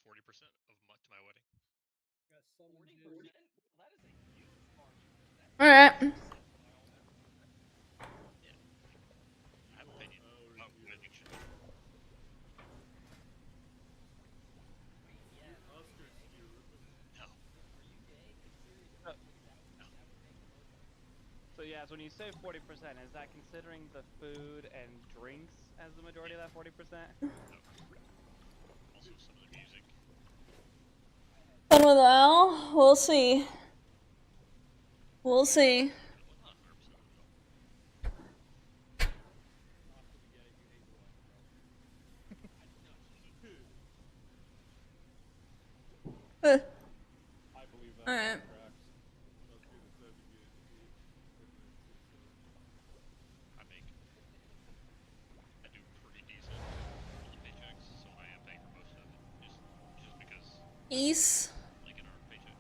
40% of to my wedding. 40%? That is a huge party. Alright. Yeah. I have an opinion about what wedding should be. Wait, yeah. No. Are you gay? Seriously, No. No. that would make the most sense. So yeah, so when you say 40%, is that considering the food and drinks as the majority of that 40%? No. Also some of the music. Fun with Al? We'll see. We'll see. Well, not 100% of it all. I believe that. Alright. I do pretty decent on the paychecks, so I am paying for most of it. Just because, Peace. like in our paychecks.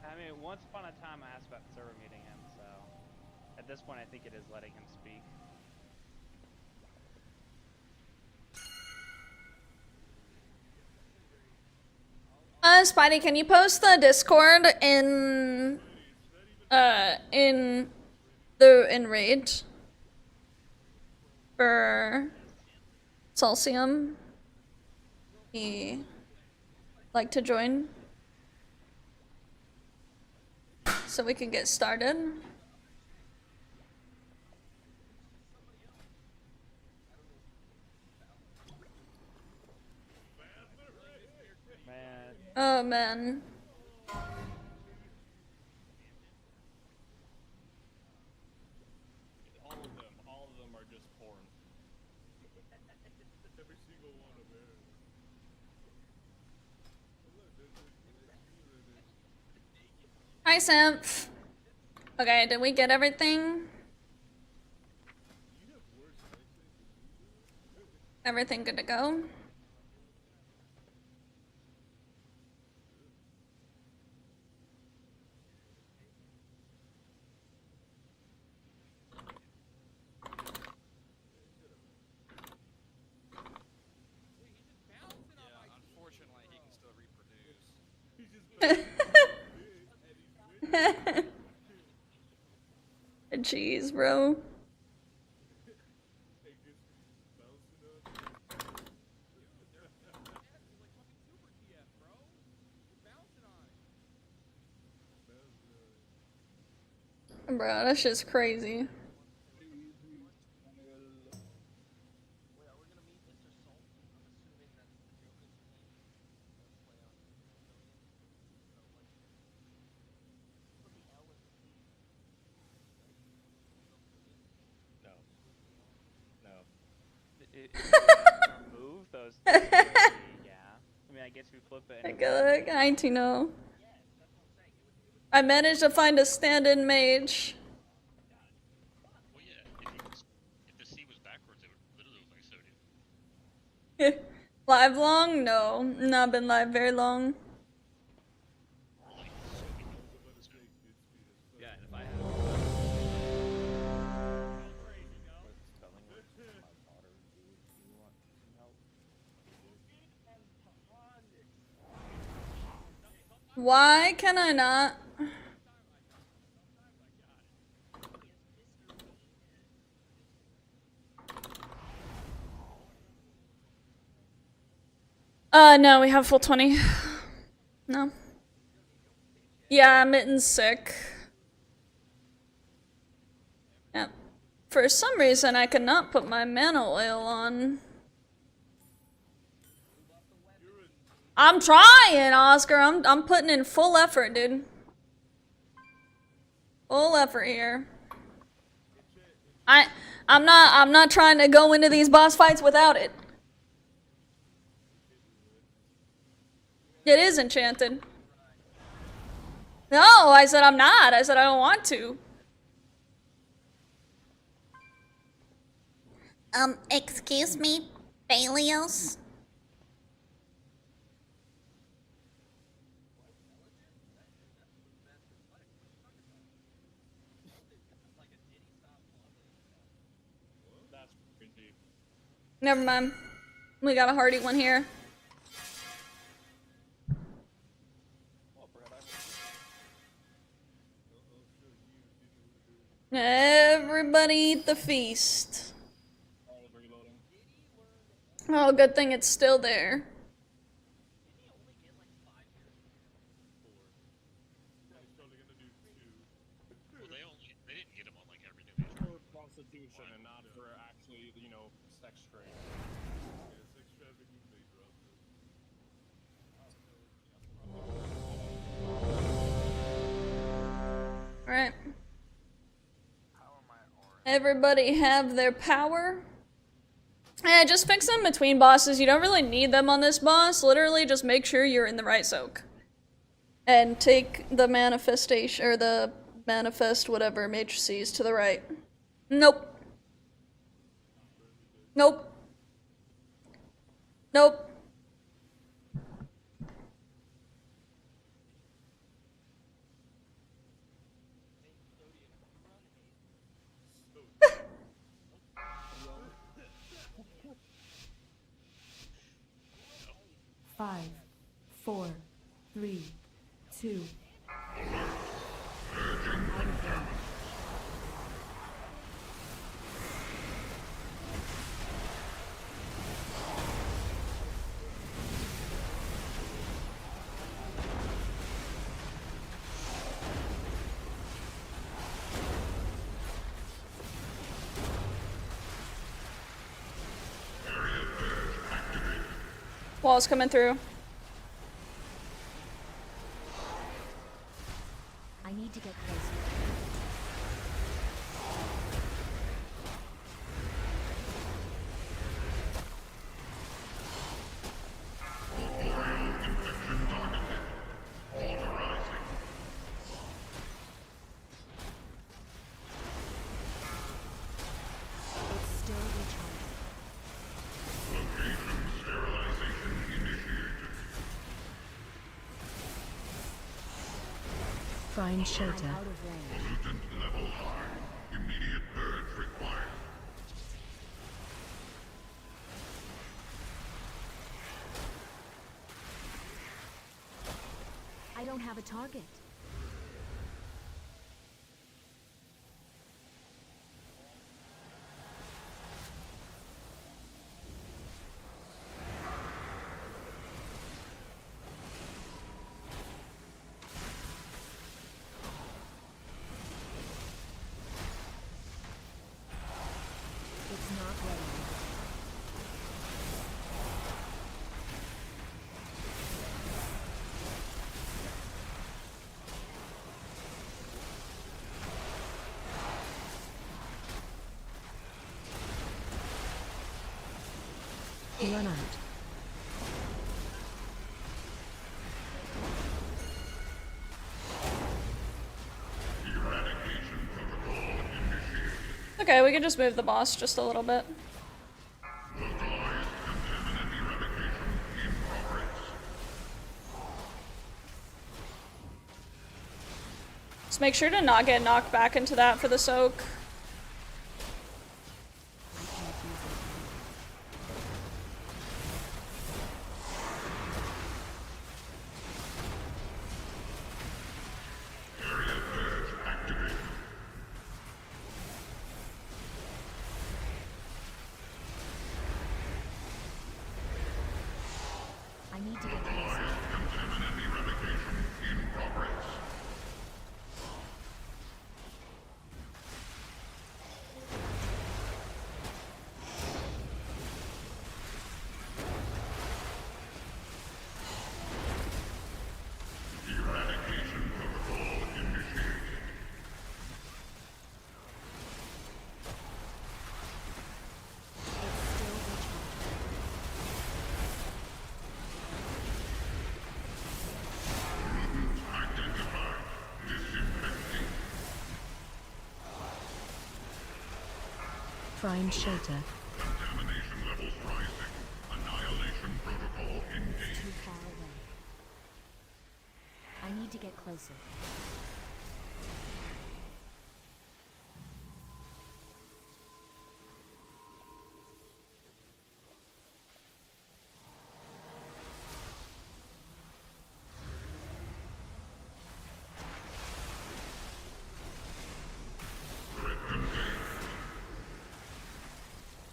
I mean, once upon a time I asked about server meeting him, so at this point I think it is letting him speak. Spidey, can you post the Discord in Raid for Celsium? He like to join so we can get started. Man. Oh man. All of them are just porn. Every single one of them. Hi, Symph. Okay, did we get everything? Everything good to go? Yeah, unfortunately, he can still reproduce. Jeez, bro. Bro, that's just crazy. Wait, are we gonna meet Mr. Salt? I'm assuming that's the Joker's name. Play on Put the L in the P. No. No. Remove those things, yeah. I mean, I guess we flip it. I to know. I managed to find a stand-in mage. Well, yeah, if the C was backwards, it would literally look like sodium. Live long? No, not been live very long. Like sodium. Yeah, and if I have spelling words with my daughter, do you want some help? Why can I not? No, we have full 20. No. Yeah, Mitten's sick. Yeah. For some reason, I cannot put my mana oil on. I'm trying, Oscar. I'm putting in full effort, dude. Full effort here. I'm not trying to go into these boss fights without it. It is enchanted. No, I said I'm not. I said I don't want to. Excuse me, Balios? Never mind. We got a hearty one here. Everybody eat the feast. Oh, good thing it's still there. Well, they didn't get him on like every new major. For prostitution and not for actually, you know, sex trade. Yeah, sex trafficking they dropped it. Alright. Everybody have their power. Just fix them between bosses. You don't really need them on this boss. Literally, just make sure you're in the right soak. And take the manifestation, or the manifest whatever matrices to the right. Nope. Nope. Nope. Five, 4, 3, 2. Wall's coming through. I need to get closer. It's still recharging. Find shelter. I'm out of range. Pollutant level high. Immediate purge required. I don't have a target. It's not ready yet. Run out. Okay, we can just move the boss just a little bit. Just make sure to not get knocked back into that for the soak. I need to get closer. It's still recharging. Find shelter. Contamination levels rising. Annihilation protocol engaged. Too far away. I need to get closer.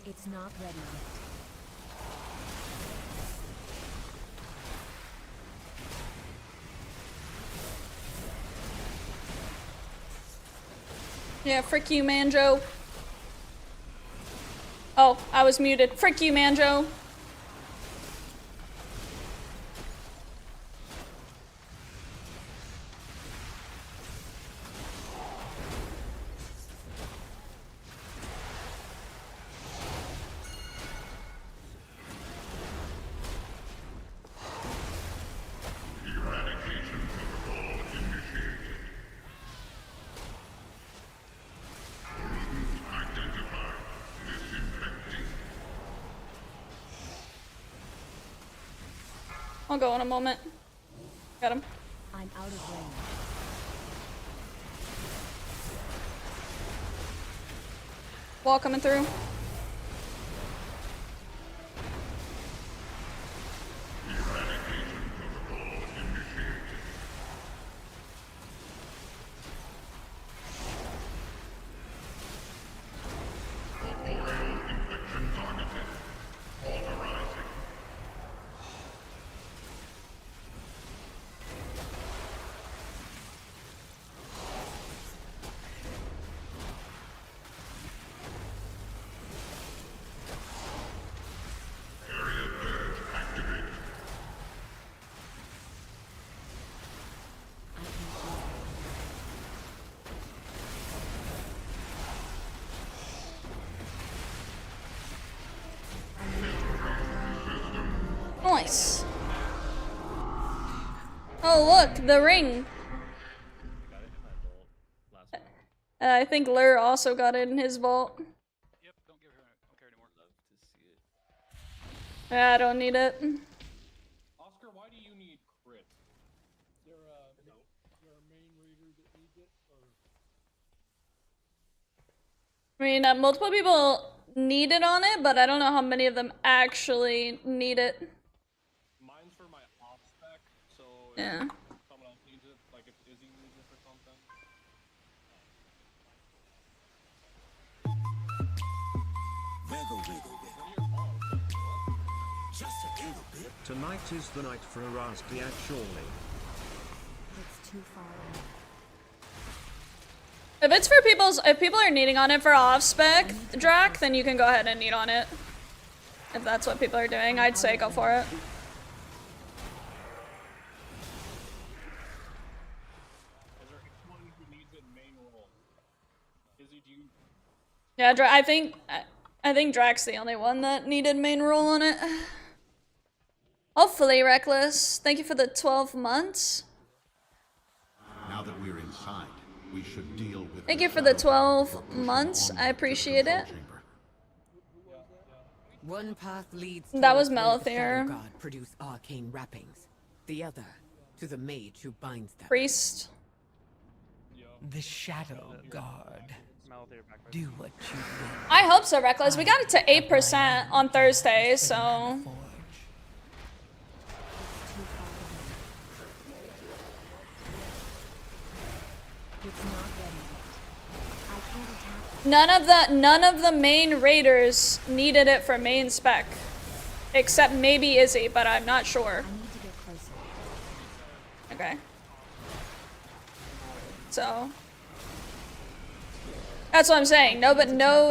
It's not ready yet. Yeah, frick you, Manjo. Oh, I was muted. Frick you, Manjo. Eradication protocol initiated. Route identified. Disinfecting. I'll go in a moment. Got him. I'm out of range. Wall coming through. Eradication protocol initiated. Corporeal infection targeted. Authorizing. Area purge activated. I can feel Nice. Oh, look, the ring. Got it in my vault last one. I think Lur also got it in his vault. Yep, don't care anymore. Love to see it. Yeah, I don't need it. Oscar, why do you need crit? Is there a main raider that needs it, or I mean, multiple people need it on it, but I don't know how many of them actually need it. Mine's for my off spec, so Yeah. if someone else needs it, like if Izzy needs it for something. Tonight is the night for a Rastiak, surely. it's too far away. If it's for if people are needing on it for off-spec Drac, then you can go ahead and need on it. If that's what people are doing, I'd say go for it. Is there anyone who needs it main role? Izzy, do you? Yeah, I think Drac's the only one that needed main role on it. Hopefully, Reckless. Thank you for the 12 months. Now that we're inside, we should deal with. Thank you for the 12 months. I appreciate it. One path leads That was towards where the Malthair. Shadow God produce arcane wrappings. The other to the mage who binds them. Priest. The Shadow God. Malthair back Do what you will. I hope so, Reckless. We got it to 8% on Thursday, so... Forge. It's not ready yet. I can't attack it. None of the main raiders needed it for main spec. Except maybe Izzy, but I'm not sure. I need to get closer. Okay. So... That's what I'm saying. No, but no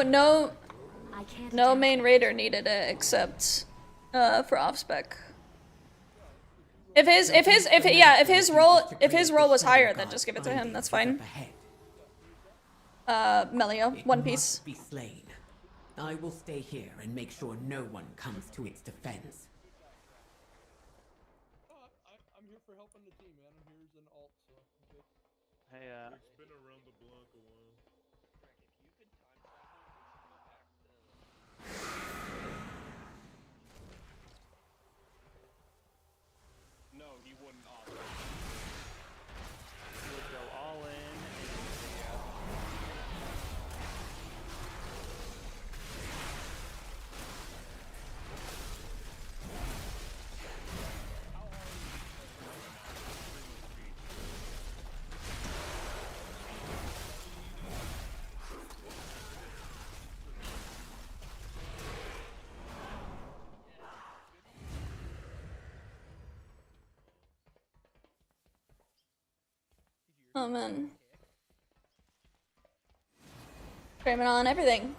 I can't attack main raider needed it except for off spec. If his role was higher, then just give it to him. That's fine. Melio, One Piece. Be slain. I will stay here and make sure no one comes to its defense. I'm here for helping the team, man. I'm here as an alt, so I'm good. Hey, It's been around the block a while. No, he wouldn't. would go all in. Oh man. Framing on everything.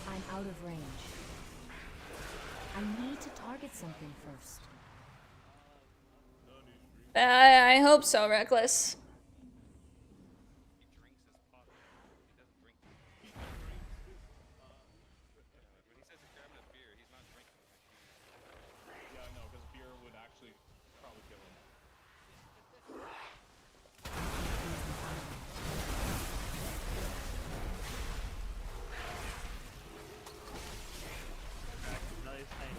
I'm out of range. I need to target something first. I hope so, Reckless. He drinks his puck. He doesn't drink. When he says he's grabbing a beer, he's not drinking it. Yeah, I know, because beer would actually probably kill him. Nice thing.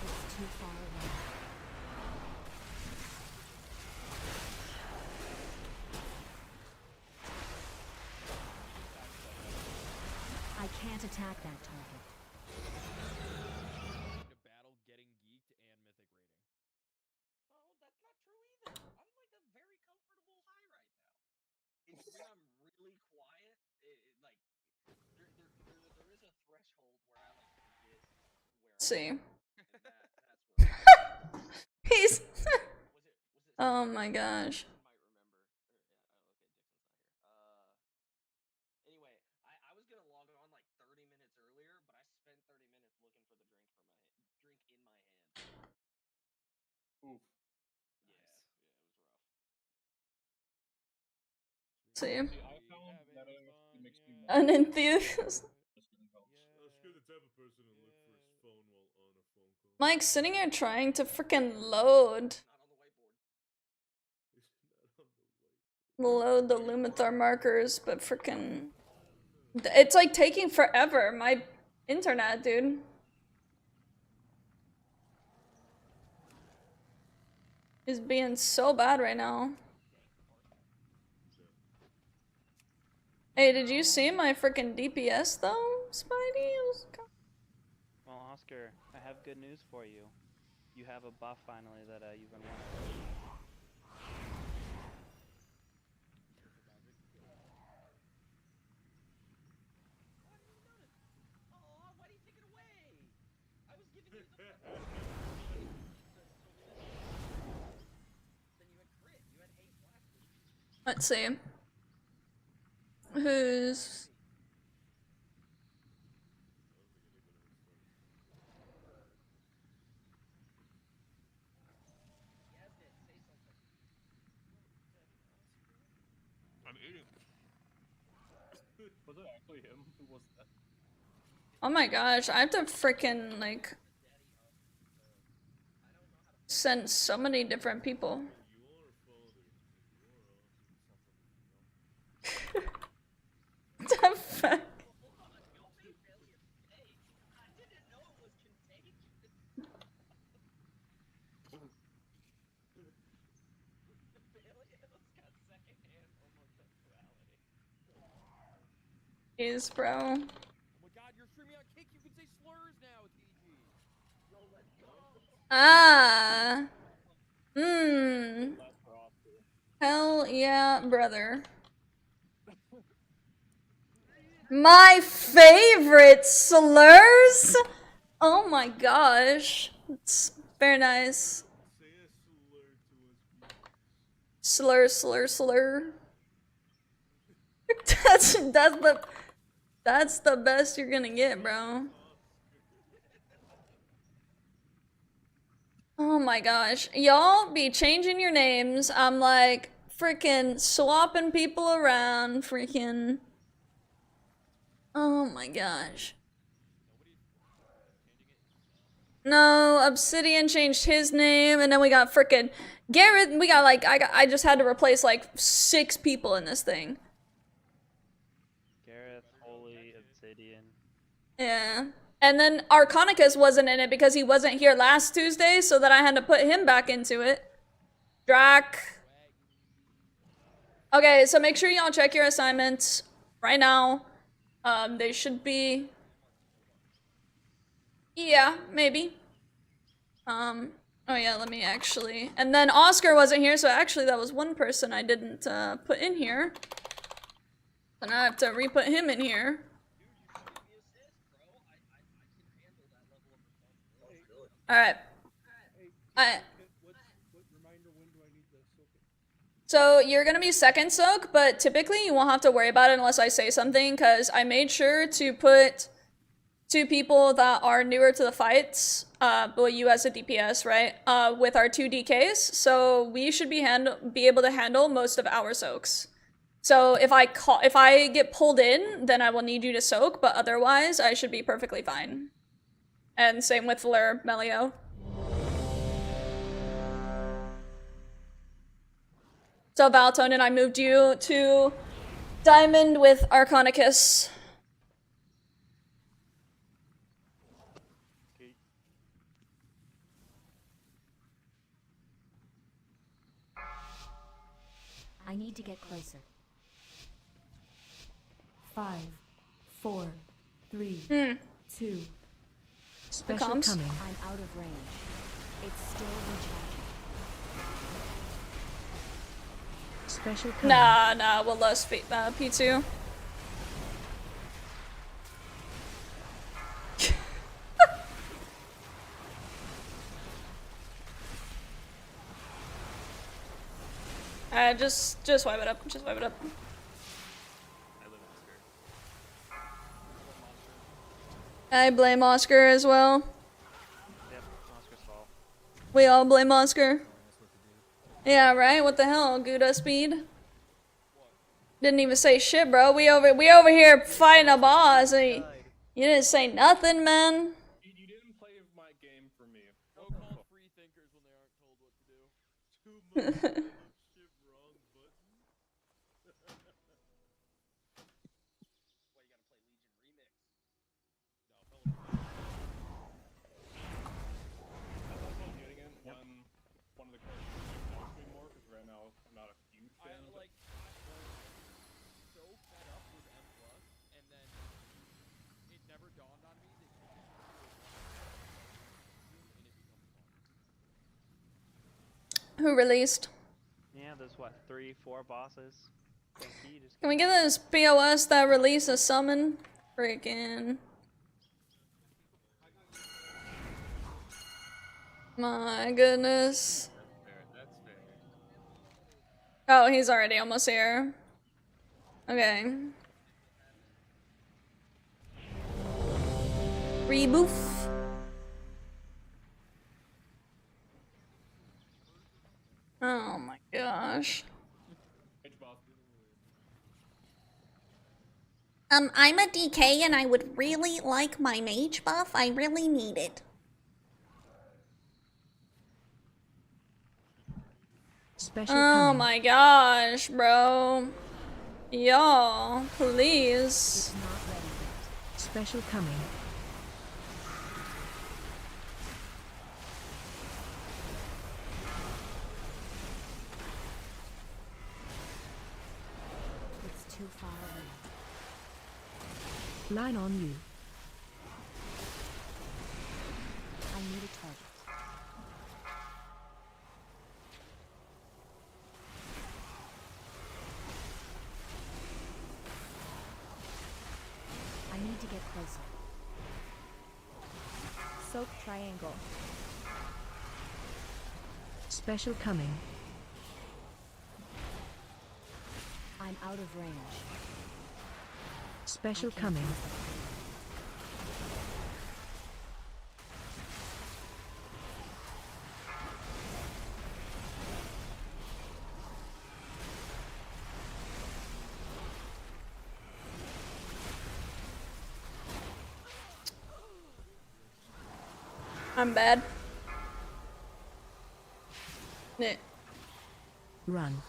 It's too far away. I can't attack that target. To battle getting geeked and mythic rating. Oh, that's not true either. I'm like a very comfortable high right now. It's when I'm really quiet, like there is a threshold where I like forget where Let's see. and that's where He's. was it Oh my gosh. might remember. Anyway, I was gonna log on like 30 minutes earlier, but I spent 30 minutes looking for the drink in my hand. Oof. Yeah, it was rough. See. See, I found that it makes me An enthusiast. Let's get the type of person and look for his phone while on a phone call. Mike's sitting here trying to freaking load. Not on the whiteboard. Load the Luminar markers, but freaking. It's like taking forever. My internet, dude. Is being so bad right now. Hey, did you see my freaking DPS though, Spidey? Well, Oscar, I have good news for you. You have a buff finally that you've been wanting. Oh, why do you take it away? I was giving you the then you had crit. You had haste last week. Let's see. Who's. I'm eating. Was it actually him? Who was that? Oh my gosh, I have to freaking, like. Send so many different people. The fuck? Is bro. Oh my god, you're streaming on Kick, you can say slurs now with DG. Yo, let's go. Ah. Hell yeah, brother. My favorite slurs? Oh my gosh. It's very nice. Slur, slur, slur. That's the best you're gonna get, bro. Oh my gosh. Y'all be changing your names. I'm like freaking swapping people around, freaking. Oh my gosh. No, Obsidian changed his name, and then we got freaking Garrett. We got like I just had to replace like 6 people in this thing. Gareth, Holy, Obsidian. Yeah. And then Arconicus wasn't in it because he wasn't here last Tuesday, so that I had to put him back into it. Drac. Okay, so make sure y'all check your assignments right now. They should be. Yeah, maybe. Oh yeah, let me actually... And then Oscar wasn't here, so actually that was one person I didn't put in here. And I have to re-put him in here. Alright. So you're gonna be second soak, but typically you won't have to worry about it unless I say something, because I made sure to put 2 people that are newer to the fights, well, you as a DPS, right, with our 2 DKs, so we should be able to handle most of our soaks. So if I get pulled in, then I will need you to soak, but otherwise I should be perfectly fine. And same with Fleur, Melio. So Valtonin, I moved you to Diamond with Arconicus. I need to get closer. 5, 4, 3, 2. Special coming. I'm out of range. It's still recharging. Special coming. Nah, we'll lose P2. Just wipe it up. Just wipe it up. I blame Oscar as well. Yep, Oscar's fault. We all blame Oscar. Yeah, right? What the hell? Gouda speed? Didn't even say shit, bro. We over here fighting a boss. You didn't say nothing, man. You didn't play my game for me. No call free thinkers when they aren't told what to do. Too much. Shit wrong button. Why you gotta play Legion Remix? That's what I'm getting in when one of the characters talks me more, because right now I'm not a huge fan of it. So fed up with M+, and then it never dawned on me that you can and it becomes fun. Who released? Yeah, there's what, 3, 4 bosses? Can we get this POS that release a summon? Freaking. My goodness. That's fair. Oh, he's already almost here. Okay. Reboof. Oh my gosh. I'm a DK and I would really like my mage buff. I really need it. Oh my gosh, bro. Y'all, please. Special coming. It's too far away. Line on you. I need a target. I need to get closer. Soak triangle. Special coming. I'm out of range. Special coming. I'm bad. Yeah. Run.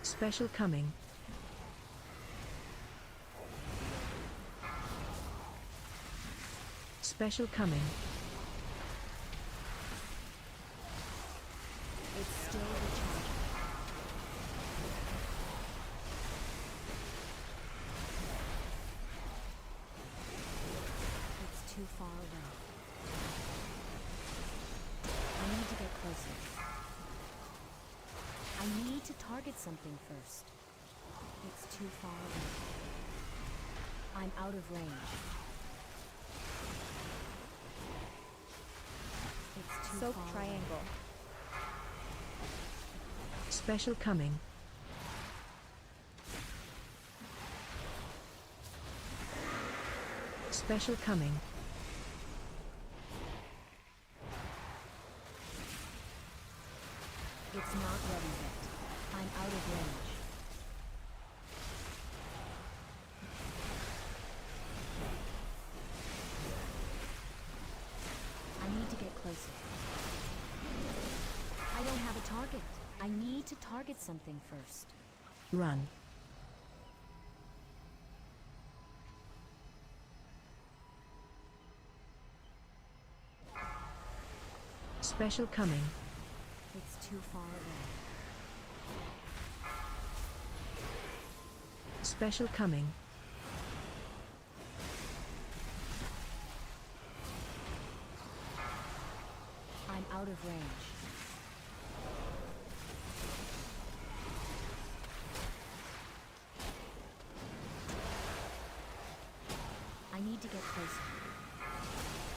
Special coming. Special coming. It's still recharging. too far away. I need to get closer. I need to target something first. It's too far away. I'm out of range. It's too Soap far triangle. away. Special coming. Special coming. It's not ready yet. I'm out of range. I need to get closer. I don't have a target. I need to target something first. Run. Special coming. It's too far away. Special coming. I'm out of range. I need to get closer.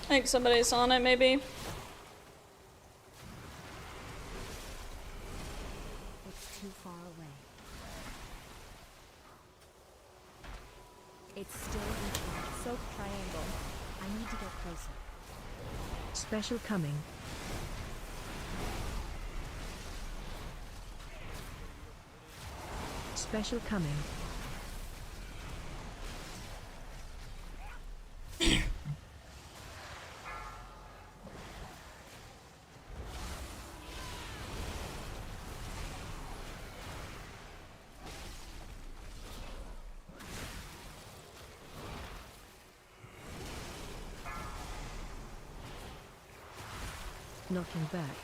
I think somebody's on it, maybe. It's too far away. It's still recharging. Soap triangle. I need to get closer. Special coming. Special coming. Knocking back.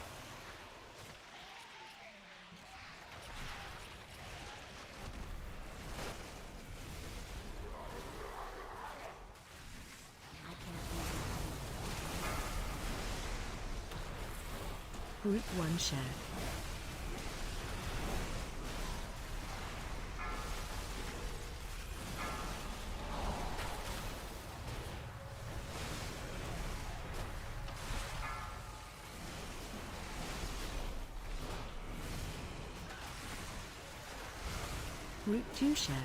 I can't use it. Group 1 share. Group 2 share.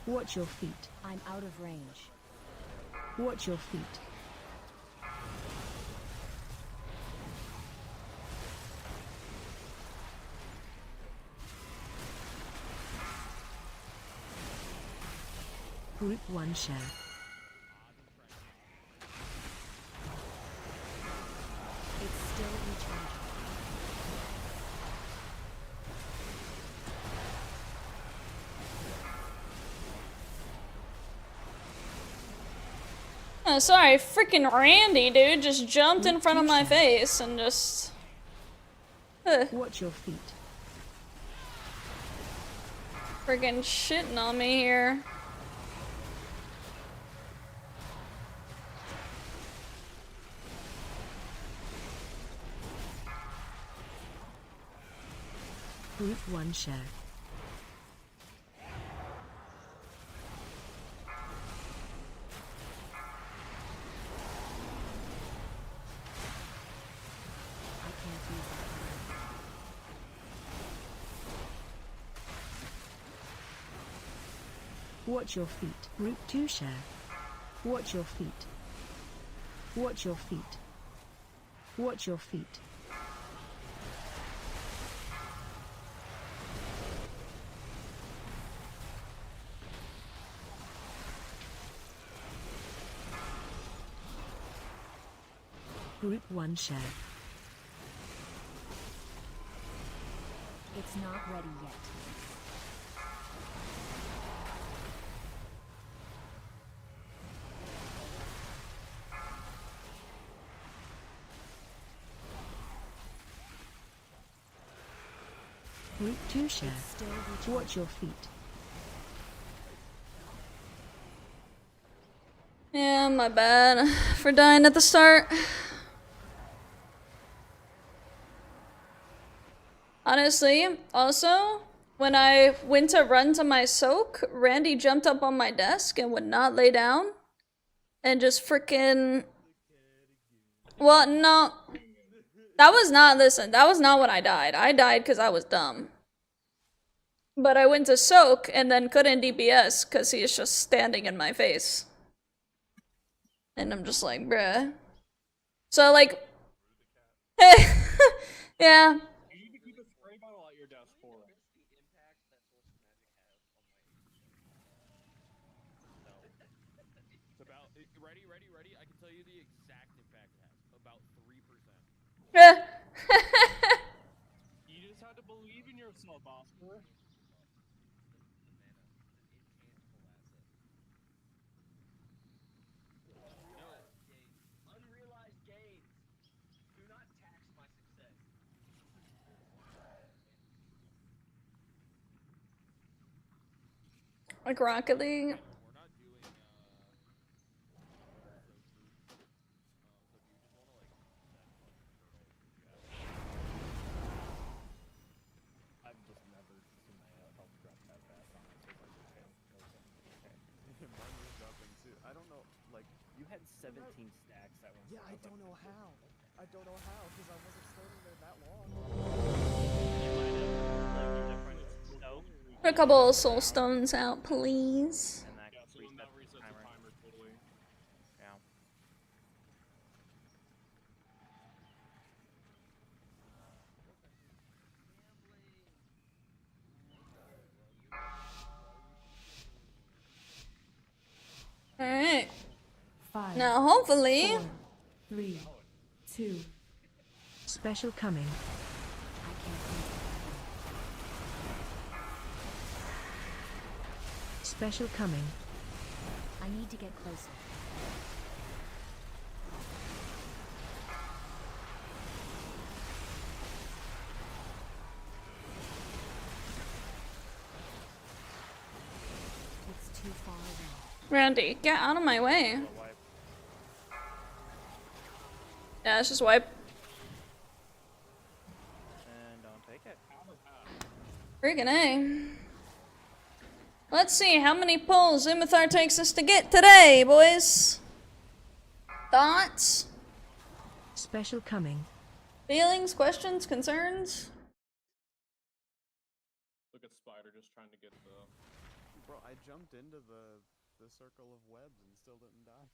Watch your feet. I'm out of range. Watch your feet. Group 1 share. It's still recharging. Oh, sorry, freaking Randy, dude, just jumped in front of my face and just... Watch your feet. Freaking shitting on me here. Group 1 share. I can't use it. Watch your feet. Group 2 share. Watch your feet. Watch your feet. Watch your feet. Group 1 share. It's not ready yet. Group 2 share. It's still recharging. Watch your feet. Yeah, my bad for dying at the start. Honestly, also, when I went to run to my soak, Randy jumped up on my desk and would not lay down. And just freaking... Well, no. That was not, listen, that was not when I died. I died because I was dumb. But I went to soak and then couldn't DPS because he is just standing in my face. And I'm just like, bruh. So, like... yeah. You need to keep a spray bottle at your desk for it. It's about ready. I can tell you the exact impact it has. About 3%. You just have to believe in yourself, Oscar. Unrealized gains. Do not tax my success. Like Rocket League. We're not doing so do you just want to like I've just never seen my health drop that fast on it, so it's like, okay. Mine was dropping too. I don't know, like, you had 17 stacks at one point. Yeah, I don't know how. I don't know how, because I wasn't standing there that long. Put a couple of soul stones out, please. And that Yeah, so then that resets the timer totally. Yeah. Alright. 5. Now, hopefully... 4, 3, 2. Special coming. Special coming. I need to get closer. It's too far away. Randy, get out of my way. Yeah, it's just wipe. And don't take it. Freaking A. Let's see how many pulls Imithar takes us to get today, boys. Thoughts? Special coming. Feelings, questions, concerns? Look at Spider just trying to get the... Bro, I jumped into the circle of webs and still didn't die.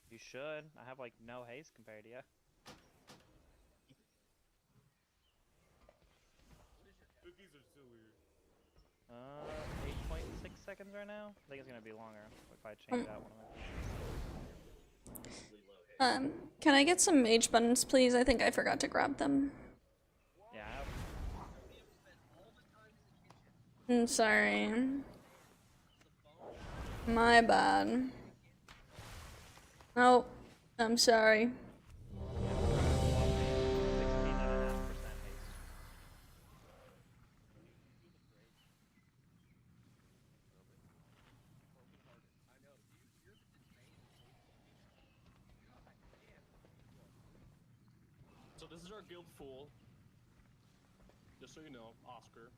You should. I have like no haste compared to you. Cookies are still weird. 8.6 seconds right now. I think it's gonna be longer if I change that one. Can I get some mage buttons, please? I think I forgot to grab them. Yeah. I'm sorry. My bad. Oh, I'm sorry. So this is our guild fool. Just so you know, Oscar.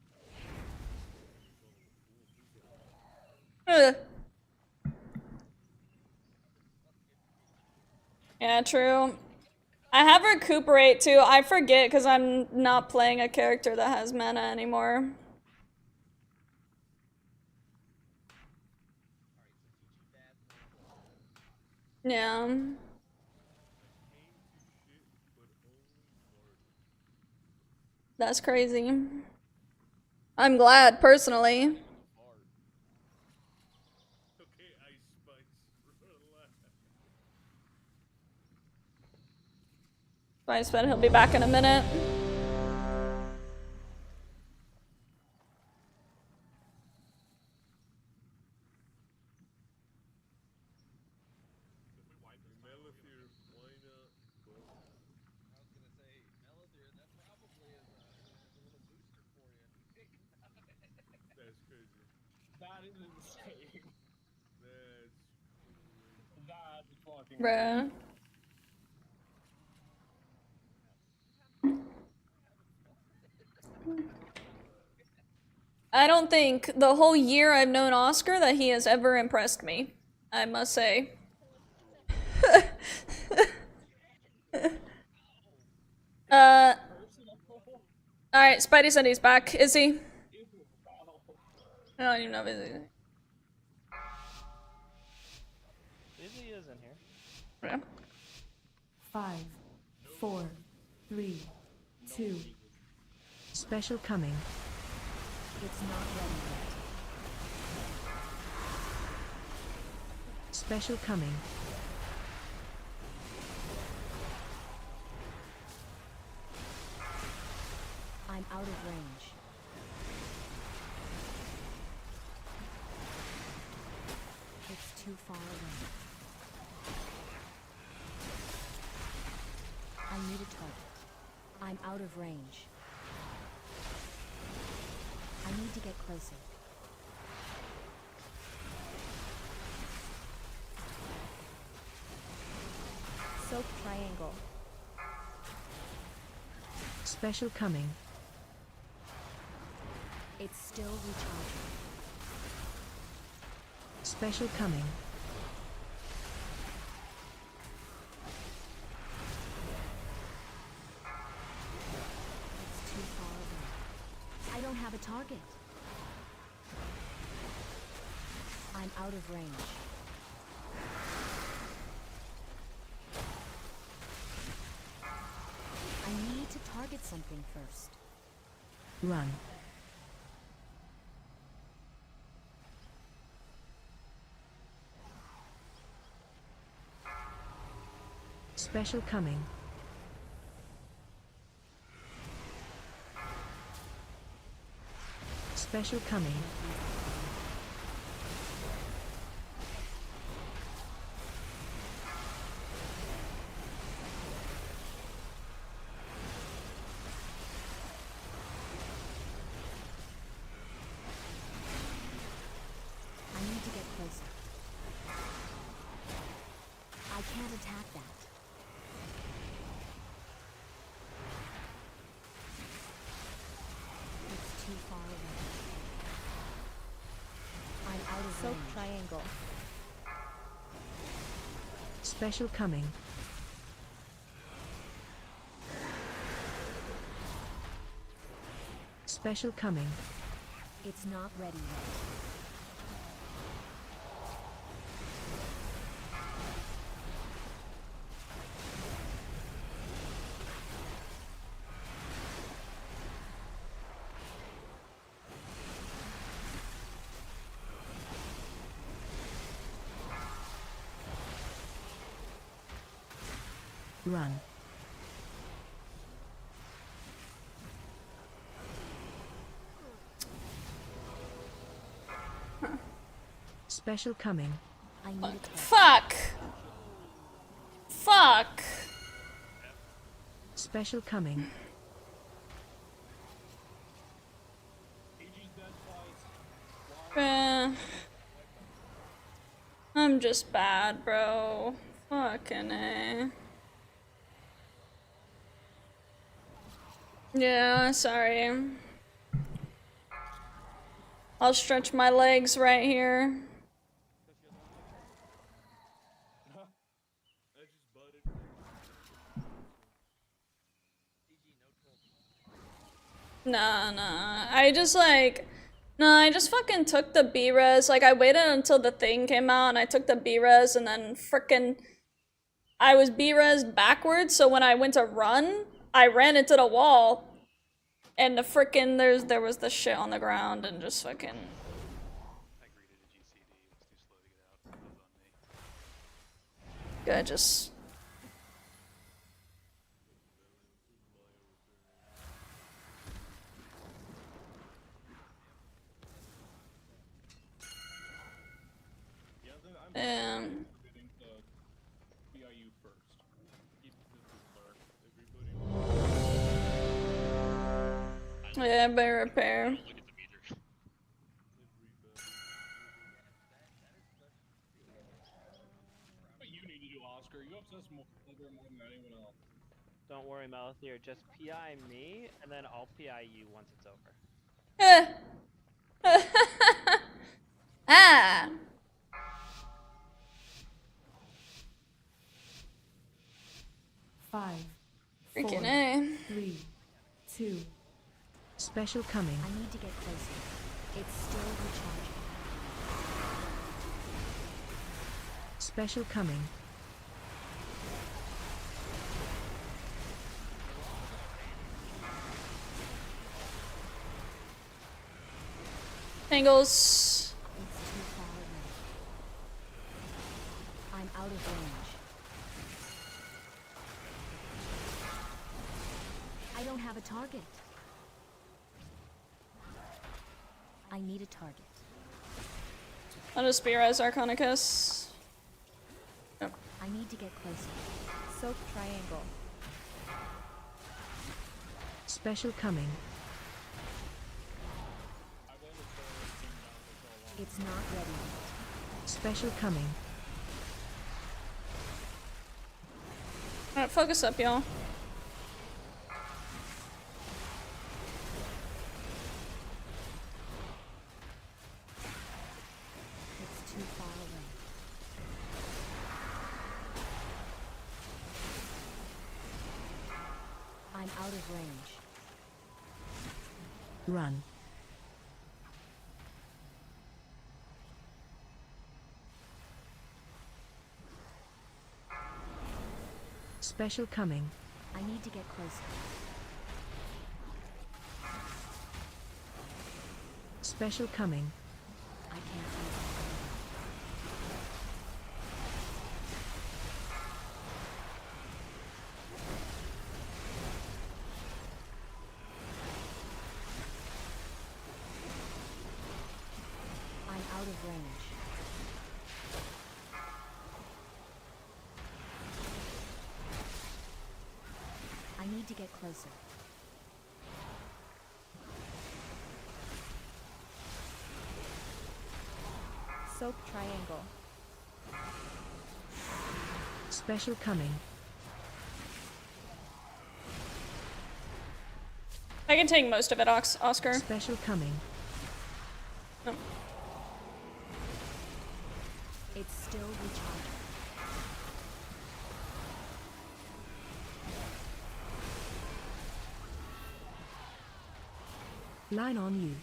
Yeah, true. I have recuperate too. I forget because I'm not playing a character that has mana anymore. Yeah. That's crazy. I'm glad, personally. Okay, Ice Spice, relax. Spice bet he'll be back in a minute. That's crazy. That is insane. That's fucking. Bruh. I don't think the whole year I've known Oscar that he has ever impressed me, I must say. Alright, Spidey said he's back. Is he? I don't even know if he's... Izzy is in here. Yeah. 5, 4, 3, 2. Special coming. It's not ready yet. Special coming. I'm out of range. It's too far away. I need a target. I'm out of range. I need to get closer. Soap triangle. Special coming. It's still recharging. Special coming. It's too far away. I don't have a target. I'm out of range. I need to target something first. Run. Special coming. Special coming. I need to get closer. I can't attack that. It's too far away. I'm out of soap triangle. Special coming. Special coming. It's not ready yet. Run. Special coming. I need it. Fuck! Fuck! Special coming. I'm just bad, bro. Fucking A. Yeah, sorry. I'll stretch my legs right here. Nah. I just fucking took the B-res. Like, I waited until the thing came out and I took the B-res and then frickin' I was B-res backwards, so when I went to run, I ran into the wall. And the frickin' there was the shit on the ground and just fucking... I greeted a GCD, it was too slow to get out. That was on me. Good, just... Yeah, by repair. us more than anyone else. Don't worry, Melithier. Just PI me, and then I'll PI you once it's over. Ah. Five, Freaking four, A. 3, 2. Special coming. I need to get closer. It's still recharging. Special coming. Angles. It's too far away. I'm out of range. I don't have a target. I need a target. I'll just spearize Arconicus. Oh. I need to get closer. Soak triangle. Special coming. It's not ready yet. Special coming. Alright, focus up, y'all. It's too far away. I'm out of range. Run. Special coming. I need to get closer. Special coming. I can't use it. I'm out of range. I need to get closer. Soak triangle. Special coming. I can take most of it, Oscar. Special coming. No. It's still recharging. Line on you.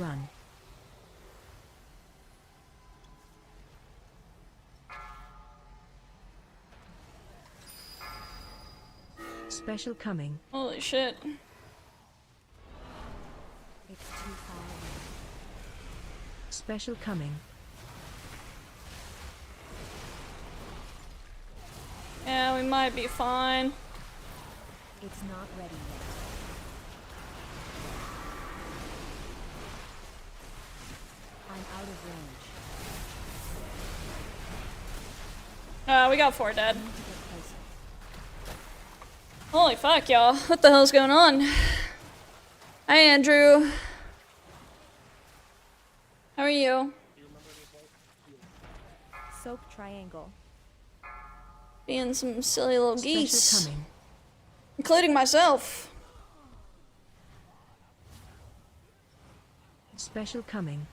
Run. Special coming. Holy shit. It's too far away. Special coming. Yeah, we might be fine. It's not ready yet. I'm out of range. We got 4 dead. I need to get closer. Holy fuck, y'all. What the hell's going on? Hi, Andrew. How are you? Soak triangle. Being some silly little Special geese. coming. Including myself. Special coming.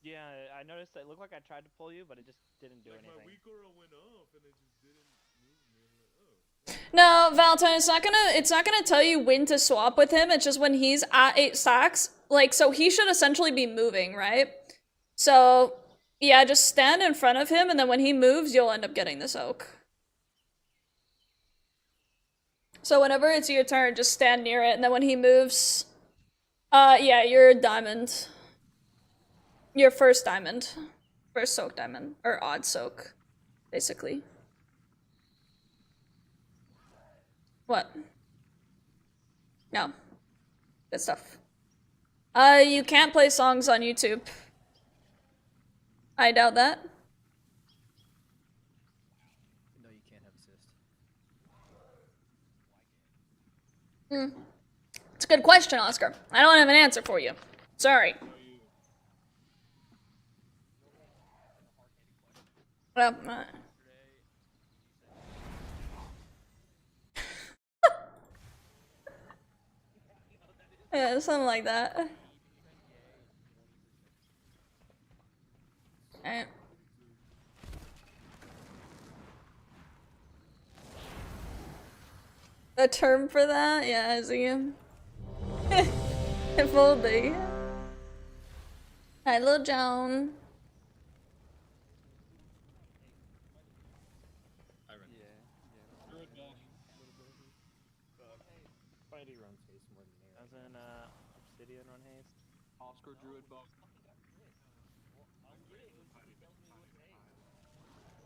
Yeah, I noticed it looked like I tried to pull you, but it just didn't do anything. My weak aura went off and it just didn't move me. I'm like, oh. No, Valentine, it's not gonna tell you when to swap with him. It's just when he's at 8 stacks. Like, so he should essentially be moving, right? So, yeah, just stand in front of him, and then when he moves, you'll end up getting this oak. So whenever it's your turn, just stand near it, and then when he moves, yeah, you're diamond. Your first diamond. First soak diamond. Or odd soak, basically. What? No. Good stuff. You can't play songs on YouTube. I doubt that. No, you can't have Sid. It's a good question, Oscar. I don't have an answer for you. Sorry. Well, yeah, something like that. Alright. A term for that? Yeah, I see him. If only. Hi, Lil Joan. Spidey runs haste more than me. Doesn't Obsidian run haste? Oscar Druid Bow.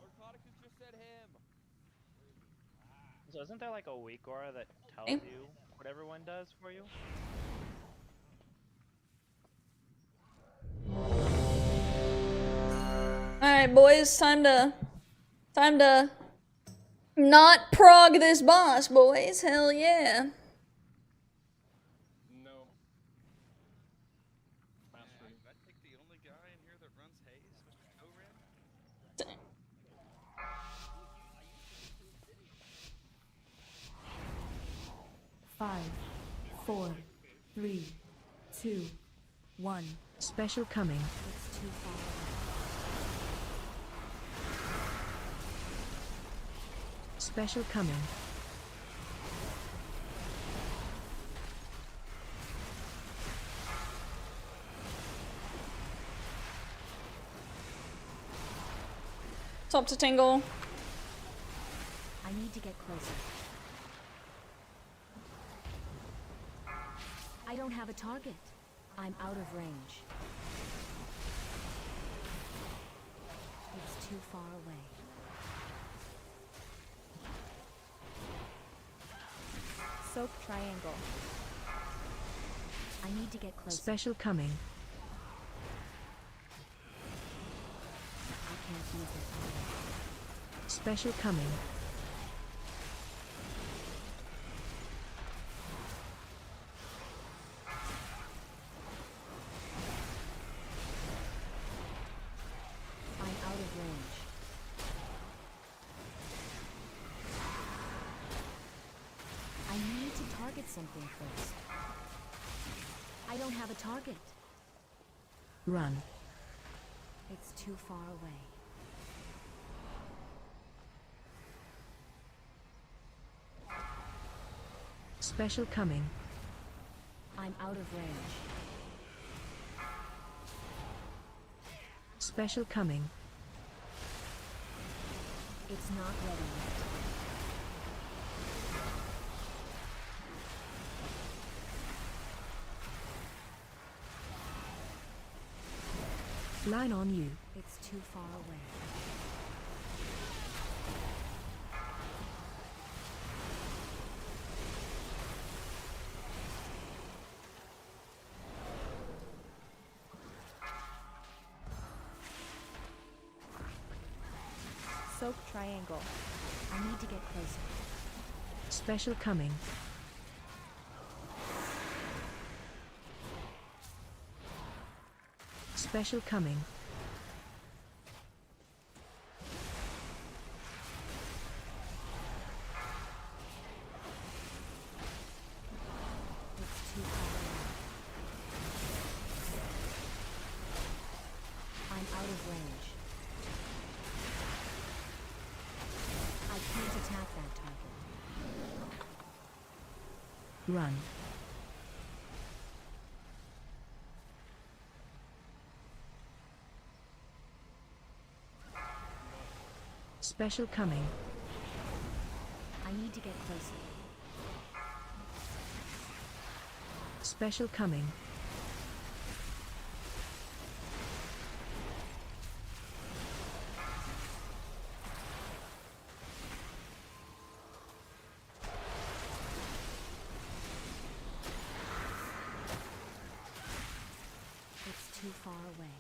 Narcoticus just said him. So isn't there like a weak aura that tells you what everyone does for you? Alright, boys, time to not prog this boss, boys. Hell yeah. No. Mastery. I think the only guy in here that runs haste, Mr. Torin. 5, 4, 3, 2, 1. Special coming. It's too far. Special coming. Top to tingle. I need to get closer. I don't have a target. I'm out of range. It's too far away. Soap triangle. I need to get closer. Special coming. I can't use it. Special coming. I'm out of range. I need to target something first. I don't have a target. Run. It's too far away. Special coming. I'm out of range. Special coming. It's not ready yet. Line on you. It's too far away. Soap triangle. I need to get closer. Special coming. Special coming. It's too far away. I'm out of range. I can't attack that target. Run. Special coming. I need to get closer. Special coming. It's too far away.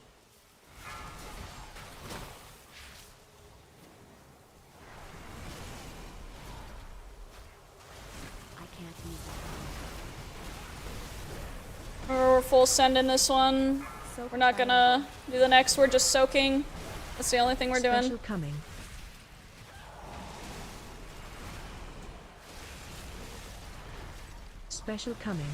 I can't use it. full send in this one. We're not gonna do the next, we're just soaking. That's the only thing we're doing. Special coming. Special coming.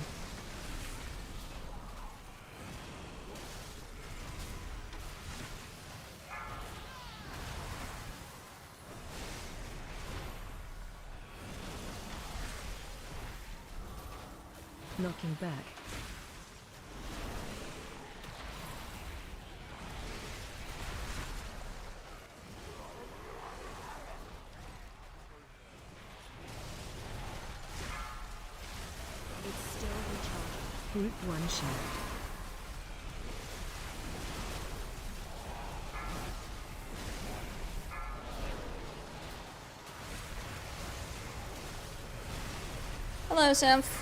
Knocking back. It's still recharging. Group 1 shared. Hello, Symph.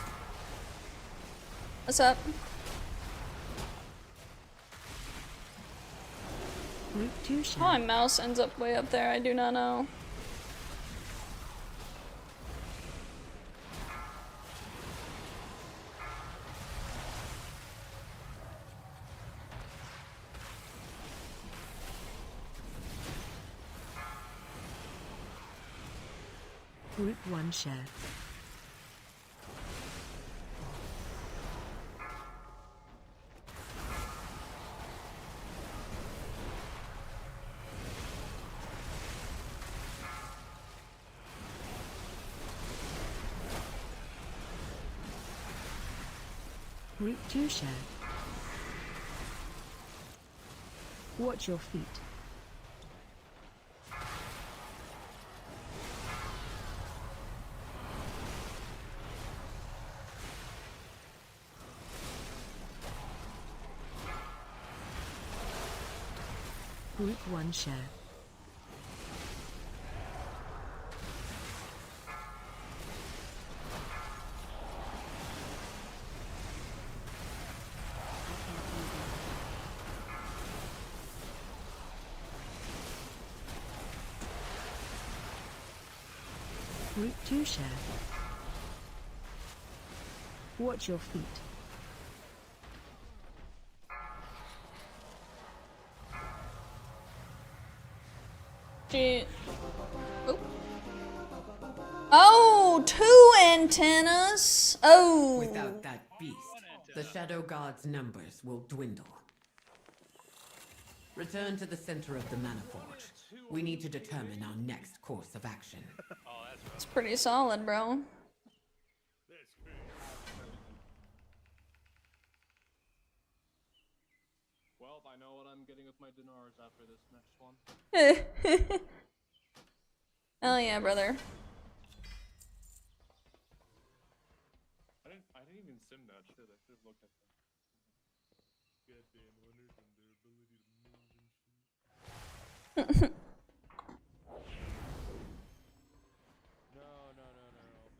What's up? Group 2 shared. How my mouse ends up way up there, I do not know. Group 1 shared. Group 2 shared. Watch your feet. Group 1 share. Group 2 share. Watch your feet. Oh, 2 antennas. Oh. Without that beast, the Shadow God's numbers will dwindle. Return to the center of the Maniforge. We need to determine our next course of action. It's pretty solid, bro. Well, I know what I'm getting with my dinars after this next one. Hell yeah, brother. I didn't even sim that shit. I should have looked at that. Goddamn runners and their ability to move and shit. No,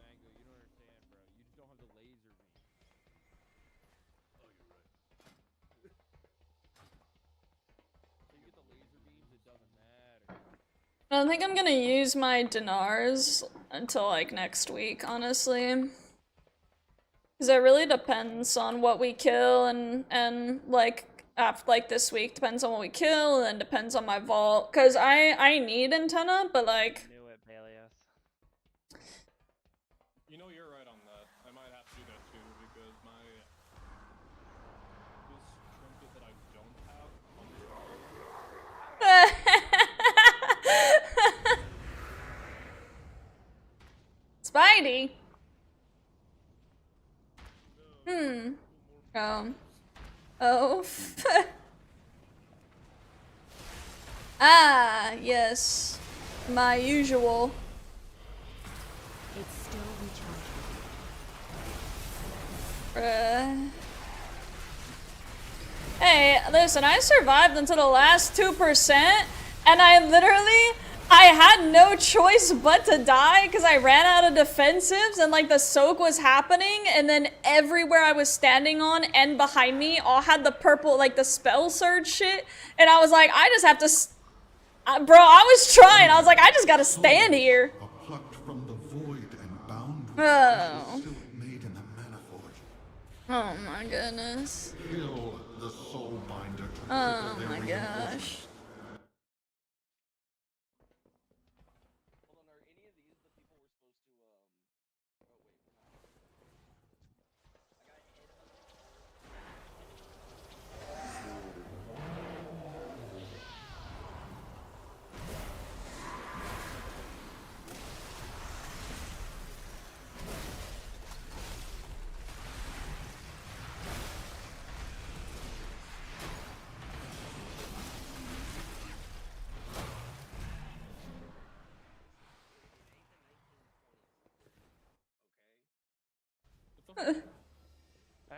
Mango, you don't understand, bro. You just don't have the laser beam. Oh, you're right. So you get the laser beams, it doesn't matter. I don't think I'm gonna use my dinars until like next week, honestly. Because it really depends on what we kill and like after like this week depends on what we kill and then depends on my vault. Cause I need antenna, but like Knew it, Peleus. You know, you're right on that. I might have to do that too because my this trinket that I don't have Spidey. Oh. Ah, yes. My usual. It's still recharging. Hey, listen, I survived until the last 2%, and I had no choice but to die because I ran out of defensives and like the soak was happening, and then everywhere I was standing on and behind me all had the purple, like the spell surge shit, and I was like, I just have to, bro, I was trying, I was like, I just gotta stand here. Plucked from the void and bound with Oh. silk made in the Maniforge. Oh my goodness. Kill the soul binder to Oh trigger their my reinforcement. gosh. Hold on, are any of these the people we're supposed to, oh wait, we're not. I got headhunted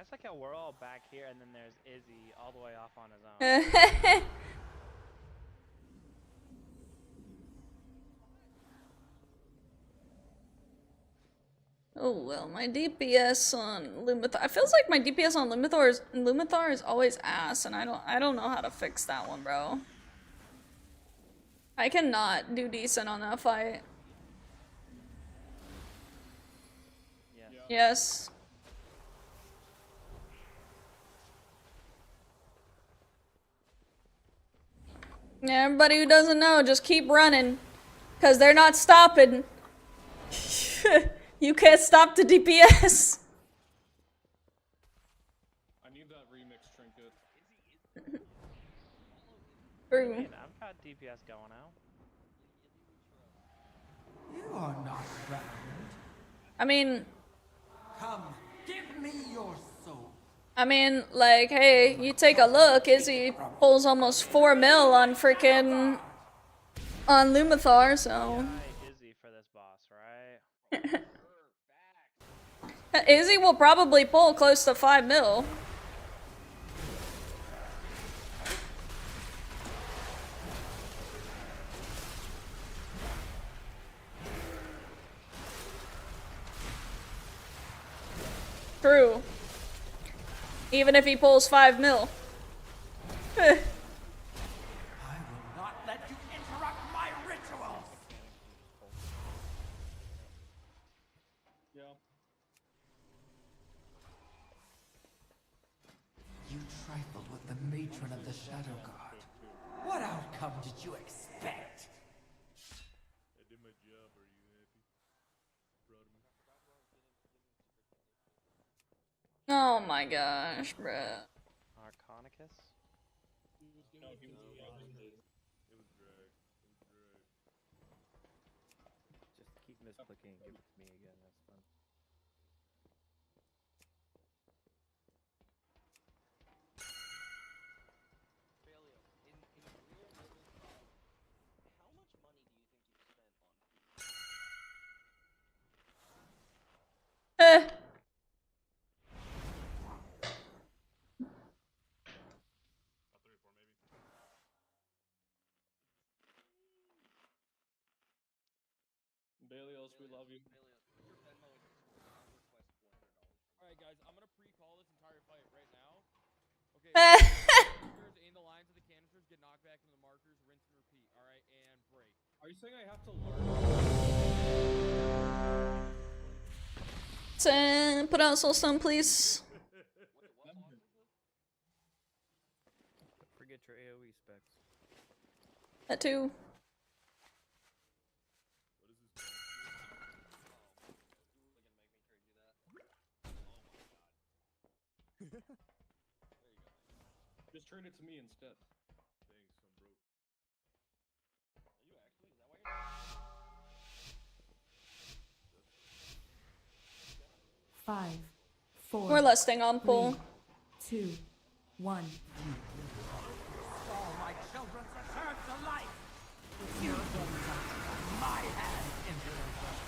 That's like how we're all back here, and then there's Izzy all the way off on his own. Oh well, my DPS on Lumathar. It feels like my DPS on Lumathar is always ass, and I don't know how to fix that one, bro. I cannot do decent on that fight. Yes. Yeah, everybody who doesn't know, just keep running. Cause they're not stopping. You can't stop the DPS. I need that remix trinket. True. I've got DPS going out. You are not bound. I mean, Come, give me your soul. like, hey, you take a look, Izzy pulls almost 4 mil on freaking on Lumathar, so Izzy for this boss, right? Izzy will probably pull close to 5 mil. True. Even if he pulls 5 mil. I will not let you interrupt my rituals. Yeah. You trifled with the matron of the Shadow God. What outcome did you expect? I did my job. Are you happy? Proud of me? Oh my gosh, bruh. Arconicus? No, he was it was drag. Just keep misclicking and give it to me again. That's fun. Balio, in real world prog, how much money do you think you've spent on Eh. Balios, we love you. Balios, put your Venmo in Discord. I'll request $100. Alright guys, I'm gonna pre-call this entire fight right now. Okay, the markers and the lines of the canisters get knocked back into the markers, rinse and repeat, alright, and break. Are you saying I have to learn? Put out Soulstone, please. Forget your AoE specs. That too. Just trade it to me instead. Thanks, I'm broke. Are you actually? Is that why you're 5, 4. We're lusting on pull. 2, 1. All my children's return to life. You my hand into the world.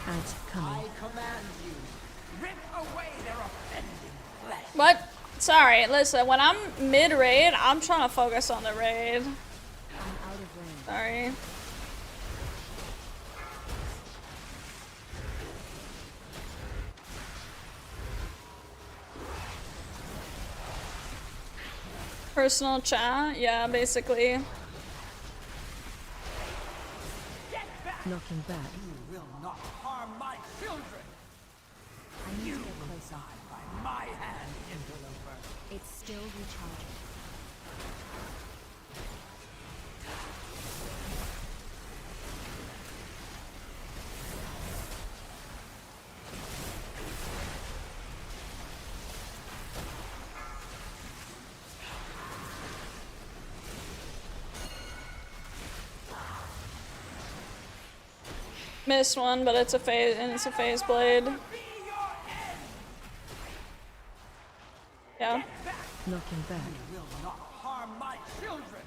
Ad coming. I command you, rip away their offending flesh. What? Sorry, listen, when I'm mid-raid, I'm trying to focus on the raid. I'm out of range. Sorry. Personal chat? Yeah, basically. Get back Knocking back. You will not harm my children! I need You to get will closer. die by my hand, interloper. It's still recharging. Missed one, but it's a phase, and it's a phase blade. Yeah. Knocking back. You will not harm my children!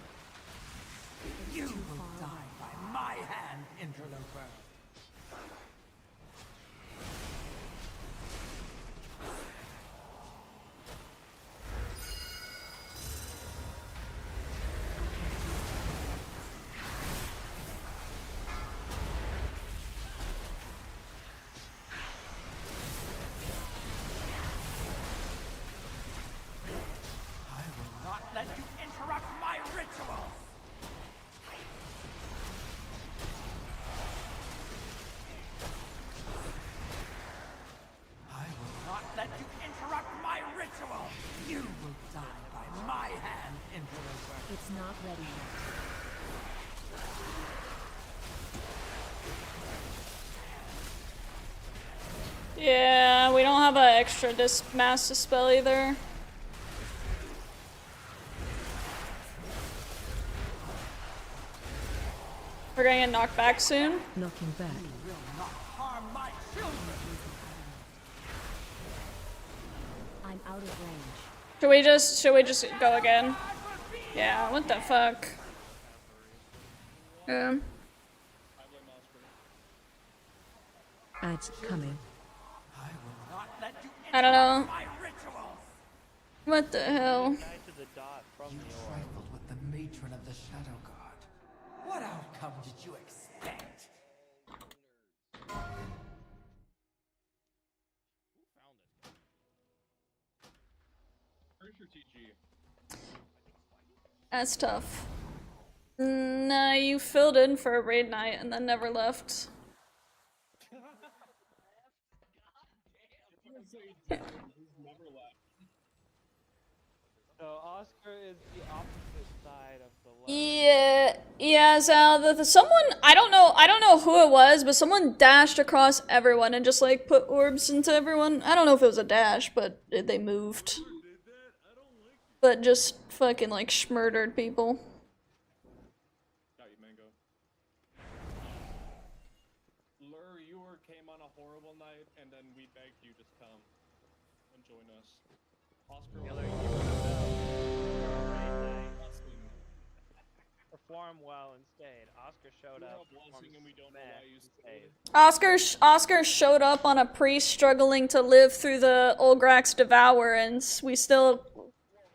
You will die by my hand, interloper. I will not let you interrupt my rituals! I will not let you interrupt my ritual! You will die by my hand, interloper. It's not ready yet. Yeah, we don't have an extra mass dispel either. We're gonna get knocked back soon. Knocking back. You will not harm my children! I'm out of range. Should we just go again? Yeah, what the fuck? Yeah. Ads coming. I will not let you I don't know. interrupt my rituals! What the hell? Guy to the dot from You the orb. trifled with the matron of the Shadow God. What outcome did you expect? Who found this guy? Pretty sure TG. That's tough. Nah, you filled in for a raid night and then never left. So Oscar is the opposite side of the ledge. Yeah, Zal, someone, I don't know who it was, but someone dashed across everyone and just like put orbs into everyone. I don't know if it was a dash, but they moved. But just fucking like schmurdered people. Got you, Mango. Lure, you came on a horrible night, and then we begged you to come and join us. Oscar, Perform well and stayed. Oscar showed up. and we don't know why you stayed. Oscar showed up on a priest struggling to live through the Olgrax Devour, and we still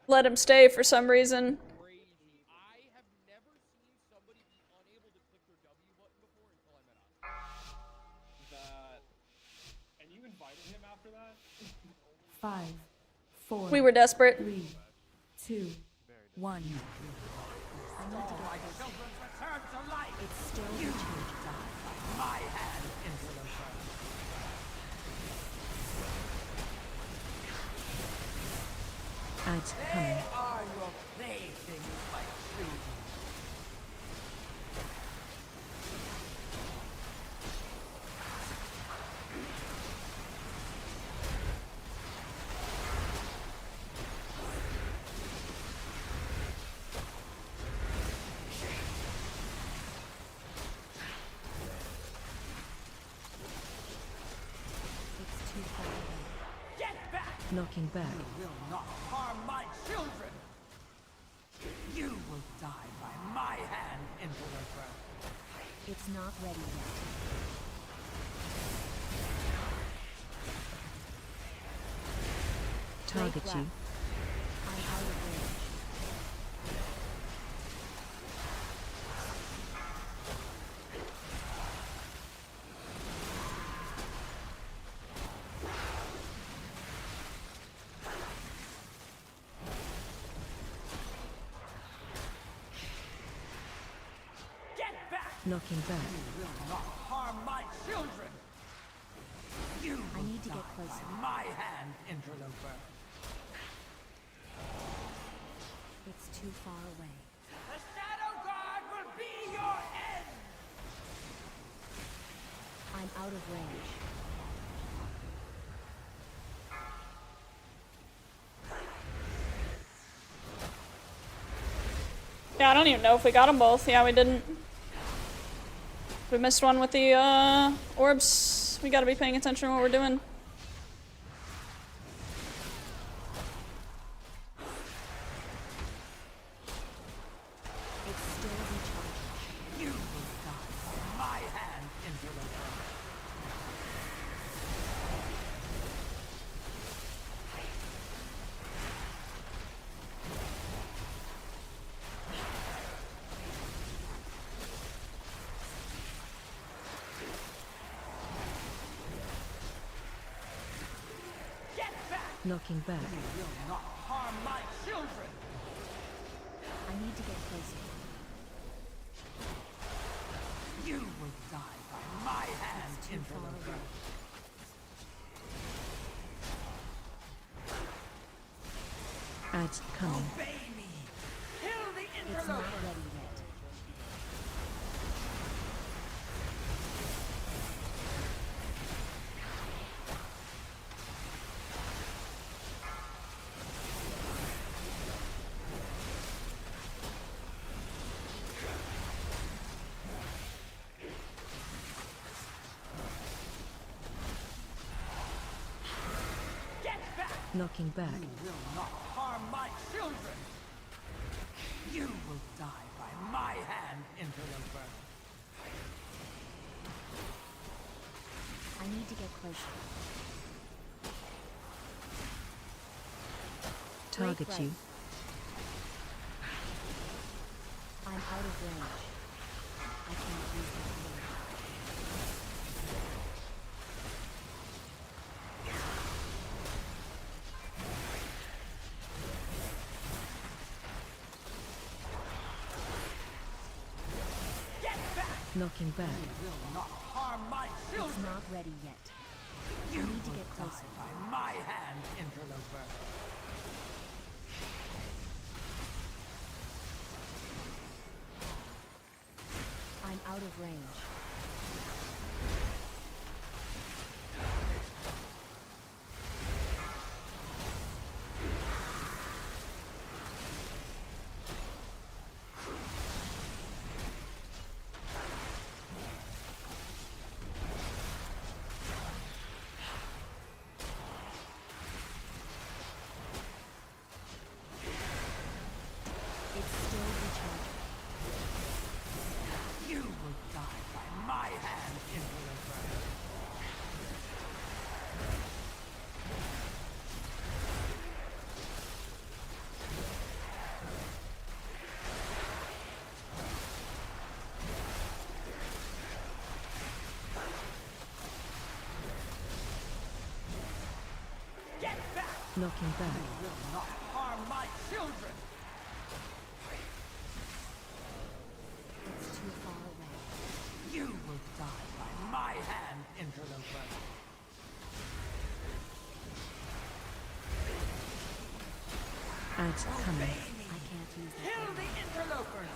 let him stay for some reason. Crazy. I have never seen somebody be unable to click their W button before until I met Oscar. And you invited him after that? 5, 4. We were desperate. 3, 2, 1. I need to All my get closer. children's return to life! It's still You recharging. will die by my hand, interloper. Ads coming. They are your playthings, my children. It's too far away. Get back! Knocking back. You will not harm my children! You will die by my hand, interloper. It's not ready yet. Target Break you. left. I'm out of range. Get back! Knocking back. You will not harm my children! You I need to get closer. my hand, interloper. It's too far away. The Shadow Guard will be your end! I'm out of range. Yeah, I don't even know if we got them both. Yeah, we didn't. We missed one with the orbs. We gotta be paying attention to what we're doing. It's still recharging. You will die by my hand, interloper. Knocking back. You will not harm my children! I need to get closer. You will die by my hand, It's too far interloper. away. Ads coming. Obey me! Kill the It's not interloper! ready yet. Knocking back. You will not harm my children! You will die by my hand, interloper. I need to get closer. Target Break you. right. I'm out of range. I can't use that blade. Knocking back. You will not harm my It's children! not ready yet. You I need to will get die closer. by my hand, interloper. I'm out of range. It's still recharging. You will die by my hand, interloper. Get back! Knocking back. You will not harm my children! It's too far away. You will die by my hand, interloper. Ads coming. I can't use that Kill blade. the interlopers!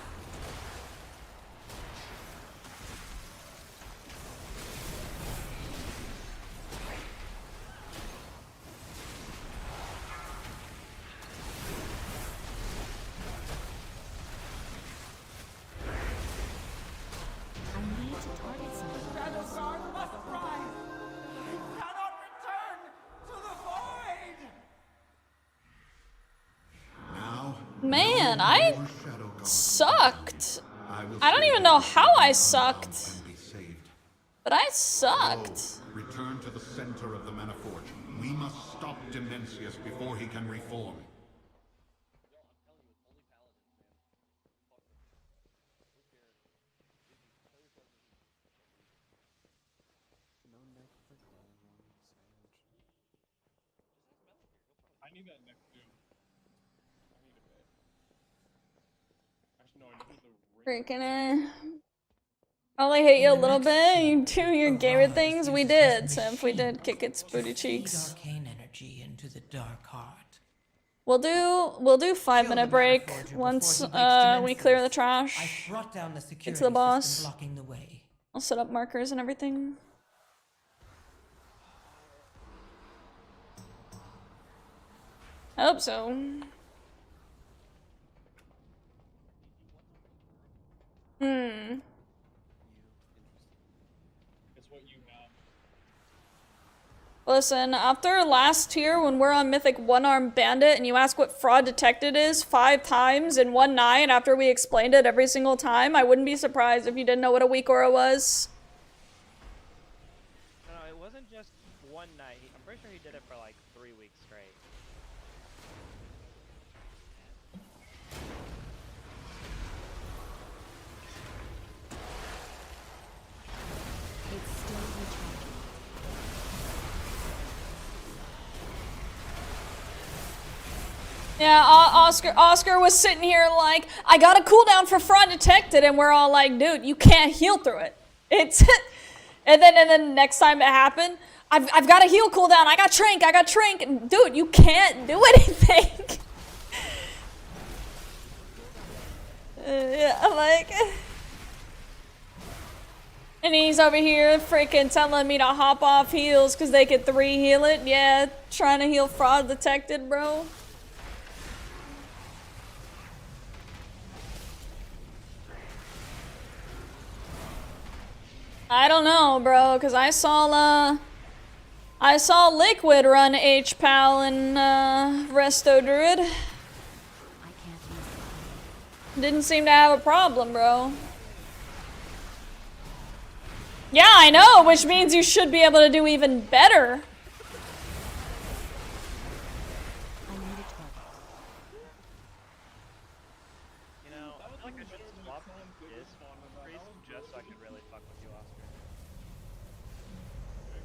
I need to target something. Shadow Guard must rise! It cannot return to the void! Now, Man, no I more Shadow Guard. sucked. will I don't save even know you how I and sucked, be saved. but I sucked. Go, return to the center of the Maniforge. We must stop Dimensius before he can reform. No neck for down, Sage. I need that next too. I need a bit. Actually, no, I need the ring. Freaking Only hate you a little bit. You do your gamer things. We did, Simp. We did kick its booty cheeks. Arcane energy into the dark heart. We'll do 5-minute break once we clear the trash. Brought down the security It's the boss. system blocking the way. I'll set up markers and everything. I hope so. Hmm. Listen, after last tier when we're on Mythic One-Armed Bandit and you ask what fraud detected is 5 times in one night after we explained it every single time, I wouldn't be surprised if you didn't know what a weak aura was. No, it wasn't just one night. I'm pretty sure he did it for like 3 weeks straight. It's still recharging. Yeah, Oscar was sitting here like, I got a cooldown for fraud detected, and we're all like, dude, you can't heal through it. It's, and then next time it happened, I've got a heal cooldown, I got Trank, dude, you can't do anything. Yeah, like, and he's over here freaking telling me to hop off heals because they could 3 heal it. Yeah, trying to heal fraud detected, bro. I don't know, bro, because I saw Liquid run H-Pal and Resto Druid. Didn't seem to have a problem, bro. Yeah, I know, which means you should be able to do even better. You know, I feel like I should swap this priest just so I could really fuck with you, Oscar.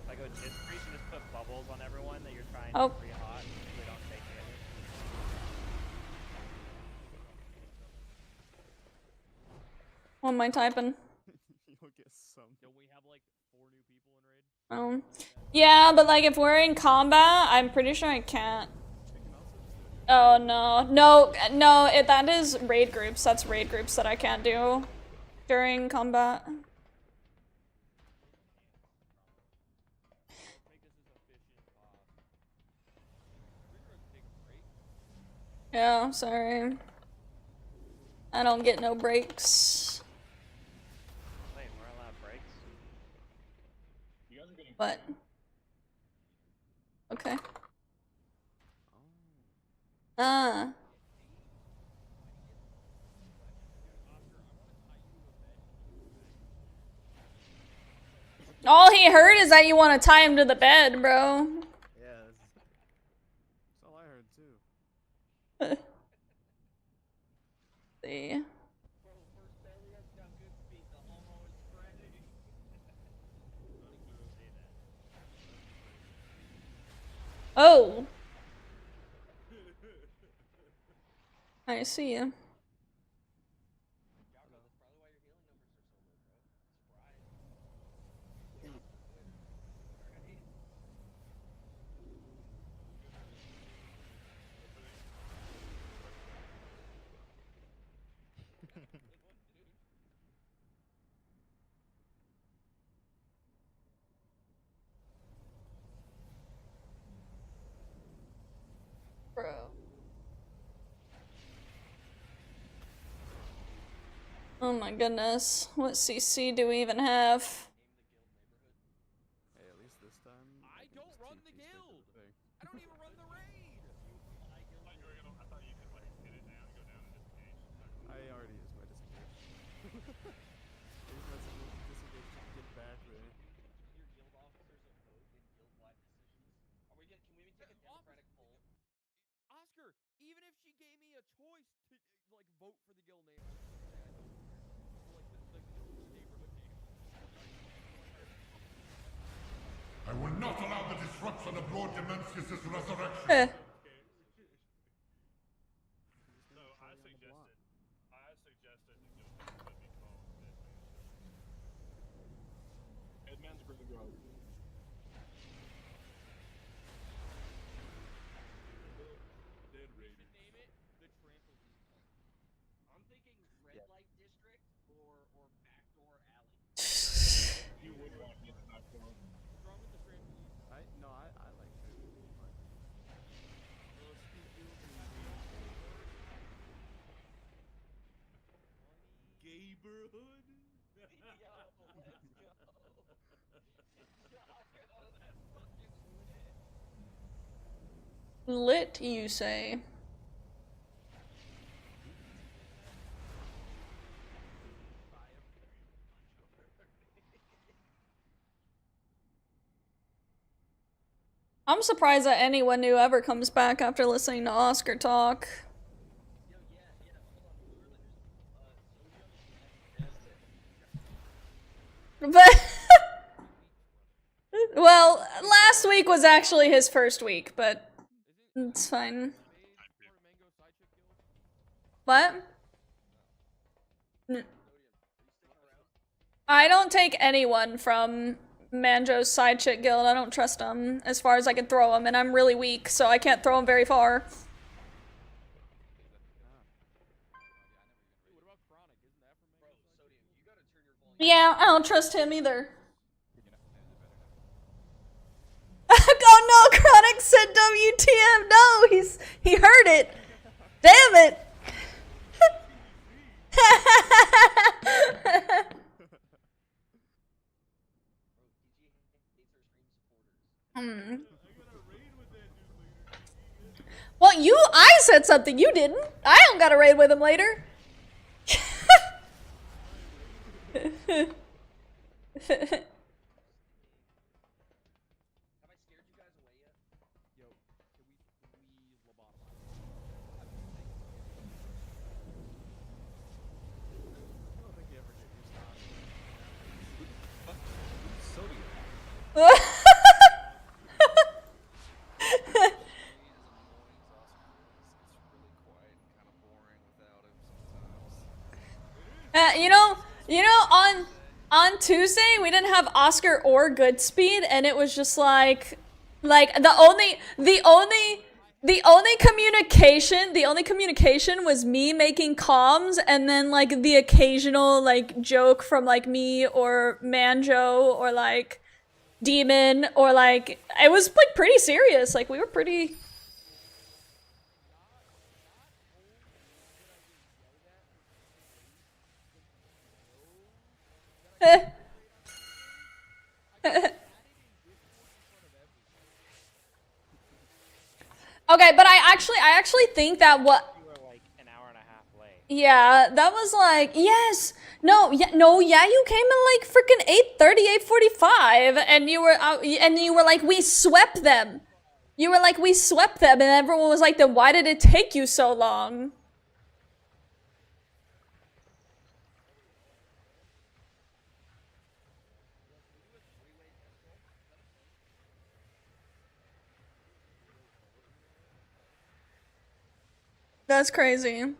Like with this priest, you just put bubbles on everyone that you're trying to pre-hot so they don't take damage. What am I typing? You'll get some. Don't we have like 4 new people in raid? Yeah, but like if we're in combat, I'm pretty sure I can't. Oh no, that is raid groups. That's raid groups that I can't do during combat. Yeah, sorry. I don't get no breaks. Wait, we're allowed breaks? What? Okay. All he heard is that you want to tie him to the bed, bro. Yeah, that's all I heard too. See. Oh. I see you. Bro. Oh my goodness. What CC do we even have? Hey, at least this time. I don't run the guild. I don't even run the raid. I already used my disengage. Use my disengage to get back there. Your guild officers a vote in guild-wide decisions. Can we take a democratic poll? Oscar, even if she gave me a choice to like vote for the guild name, I will not allow the disruption of Lord Demencius' resurrection. So I suggested the guild could be called Dead rating. Name it the trampoline park. I'm thinking red light district or backdoor alley. You would want to get back door. What's wrong with the trampoline? I like trampoline park. Gayborhood? Yo, let's go. Yo, that's fucking lit. Lit, you say? I'm surprised that anyone new ever comes back after listening to Oscar talk. Yo, yeah, hold on. But well, last week was actually his first week, but it's fine. What? I don't take anyone from Manjo's side chick guild. I don't trust him as far as I can throw him, and I'm really weak, so I can't throw him very far. Yeah, I don't trust him either. Oh no, Chronic said WTF. No, he heard it. Damn it. Well, I said something, you didn't. I don't gotta raid with him later. You know, on Tuesday we didn't have Oscar or Goodspeed, and it was just like the only communication was me making comms, and then like the occasional like joke from like me or Manjo or like Demon, or like it was like pretty serious. Like we were pretty. Okay, but I actually think that what You were like an hour and a half late. yeah, that was like yes. No, yeah, you came in like freaking 8:30, 8:45, and you were like we swept them. You were like we swept them, and everyone was like, then why did it take you so long? That's crazy.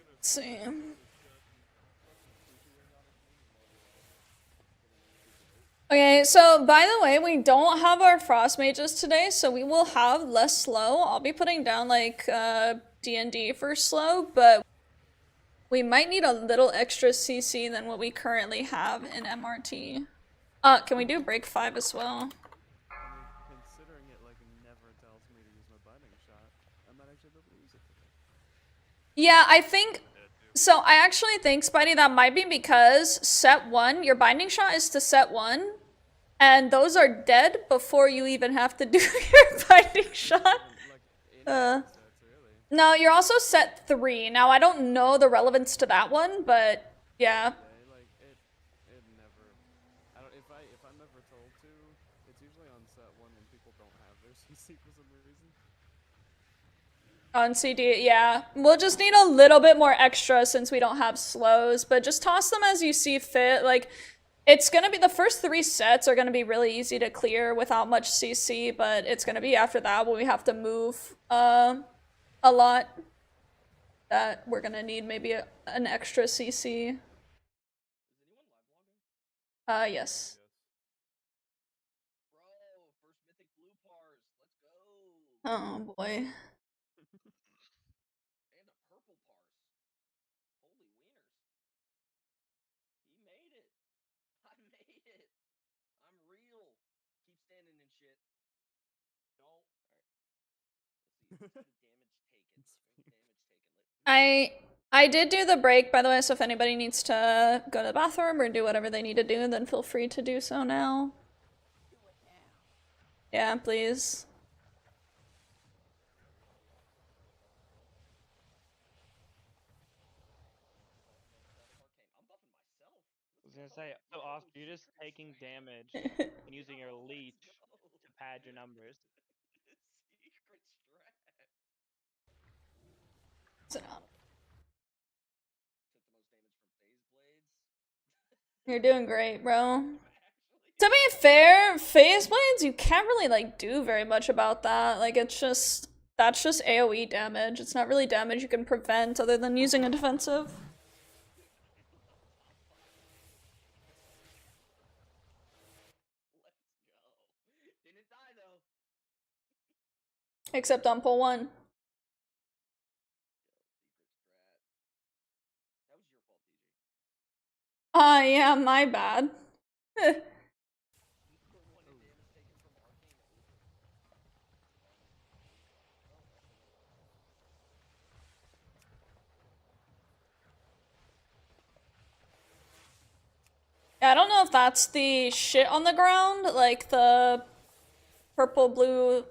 Let's see. Okay, so by the way, we don't have our frost mages today, so we will have less slow. I'll be putting down like D&D for slow, but we might need a little extra CC than what we currently have in MRT. Can we do break 5 as well? Considering it like never tells me to use my binding shot, I might actually be able to use it today. Yeah, I think so. I actually think, Spidey, that might be because set 1, your binding shot is to set 1, and those are dead before you even have to do your binding shot. No, you're also set 3. Now, I don't know the relevance to that one, but yeah. Like it never. If I'm ever told to, it's usually on set 1 when people don't have their CC for some reason. On CD, yeah. We'll just need a little bit more extra since we don't have slows, but just toss them as you see fit. Like, it's gonna be, the first 3 sets are gonna be really easy to clear without much CC, but it's gonna be after that when we have to move, a lot. that we're gonna need maybe an extra CC. Yes. Oh boy. And a purple parse. Holy wieners. He made it. I made it. I'm real. Keep standing and shit. Don't. Alright. Let's see. I did do the break, by the way, so if anybody needs to go to the bathroom or do whatever they need to do, then feel free to do so now. Yeah, please. I was gonna say, so Oscar, you're just taking damage and using your leech to pad your numbers. Secret strat. Sit down. Took the most damage from phase blades. You're doing great, bro. To be fair, phase blades, you can't really like do very much about that. Like it's just, that's just AoE damage. It's not really damage you can prevent other than using a defensive. Didn't die though. Except on pull 1. That was your fault, DJ. Yeah, my bad. Yeah, I don't know if that's the shit on the ground, like the purple blue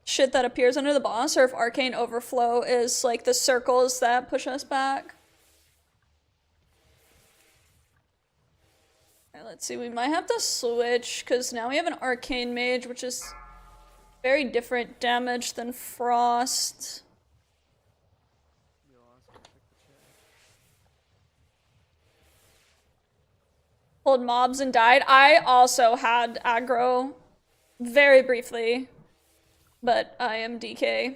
shit that appears under the boss, or if Arcane Overflow is like the circles that push us back. Alright, let's see, we might have to switch, because now we have an Arcane Mage, which is very different damage than Frost. Pulled mobs and died. I also had aggro very briefly, but I am DK.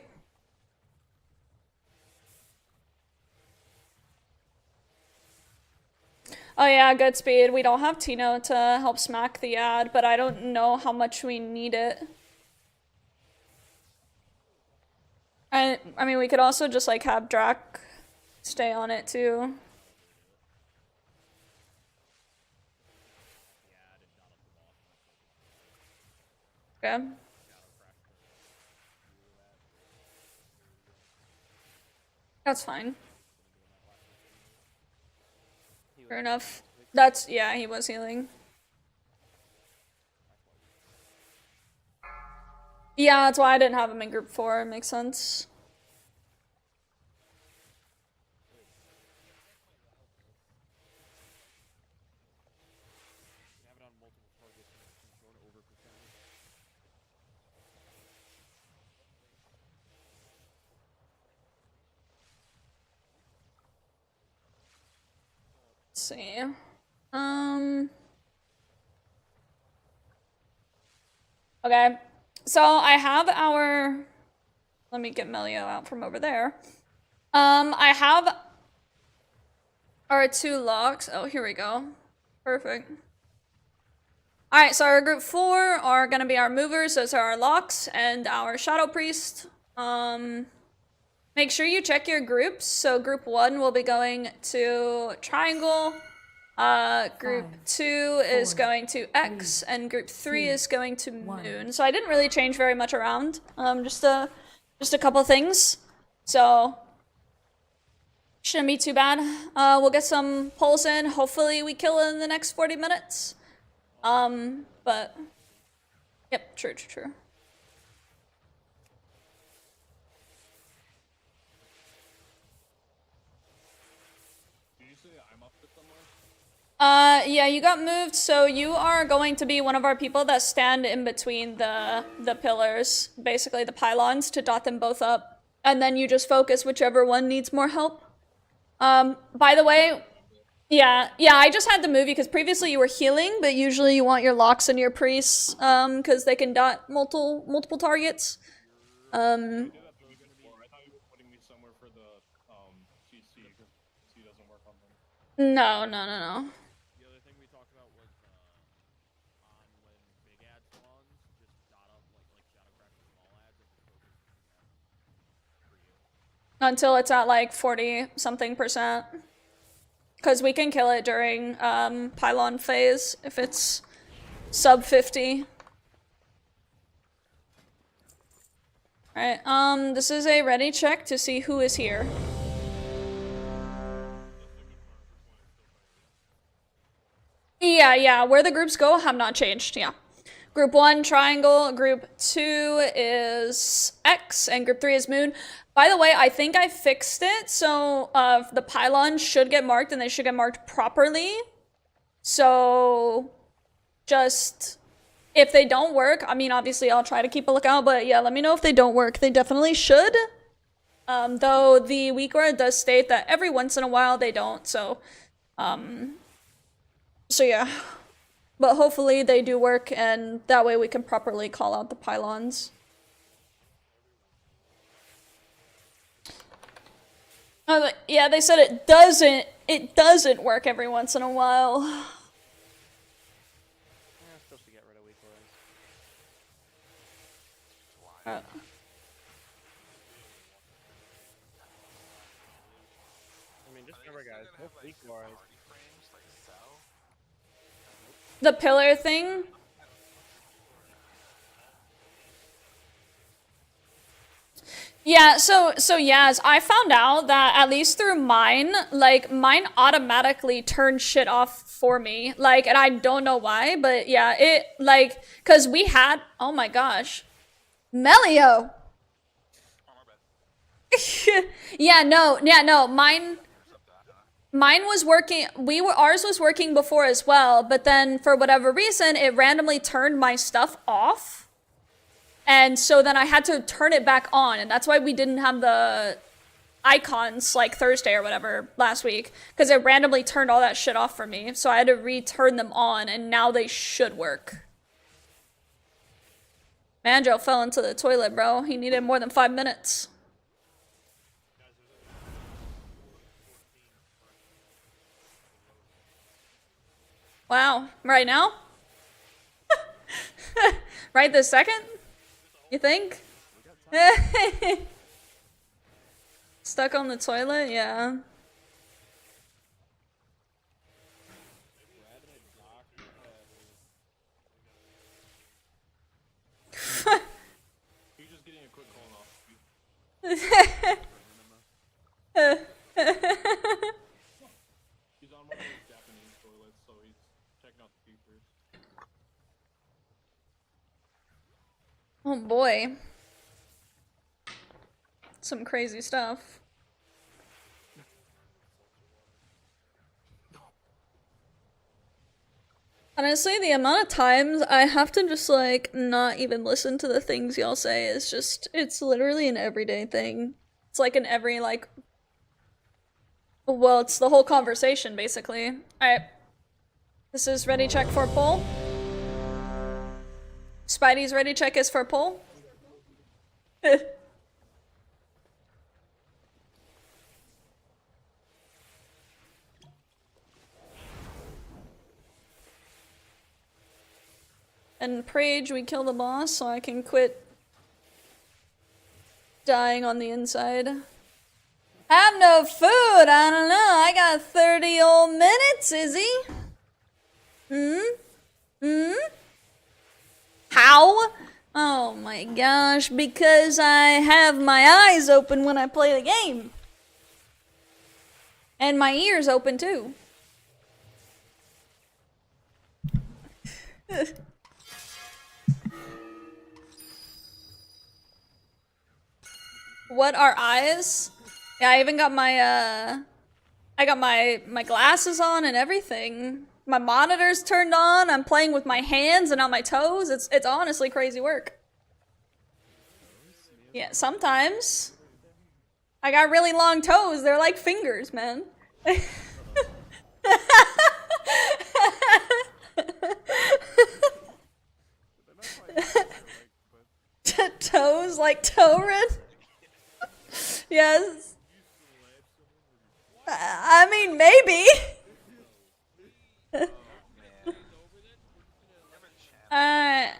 Oh yeah, good speed. We don't have Tino to help smack the ad, but I don't know how much we need it. I mean, we could also just like have Drac stay on it too. Okay. That's fine. Fair enough. That's, yeah, he was healing. Yeah, that's why I didn't have him in group 4. It makes sense. Let's see. Okay. So I have our, let me get Melio out from over there. I have our 2 locks. Oh, here we go. Perfect. Alright, so our group 4 are gonna be our movers, those are our locks, and our Shadow Priest. Make sure you check your groups. So group 1 will be going to Triangle, group 2 is going to X, and group 3 is going to Moon. So I didn't really change very much around, just a couple things. So shouldn't be too bad. We'll get some pulls in. Hopefully we kill in the next 40 minutes. But yep, true. Yeah, you got moved, so you are going to be one of our people that stand in between the pillars, basically the pylons, to dot them both up. And then you just focus whichever one needs more help. By the way, yeah, I just had to move you because previously you were healing, but usually you want your locks and your priests, because they can dot multiple targets. No, no, no, no. The other thing we talked about was on when big ad spawns, just dot up like Shadowcraft with small ads and just focus for you. Until it's at like 40 something %. Cause we can kill it during pylon phase if it's sub 50. Alright, this is a ready check to see who is here. Yeah, where the groups go have not changed, yeah. Group 1, triangle, group 2 is X, and group 3 is moon. By the way, I think I fixed it, so the pylons should get marked, and they should get marked properly. So, just, if they don't work, I mean, obviously I'll try to keep a lookout, but yeah, let me know if they don't work. They definitely should. Though the weak word does state that every once in a while they don't, so yeah. But hopefully they do work, and that way we can properly call out the pylons. Yeah, they said it doesn't work every once in a while. Yeah, I'm supposed to get rid of weak words. I mean, just remember, guys, most weak words. The pillar thing? Yeah, so Yaz, I found out that at least through mine, like, mine automatically turned shit off for me. Like, and I don't know why, but yeah, it, like, cause we had, oh my gosh. Melio! Yeah, no, mine was working, ours was working before as well, but then for whatever reason, it randomly turned my stuff off. And so then I had to turn it back on, and that's why we didn't have the icons like Thursday or whatever last week, because it randomly turned all that shit off for me. So I had to return them on, and now they should work. Manjo fell into the toilet, bro. He needed more than 5 minutes. Wow, right now? Right this second? You think? Stuck on the toilet? Yeah. He's just getting a quick colonoscopy. He's on one of those Japanese toilets, so he's checking out the features. Oh boy. Some crazy stuff. Honestly, the amount of times I have to just, like, not even listen to the things y'all say is just, it's literally an everyday thing. It's like in every, like, well, it's the whole conversation, basically. Alright. This is ready check for poll. Spidey's ready check is for poll. And Prage, we kill the boss so I can quit dying on the inside. Have no food, I don't know, I got 30 old minutes, Izzy. How? Oh my gosh, because I have my eyes open when I play the game. And my ears open too. What are eyes? Yeah, I even got my, I got my glasses on and everything. My monitor's turned on, I'm playing with my hands and on my toes. It's honestly crazy work. Yeah, sometimes. I got really long toes, they're like fingers, man. Toes like Torin? Yes. I mean, maybe. Alright.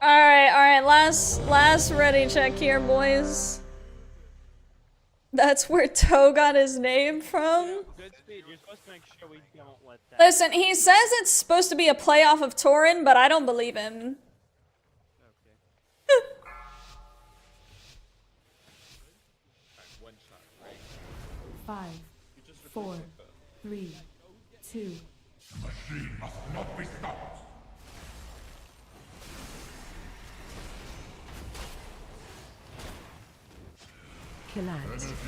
Alright, last ready check here, boys. That's where Toe got his name from? Good speed. You're supposed to make sure we don't let that. Listen, he says it's supposed to be a playoff of Torin, but I don't believe him. Okay. One shot, right? 5, 4, 3, 2. The machine must not be stopped.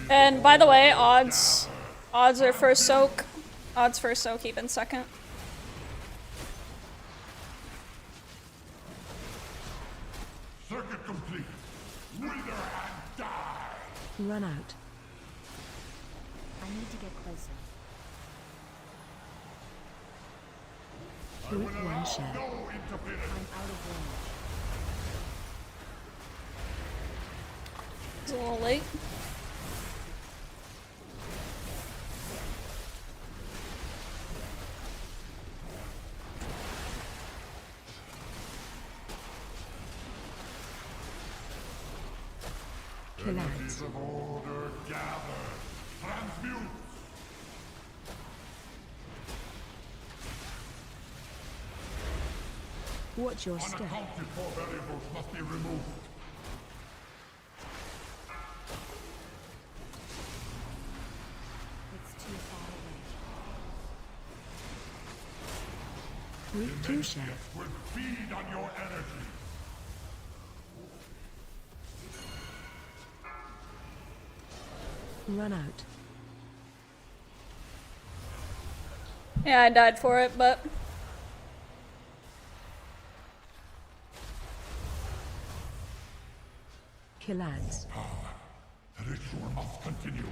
And by the way, odds are for soak. Odds for soak even second. Circuit complete. Wither and die. Run out. I need to get closer. Group 1 share. No interference. I'm out of range. It's a little late. Energies of order gather. Transmute. Watch your step. Unaccounted for variables must be removed. It's too far away. Group 2 share. Will feed on your energy. Run out. Yeah, I died for it, but Kill ads. The ritual must continue.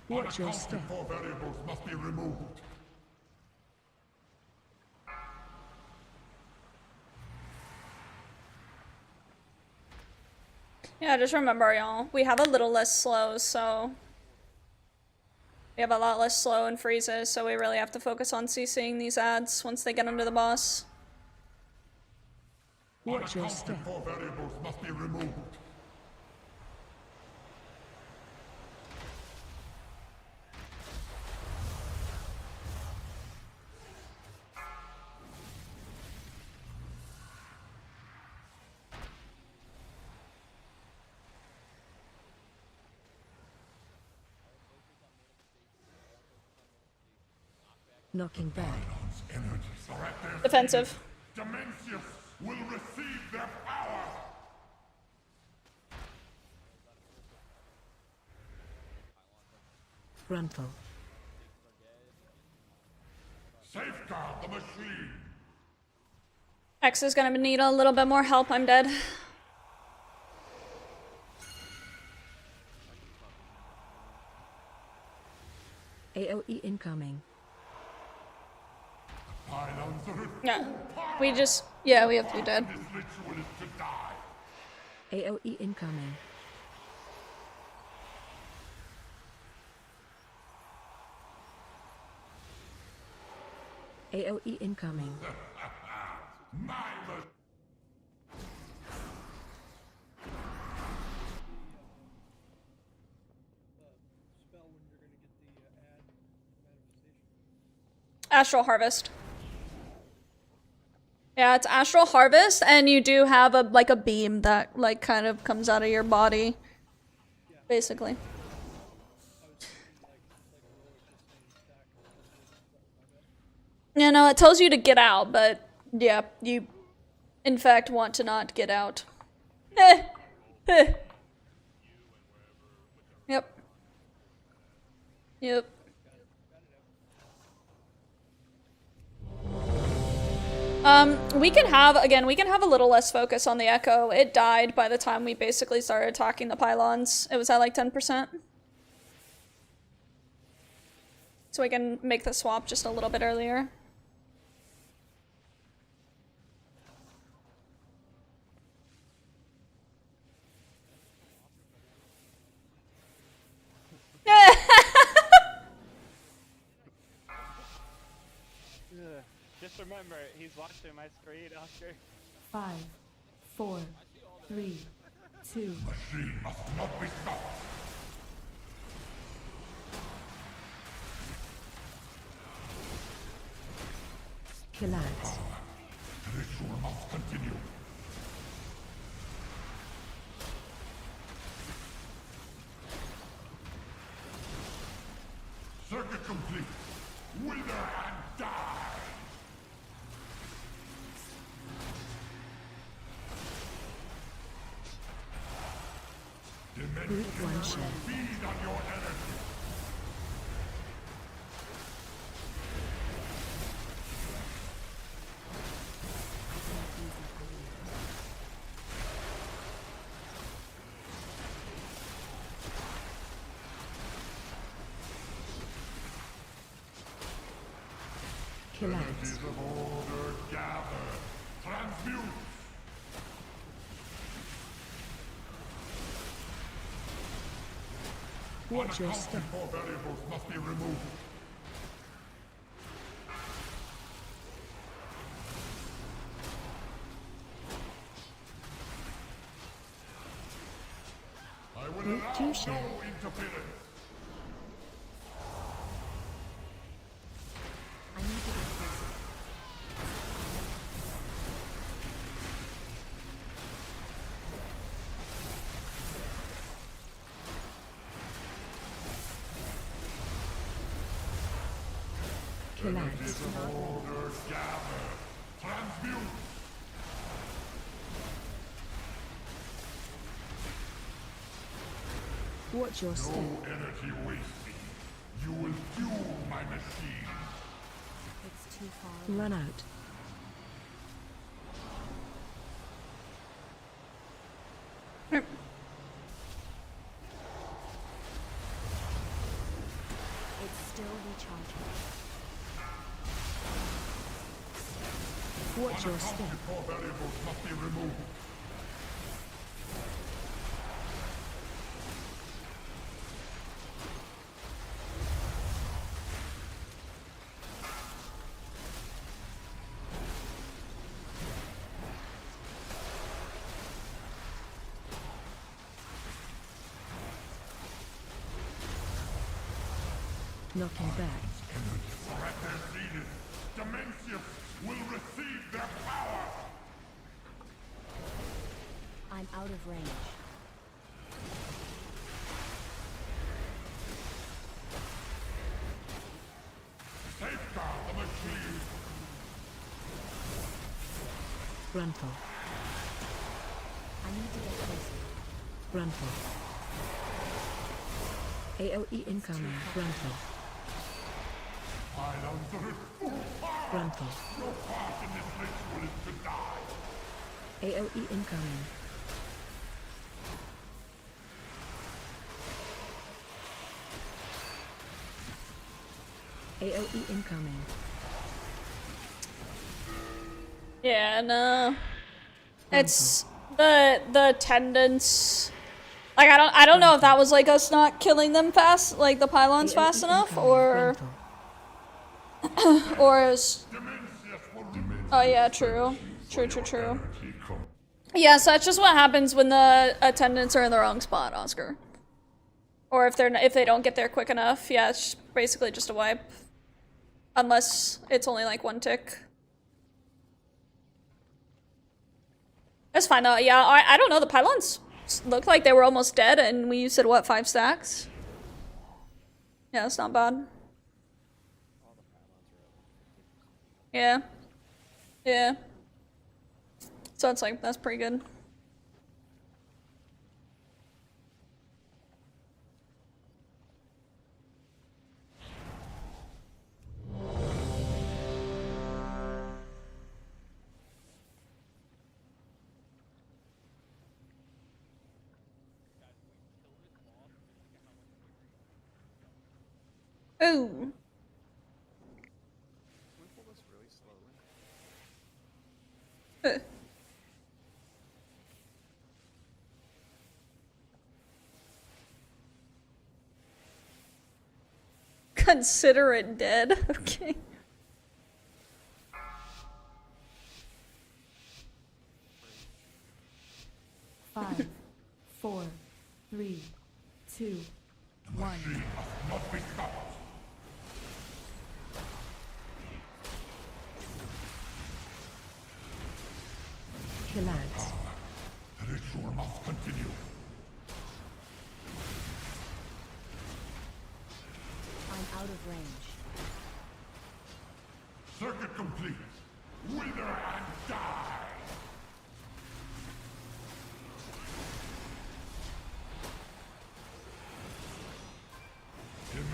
Watch your step. Unaccounted for variables must be removed. yeah, just remember, y'all, we have a little less slows, so we have a lot less slow and freezes, so we really have to focus on CCing these ads once they get under the boss. Watch your step. Unaccounted for variables must be removed. Knocking back. Energies are at their Defensive. Dimensius will receive their power. Frontal. Safeguard the machine. X is gonna need a little bit more help, I'm dead. AOE incoming. Pylons are Yeah, we just, yeah, we have to be dead. This ritual is to die. AOE incoming. AOE incoming. Astral Harvest. Yeah, it's Astral Harvest, and you do have a like a beam that like kind of comes out of your body, basically. Yeah, no, it tells you to get out, but yeah, you in fact want to not get out. Yep. Yep. We can have, again, we can have a little less focus on the Echo. It died by the time we basically started attacking the pylons. It was at like 10%. So we can make the swap just a little bit earlier. Just remember, he's watching my screen, Oscar. 5, 4, 3, 2. Machine must not be stopped. Collapse. Ritual must continue. Circuit complete. Wither and die. Group 1 share. Feed on your energy. Collapse. Energies of order gather. Transmute. Watch your step. Four variables must be removed. I will Group allow 2 share. no interference. I need to get closer. Collapse. Energies of order gather. Transmute. Watch your step. No energy wasting. You will fuel my machine. It's too far. Run out. It's still recharging. Watch your step. Four variables must be removed. Knocking back. Threat their leaders. Dimensius will receive their power. I'm out of range. Safeguard the machine. Gruntle. I need to get closer. Gruntle. AOE incoming. Gruntle. I'll answer it full power. Gruntle. Your part in this ritual is to die. AOE incoming. AOE incoming. Yeah, no. It's the attendance. Like I don't know if that was like us not killing them fast, like the pylons fast enough, or or is. Oh yeah, true. True. Yeah, so that's just what happens when the attendants are in the wrong spot, Oscar. Or if they don't get there quick enough. Yeah, it's basically just a wipe. Unless it's only like one tick. That's fine though. Yeah, I don't know. The pylons looked like they were almost dead, and we said what, 5 stacks? Yeah, that's not bad. Yeah. Yeah. So it's like, that's pretty good. Ooh. Can we pull this really slowly? Consider it dead. Okay. 5, 4, 3, 2, 1. Must be stopped. Kill ads. The ritual must continue. I'm out of range. Circuit complete. Wither and die.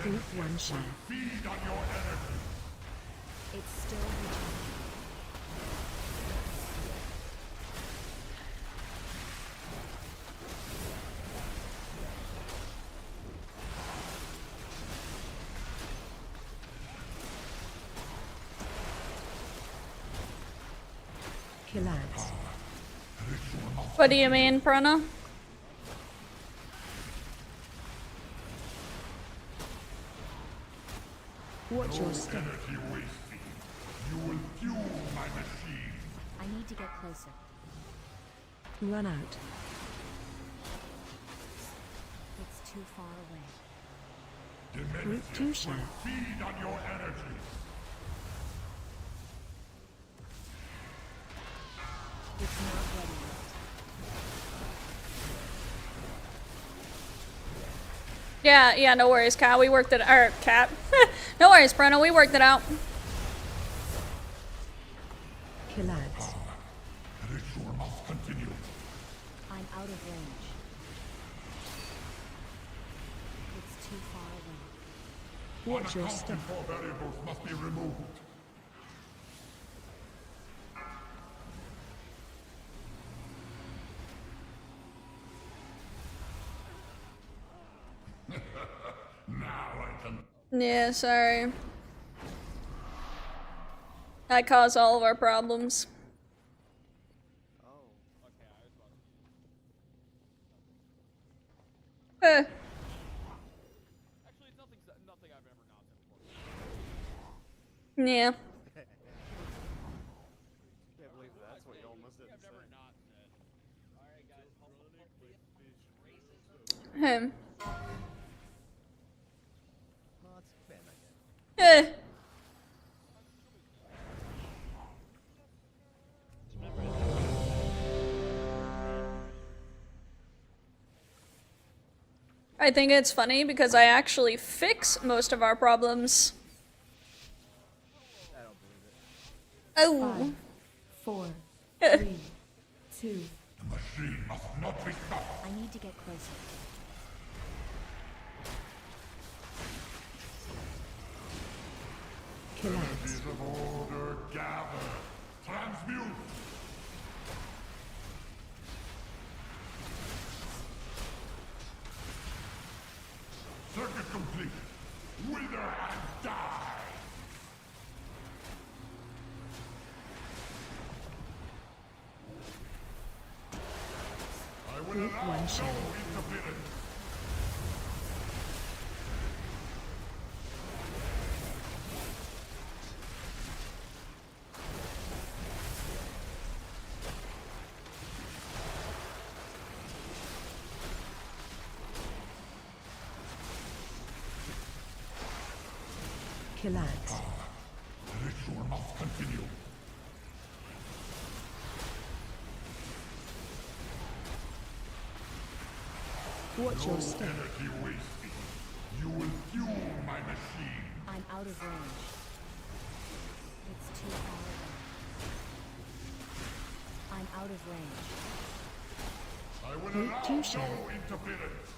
Group 1 share. Feed on your energy. It's still recharging. Kill ads. What do you mean, Prana? Watch your step. Energy wasting. You will fuel my machine. I need to get closer. Run out. It's too far away. Group 2 share. Feed on your energy. It's not ready yet. Yeah, no worries, Cal. We worked it, or Cat. No worries, Brenna. We worked it out. Kill ads. The ritual must continue. I'm out of range. It's too far away. Watch your step. Four variables must be removed. Now I can. Yeah, sorry. I cause all of our problems. Eh. Actually, it's nothing I've ever not said before. Yeah. Can't believe that's what you almost didn't I've say. never not said. Alright, guys. Him. Not bad, I guess. Eh. I think it's funny because I actually fix most of our problems. I don't believe it. Oh. 5, 4, 3, 2. The machine must not be stopped. I need to get closer. Kill ads. Energies of order gather. Transmute. Circuit complete. Wither and die. I will Group allow 1 no share. interference. Kill ads. The ritual must continue. Watch your step. Energy wasting. You will fuel my machine. I'm out of range. It's too far away. I'm out of range. I will Group allow 2 share. no interference.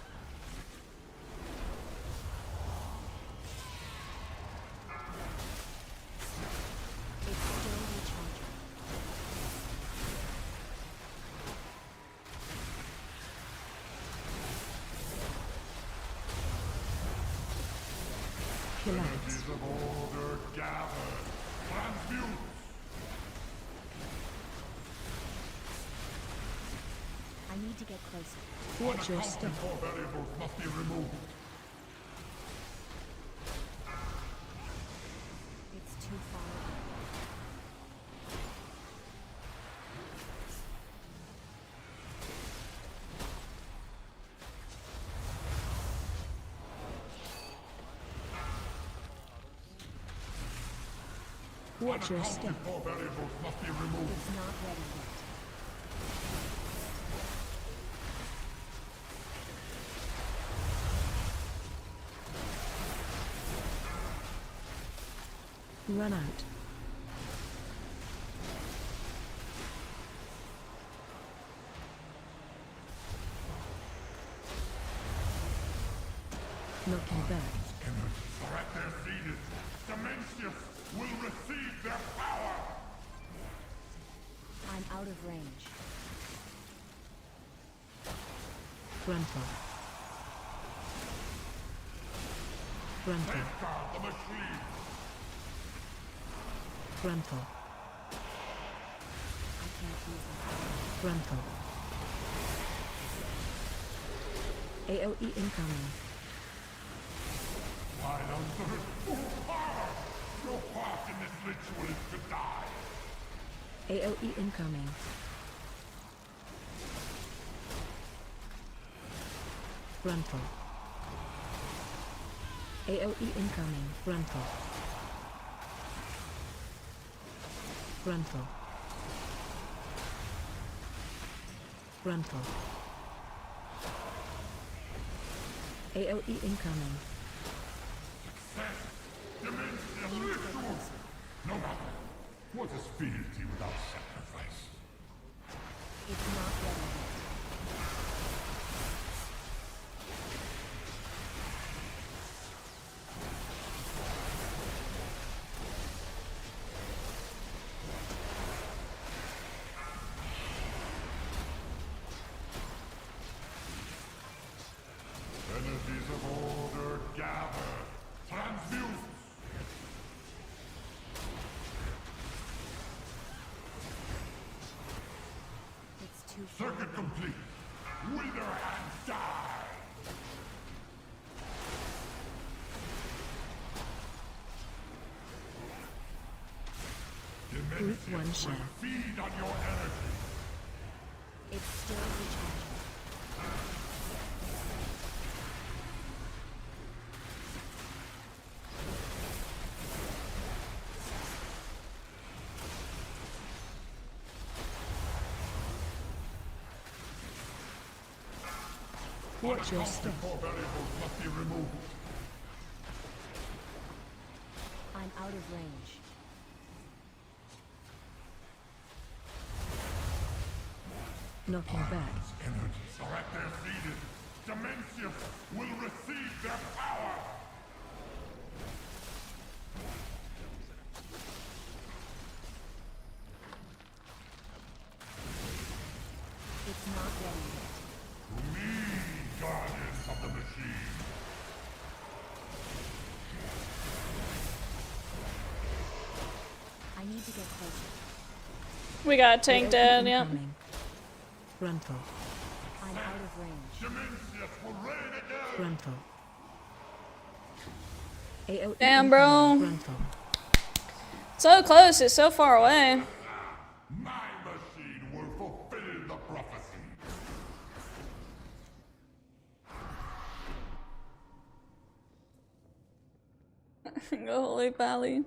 It's still recharging. Kill ads. Energies of order gather. Transmute. I need to get closer. Watch your step. Four variables must be removed. It's too far away. Watch your step. All variables must be removed. It's not ready yet. Run out. Knocking back. Energies are at their zenith. Dimensius will receive their power. I'm out of range. Frontal. Frontal. Safeguard the machine. Frontal. I can't use that. Frontal. AOE incoming. Silence of its full power. Your part in this ritual is to die. AOE incoming. Frontal. AOE incoming. Frontal. Frontal. Frontal. AOE incoming. Dimension ritual. No matter. What is fealty without sacrifice? It's not ready yet. Energies of order gather. Transmute. It's too far. Circuit complete. Wither and die. Group 1 Dimensions share. will feed on your energy. It's still recharging. Watch your step. All variables must be removed. I'm out of range. Knocking back. Energies are at their zenith. Dimensius will receive their power. It's not ready yet. To me, guardians of the machine. I need to get closer. We got tank AOE dead, yep. incoming. Frontal. I'm out of range. Dimensius will reign again. Frontal. AOE Damn, bro. incoming. Frontal. So close, it's so far away. My machine will fulfill the prophecy. Holy Valley.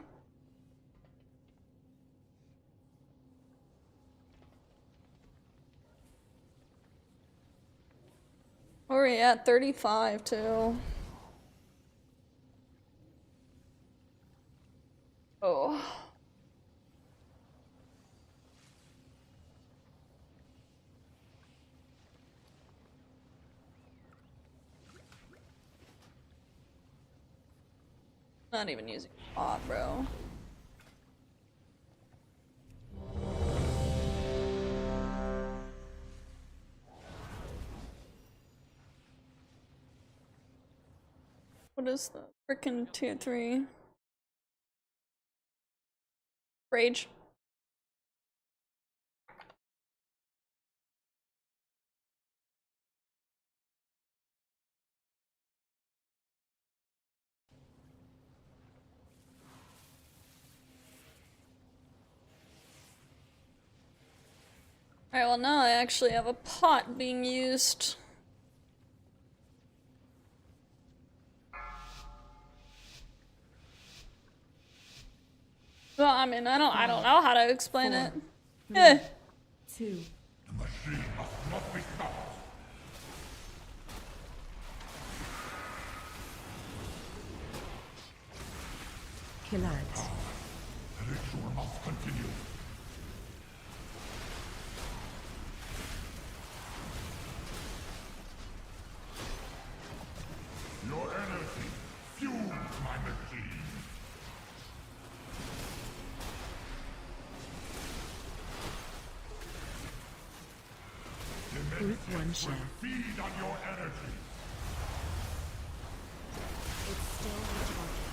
Where are we at? 35 too. Oh. Not even using pot, bro. What is the frickin' 2-3? Rage. Alright, well now I actually have a pot being used. Well, I mean, I don't know how to explain it. 3, Eh. 2, The machine must not be stopped. Killads. The ritual must continue. Your energy fuels my machine. Group 1 share. Feed on your energy. It's still recharging.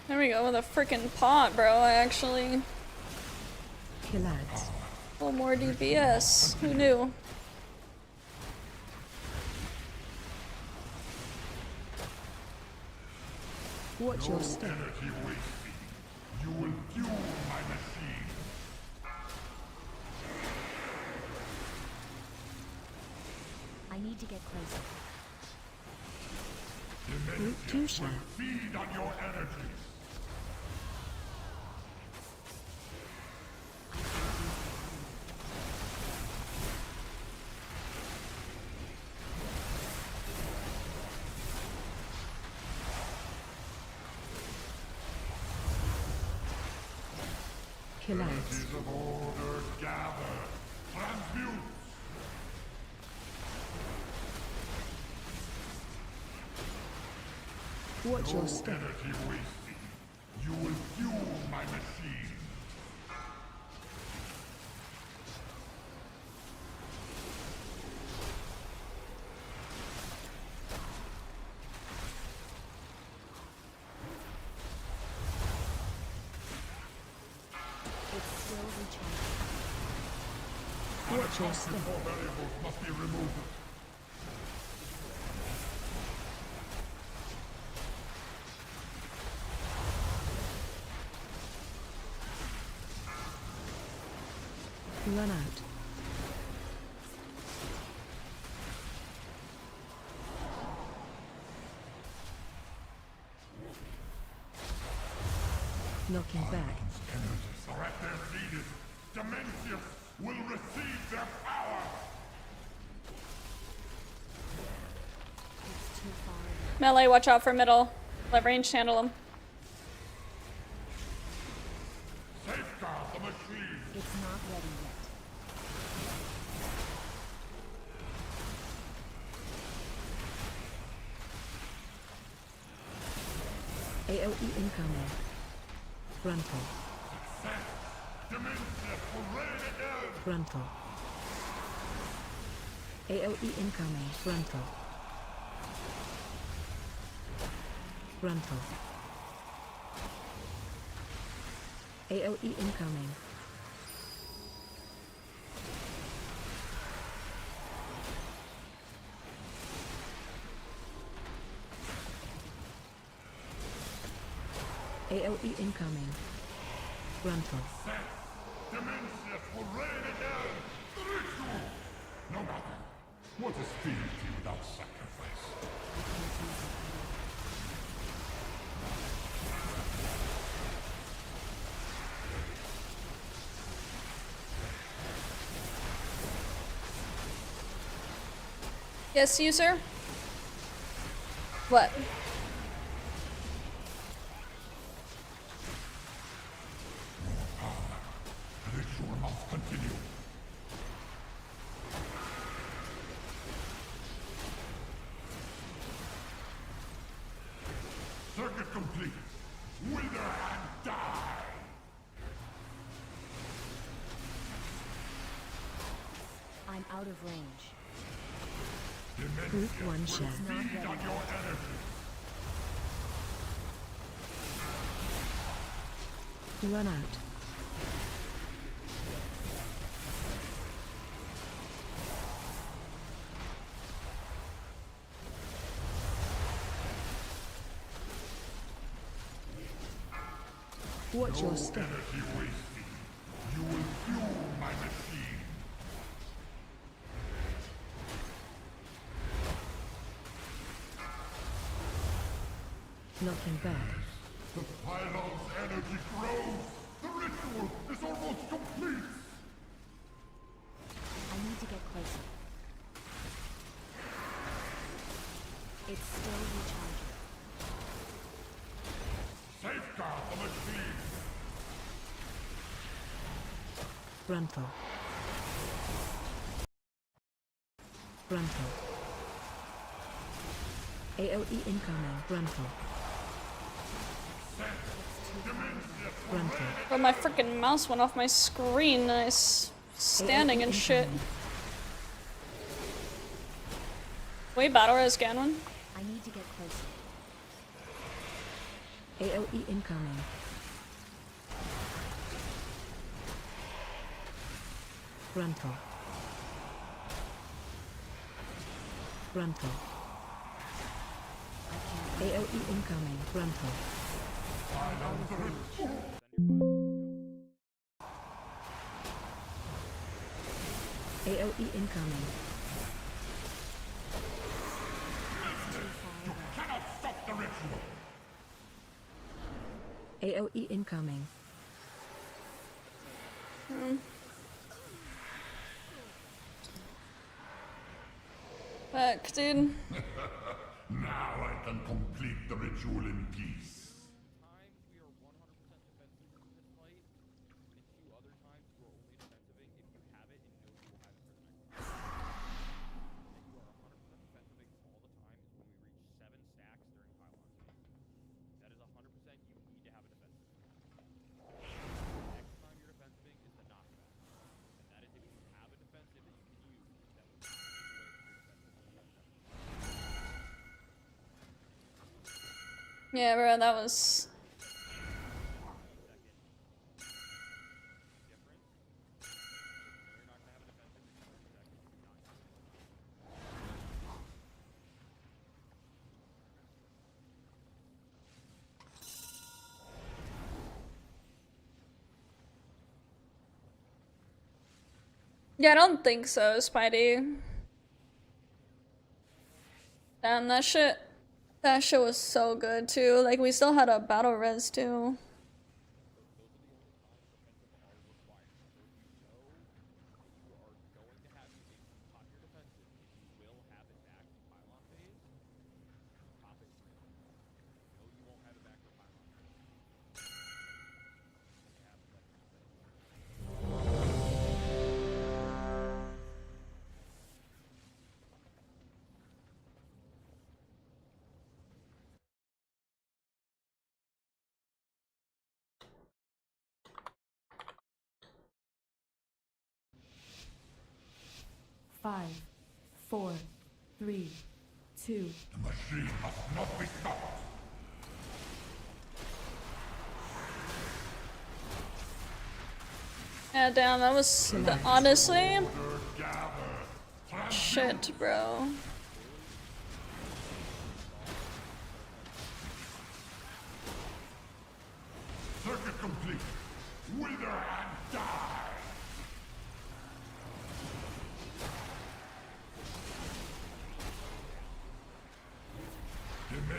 There we go with a freaking pot, bro. I actually. Killads. A little more DPS. Who knew? Watch your step. Energy wasting. You will fuel my machine. I need to get closer. Group 2 share. Feed on your energy. Killads. Energies of order gather. Transmute. Watch your step. Energy wasting. You will fuel my machine. It's still recharging. Watch your step. All variables must be removed. Run out. Knocking back. Energies are at their zenith. Dimensius will receive their power. It's too far away. Melee, watch out for middle. Let range handle him. Safeguard the machine. It's not ready yet. AOE incoming. Frontal. Dimensius will reign again. Frontal. AOE incoming. Frontal. Frontal. AOE incoming. AOE incoming. Frontal. Dimensius will reign again. The ritual. No matter. What is fealty without sacrifice? Yes, user? What? The ritual must continue. Circuit complete. Wither and die. I'm out of range. Group 1 share. Feed on your energy. Run out. Watch your step. Energy wasting. You will fuel my machine. Knocking back. The pylon's energy grows! The ritual is almost complete! I need to get closer. It's still recharging. Safeguard the machine! Frontal. Frontal. AOE incoming. Frontal. Frontal. Bro, my freaking mouse went off my screen and I was standing and shit. Wait, battle res Ganwin? I need to get closer. AOE incoming. Frontal. Frontal. AOE incoming. Frontal. AOE incoming. You cannot stop the ritual! AOE incoming. Fuck, dude. Now I can complete the ritual in peace. Times we are 100% defensive in this fight, and 2 other times you are only defensiving if you have it and know you will have it for the next round. That you are 100% defensiving all the time is when we reach 7 stacks during pylon phase. That is 100% you need to have a defensive. The next time you're defensiving is the knockback, and that is if you have a defensive that you can use that will not take away from your defensive. Yeah, bro, that was... Yeah, I don't think so, Spidey. Damn, that shit was so good too. Like, we still had a battle res too. Five, 4, 3, 2. The machine must not be stopped! Yeah, damn, that was honestly shit, bro. Circuit complete! Wither and die!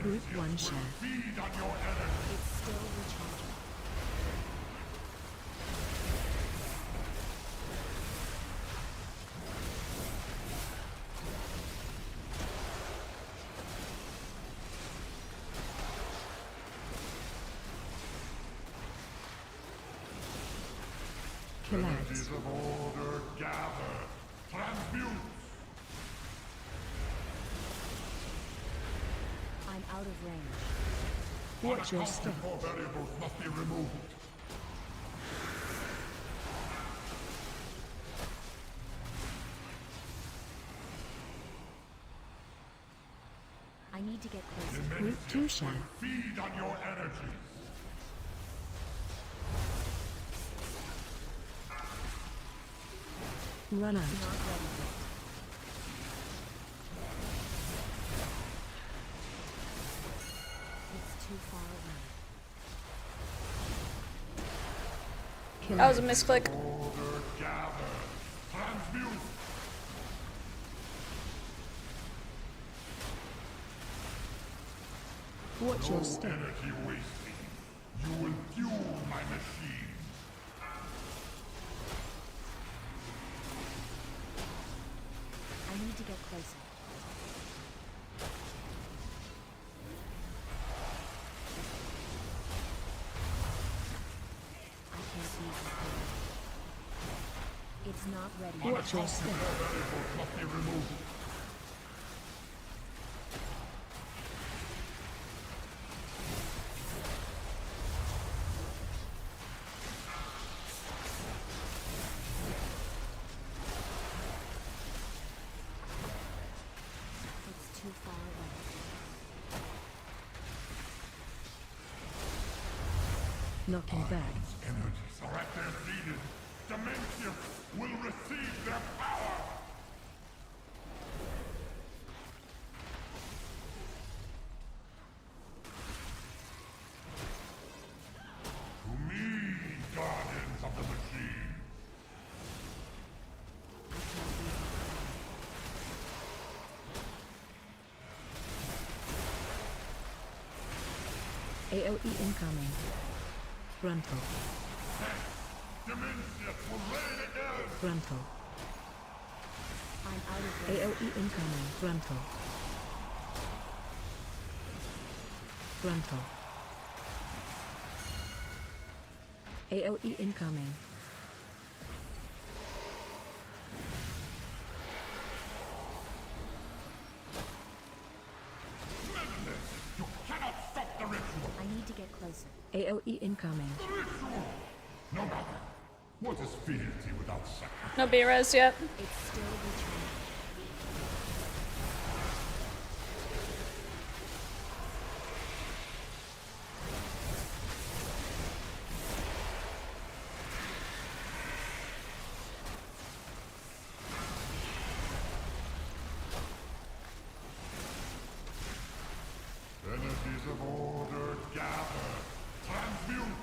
Group 1 share. Feed on your energy! It's still recharging. Energies of order gather! Transmute! I'm out of range. Watch your step. All variables must be removed. I need to get closer. Group 2 share. Feed on your energies! Run out. Not ready yet. It's too far away. That was a misclick. Order gather! Transmute! Watch your step. Energy wasting. You will fuel my machine. I need to get closer. I can't use it. It's not ready. Watch your step. Variables must be removed. It's too far away. Knocking back. Energies are at their zenith. Dementia will receive their power. To me, guardians of the machine. AOE incoming. Frontal. Dementia will rain it down. Frontal. I'm out of range. AOE incoming. Frontal. Frontal. AOE incoming. You cannot stop the ritual. I need to get closer. AOE incoming. The ritual. No matter. What is fealty without sacrifice? No B-res yet. It's still returning. Energies of order gather. Transmute.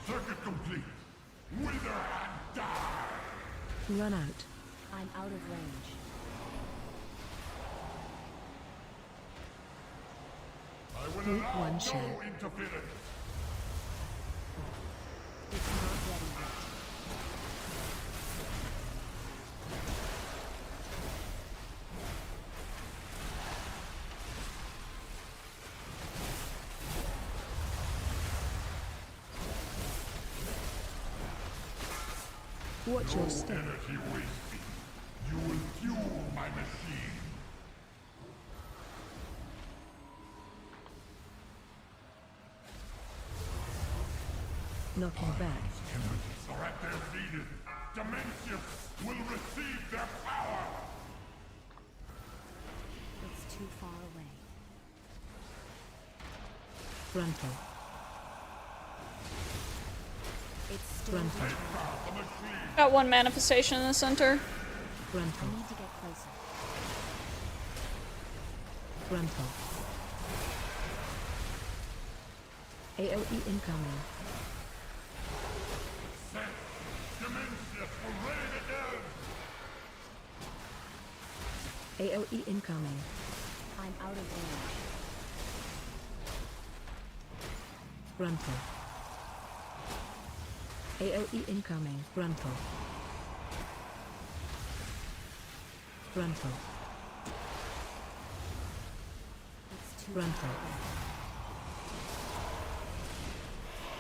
Circuit complete. Wither and die. Run out. I'm out of range. I will Group allow one no shell. interference. It's not ready yet. Watch your No step. energy wasting. You will fuel my machine. Knocking back. Energies are at their zenith. Dementia will receive their power. It's too far away. Frontal. It's still Frontal. returning. The machine. Got one manifestation in the center. Frontal. I need to get closer. Frontal. AOE incoming. Set. Dementia will rain it down. AOE incoming. I'm out of range. Frontal. AOE incoming. Frontal. Frontal. It's too Frontal. far away.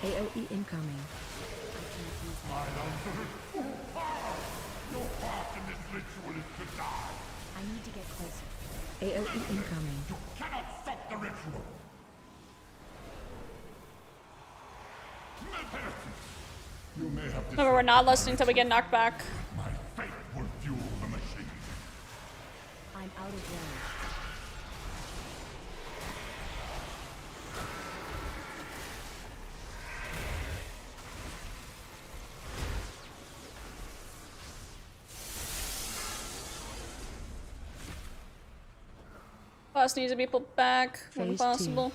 AOE incoming. I can't use that. My uncle is full power. Your part in this ritual is to die. I need to get closer. AOE incoming. You cannot stop the ritual. Malpenity. You may have Remember, we're not listening till we get knocked back. My fate will fuel the machine. I'm out of range. Boss needs to be pulled back when Phase possible.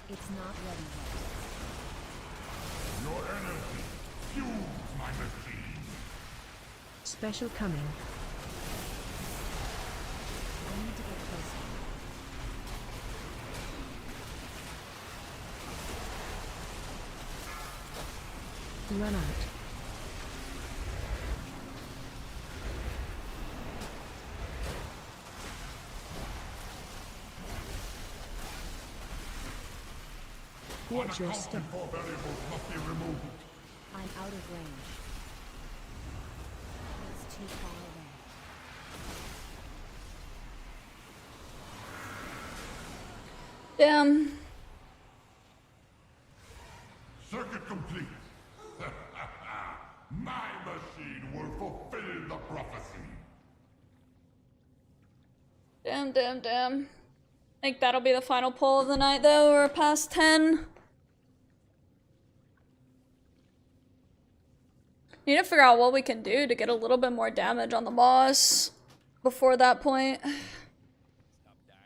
It's not ready yet. Your energy Refuse my machine. Special coming. I need to get closer. Run out. Watch your step. Unaccountable variables must be removed. I'm out of range. It's too far away. Damn. Circuit complete. My machine will fulfill the prophecy. Damn, damn, damn. I think that'll be the final pull of the night though. We're past 10. Need to figure out what we can do to get a little bit more damage on the boss before that point. Stop dying.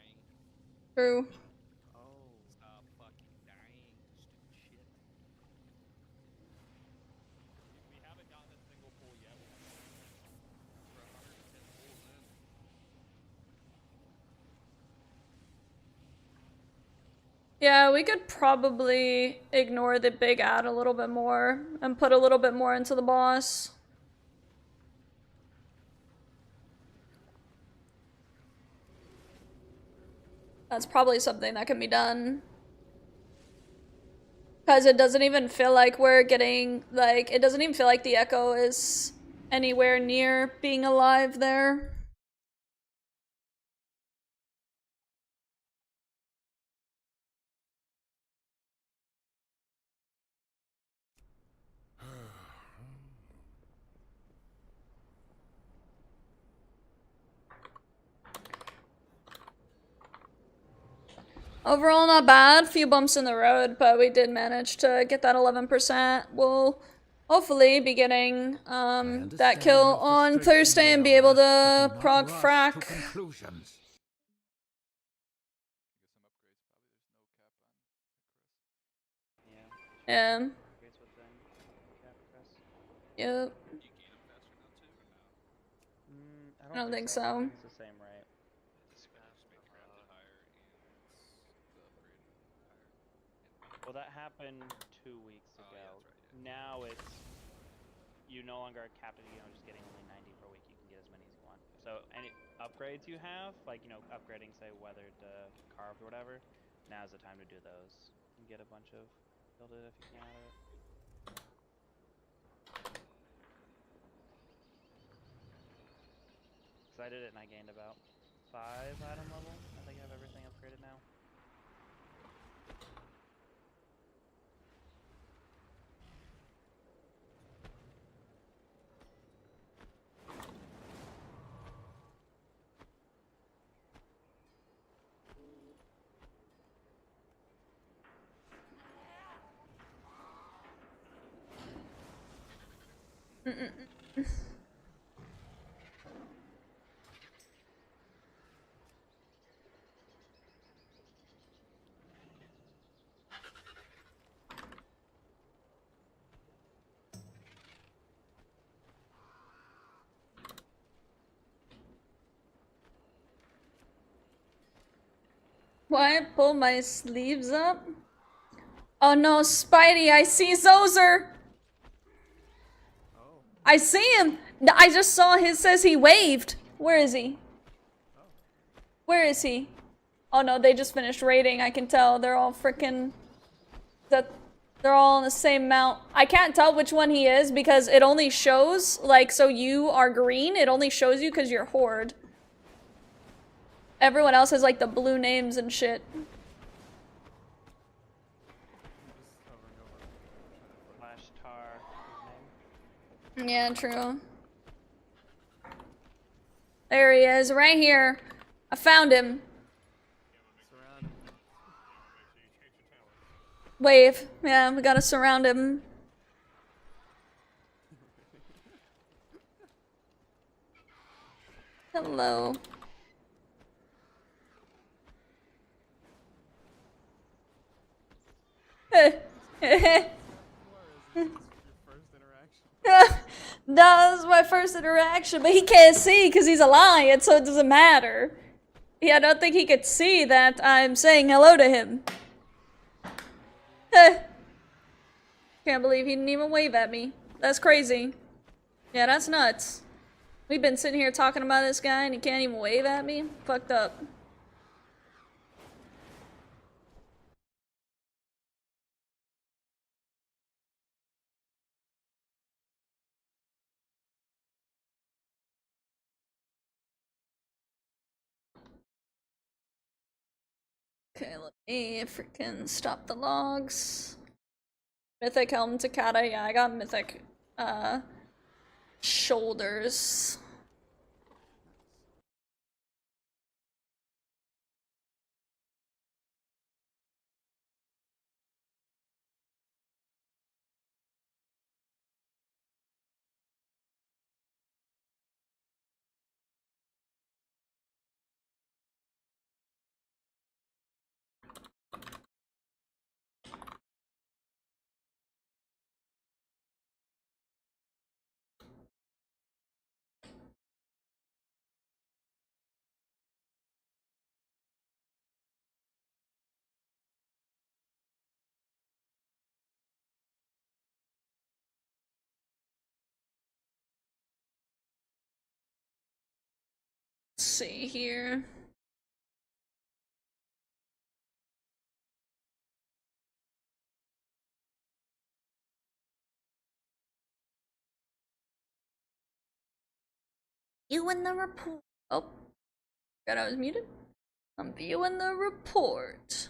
True. Stop fucking dying. Stupid shit. We haven't gotten a single pull yet. We're 110 pulls in. Yeah, we could probably ignore the big ad a little bit more and put a little bit more into the boss. That's probably something that can be done. Because it doesn't even feel like we're getting, like, it doesn't even feel like the echo is anywhere near being alive there. Overall, not bad. Few bumps in the road, but we did manage to get that 11%. We'll hopefully be getting that kill on Thursday and be able to prog frack. Yeah. Yep. I don't think so. It's the same, right? Well, that happened 2 weeks ago. Now it's you no longer are capped at just getting only 90 per week. You can get as many as you want. So any upgrades you have, like upgrading say weathered to carved or whatever, now's the time to do those. And get a bunch of build it if you can out of it. Cause I did it and I gained about 5 item level. I think I have everything upgraded now. Why pull my sleeves up? Oh no, Spidey, I see Zozer! I see him! I just saw his says he waved. Where is he? Where is he? Oh no, they just finished raiding, I can tell. They're all freaking... They're all on the same mount. I can't tell which one he is because it only shows, like, so you are green, it only shows you because you're Horde. Everyone else has like the blue names and shit. Flash Tar, his name. Yeah, true. There he is, right here. I found him. Wave. Yeah, we gotta surround him. Hello. That was my first interaction, but he can't see because he's a lion, so it doesn't matter. Yeah, I don't think he could see that I'm saying hello to him. Can't believe he didn't even wave at me. That's crazy. Yeah, that's nuts. We've been sitting here talking about this guy and he can't even wave at me? Fucked up. Okay, let me freaking stop the logs. Mythic helm Takata, yeah, I got mythic shoulders. Let's see here. Viewing the report. Oh, forgot I was muted. I'm viewing the report.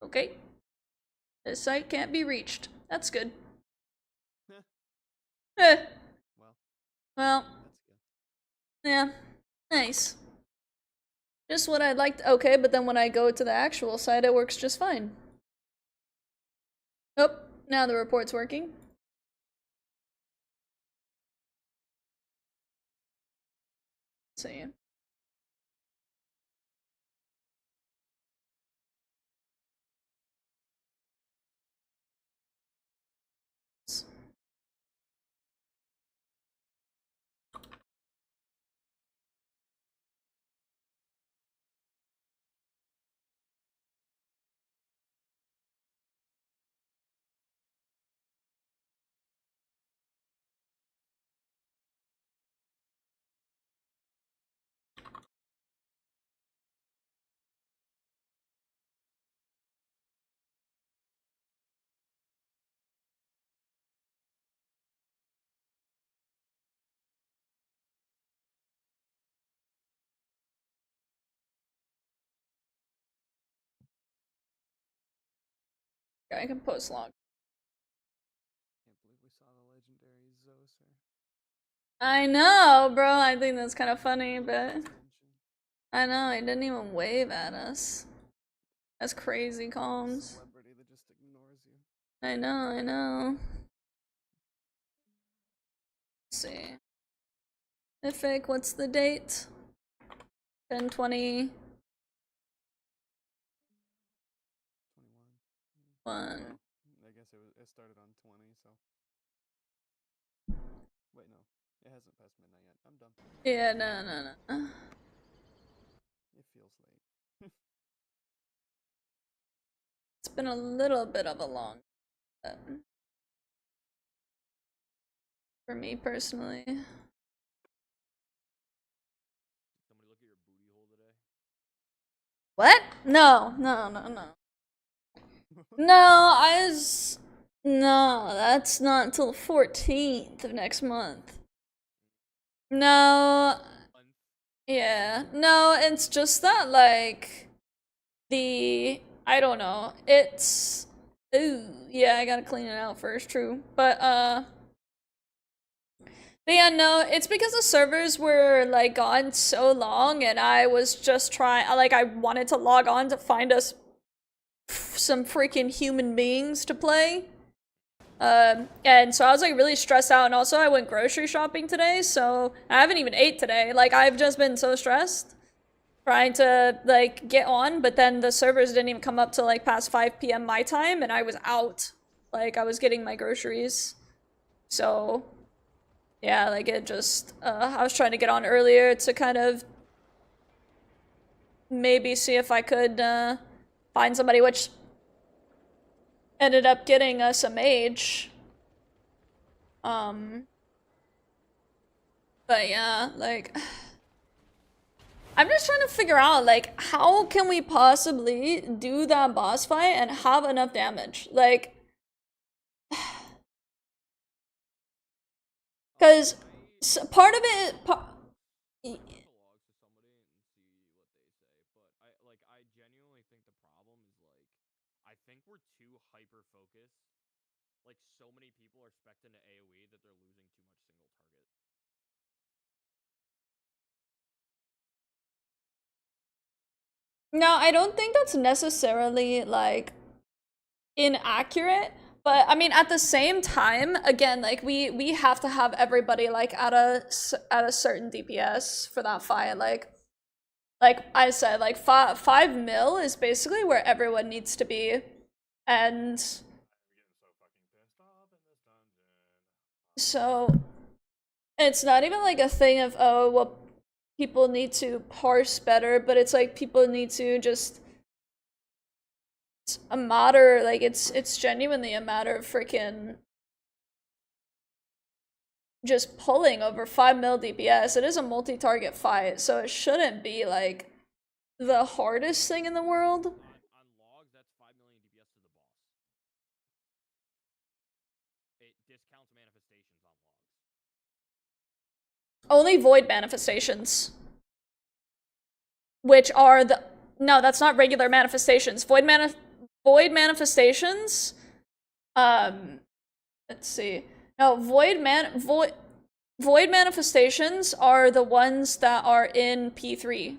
Okay. This site can't be reached. That's good. Eh. Well. Yeah. Nice. Just what I'd like to— okay, but then when I go to the actual site, it works just fine. Oh, now the report's working. Let's see. I can post log. Can't believe we saw the legendary Zoser. I know, bro. I think that's kind of funny, but I know he didn't even wave at us. That's crazy, Calms. Celebrity that just ignores you. I know, I know. Let's see. Mythic, what's the date? 10/20. 21. I guess it started on 20, so. Wait, no. It hasn't passed midnight yet. I'm done. Yeah, no. It feels late. It's been a little bit of a long but for me personally. Somebody look at your booty hole today? What? No. No, that's not until the 14th of next month. No. Yeah. No, it's just that, like, I don't know. It's, ooh, yeah, I gotta clean it out first, true. But yeah, no, it's because the servers were, like, gone so long, and I was just I wanted to log on to find us some freaking human beings to play. And so I was, like, really stressed out, and also I went grocery shopping today, so I haven't even ate today. Like, I've just been so stressed trying to, like, get on, but then the servers didn't even come up till, like, past 5 p.m. my time, and I was out. Like, I was getting my groceries. So yeah, like it just I was trying to get on earlier to kind of maybe see if I could find somebody, which ended up getting us a mage. But yeah, like I'm just trying to figure out, like, how can we possibly do that boss fight and have enough damage? Like, because part of it, I genuinely think the problem is, like, I think we're too hyper focused. Like, so many people are spec'd into AoE that they're losing too much single target. no, I don't think that's necessarily, like, inaccurate. But I mean, at the same time, again, like we have to have everybody like at a certain DPS for that fight. Like I said, like 5 mil is basically where everyone needs to be, and so it's not even like a thing of, oh well, people need to parse better, but it's like people need to just. It's a matter, like it's genuinely a matter of freaking just pulling over 5 mil DPS. It is a multi-target fight, so it shouldn't be like the hardest thing in the world. On logs, that's 5 million DPS to the boss. It discounts manifestations on logs. Only void manifestations, which are the no, that's not regular manifestations. Void manifestations. Let's see. No, void manifestations are the ones that are in P3.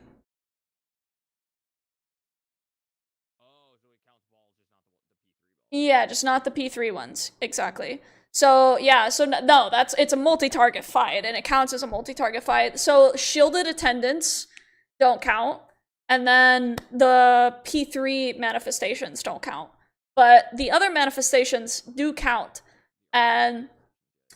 Oh, so it counts balls, just not the P3 balls. Yeah, just not the P3 ones. Exactly. So yeah, so no, it's a multi-target fight, and it counts as a multi-target fight. So shielded attendants don't count, and then the P3 manifestations don't count. But the other manifestations do count. And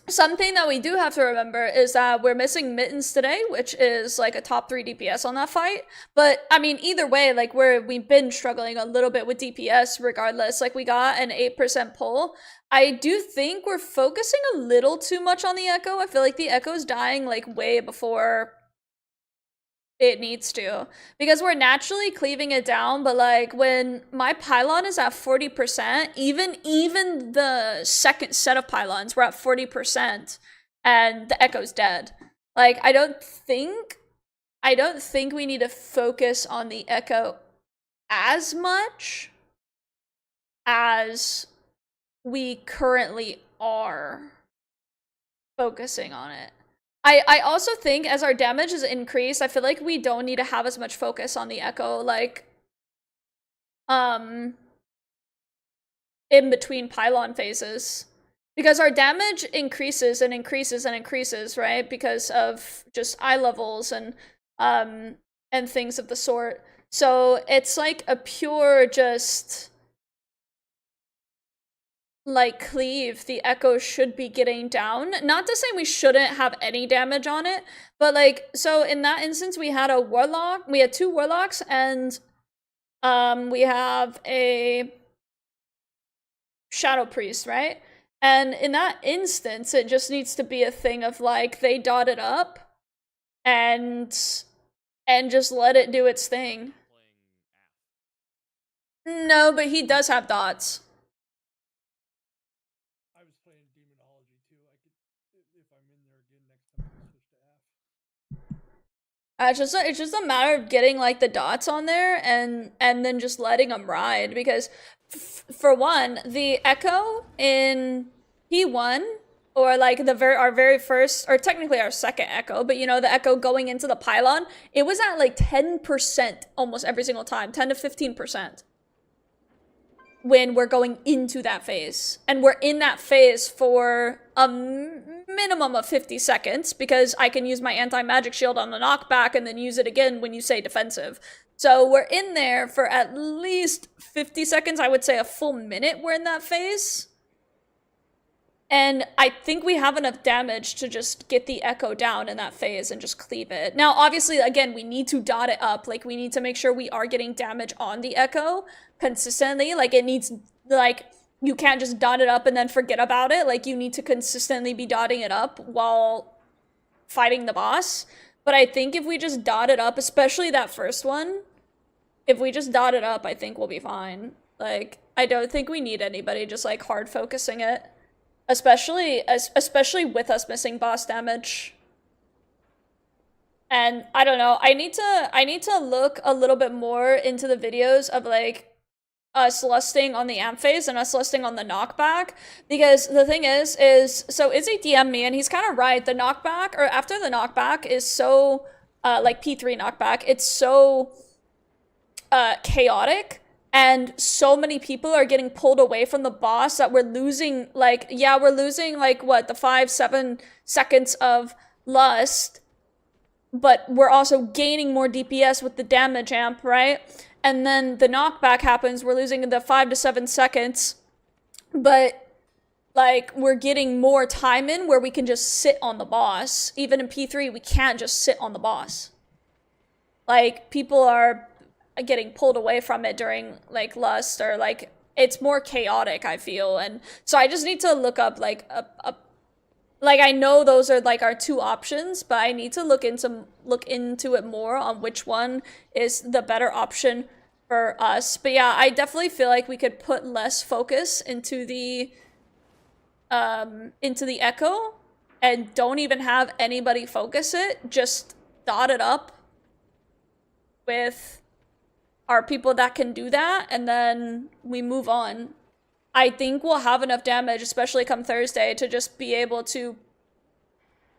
something that we do have to remember is that we're missing Mittens today, which is like a top 3 DPS on that fight. But I mean, either way, like we've been struggling a little bit with DPS regardless. Like we got an 8% pull. I do think we're focusing a little too much on the Echo. I feel like the Echo's dying like way before it needs to, because we're naturally cleaving it down. But like when my pylon is at 40%, even the second set of pylons we're at 40%, and the Echo's dead. Like I don't think we need to focus on the Echo as much as we currently are focusing on it. I also think as our damage is increased, I feel like we don't need to have as much focus on the Echo, like, in between pylon phases. Because our damage increases and increases and increases, right? Because of just eye levels and things of the sort. So it's like a pure just like cleave the Echo should be getting down. Not to say we shouldn't have any damage on it, but like, so in that instance we had a warlock, we had 2 warlocks, and we have a shadow priest, right? And in that instance it just needs to be a thing of like they dot it up and just let it do its thing. No, but he does have dots. It's just a matter of getting like the dots on there and then just letting them ride, because for one, the Echo in P1, or like our very first, or technically our second Echo, but you know, the Echo going into the pylon, it was at like 10% almost every single time, 10 to 15%. When we're going into that phase, and we're in that phase for a minimum of 50 seconds, because I can use my anti-magic shield on the knockback and then use it again when you say defensive. So we're in there for at least 50 seconds. I would say a full minute we're in that phase. And I think we have enough damage to just get the echo down in that phase and just cleave it. Now, obviously, again, we need to dot it up. Like, we need to make sure we are getting damage on the echo consistently. Like, it needs, like, you can't just dot it up and then forget about it. Like, you need to consistently be dotting it up while fighting the boss. But I think if we just dot it up, especially that first one, if we just dot it up, I think we'll be fine. Like, I don't think we need anybody just, like, hard focusing it. Especially with us missing boss damage. And I don't know, I need to look a little bit more into the videos of like us lusting on the amp phase and us lusting on the knockback, because the thing is so Izzy DM'd me and he's kind of right. The knockback, or after the knockback, is so like P3 knockback, it's so chaotic. And so many people are getting pulled away from the boss that we're losing, like, yeah, we're losing, like, what, the 5-7 seconds of lust, but we're also gaining more DPS with the damage amp, right? And then the knockback happens, we're losing the 5 to 7 seconds, but, like, we're getting more time in where we can just sit on the boss. Even in P3, we can't just sit on the boss. Like, people are getting pulled away from it during like lust, or like it's more chaotic, I feel. And so I just need to look up like like, I know those are like our two options, but I need to look into it more on which one is the better option for us. But yeah, I definitely feel like we could put less focus into the echo and don't even have anybody focus it, just dot it up with are people that can do that, and then we move on. I think we'll have enough damage, especially come Thursday, to just be able to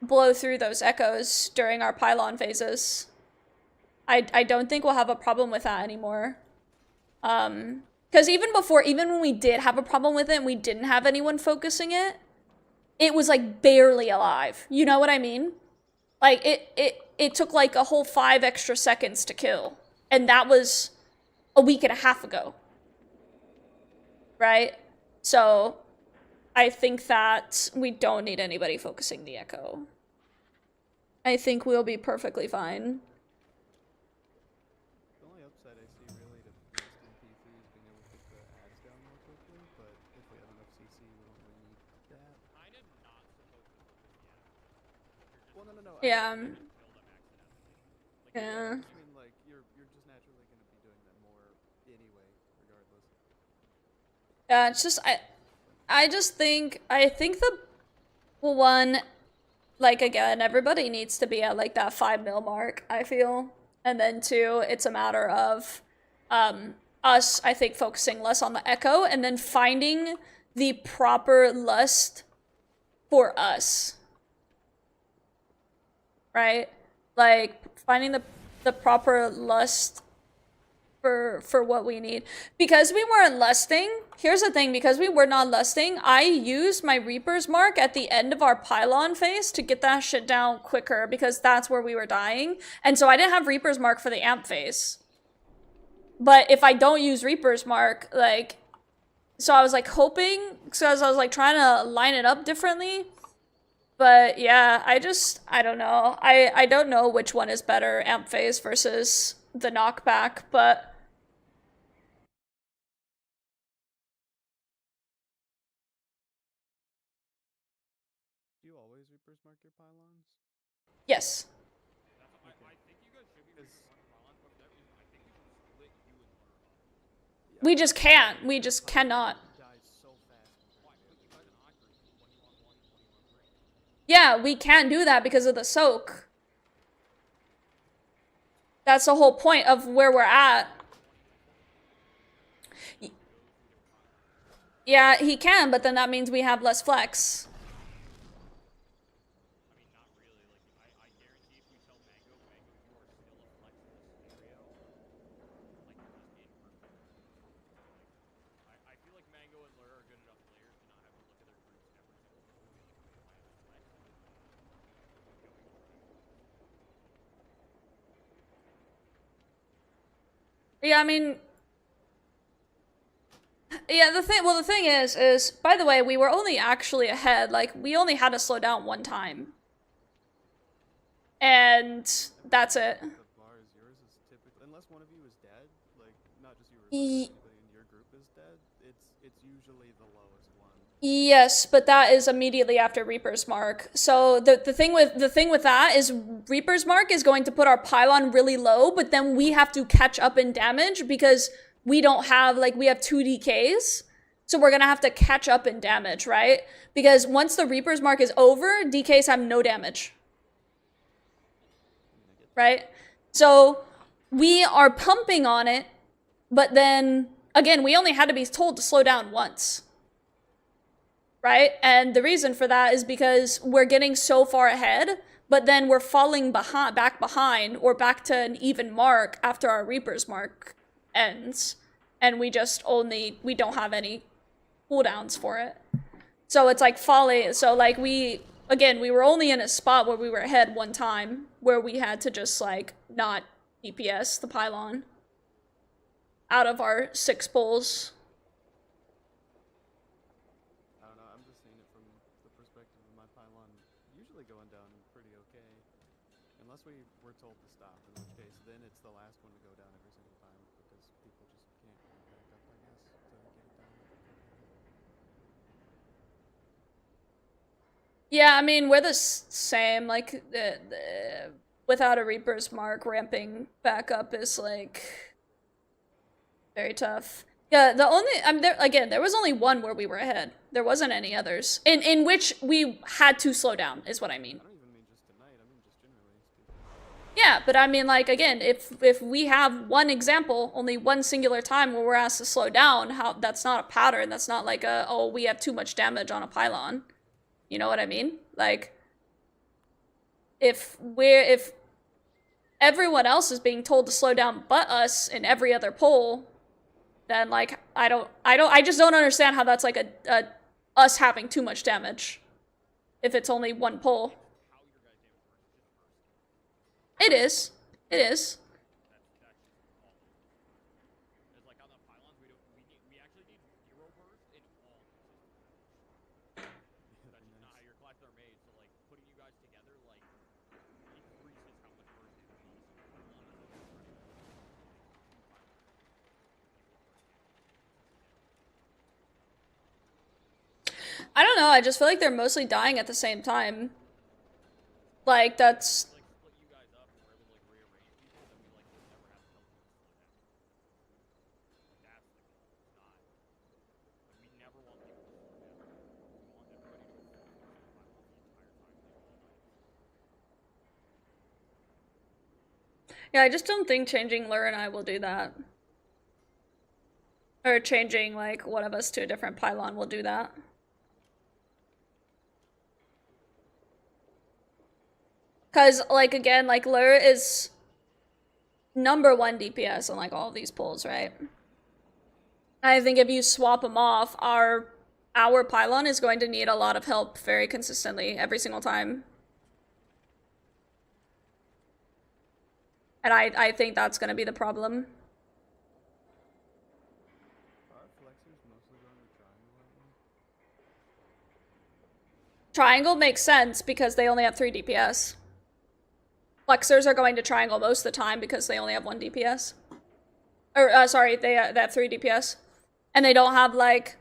blow through those echoes during our pylon phases. I don't think we'll have a problem with that anymore. Because even when we did have a problem with it and we didn't have anyone focusing it, it was like barely alive. You know what I mean? Like, it took like a whole 5 extra seconds to kill. And that was a week and a half ago, right? So I think that we don't need anybody focusing the echo. I think we'll be perfectly fine. The only upside I see really to Western PC is being able to get the ads down more quickly, but if we have enough CC, we don't really need that. Kind of not supposed to focus yet. Well, no. Yeah. Like, Yeah. I mean, like, you're just naturally going to be doing that more anyway, regardless. Yeah, it's just, I think the one, like, again, everybody needs to be at like that 5 mil mark, I feel. And then 2, it's a matter of us, I think, focusing less on the echo and then finding the proper lust for us. Right? Like, finding the proper lust for what we need. Because we weren't lusting, here's the thing, because we were not lusting, I used my Reaper's Mark at the end of our pylon phase to get that shit down quicker, because that's where we were dying. And so I didn't have Reaper's Mark for the amp phase. But if I don't use Reaper's Mark, like, so I was like hoping, because I was like trying to line it up differently. But yeah, I don't know. I don't know which one is better, amp phase versus the knockback, but Do you always Reaper's Mark your pylons? yes. I think you guys should be using one pylon, but for that reason, I think you should split you and Lur up. We just can't. We just cannot. Yeah, we can't do that because of the soak. That's the whole point of where we're at. Yeah, he can, but then that means we have less flex. Yeah, I mean, yeah, the thing is, by the way, we were only actually ahead, like, we only had to slow down one time. And that's it. The bar is yours is typically, unless one of you is dead, like, not just you, but anybody in your group is dead, it's usually the lowest one. Yes, but that is immediately after Reaper's Mark. So the thing with that is Reaper's Mark is going to put our pylon really low, but then we have to catch up in damage because we don't have, like, we have 2 DKs. So we're gonna have to catch up in damage, right? Because once the Reaper's Mark is over, DKs have no damage. Right? So we are pumping on it, but then, again, we only had to be told to slow down once. Right? And the reason for that is because we're getting so far ahead, but then we're falling back behind, or back to an even mark after our Reaper's Mark ends. And we don't have any cooldowns for it. So it's like falling, so like we were only in a spot where we were ahead one time, where we had to just, like, not DPS the pylon out of our 6 pulls. I don't know, I'm just seeing it from the perspective of my pylon usually going down pretty okay. Unless we were told to stop, in which case then it's the last one to go down every single time, because people just can't back up, I guess, to get it down. Yeah, I mean, we're the same, like, without a Reaper's Mark, ramping back up is, like, very tough. Yeah, there was only one where we were ahead. There wasn't any others. In which we had to slow down, is what I mean. I don't even mean just tonight, I mean just generally speaking. Yeah, but I mean, like, again, if we have one example, only one singular time where we're asked to slow down, that's not a pattern, that's not like oh, we have too much damage on a pylon. You know what I mean? Like, if everyone else is being told to slow down but us in every other poll, then, like, I just don't understand how that's like a us having too much damage if it's only one poll. It is. It is. I don't know, I just feel like they're mostly dying at the same time. Like, that's... Yeah, I just don't think changing Lure and I will do that. Or changing, like, one of us to a different pylon will do that. Because, like, again, like, Lure is #1 DPS on, like, all of these pulls, right? I think if you swap them off, our pylon is going to need a lot of help very consistently every single time. And I think that's going to be the problem. Triangle makes sense because they only have 3 DPS. Flexers are going to triangle most of the time because they only have 1 DPS. Or, sorry, they have 3 DPS. And they don't have, like,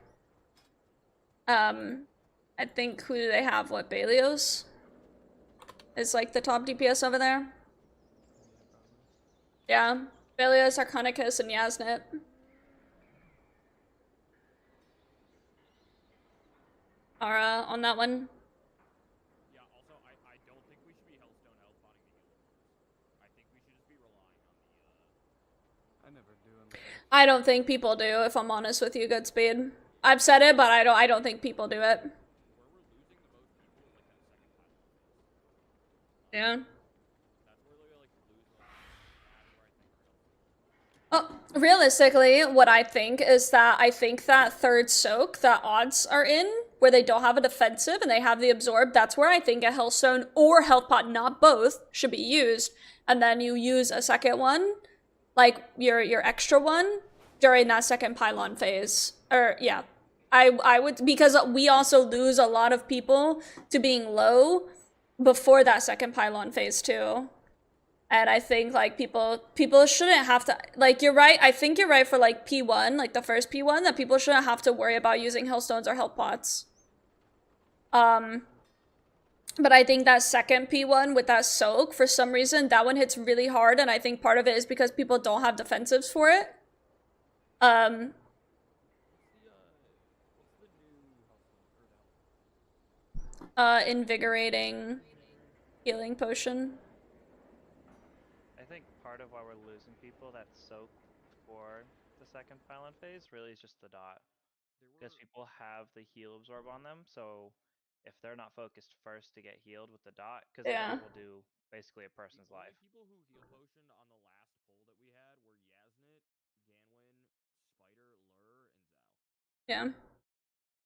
I think, who do they have? What, Balios? Is, like, the top DPS over there? Yeah. Balios, Arconicus, and Yasnet. Are, on that one. I don't think people do, if I'm honest with you, Goodspeed. I've said it, but I don't think people do it. Yeah. Well, realistically, what I think is that I think that third soak that odds are in, where they don't have a defensive and they have the absorb, that's where I think a Hellstone or Health Pot, not both, should be used. And then you use a second one, like your extra one, during that second pylon phase. Or, yeah. I would, because we also lose a lot of people to being low before that second pylon phase too. And I think, like, people shouldn't have to, like, you're right, I think you're right for, like, P1, like, the first P1, that people shouldn't have to worry about using Hellstones or Health Pots. But I think that second P1 with that soak, for some reason, that one hits really hard, and I think part of it is because people don't have defensives for it. Invigorating healing potion. I think part of why we're losing people that soak for the second pylon phase really is just the dot. Because people have the heal absorb on them, so if they're not focused first to get healed with the dot, because the dot will do basically a person's life. People who heal potioned on the last poll that we had were Yasnit, Ganwin, Spider, Lure, and Zhao. Yeah.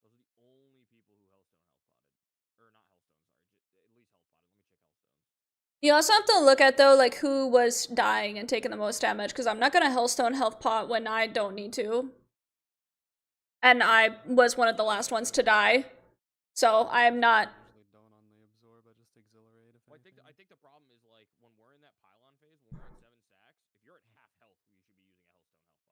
Those are the only people who Hellstone health potted. Or not Hellstone, sorry. At least health potted. Let me check Hellstones. You also have to look at, though, like, who was dying and taking the most damage, because I'm not gonna Hellstone health pot when I don't need to. And I was one of the last ones to die. So I'm not... Well, I think the problem is, like, when we're in that pylon phase, when we're at 7 stacks, if you're at half health, you should be using a Hellstone health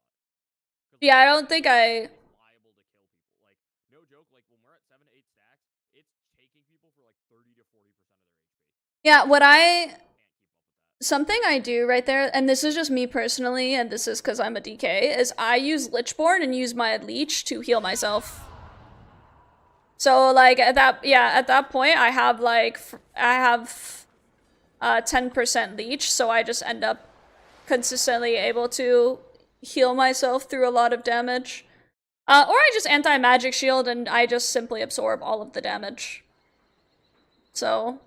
pot. Yeah, I don't think I... It's liable to kill people. Like, no joke, like, when we're at 7 to 8 stacks, it's taking people for, like, 30 to 40% of their HP. Yeah, what I... Something I do right there, and this is just me personally, and this is because I'm a DK, is I use Lichborn and use my Leech to heal myself. So, like, at that point, I have, like, 10% Leech, so I just end up consistently able to heal myself through a lot of damage. Or I just anti-magic shield and I just simply absorb all of the damage. So...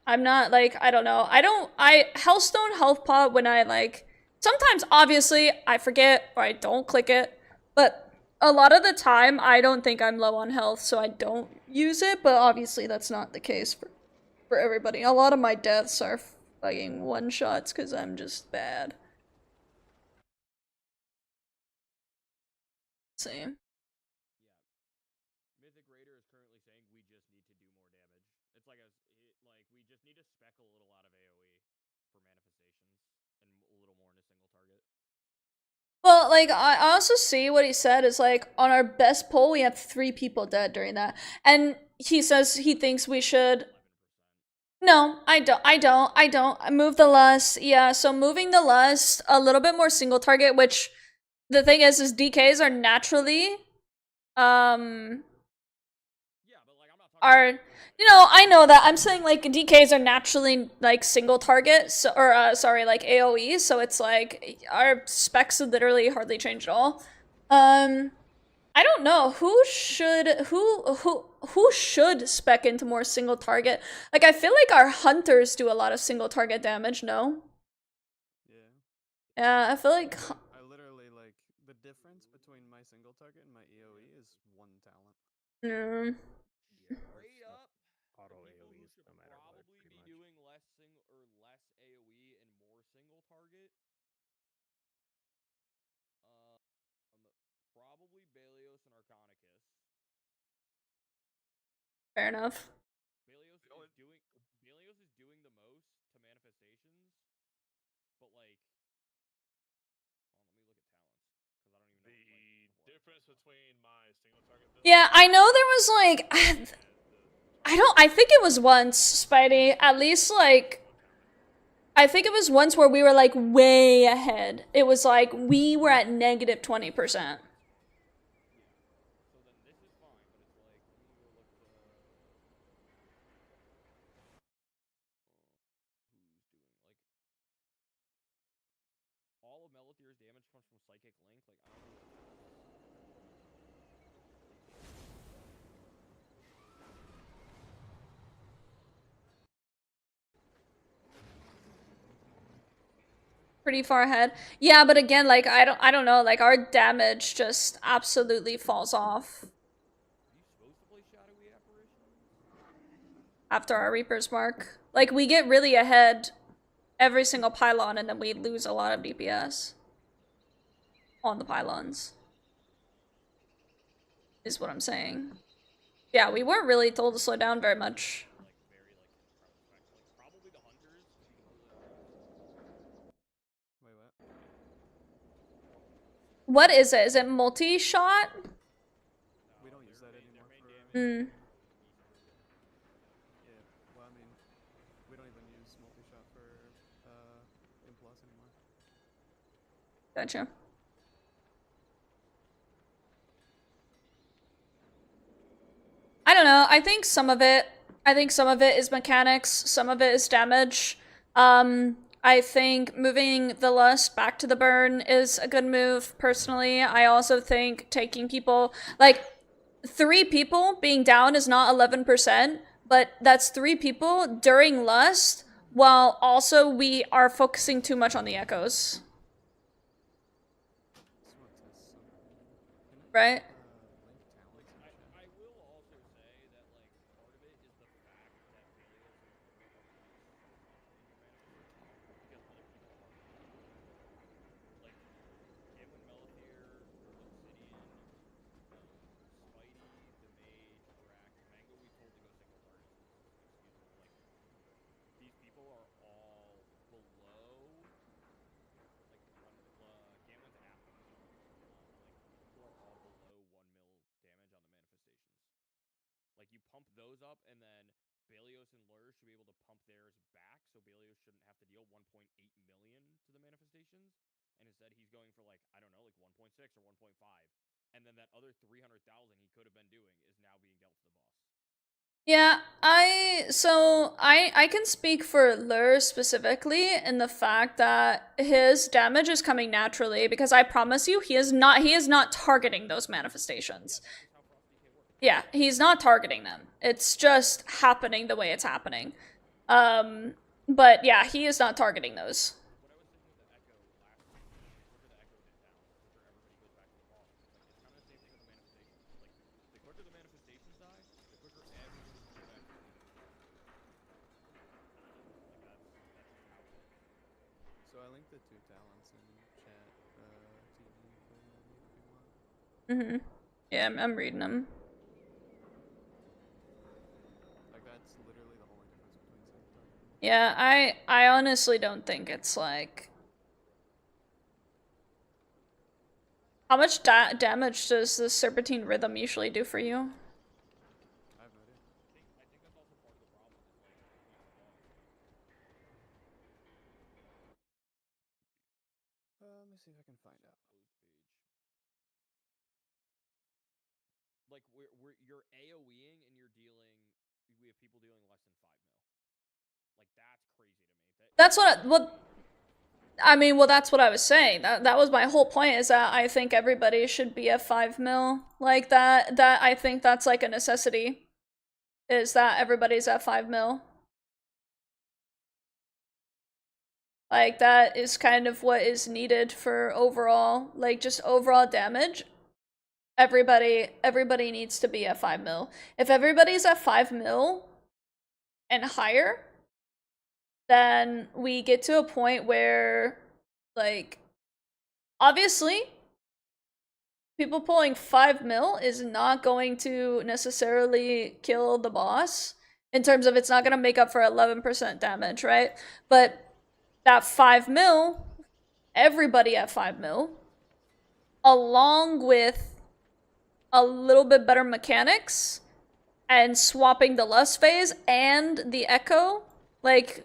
I'm not, like, I don't know. I Hellstone health pot when I, like, sometimes, obviously, I forget or I don't click it, but a lot of the time, I don't think I'm low on health, so I don't use it, but obviously that's not the case for everybody. A lot of my deaths are fucking one-shots because I'm just bad. Let's see. Mythic Raider is currently saying we just need to do more damage. It's like we just need to spec a little out of AoE for manifestations and a little more in a single target. Well, like, I also see what he said is, like, on our best poll, we have 3 people dead during that. And he says he thinks we should... No, I don't. Move the lust. Yeah, so moving the lust, a little bit more single target, which the thing is DKs are naturally, you know, I know that. I'm saying, like, DKs are naturally, like, single target, so, or, sorry, like, AoE, so it's, like, our specs literally hardly change at all. I don't know, who should spec into more single target? Like, I feel like our hunters do a lot of single target damage, no? Yeah, I feel like... I literally, like, the difference between my single target and my AoE is 1 talent. Straight up, auto the people who AoEs should no matter what, probably be doing less AoE and more single target. Probably Belios and Arconicus. Fair enough. Belios is doing the most to manifestations, but like, let me look at talents because I don't even know. The difference between my single target. Yeah, I know there was like, I think it was once, Spidey, at least like, I think it was once where we were like way ahead. It was like, we were at negative 20%. All of Melithir's damage comes from Psychic Link. Like, I don't know what that is. Pretty far ahead. Yeah, but again, like, I don't know, like, our damage just absolutely falls off. After our Reaper's Mark. Like, we get really ahead every single pylon and then we lose a lot of DPS. on the pylons. Is what I'm saying. Yeah, we weren't really told to slow down very much. Probably the hunters, to be completely honest. Wait, what? What is it? Is it multi-shot? We don't use that anymore for... Hmm. Yeah, well, I mean, we don't even use multi-shot for M+ anymore. Gotcha. I don't know. I think some of it is mechanics, some of it is damage. I think moving the lust back to the burn is a good move, personally. I also think taking people, like, 3 people being down is not 11%, but that's 3 people during lust, while also we are focusing too much on the echoes. Right? I will also say that, like, part of it is the fact that Balios and Lure are pretty strong in your manifestations because other people aren't. Like, Gamwin Melithir, Obsidian, Spidey, the Mage, Brak, Mango we've told to go single targets is excusable. Like, these people are all below, like, Gamwin's Apple. Like, people are all below 1 mil damage on the manifestations. Like, you pump those up, and then Balios and Lure should be able to pump theirs back, so Balios shouldn't have to deal 1.8 million to the manifestations, and instead he's going for, like, I don't know, like 1.6 or 1.5, and then that other 300,000 he could have been doing is now being dealt to the boss. Yeah, I can speak for Lur specifically in the fact that his damage is coming naturally, because I promise you he is not targeting those manifestations. Yeah, he's not targeting them. It's just happening the way it's happening. But yeah, he is not targeting those. When I was sitting with the Echo last season, the quicker the Echo is down, the quicker everybody goes back to the boss. It's like, it's kind of the same thing with the manifestations. Like, the quicker the manifestations die, the quicker everybody can go back to speed. Like, that's just how it is. So I linked the 2 talents in chat, TG, if you need if you want. Mm-hmm. Yeah, I'm reading them. Like, that's literally the only difference between single target and multi. Yeah, I honestly don't think it's like... How much damage does the Serpentine Rhythm usually do for you? I have no idea. I think that's also part of the problem is, like, there's not a boss. Let me see if I can find out. Like, you're AoEing and you're dealing, we have people dealing less than 5 mil. Like, that's crazy to me. That's what I mean, well, that's what I was saying. That was my whole point, is that I think everybody should be at 5 mil. Like, that I think that's like a necessity, is that everybody's at 5 mil. Like, that is kind of what is needed for overall, like, just overall damage. Everybody needs to be at 5 mil. If everybody's at 5 mil and higher, then we get to a point where, like, obviously, people pulling 5 mil is not going to necessarily kill the boss, in terms of it's not going to make up for 11% damage, right? But that 5 mil, everybody at 5 mil, along with a little bit better mechanics, and swapping the lust phase and the echo, like,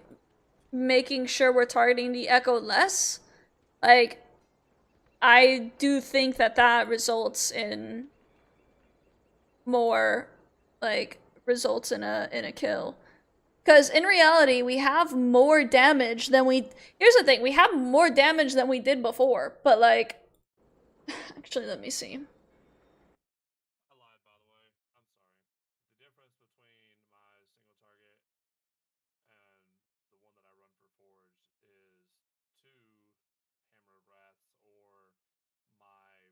making sure we're targeting the echo less, like, I do think that results in more, like, results in a kill. Because in reality, we have more damage than we... Here's the thing, we have more damage than we did before, but, like... Actually, let me see. I lied, by the way. I'm sorry. The difference between my single target and the one that I run for Forge is 2 Hammer of Wraths, or my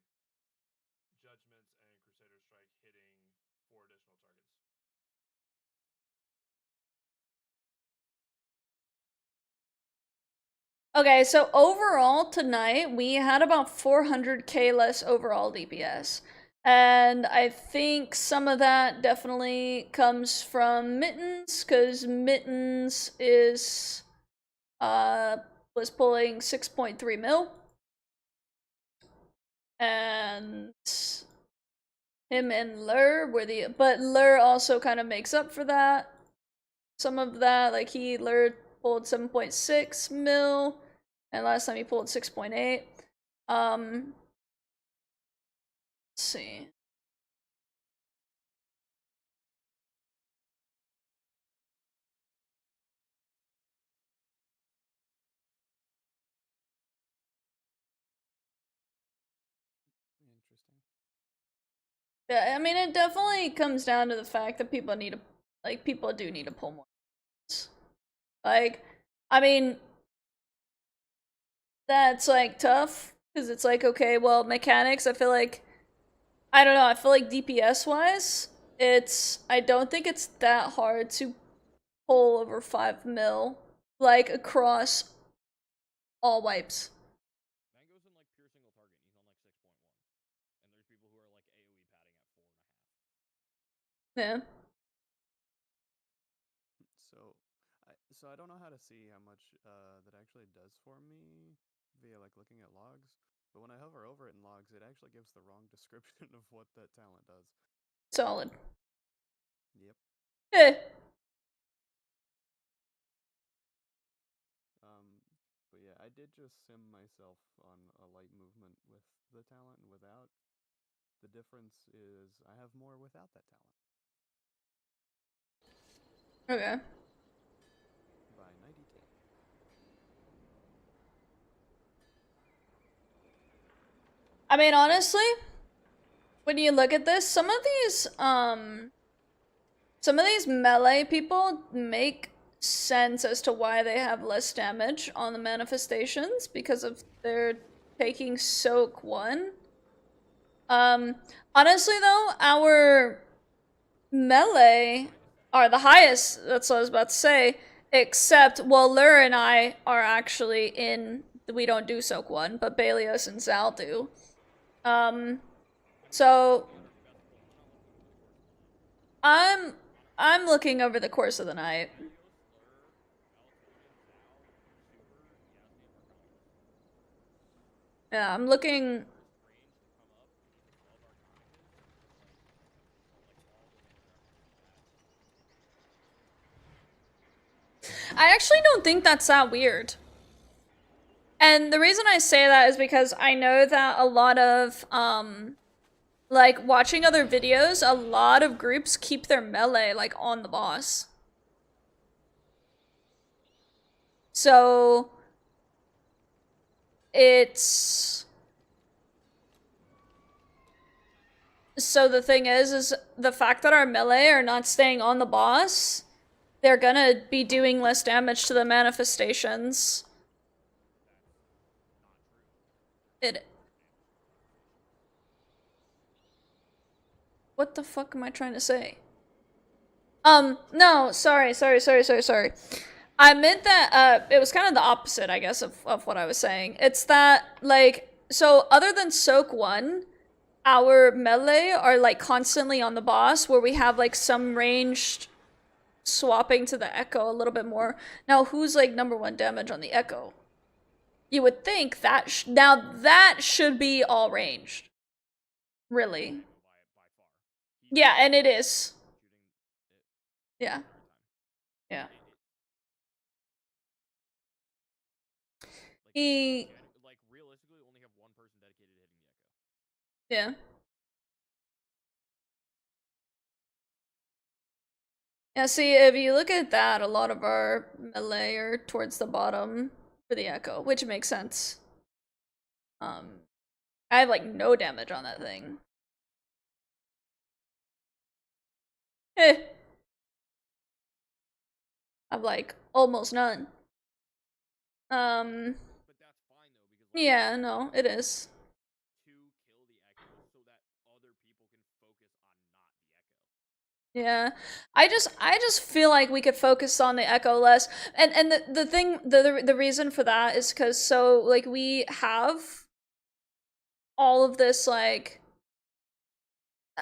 Judgments and Crusader Strike hitting 4 additional targets. Okay, so overall tonight we had about 400k less overall DPS. And I think some of that definitely comes from Mittens, because Mittens is was pulling 6.3 mil. And him and Lur were but Lur also kind of makes up for that. Some of that, like Lur pulled 7.6 mil, and last time he pulled 6.8. Let's see. Interesting. Yeah, I mean, it definitely comes down to the fact that people need to, like, people do need to pull more. Like, I mean, that's, like, tough, because it's like, okay, well, mechanics, I feel like, I don't know, I feel like DPS-wise, I don't think it's that hard to pull over 5 mil, like, across all wipes. Mango's in like pure single target, he's on like 6.1. And there's people who are like AoE padding at 4.5. Yeah. So I don't know how to see how much that actually does for me via like looking at logs. But when I hover over it in logs, it actually gives the wrong description of what that talent does. Solid. Yep. Eh. But yeah, I did just sim myself on a light movement with the talent and without. The difference is I have more without that talent. Okay. By 90k. I mean, honestly, when you look at this, some of these melee people make sense as to why they have less damage on the manifestations, because of their taking soak 1. Honestly though, our melee are the highest, that's what I was about to say, except, well, Lur and I are actually we don't do soak 1, but Balios and Zal do. So I'm looking over the course of the night. Yeah, I'm looking. I actually don't think that's that weird. And the reason I say that is because I know that a lot of, like, watching other videos, a lot of groups keep their melee, like, on the boss. So, so the thing is the fact that our melee are not staying on the boss, they're gonna be doing less damage to the manifestations. What the fuck am I trying to say? No, sorry. I meant that, it was kind of the opposite, I guess, of what I was saying. It's that, like, so other than Soak 1, our melee are, like, constantly on the boss, where we have, like, some ranged swapping to the Echo a little bit more. Now, who's, like, #1 damage on the Echo? You would think that, now that should be all ranged. Really. Yeah, and it is. Yeah. Yeah. He... Like, realistically, only have one person dedicated to hitting the Echo. Yeah. Yeah, see, if you look at that, a lot of our melee are towards the bottom for the Echo, which makes sense. I have, like, no damage on that thing. Eh. I have, like, almost none. But that's fine, though, because, like, yeah, no, it is. To kill the Echo so that other people can focus on not the Echo. Yeah, I just feel like we could focus on the Echo less, and the reason for that is because so like we have all of this like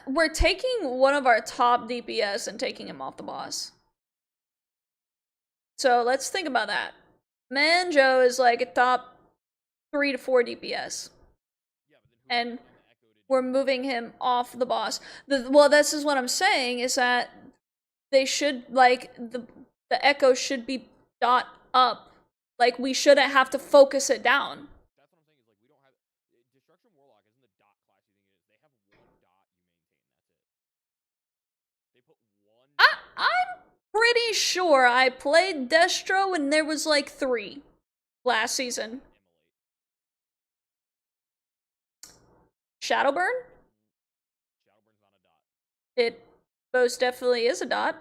we're taking one of our top DPS and taking him off the boss. So let's think about that. Manjo is like a top 3 to 4 DPS, and we're moving him off the boss. Well, this is what I'm saying, is that they should, like, the Echo should be dot up. Like, we shouldn't have to focus it down. That's what I'm saying, is like we don't have Destruction Warlock isn't the dot class you think it is. They have one dot you maintain, that's it. They put one I'm pretty sure I played Destro and there was like 3 last season. Shadowburn? Shadowburn's not a dot. It most definitely is a dot.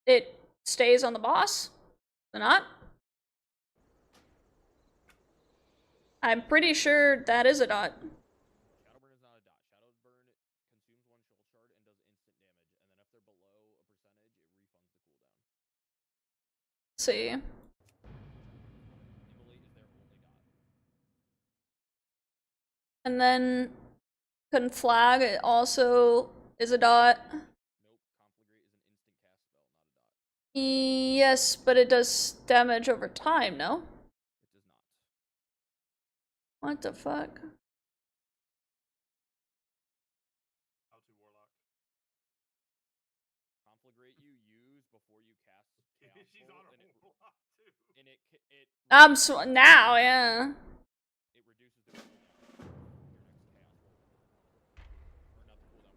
It stays on the boss. Or not? I'm pretty sure that is a dot. Shadowburn is not a dot. Shadowburn consumes one soul shard and does instant damage, and then if they're below a percentage, it refunds the cooldown. See. Immolate is their only dot. And then Conflag it also is a dot. Nope, Conflagrate is an instant cast spell, not a dot. Yes, but it does damage over time, no? It does not. What the fuck? How to Warlock. Conflagrate you use before you cast Chaos She's Bolt, on a and it Warlock too. and it Now, yeah. it reduces the cooldown of your next Chaos Bolt. Or not the cooldown,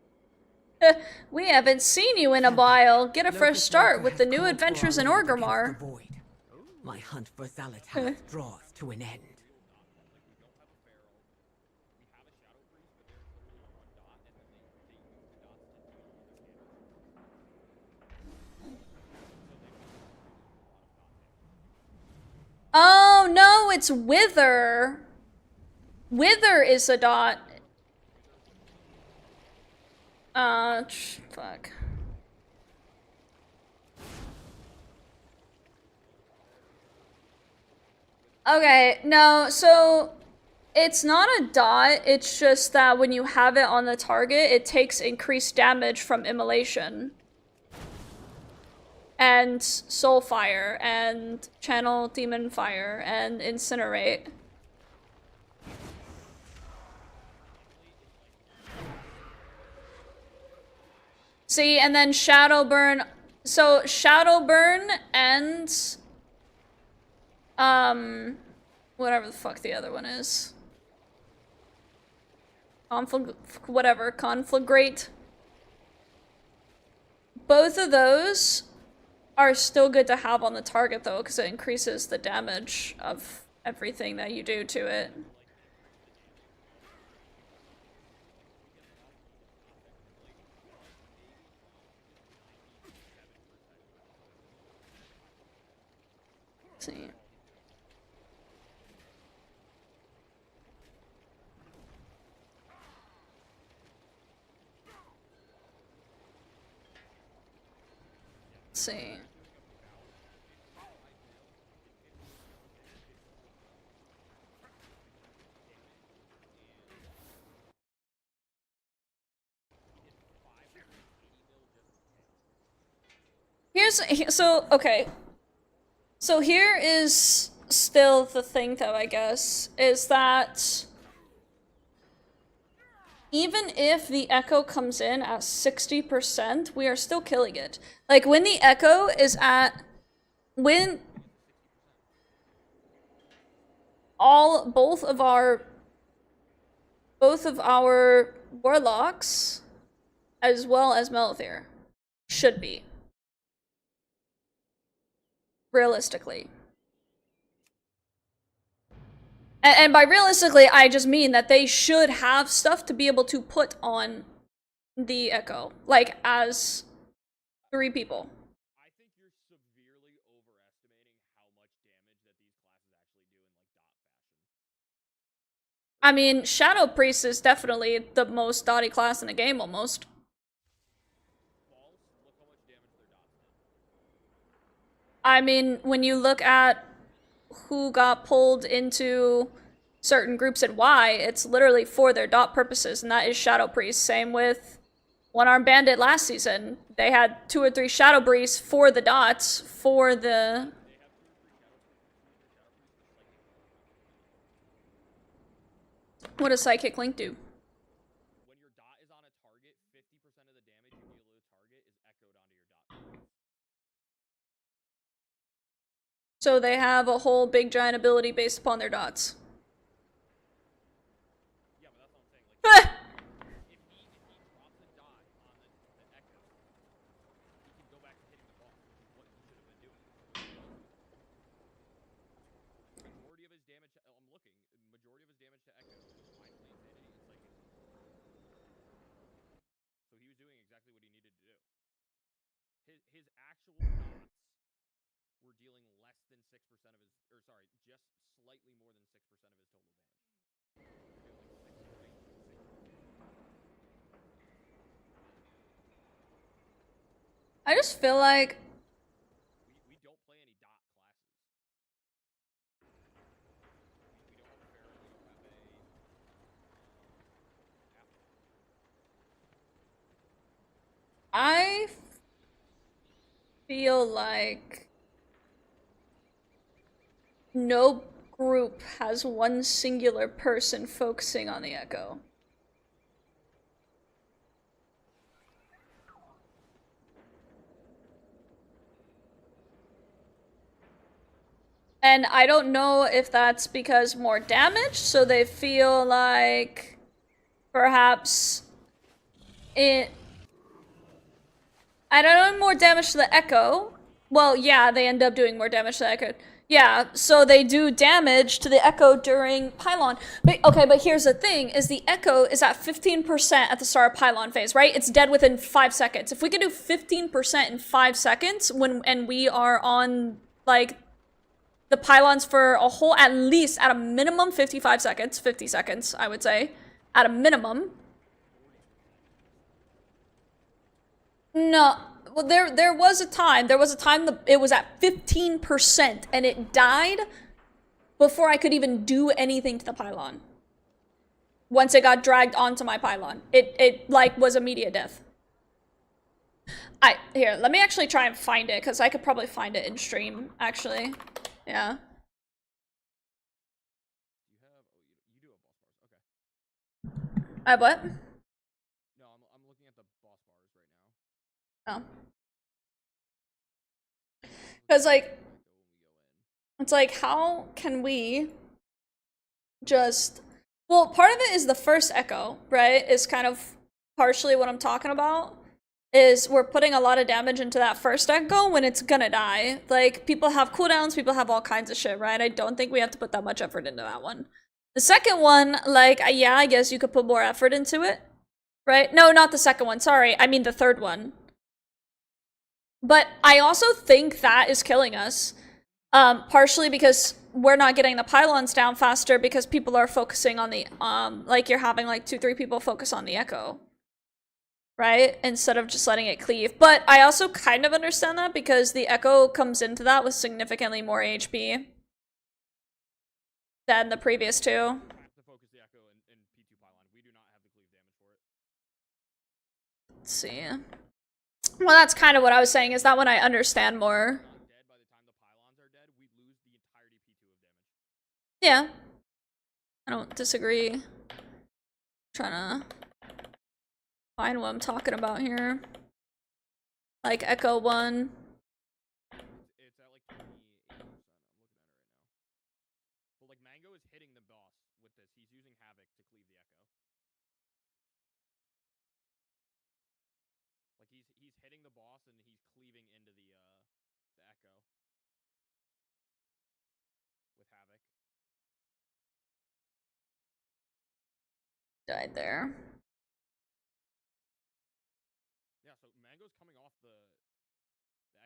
but the cast time. We haven't seen you in a while. Get a fresh start with the new adventures in Orgrimmar. My hunt for Thalattath draweth to an end. Oh no, it's Wither. Wither is a dot. Fuck. Okay, no, so it's not a dot, it's just that when you have it on the target, it takes increased damage from Immolation. And Soulfire, and Channel Demon Fire, and Incinerate. See, and then Shadowburn. So Shadowburn and whatever the fuck the other one is. Conflagrate. Both of those are still good to have on the target though, because it increases the damage of everything that you do to it. Let's see. Let's see. Okay. So here is still the thing though, I guess, is that even if the Echo comes in at 60%, we are still killing it. Like, when the Echo is at... When... Both of our Warlocks, as well as Melithir, should be. Realistically. And by realistically, I just mean that they should have stuff to be able to put on the Echo, like as 3 people. I think you're severely overestimating how much damage that these classes actually do in like dot fashion. I mean, Shadow Priest is definitely the most dotty class in the game, almost. I mean, when you look at who got pulled into certain groups and why, it's literally for their dot purposes, and that is Shadow Priest. Same with One Armed Bandit last season. They had 2 or 3 Shadow Priests for the dots, for the... What does Psychic Link do? When your dot is on a target, 50% of the damage you deal to the target is echoed onto your dot. So they have a whole big giant ability based upon their dots. Yeah, but that's what I'm saying. Like, if he drops a dot on the echo, he can go back to hitting the boss, which is what he should have been doing. Majority of his damage, I'm looking, majority of his damage to echo was Mind Play Insanity and Psychic. So he was doing exactly what he needed to do. His actual dots were dealing less than 6% of his, or sorry, just slightly more than 6% of his total damage. I just feel like we don't play any dot classes. We don't have a Pharos, we don't have a I feel like no group has one singular person focusing on the echo. And I don't know if that's because more damage, so they feel like perhaps I don't know, more damage to the echo. Well, yeah, they end up doing more damage to the echo. Yeah, so they do damage to the echo during pylon. But okay, but here's the thing, is the echo is at 15% at the start of pylon phase, right? It's dead within 5 seconds. If we can do 15% in 5 seconds and we are on like the pylons for a whole, at least at a minimum 55 seconds, 50 seconds, I would say, at a minimum. No, well, there was a time it was at 15% and it died before I could even do anything to the pylon. Once it got dragged onto my pylon, it like was immediate death. Here, let me actually try and find it, because I could probably find it in stream, actually. Yeah. You do have boss bars, okay. I what? No, I'm looking at the boss bars right now. Oh. Because, like, it's like, how can we just... Well, part of it is the first echo, right? Is kind of partially what I'm talking about. Is we're putting a lot of damage into that first echo when it's gonna die. Like, people have cooldowns, people have all kinds of shit, right? I don't think we have to put that much effort into that one. The second one, like, yeah, I guess you could put more effort into it, right? No, not the second one, sorry. I mean the third one. But I also think that is killing us. Partially because we're not getting the pylons down faster because people are focusing on the, like you're having like 2-3 people focus on the echo. Right? Instead of just letting it cleave. But I also kind of understand that because the echo comes into that with significantly more HP than the previous two. To focus the echo in P2 pylon. We do not have the cleave damage for it. Let's see. Well, that's kind of what I was saying, is that when I understand more. By the time the pylons are dead, we lose the entirety P2 of damage. Yeah. I don't disagree. I'm trying to find what I'm talking about here. Like Echo 1. It's at like 28%. I'm looking at it right now. But like Mango is hitting the boss with this. He's using Havoc to cleave the echo. Like he's hitting the boss and he's cleaving into the echo with Havoc. Died there.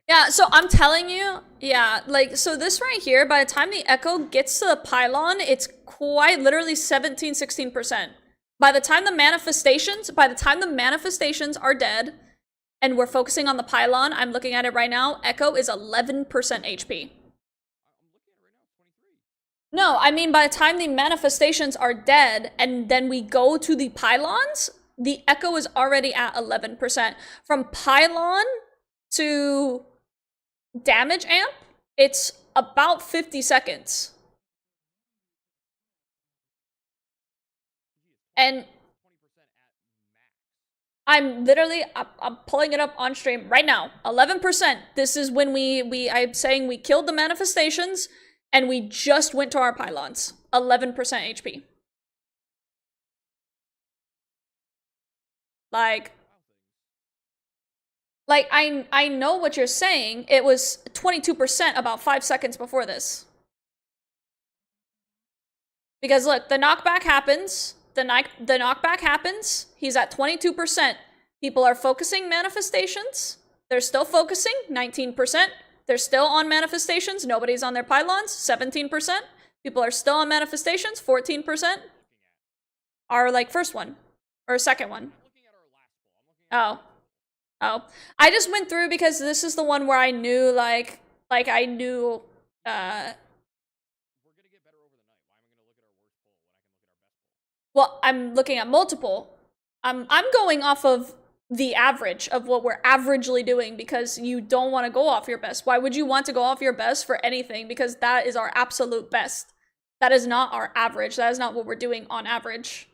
Yeah, so I'm telling you, yeah, like, so this right here, by the time the echo gets to the pylon, it's quite literally 17-16%. By the time the manifestations are dead, and we're focusing on the pylon, I'm looking at it right now, Echo is 11% HP. No, I mean by the time the manifestations are dead and then we go to the pylons, the Echo is already at 11%. From pylon to damage amp, it's about 50 seconds. And I'm literally, I'm pulling it up on stream right now. 11%. This is when I'm saying we killed the manifestations and we just went to our pylons. 11% HP. Like I know what you're saying. It was 22% about 5 seconds before this. Because look, the knockback happens. The knockback happens. He's at 22%. People are focusing manifestations. They're still focusing, 19%. They're still on manifestations. Nobody's on their pylons, 17%. People are still on manifestations, 14%. Our, like, first one. Or second one. Oh. Oh. I just went through because this is the one where I knew, like I knew, well, I'm looking at multiple. I'm going off of the average of what we're averagely doing because you don't want to go off your best. Why would you want to go off your best for anything? Because that is our absolute best. That is not our average. That is not what we're doing on average.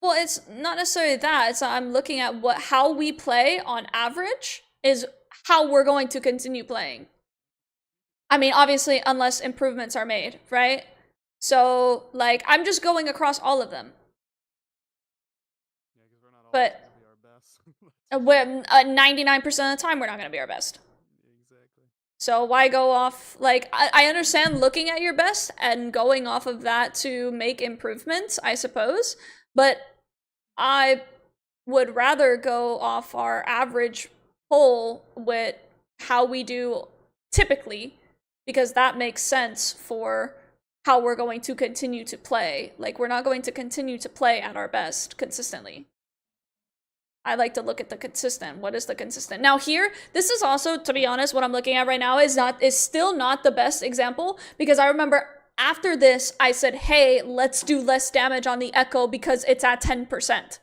Well, it's not necessarily that. It's I'm looking at how we play on average is how we're going to continue playing. I mean, obviously, unless improvements are made, right? So, like, I'm just going across all of them. Yeah, because we're not but gonna be our best. 99% of the time, we're not going to be our best. Exactly. So why go off? Like, I understand looking at your best and going off of that to make improvements, I suppose. But I would rather go off our average poll with how we do typically, because that makes sense for how we're going to continue to play. Like, we're not going to continue to play at our best consistently. I like to look at the consistent. What is the consistent? Now here, this is also, to be honest, what I'm looking at right now is still not the best example, because I remember after this, I said, hey, let's do less damage on the Echo because it's at 10%.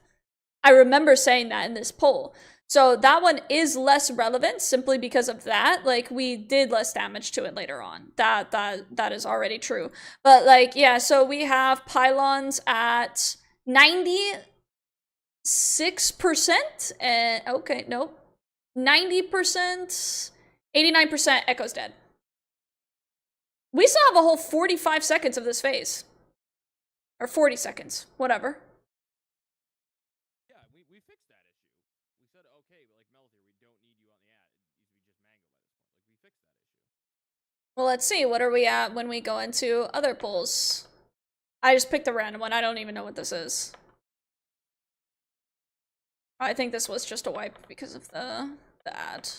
I remember saying that in this poll. So that one is less relevant simply because of that. Like, we did less damage to it later on. That is already true. But like, yeah, so we have pylons at 96%, and okay, nope. 90%, 89% Echo's dead. We still have a whole 45 seconds of this phase. Or 40 seconds, whatever. We fixed that issue. We said, okay, but like Melty, we don't need you on the ad. It needs to be just Mango by this point. Like, we fixed that issue. Well, let's see. What are we at when we go into other polls? I just picked a random one. I don't even know what this is. I think this was just a wipe because of the ad.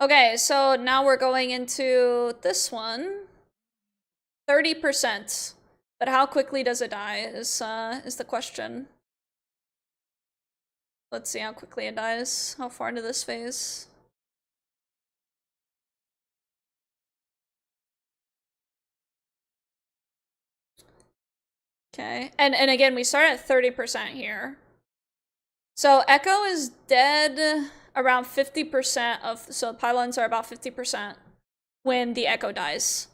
Okay, so now we're going into this one. 30%. But how quickly does it die is the question. Let's see how quickly it dies. How far into this phase? Okay, and again, we start at 30% here. So Echo is dead around 50% of, so pylons are about 50% when the Echo dies.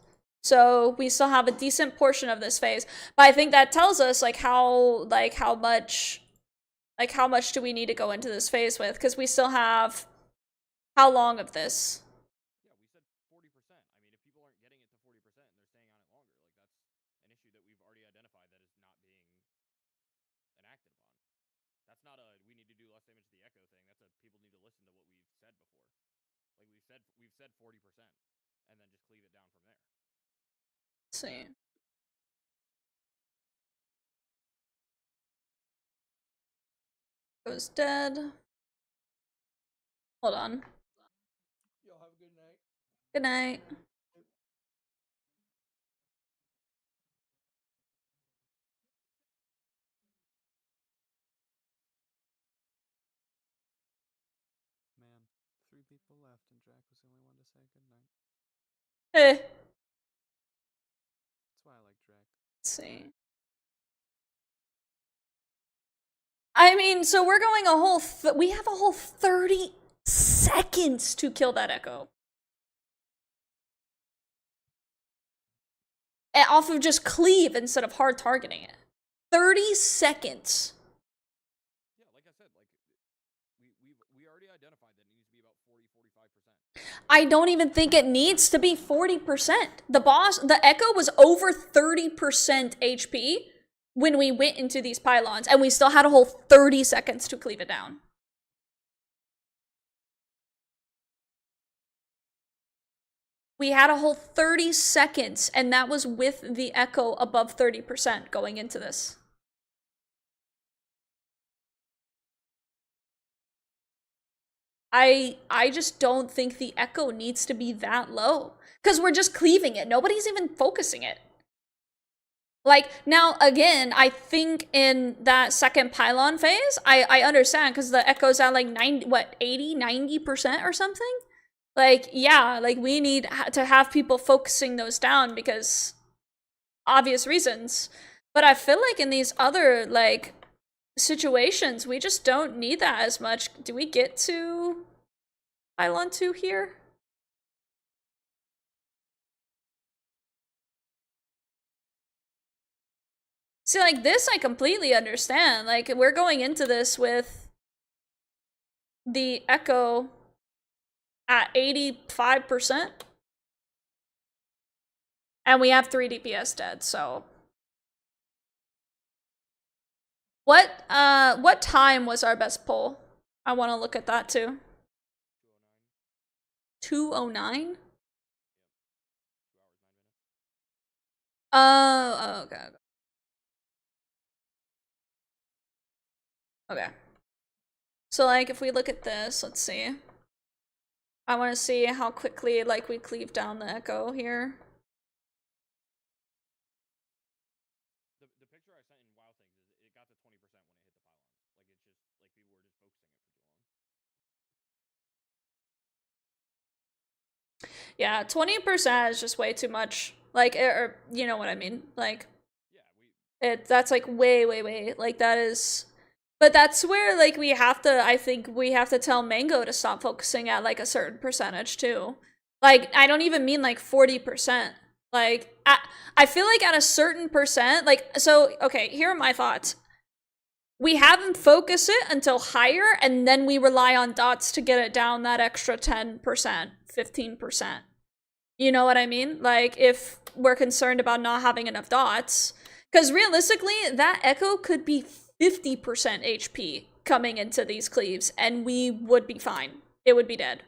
So we still have a decent portion of this phase. But I think that tells us how much do we need to go into this phase with? Because we still have how long of this? Yeah, we said 40%. I mean, if people aren't getting it to 40% and they're staying on it longer, like, that's an issue that we've already identified that is not being enacted upon. That's not a we need to do less damage to the Echo thing. That's a people need to listen to what we've said before. Like, we've said 40% and then just cleave it down from there. Let's see. Goes dead. Hold on. Y'all have a good night. Good night. Man, 3 people left and Jack was the only one to say goodnight. Eh. That's why I like Jack. Let's see. I mean, so we're going a whole, we have a whole 30 seconds to kill that Echo. And off of just cleave instead of hard targeting it. 30 seconds. Yeah, like I said, like we already identified that it needs to be about 40-45%. I don't even think it needs to be 40%. The Echo was over 30% HP when we went into these pylons, and we still had a whole 30 seconds to cleave it down. We had a whole 30 seconds, and that was with the Echo above 30% going into this. I just don't think the Echo needs to be that low. Because we're just cleaving it. Nobody's even focusing it. Like, now, again, I think in that second pylon phase, I understand, because the Echo's at like 80-90% or something? Like, yeah, like, we need to have people focusing those down because obvious reasons. But I feel like in these other, like, situations, we just don't need that as much. Do we get to pylon 2 here? See, like, this I completely understand. Like, we're going into this with the Echo at 85%. And we have 3 DPS dead, so. What time was our best pull? I want to look at that too. 2:09? Oh, okay. Okay. So, like, if we look at this, let's see. I want to see how quickly, like, we cleave down the Echo here. The picture I sent in WoW things is it got to 20% when it hit the pylons. Like, it's just, like, people were just focusing it for too long. Yeah, 20% is just way too much. Like, or, you know what I mean? Like, that's like way, like, that is. But that's where, like, we have to, I think we have to tell Mango to stop focusing at, like, a certain percentage, too. Like, I don't even mean, like, 40%. Like, I feel like at a certain percent, like, so, okay, here are my thoughts. We have them focus it until higher, and then we rely on dots to get it down that extra 10%, 15%. You know what I mean? Like, if we're concerned about not having enough dots. Because realistically, that Echo could be 50% HP coming into these cleaves, and we would be fine. It would be dead.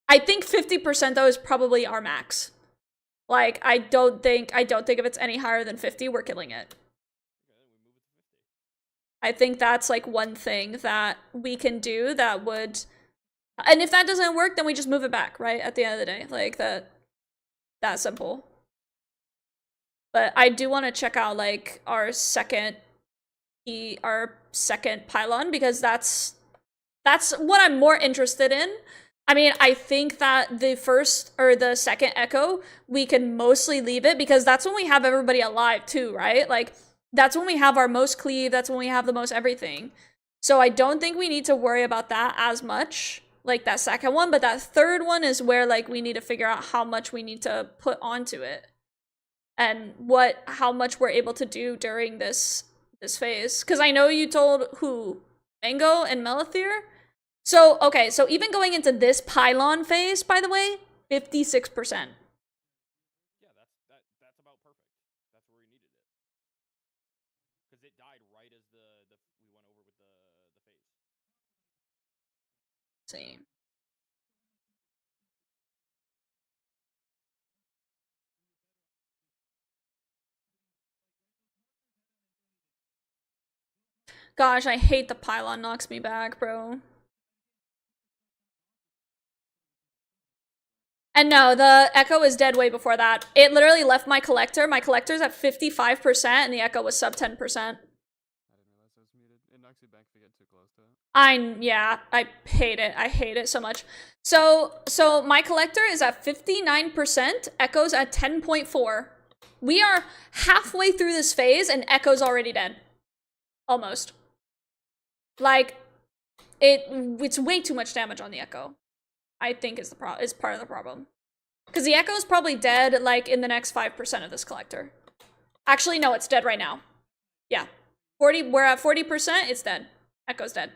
I think 50% though is probably our max. Like, I don't think if it's any higher than 50, we're killing it. I think that's like one thing that we can do that would, and if that doesn't work, then we just move it back, right? At the end of the day, like that simple. But I do want to check out like our second pylon, because that's what I'm more interested in. I mean, I think that the first or the second Echo, we can mostly leave it because that's when we have everybody alive too, right? Like, that's when we have our most cleave, that's when we have the most everything. So I don't think we need to worry about that as much, like that second one, but that third one is where like we need to figure out how much we need to put onto it. And how much we're able to do during this phase. Because I know you told who? Mango and Melithir? So, okay, so even going into this pylon phase, by the way, 56%. Yeah, that's about perfect. That's where we needed it. Because it died right as we went over with the phase. Same. Gosh, I hate the pylon knocks me back, bro. And no, the echo is dead way before that. It literally left my collector. My collector's at 55% and the echo was sub 10%. I didn't realize I was muted. It knocks you back if you get too close to it. Yeah, I hate it. I hate it so much. So my collector is at 59%, echo's at 10.4. We are halfway through this phase and echo's already dead. Almost. Like, it's way too much damage on the echo. I think is part of the problem. Because the echo is probably dead, like, in the next 5% of this collector. Actually, no, it's dead right now. Yeah. We're at 40%, it's dead. Echo's dead.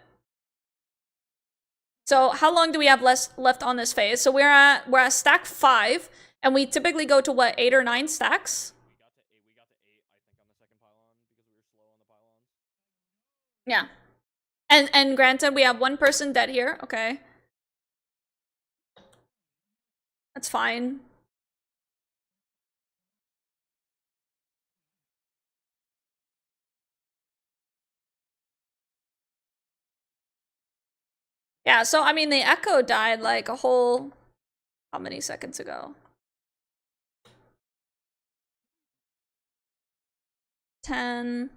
So how long do we have left on this phase? So we're at stack 5, and we typically go to what, 8 or 9 stacks? We got to 8, I think, on the second pylon because we were slow on the pylons. Yeah. And granted, we have one person dead here. Okay. That's fine. Yeah, so I mean, the echo died like a whole, how many seconds ago? 10.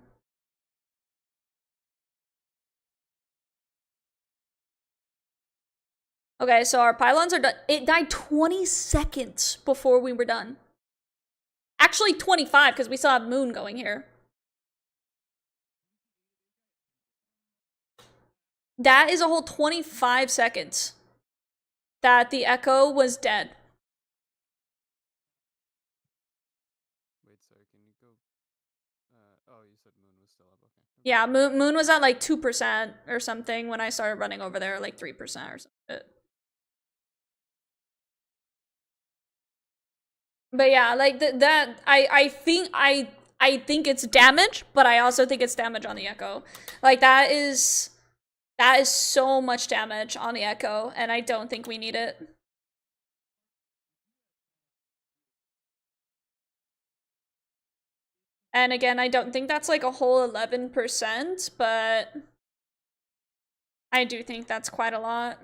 Okay, so our pylons are done. It died 20 seconds before we were done. Actually 25, because we still have Moon going here. That is a whole 25 seconds that the echo was dead. Wait, sorry, can you go? Oh, you said Moon was still up. Okay. Yeah, Moon was at like 2% or something when I started running over there, like 3% or something. But yeah, like that, I think it's damage, but I also think it's damage on the echo. Like that is so much damage on the echo, and I don't think we need it. And again, I don't think that's like a whole 11%, but I do think that's quite a lot.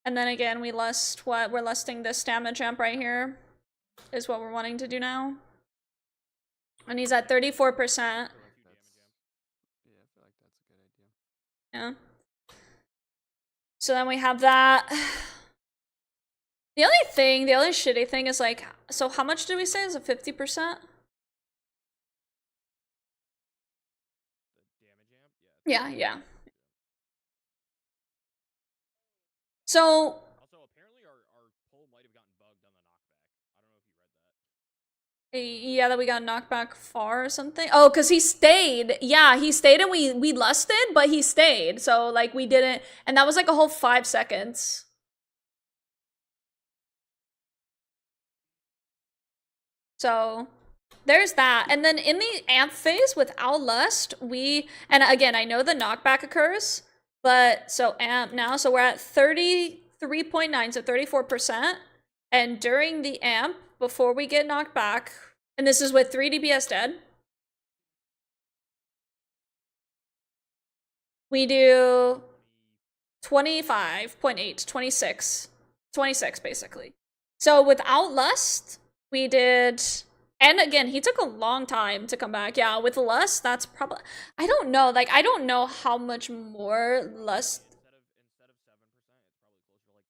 And then again, we lust what? We're lusting this damage amp right here, is what we're wanting to do now. And he's at 34%. Yeah, I feel like that's a good idea. Yeah. So then we have that. The only shitty thing is like, so how much did we say? Is it 50%? The damage amp? Yeah. So also, apparently our pull might have gotten bugged on the knockback. I don't know if you read that. yeah, that we got knocked back far or something. Oh, because he stayed. Yeah, he stayed and we lusted, but he stayed. So like we didn't, and that was like a whole 5 seconds. So there's that. And then in the amp phase without lust, and again, I know the knockback occurs, but so amp now, so we're at 33.9, so 34%. And during the amp, before we get knocked back, and this is with 3 DPS dead, we do 25.8, 26 basically. So without lust, we did, and again, he took a long time to come back. Yeah, with lust, that's probably, I don't know, like, I don't know how much more lust. Instead of 7%, it's probably closer to like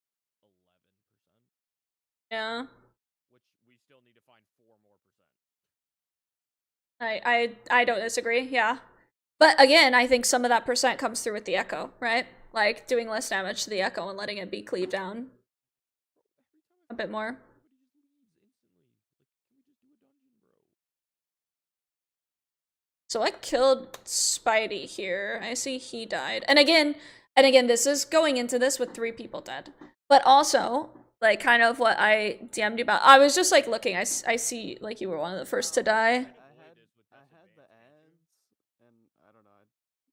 11%. Yeah. Which we still need to find 4 more percent. I don't disagree, yeah. But again, I think some of that percent comes through with the echo, right? Like, doing less damage to the echo and letting it be cleaved down a bit more. So I killed Spidey here. I see he died. And again, this is going into this with 3 people dead. But also, like, kind of what I DM'd you about. I was just, like, looking. I see, like, you were one of the first to die. I had the ads, and I don't know.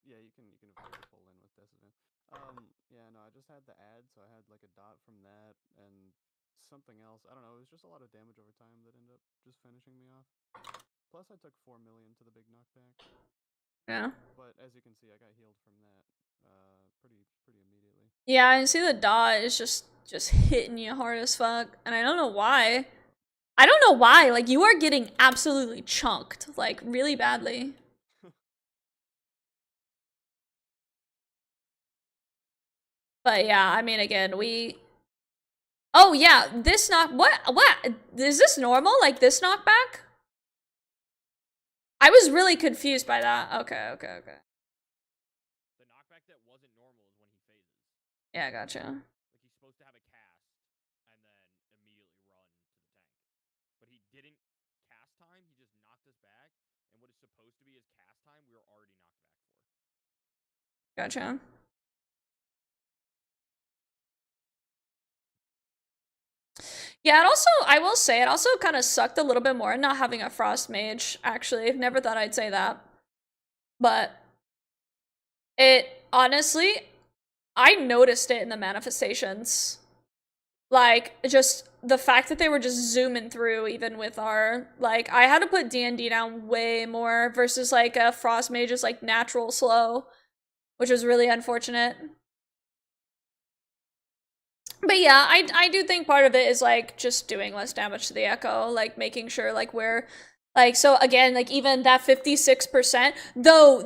Yeah, you can of course pull in with Decibel. Yeah, no, I just had the ad, so I had like a dot from that and something else. I don't know. It was just a lot of damage over time that ended up just finishing me off. Plus, I took 4 million to the big knockback. Yeah. But as you can see, I got healed from that pretty immediately. Yeah, I see the dot is just hitting you hard as fuck, and I don't know why. I don't know why. Like, you are getting absolutely chunked, like really badly. But yeah, I mean, again, we. Oh yeah, this knock. What is this normal? Like this knockback? I was really confused by that. Okay. The knockback that wasn't normal is when he phases. Yeah, gotcha. Like he's supposed to have a cast and then immediately run to the tank. But he didn't cast time, he just knocked us back, and what is supposed to be his cast time, we were already knocked back for. Gotcha. Yeah, it also, I will say, it also kind of sucked a little bit more not having a Frost Mage, actually. Never thought I'd say that. But it, honestly, I noticed it in the manifestations. Like, just the fact that they were just zooming through, even with our, like, I had to put D&D down way more versus, like, a Frost Mage is, like, natural slow, which was really unfortunate. But yeah, I do think part of it is, like, just doing less damage to the Echo, like, making sure, like, we're, like, so, again, like, even that 56%, though,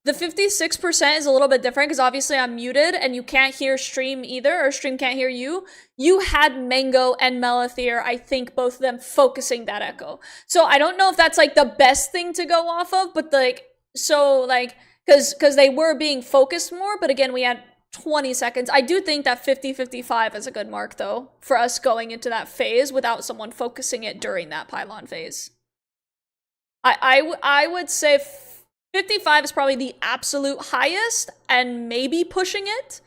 the 56% is a little bit different, because obviously I'm muted, and you can't hear stream either, or stream can't hear you. You had Mango and Melithir, I think, both of them focusing that Echo. So I don't know if that's, like, the best thing to go off of, but, like, so, like, because they were being focused more, but again, we had 20 seconds. I do think that 50-55 is a good mark, though, for us going into that phase without someone focusing it during that pylon phase. I would say 55 is probably the absolute highest, and maybe pushing it.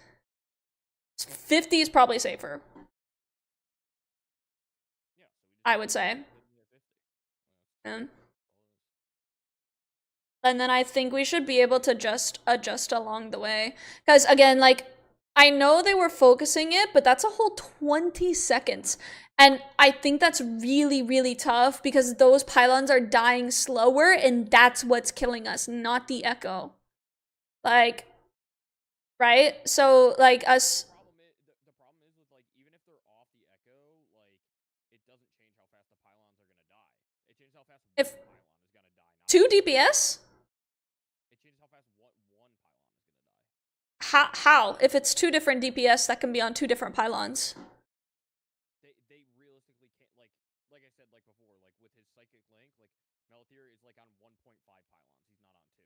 50 is probably safer. I would say. And then I think we should be able to just adjust along the way. Because, again, like, I know they were focusing it, but that's a whole 20 seconds. And I think that's really, really tough because those pylons are dying slower, and that's what's killing us, not the Echo. Like, right? So, like, us... The problem is with, like, even if they're off the Echo, like, it doesn't change how fast the pylons are gonna die. It changes how fast one pylon is gonna die. 2 DPS? It changes how fast one pylon is gonna die. How? If it's 2 different DPS, that can be on 2 different pylons. They realistically can't, like I said, like before, like with his psychic link, like Melithir is like on 1.5 pylons. He's not on 2.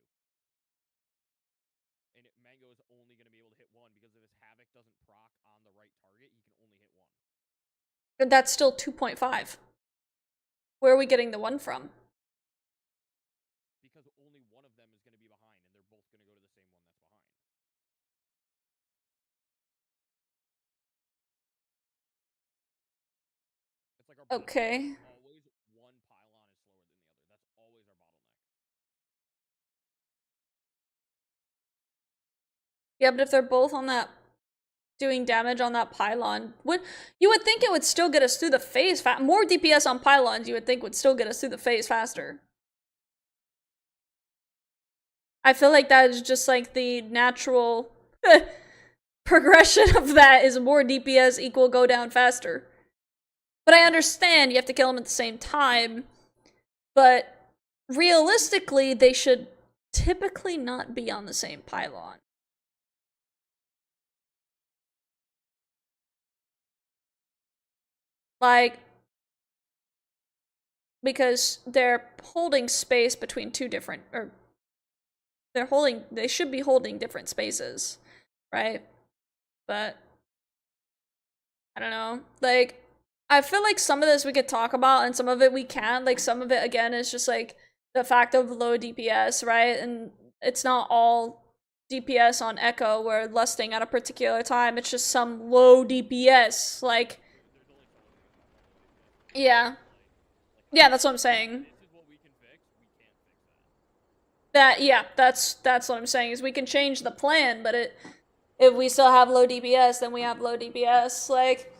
And Mango is only going to be able to hit 1 because if his Havoc doesn't proc on the right target, he can only hit 1. But that's still 2.5. Where are we getting the 1 from? Because only one of them is going to be behind, and they're both going to go to the same one that's behind. It's like our okay. Always one pylon is slower than the other. That's always our bottleneck. Yeah, but if they're both on that, doing damage on that pylon, you would think it would still get us through the phase more DPS on pylons, you would think would still get us through the phase faster. I feel like that is just like the natural progression of that is more DPS equal go down faster. But I understand you have to kill them at the same time, but realistically, they should typically not be on the same pylon. Like, because they're holding space between 2 different, or they should be holding different spaces, right? But I don't know. Like, I feel like some of this we could talk about and some of it we can't. Like, some of it, again, is just like the fact of low DPS, right? And it's not all DPS on Echo where lusting at a particular time. It's just some low DPS. Like, yeah. Yeah, that's what I'm saying. That's what I'm saying, is we can change the plan, but if we still have low DPS, then we have low DPS. Like,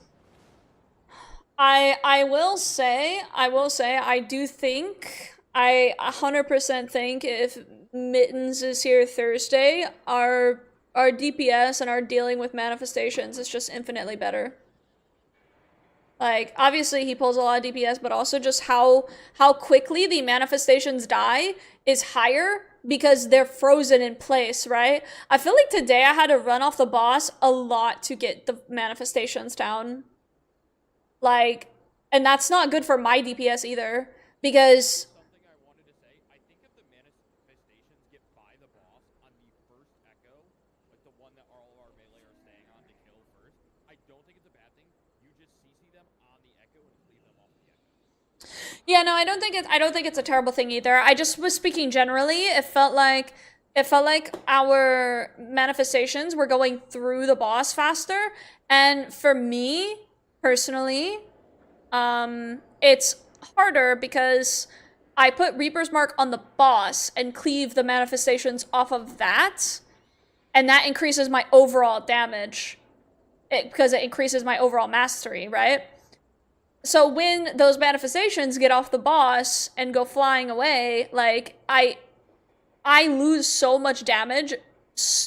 I will say, I do think, I 100% think if Mittens is here Thursday, our DPS and our dealing with manifestations is just infinitely better. Like, obviously he pulls a lot of DPS, but also just how quickly the manifestations die is higher because they're frozen in place, right? I feel like today I had to run off the boss a lot to get the manifestations down. Like, and that's not good for my DPS either, because Something I wanted to say, I think if the manifestations get by the boss on the first echo, like the one that all of our melee are staying on to kill first, I don't think it's a bad thing. You just CC them on the echo and cleave them off the echo. yeah, no, I don't think it's a terrible thing either. I just was speaking generally. It felt like our manifestations were going through the boss faster, and for me personally, it's harder because I put Reaper's Mark on the boss and cleave the manifestations off of that, and that increases my overall damage because it increases my overall mastery, right? So when those manifestations get off the boss and go flying away, like, I lose so much damage,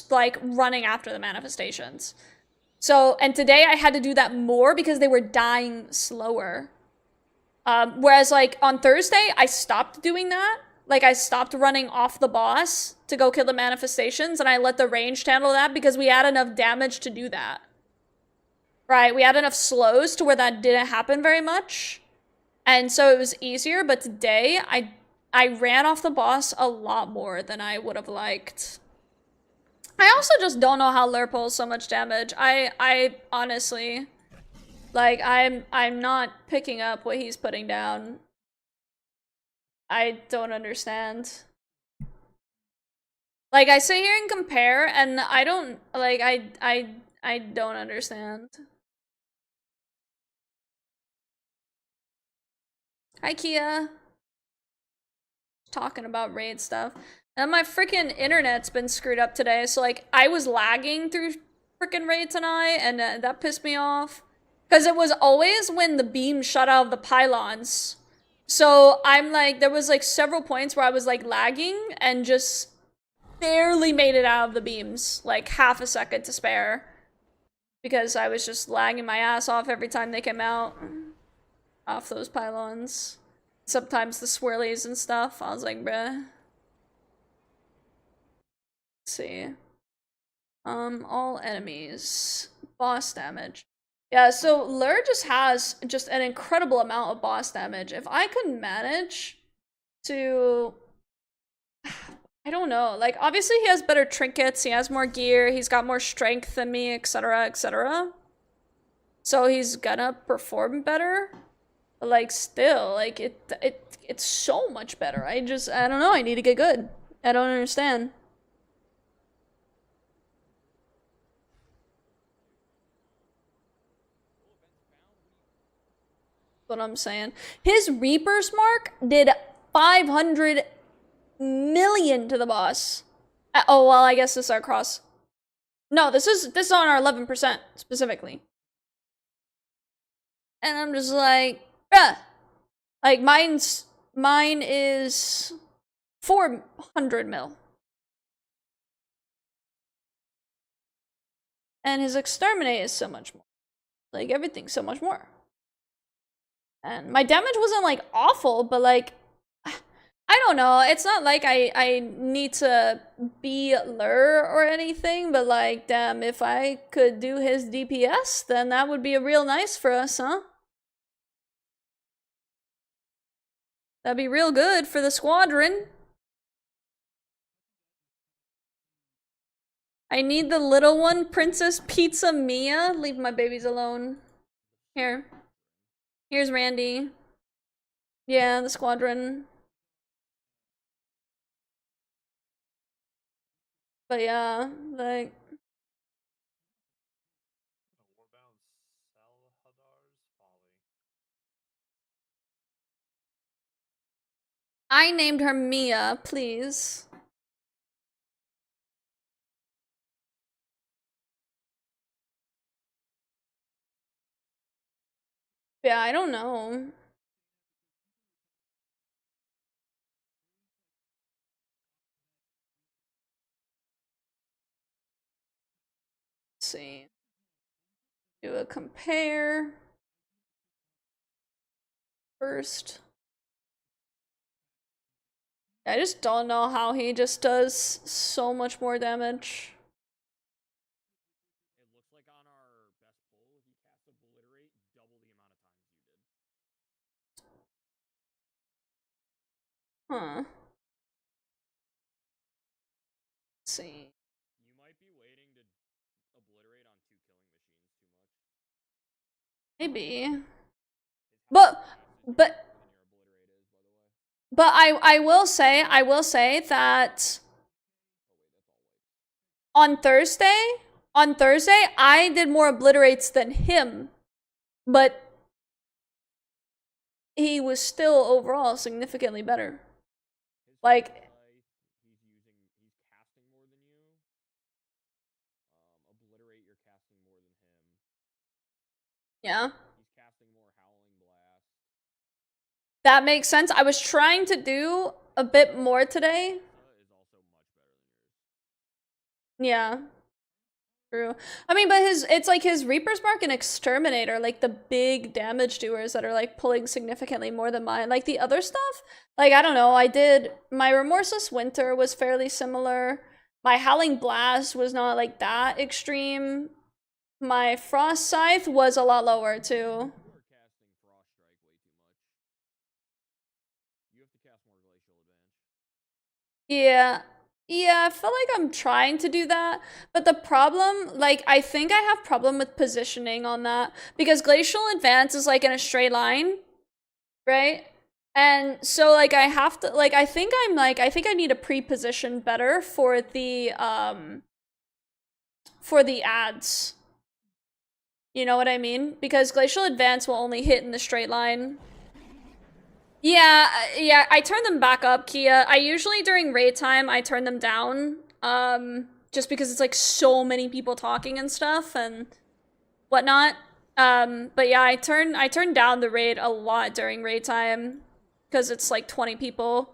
like, running after the manifestations. So, and today I had to do that more because they were dying slower. Whereas, like, on Thursday, I stopped doing that. Like, I stopped running off the boss to go kill the manifestations, and I let the ranged handle that because we had enough damage to do that. Right, we had enough slows to where that didn't happen very much. And so it was easier, but today, I ran off the boss a lot more than I would have liked. I also just don't know how Lur pulls so much damage. I honestly, like, I'm not picking up what he's putting down. I don't understand. Like, I sit here and compare, and I don't, like, I don't understand. Hi, Kia. Talking about raid stuff. And my freaking internet's been screwed up today, so, like, I was lagging through freaking raid tonight, and that pissed me off. Because it was always when the beam shut out of the pylons. So I'm like, there was like several points where I was like lagging and just barely made it out of the beams. Like half a second to spare. Because I was just lagging my ass off every time they came out. Off those pylons. Sometimes the swirlies and stuff. I was like, bruh. Let's see. All enemies. Boss damage. Yeah, so Lur just has just an incredible amount of boss damage. If I could manage to... I don't know. Like, obviously he has better trinkets, he has more gear, he's got more strength than me, etc, etc. So he's gonna perform better. But, like, still, like, it's so much better. I don't know, I need to get good. I don't understand. What I'm saying. His Reaper's Mark did 500 million to the boss. Oh, well, I guess this is our cross. No, this is on our 11% specifically. And I'm just like, bruh. Like, mine is 400 mil. And his Exterminate is so much more. Like, everything's so much more. And my damage wasn't, like, awful, but, like, I don't know. It's not like I need to be Lur or anything, but, like, damn, if I could do his DPS, then that would be real nice for us, huh? That'd be real good for the squadron. I need the little one, Princess Pizza Mia. Leave my babies alone. Here. Here's Randy. Yeah, the squadron. But yeah, like... I named her Mia, please. Yeah, I don't know. Let's see. Do a compare. First. I just don't know how he just does so much more damage. It looks like on our best pull, he cast Obliterate double the amount of times you did. Huh. Let's see. You might be waiting to Obliterate on 2 killing machines too much. Maybe. But I will say that on Thursday I did more obliterates than him, but he was still overall significantly better. Like, he's casting more than you. Obliterate, you're casting more than him. yeah. He's casting more Howling Blast. That makes sense. I was trying to do a bit more today. Is also much better than yours. Yeah. True. I mean, but it's like his Reaper's Mark and Exterminator, like the big damage doers that are like pulling significantly more than mine. Like the other stuff, like I don't know, my Remorseless Winter was fairly similar. My Howling Blast was not like that extreme. My Frost Scythe was a lot lower too. You are casting Frost Strike way too much. You have to cast more Glacial Advance. Yeah. Yeah, I feel like I'm trying to do that, but the problem, like, I think I have problem with positioning on that, because Glacial Advance is, like, in a straight line, right? And so, like, I have to, like, I think I need to pre-position better for the ads. You know what I mean? Because Glacial Advance will only hit in the straight line. Yeah, I turn them back up, Kia. I usually, during raid time, I turn them down, just because it's, like, so many people talking and stuff and whatnot. But yeah, I turn down the raid a lot during raid time, because it's, like, 20 people.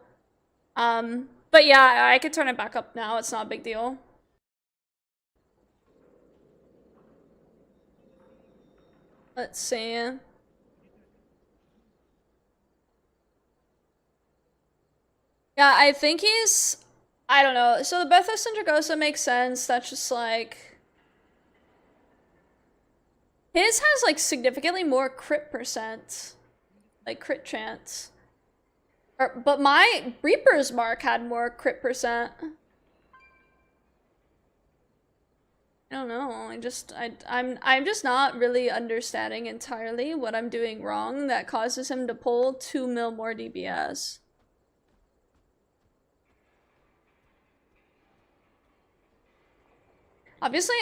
But yeah, I could turn it back up now, it's not a big deal. Let's see. Yeah, I think he's... I don't know. So the Bethos and Dragosa makes sense. That's just like... His has like significantly more crit percent. Like crit chance. But my Reaper's Mark had more crit percent. I don't know. I'm just not really understanding entirely what I'm doing wrong that causes him to pull 2 mil more DPS. Obviously,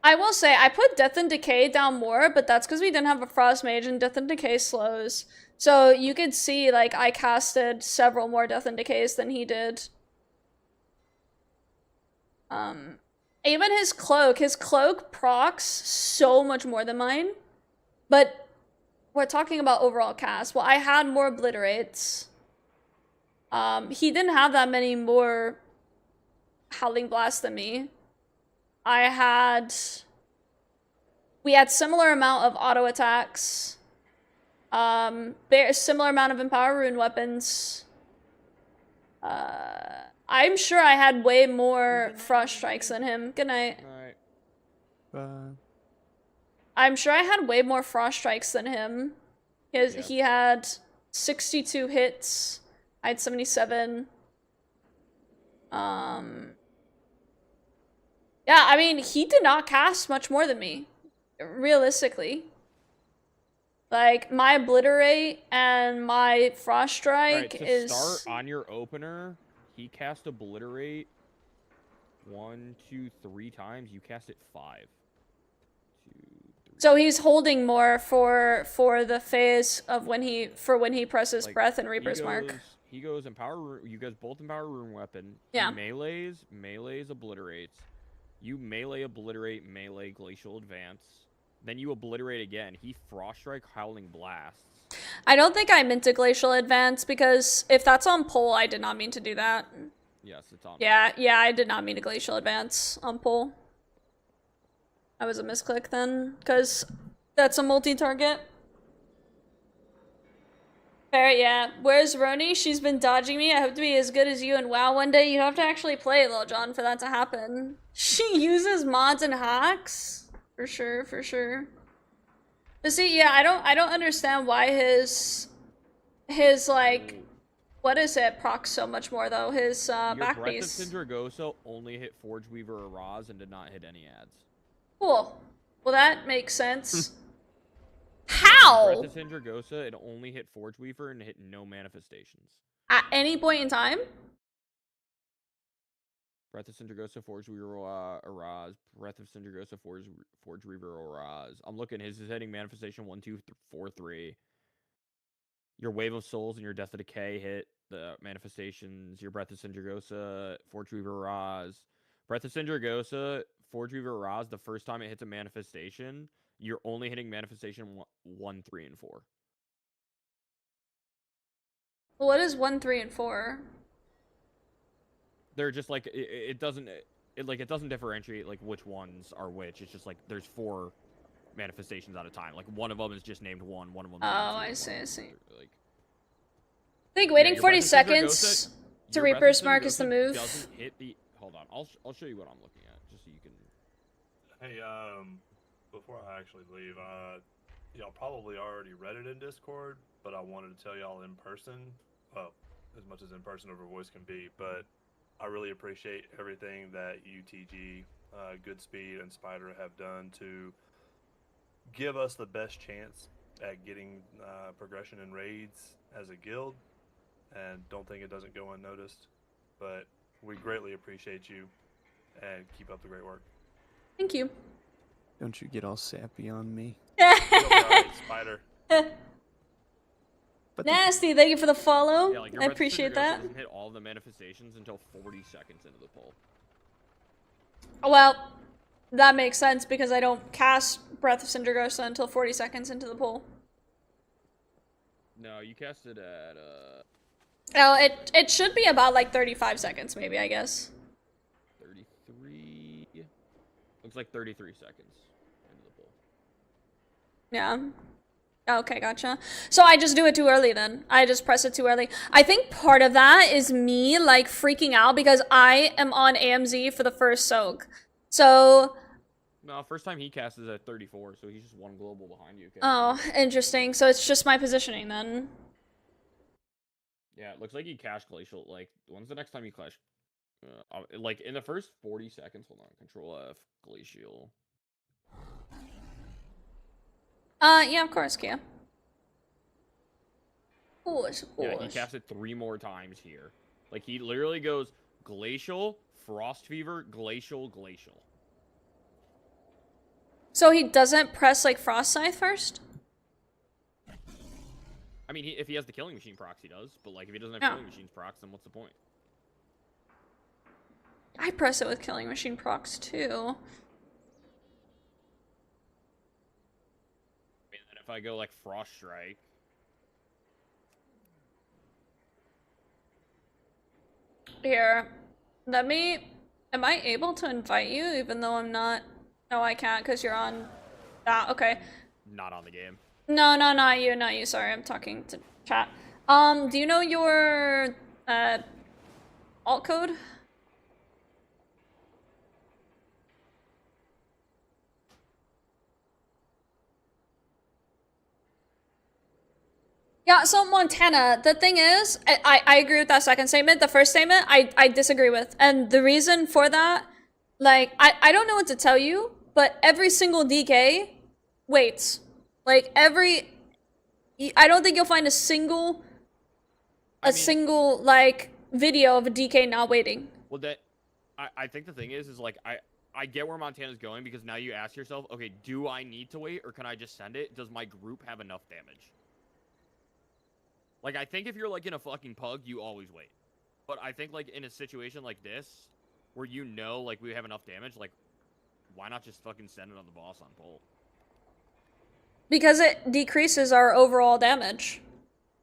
I will say, I put Death and Decay down more, but that's because we didn't have a Frost Mage, and Death and Decay slows. So you could see, like, I casted several more Death and Decays than he did. Even his cloak procs so much more than mine. But we're talking about overall cast. Well, I had more Obliterates. He didn't have that many more Howling Blasts than me. We had similar amount of auto attacks. Similar amount of Empower Rune weapons. I'm sure I had way more Frost Strikes than him. Good night. Alright. Bye. I'm sure I had way more Frost Strikes than him. He had 62 hits. I had 77. Yeah, I mean, he did not cast much more than me, realistically. Like, my Obliterate and my Frost Strike to start on your opener, he cast Obliterate 1, 2, 3 times. You cast it 5. 2, 3. So he's holding more for the phase of when he presses Like, Breath and Reaper's Mark. He goes Empower. You guys both Empower Rune weapon. Yeah. He melees Obliterates. You melee Obliterate, melee Glacial Advance. then you obliterate again. He Frost Strike, Howling Blasts. I don't think I meant to Glacial Advance, because if that's on pole, I did not mean to do that. Yes, it's on. Yeah, I did not mean to Glacial Advance on pole. That was a misclick then, because that's a multi-target. Fair, yeah. Where's Roni? She's been dodging me. I hope to be as good as you in WoW one day. You have to actually play, Lil John, for that to happen. She uses mods and hacks? For sure, for sure. But see, yeah, I don't understand why his like, what is it, procs so much more though? His Your back Breath piece. of Sindragosa only hit Forge Weaver or Raz and did not hit any ads. Cool. Well, that makes sense. How? Breath of Sindragosa, it only hit Forge Weaver and hit no manifestations. At any point in time? Breath of Sindragosa, Forge Weaver, Raz. Breath of Sindragosa, Forge Weaver, or Raz. I'm looking. His is hitting manifestation 1, 2, 4, 3. Your Wave of Souls and your Death of Decay hit the manifestations. Your Breath of Sindragosa, Forge Weaver, Raz. Breath of Sindragosa, Forge Weaver, Raz. The first time it hits a manifestation, you're only hitting manifestation 1, 3, and 4. What is 1, 3, and 4? They're just like it doesn't differentiate like which ones are which. It's just like there's 4 manifestations at a time. Like one of them is just named 1. One of them. Oh, is I see. Like, I think waiting yeah, 40 seconds to Reaper's Mark is the move. Doesn't hit the. Hold on, I'll show you what I'm looking at just so you can. Hey, before I actually leave, y'all probably already read it in Discord, but I wanted to tell y'all in person. Well, as much as in person over voice can be, but I really appreciate everything that UTG, Goodspeed, and Spider have done to give us the best chance at getting progression in raids as a guild, and don't think it doesn't go unnoticed. But we greatly appreciate you, and keep up the great work. Thank you. Don't you get all sappy on me. Right, Spider. Nasty, thank you for the follow. Yeah, like I appreciate that. Doesn't hit all the manifestations until 40 seconds into the poll. Well, that makes sense because I don't cast Breath of Sindragosa until 40 seconds into the poll. No, you cast it at Oh, it should be about like 35 seconds maybe, I guess. 33. Looks like 33 seconds into the poll. Yeah. Okay, gotcha. So I just do it too early then. I just press it too early. I think part of that is me like freaking out because I am on AMZ for the first soak. So no, first time he cast is at 34, so he's just 1 global behind you. Oh, interesting. So it's just my positioning then. Yeah, it looks like he cashed Glacial. Like, when's the next time you clash? Like, in the first 40 seconds. Hold on. Control F. Glacial. Yeah, of course, Kia. Of course. Yeah, he cast it 3 more times here. Like, he literally goes Glacial, Frost Fever, Glacial, Glacial. So he doesn't press, like, Frost Scythe first? I mean, if he has the Killing Machine procs, he does. But, like, if he doesn't have Killing Machine's procs, then what's the point? I press it with Killing Machine procs, too. I mean, and if I go, like, Frost Strike... Here, let me... Am I able to invite you even though I'm not... No, I can't because you're on... Ah, okay. Not on the game. No, not you, sorry, I'm talking to chat. Do you know your, alt code? Yeah, so Montana, the thing is, I agree with that second statement. The first statement, I disagree with. And the reason for that, like, I don't know what to tell you, but every single DK waits. Like, I don't think you'll find a single, like, video of a DK not waiting. Well, I think the thing is like, I get where Montana's going because now you ask yourself, okay, do I need to wait or can I just send it? Does my group have enough damage? Like, I think if you're, like, in a fucking pug, you always wait. But I think, like, in a situation like this, where you know, like, we have enough damage, like, why not just fucking send it on the boss on pole? Because it decreases our overall damage.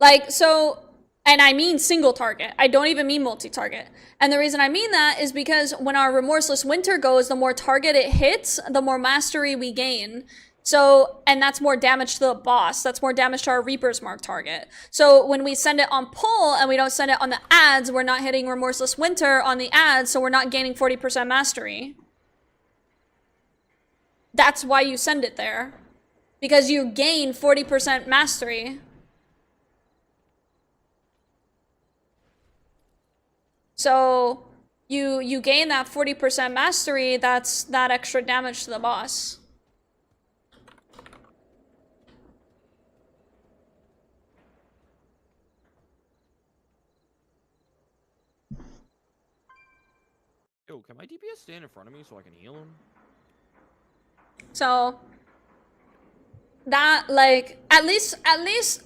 Like, so, and I mean single target. I don't even mean multi-target. And the reason I mean that is because when our Remorseless Winter goes, the more target it hits, the more mastery we gain. So, and that's more damage to the boss. That's more damage to our Reaper's Mark target. So when we send it on pull and we don't send it on the ads, we're not hitting Remorseless Winter on the ads, so we're not gaining 40% mastery. That's why you send it there. Because you gain 40% mastery. So you gain that 40% mastery, that's that extra damage to the boss. Yo, can my DPS stand in front of me so I can heal him? So that, like, at least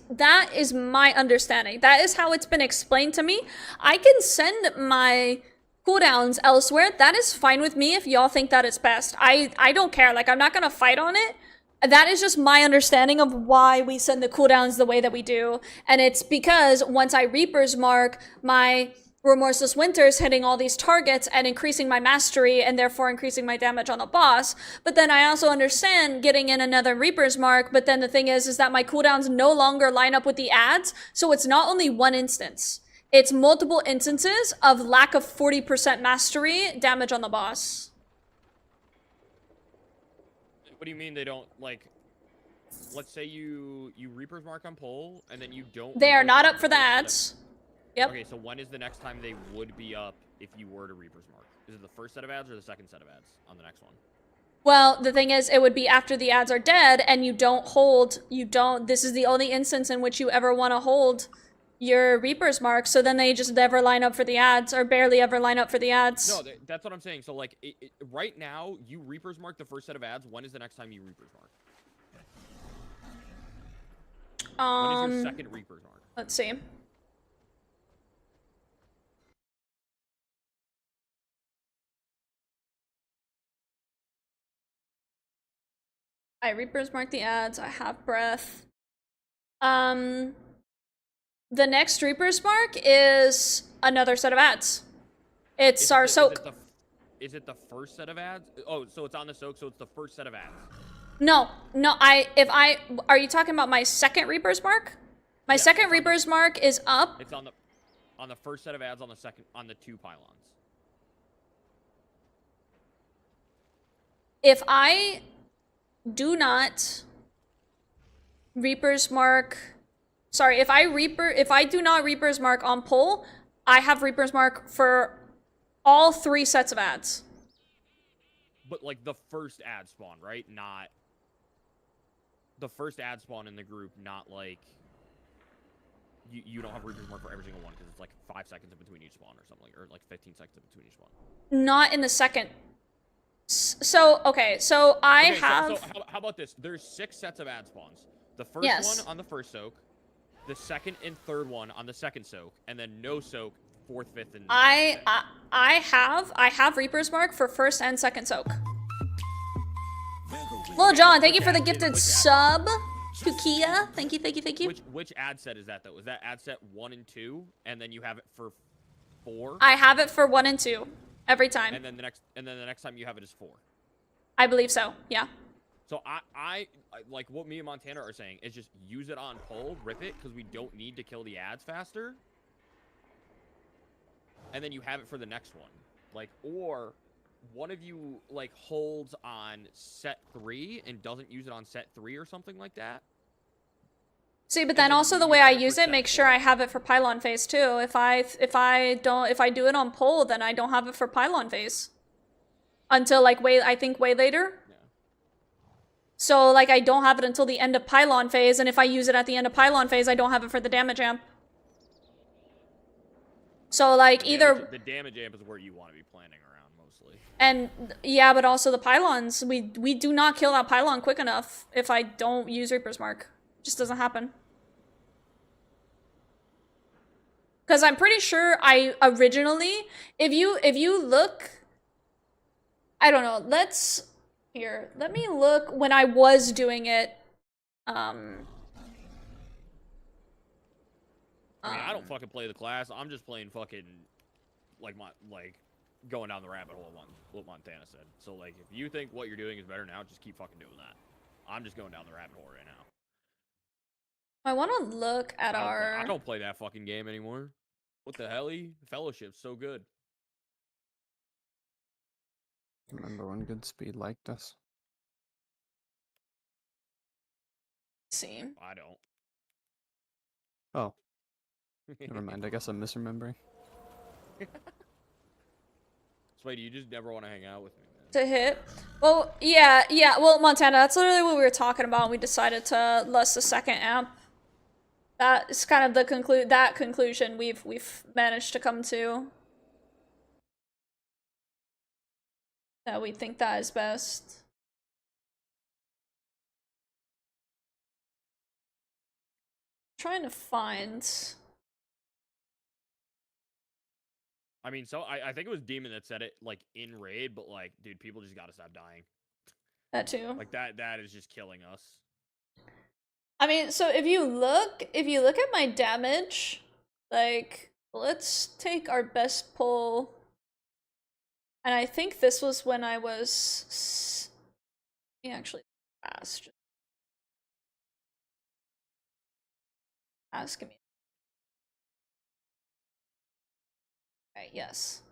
that is my understanding. That is how it's been explained to me. I can send my cooldowns elsewhere. That is fine with me if y'all think that it's best. I don't care. Like, I'm not gonna fight on it. That is just my understanding of why we send the cooldowns the way that we do. And it's because once I Reaper's Mark, my Remorseless Winter's hitting all these targets and increasing my mastery and therefore increasing my damage on the boss. But then I also understand getting in another Reaper's Mark, but then the thing is that my cooldowns no longer line up with the ads, so it's not only one instance. It's multiple instances of lack of 40% mastery damage on the boss. What do you mean they don't, like, let's say you Reaper's Mark on pull, and then you don't... They are not up for the ads. Yep. Okay, so when is the next time they would be up if you were to Reaper's Mark? Is it the first set of ads or the second set of ads on the next one? Well, the thing is, it would be after the ads are dead, and you don't hold, this is the only instance in which you ever want to hold your Reaper's Mark, so then they just never line up for the ads, or barely ever line up for the ads. No, that's what I'm saying. So, like, right now, you Reaper's Mark the first set of ads. When is the next time you Reaper's Mark? When is your second Reaper's Mark? Let's see. I Reaper's Mark the ads, I have breath. The next Reaper's Mark is another set of ads. It's our soak. Is it the first set of ads? Oh, so it's on the soak, so it's the first set of ads. No, are you talking about my second Reaper's Mark? My second Reaper's Mark is up. It's on the first set of ads on the two pylons. If I do not Reaper's Mark, sorry, if I do not Reaper's Mark on pull, I have Reaper's Mark for all 3 sets of ads. But like the first ad spawn, right? Not the first ad spawn in the group, not like you don't have Reaper's Mark for every single one because it's like 5 seconds in between each spawn or something, or like 15 seconds in between each spawn. Not in the second. So, okay, so I have... So how about this? There's 6 sets of ad spawns. The first one on the first soak, the second and third one on the second soak, and then no soak, 4th, 5th, and... I have Reaper's Mark for first and second soak. Little John, thank you for the gifted sub to Kia. Thank you. Which ad set is that, though? Is that ad set 1 and 2, and then you have it for 4? I have it for 1 and 2. Every time. And then the next time you have it is 4. I believe so, yeah. So I like what me and Montana are saying is just use it on pull, rip it, because we don't need to kill the ads faster. And then you have it for the next one. Like, or one of you like holds on set 3 and doesn't use it on set 3 or something like that. See, but then also the way I use it, make sure I have it for pylon phase too. If I do it on pull, then I don't have it for pylon phase until like way later. Yeah. So like I don't have it until the end of pylon phase, and if I use it at the end of pylon phase, I don't have it for the damage amp. So like either the damage amp is where you want to be planning around mostly. And yeah, but also the pylons, we do not kill that pylon quick enough if I don't use Reaper's Mark. It just doesn't happen. Because I'm pretty sure I originally, if you look, I don't know, let me look when I was doing it I mean, I don't fucking play the class. I'm just playing fucking like going down the rabbit hole. What Montana said. So like, if you think what you're doing is better now, just keep fucking doing that. I'm just going down the rabbit hole right now. I want to look at I don't play that fucking game anymore. What the hell? Fellowship's so good. Remember when good speed liked us? See. I don't. Oh. Never mind. I guess I'm misremembering. Sweetie, you just never want to hang out with me, man. To hit. Well, yeah. Well, Montana, that's literally what we were talking about. We decided to list the second amp. That is kind of the conclusion we've managed to come to. That we think that is best. Trying to find. I mean, so I think it was Demon that said it like in raid, but like, dude, people just gotta stop dying. That too. Like that is just killing us. I mean, so if you look at my damage, like, let's take our best pull. And I think this was when I was. Let me actually ask. Ask me. Right, yes.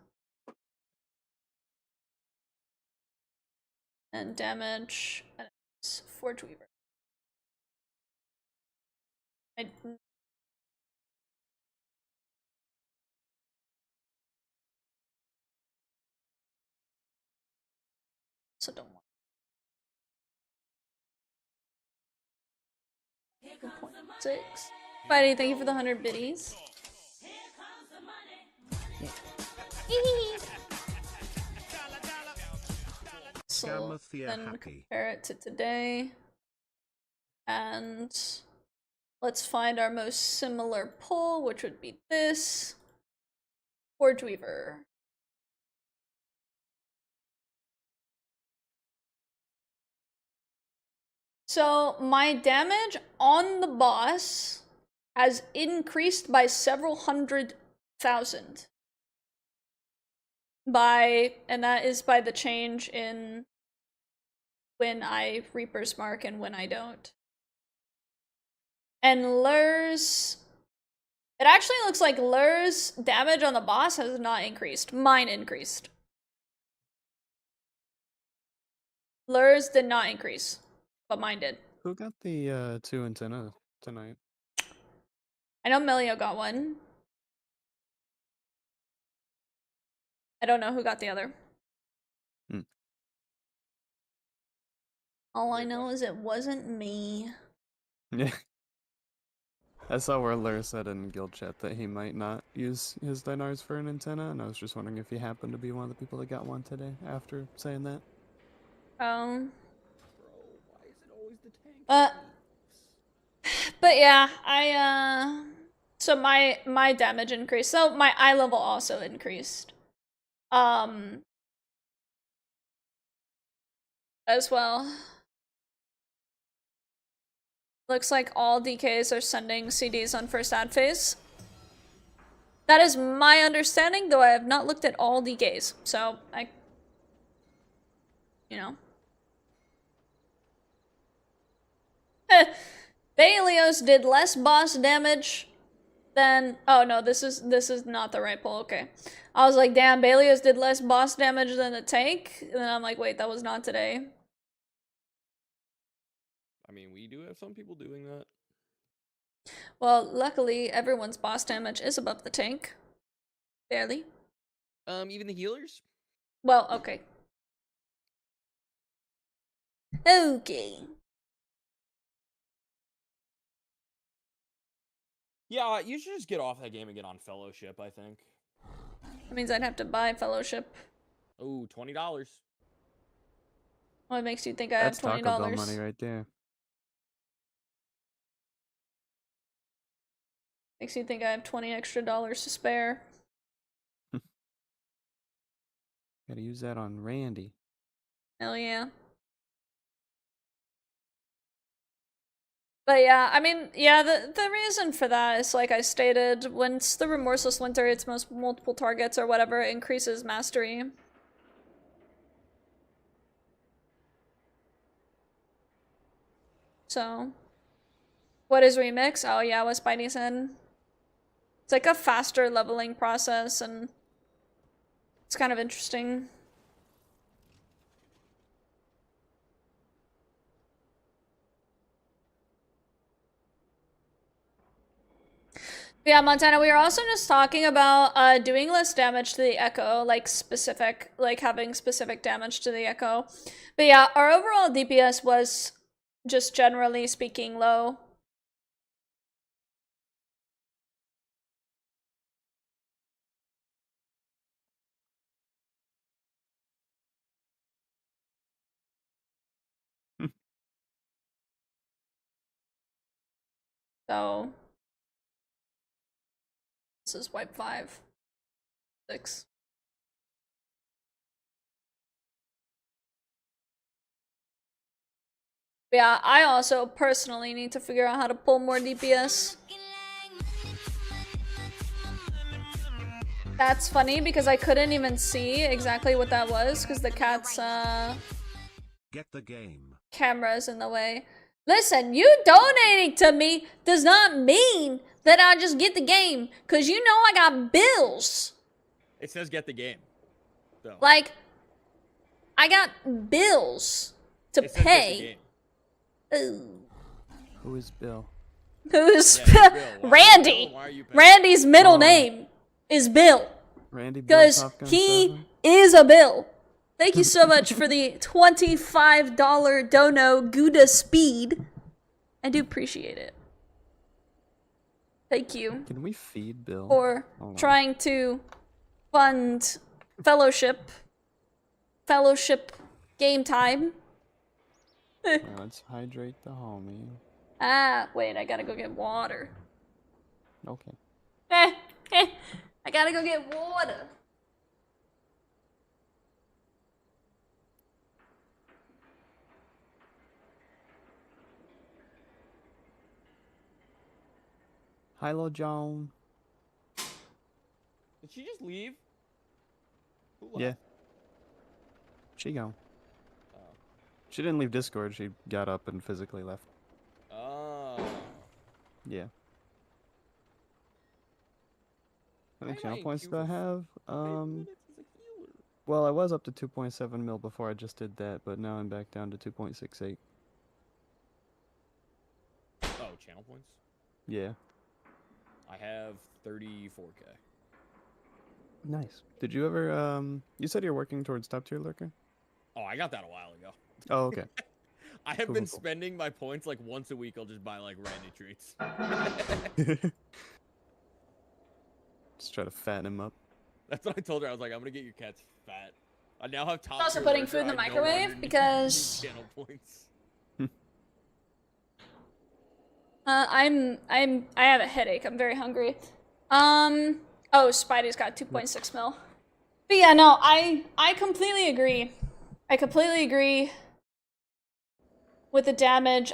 And damage. And it's Forge Weaver. So don't want. 0.6. Spidey, thank you for the 100 biddies. So then compare it to today. And let's find our most similar pull, which would be this. Forge Weaver. So my damage on the boss has increased by several 100,000. And that is by the change in when I Reaper's Mark and when I don't. And Lur's... It actually looks like Lur's damage on the boss has not increased. Mine increased. Lur's did not increase, but mine did. Who got the 2 antenna tonight? I know Melio got one. I don't know who got the other. All I know is it wasn't me. Yeah. I saw where Lur said in guild chat that he might not use his dinars for an antenna, and I was just wondering if he happened to be one of the people that got one today after saying that. Bro, why is it always the tank? But yeah, so my damage increased. So my eye level also increased. As well. Looks like all DKs are sending CDs on first ad phase. That is my understanding, though I have not looked at all DKs. So you know. Balios did less boss damage than... Oh no, this is not the right poll. Okay. I was like, damn, Balios did less boss damage than the tank. And then I'm like, wait, that was not today. I mean, we do have some people doing that. Well, luckily, everyone's boss damage is above the tank. Barely. Even the healers? Well, okay. Okay. Yeah, you should just get off that game and get on Fellowship, I think. That means I'd have to buy Fellowship. Oh, $20. What makes you think I have $20? That's Taco Bell money right there. Makes you think I have $20 extra to spare. Gotta use that on Randy. Hell yeah. But yeah, I mean, yeah, the reason for that is, like I stated, once the Remorseless Linter hits multiple targets or whatever, it increases mastery. So, what is Remix? Oh yeah, what Spidey said. It's like a faster leveling process, and it's kind of interesting. Yeah, Montana, we were also just talking about doing less damage to the Echo, like having specific damage to the Echo. But yeah, our overall DPS was, just generally speaking, low. So, this is wipe 5. 6. Yeah, I also personally need to figure out how to pull more DPS. That's funny because I couldn't even see exactly what that was because the cat's Get the game. Camera's in the way. Listen, you donating to me does not mean that I just get the game, cause you know I got bills. It says get the game. So. Like, I got bills to pay. Ooh. Who is Bill? Who's Bill? Randy? Randy's middle name is Bill. Randy Bill, because Top Gun he 7? is a Bill. Thank you so much for the $25 dono Gouda speed. I do appreciate it. Thank you Can we feed Bill? for trying to fund fellowship game time. Let's hydrate the homie. Wait, I gotta go get water. Okay. I gotta go get water. Hilo Joan. Did she just leave? Who left? Yeah. She gone. Oh. She didn't leave Discord, she got up and physically left. Oh. Yeah. How many channel points do I have? Well, I was up to 2.7 mil before I just did that, but now I'm back down to 2.68. Oh, channel points? Yeah. I have 34k. Nice. Did you ever, you said you're working towards top tier lurker? Oh, I got that a while ago. Oh, okay. I have Cool, been cool. spending my points like once a week. I'll just buy like Randy treats. Just try to fatten him up. That's what I told her. I was like, I'm gonna get your cats fat. I now have top. Also tier putting lurker. food in the I no microwave longer need because channel points. I have a headache. I'm very hungry. Oh, Spidey's got 2.6 mil. But yeah, no, I completely agree. I completely agree with the damage.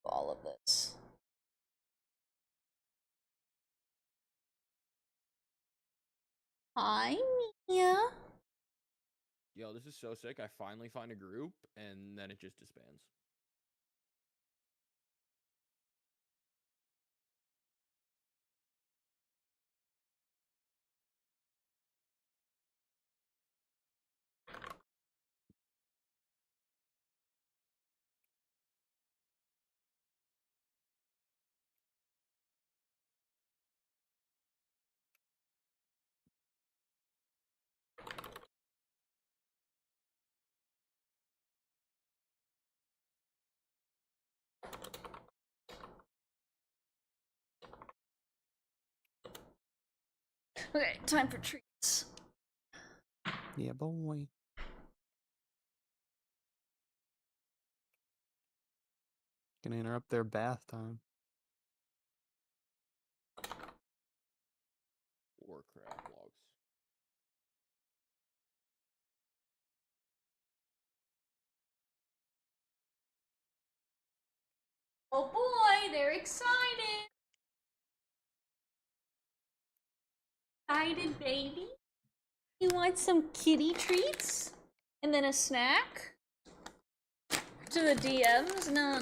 All of this. Hi, Mia. Yo, this is so sick. I finally find a group, and then it just disbands. Okay, time for treats. Yeah, boy. Gonna interrupt their bath time. Warcraft logs. they're excited. Excited, baby. You want some kitty treats? And then a snack? To the DMs? No.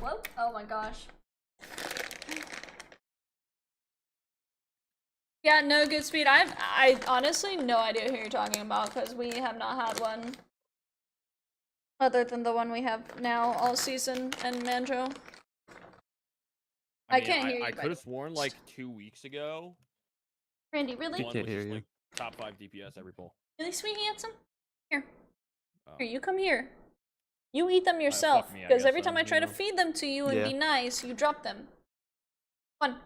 Whoa. Oh my gosh. Yeah, no, good speed. I honestly no idea who you're talking about because we have not had one other than the one we have now all season and Manjo. I mean, can't hear you. I could have sworn like 2 weeks ago. Randy, really? One was just like top 5 DPS every pull. Really, sweet handsome? Here. Oh. Here, you come here. You eat them yourself, me, I because guess every time then, I try you to know. feed them to you and be nice, you drop them. Come on.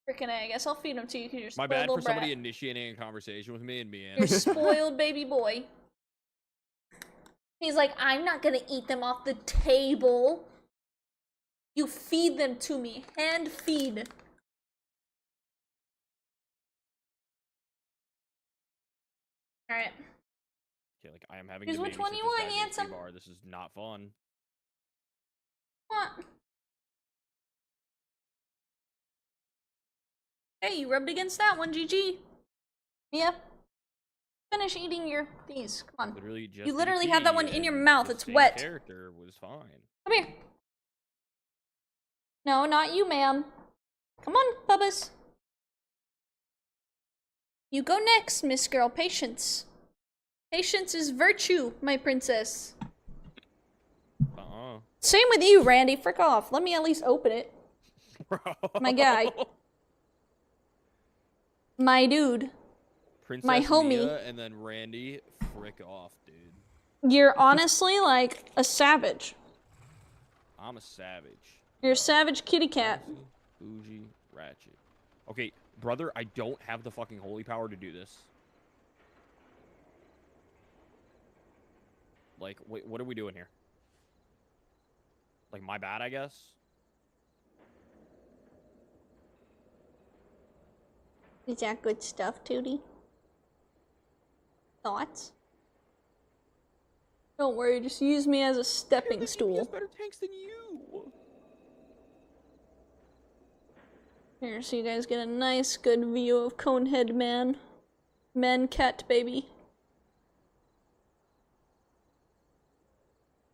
Freaking A, I guess I'll feed them to you because you're My spoiled bad little for somebody brat. initiating a conversation with me and me. You're spoiled baby boy. He's like, I'm not gonna eat them off the table. You feed them to me. Hand feed. Alright. Okay, like I am having Here's to which babysit one this you want, guy's HP handsome? bar. This is not fun. What? Hey, you rubbed against that one, GG. Yeah. Finish eating your these. Come on. Literally just You literally EP have that one in your mouth. the It's same wet. Character was fine. Come here. No, not you, ma'am. Come on, Bubbas. You go next, Miss Girl. Patience. Patience is virtue, my princess. Same with you, Randy. Frick off. Let me at least open it. Bro. My guy. My dude. Princess my homie. Mia and then Randy, frick off, dude. You're honestly like a savage. I'm a savage. You're a savage kitty cat. Bougie, ratchet. Okay, brother, I don't have the fucking holy power to do this. Like, wait, what are we doing here? Like, my bad, I guess? Is that good stuff, Tootie? Thoughts? Don't worry, just use me as a stepping stool. Better tanks than you. Here, so you guys get a nice, good view of Conehead Man. Man cat, baby.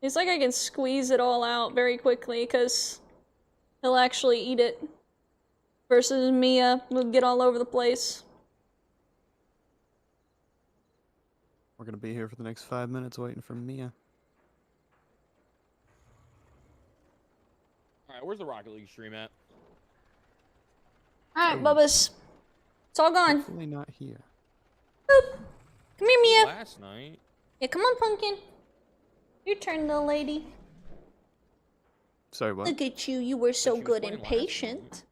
It's like I can squeeze it all out very quickly, because he'll actually eat it. Versus Mia will get all over the place. We're gonna be here for the next 5 minutes waiting for Mia. Alright, where's the Rocket League stream at? Alright, Bubbas. It's all gone. Hopefully not here. Boop. Come here, Mia. Last night. Yeah, come on, Pumpkin. Your turn, little lady. Sorry, what? Look at you. You were so good and patient.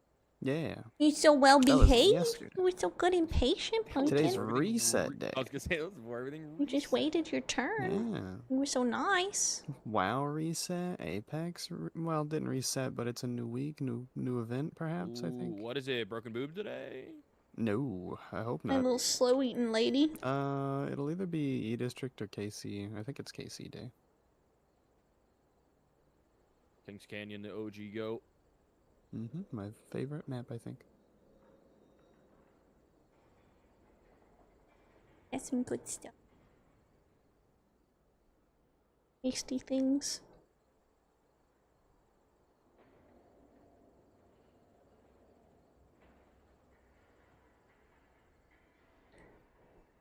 Yeah. You're so well That was behaved. yesterday. You were so good and patient, Pumpkin. Today's reset day. I was gonna say, this is where everything You just waited your turn. Yeah. You were so nice. WoW reset, Apex, well, didn't reset, but it's a new week, new event, perhaps, I think. What is it, broken boob today? No, I hope My not. little slow-eating lady. It'll either be E-District or KC. I think it's KC day. Kings Canyon, the OG goat. My favorite map, I think. That's some good stuff. Tasty things.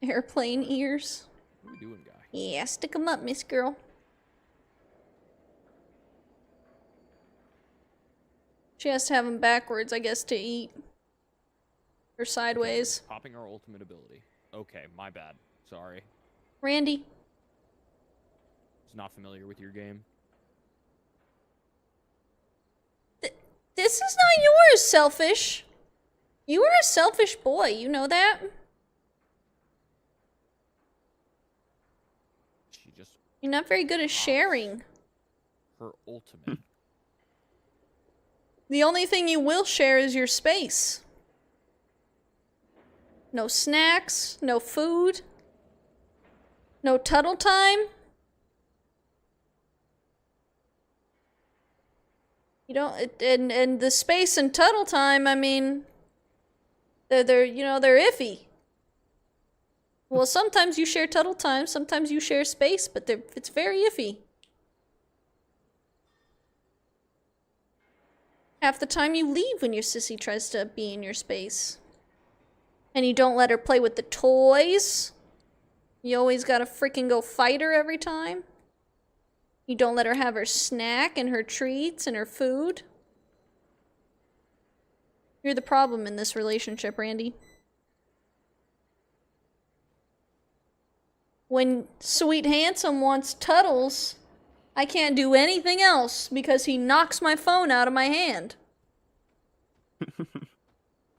Airplane ears. What are we doing, guy? Yeah, stick 'em up, Miss Girl. She has to have them backwards, I guess, to eat. Or sideways. Popping our ultimate ability. Okay, my bad. Sorry. Randy. Was not familiar with your game. This is not yours, selfish. You are a selfish boy, you know that? She just... You're not very good at sharing. Her ultimate. The only thing you will share is your space. No snacks, no food. No Tuttle time? You don't, and the space and Tuttle time, I mean, they're you know, they're iffy. Well, sometimes you share Tuttle time, sometimes you share space, but it's very iffy. Half the time you leave when your sissy tries to be in your space. And you don't let her play with the toys. You always gotta freaking go fight her every time. You don't let her have her snack and her treats and her food. You're the problem in this relationship, Randy. When Sweet Handsome wants Tuttles, I can't do anything else because he knocks my phone out of my hand.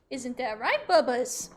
Isn't that right, Bubbas?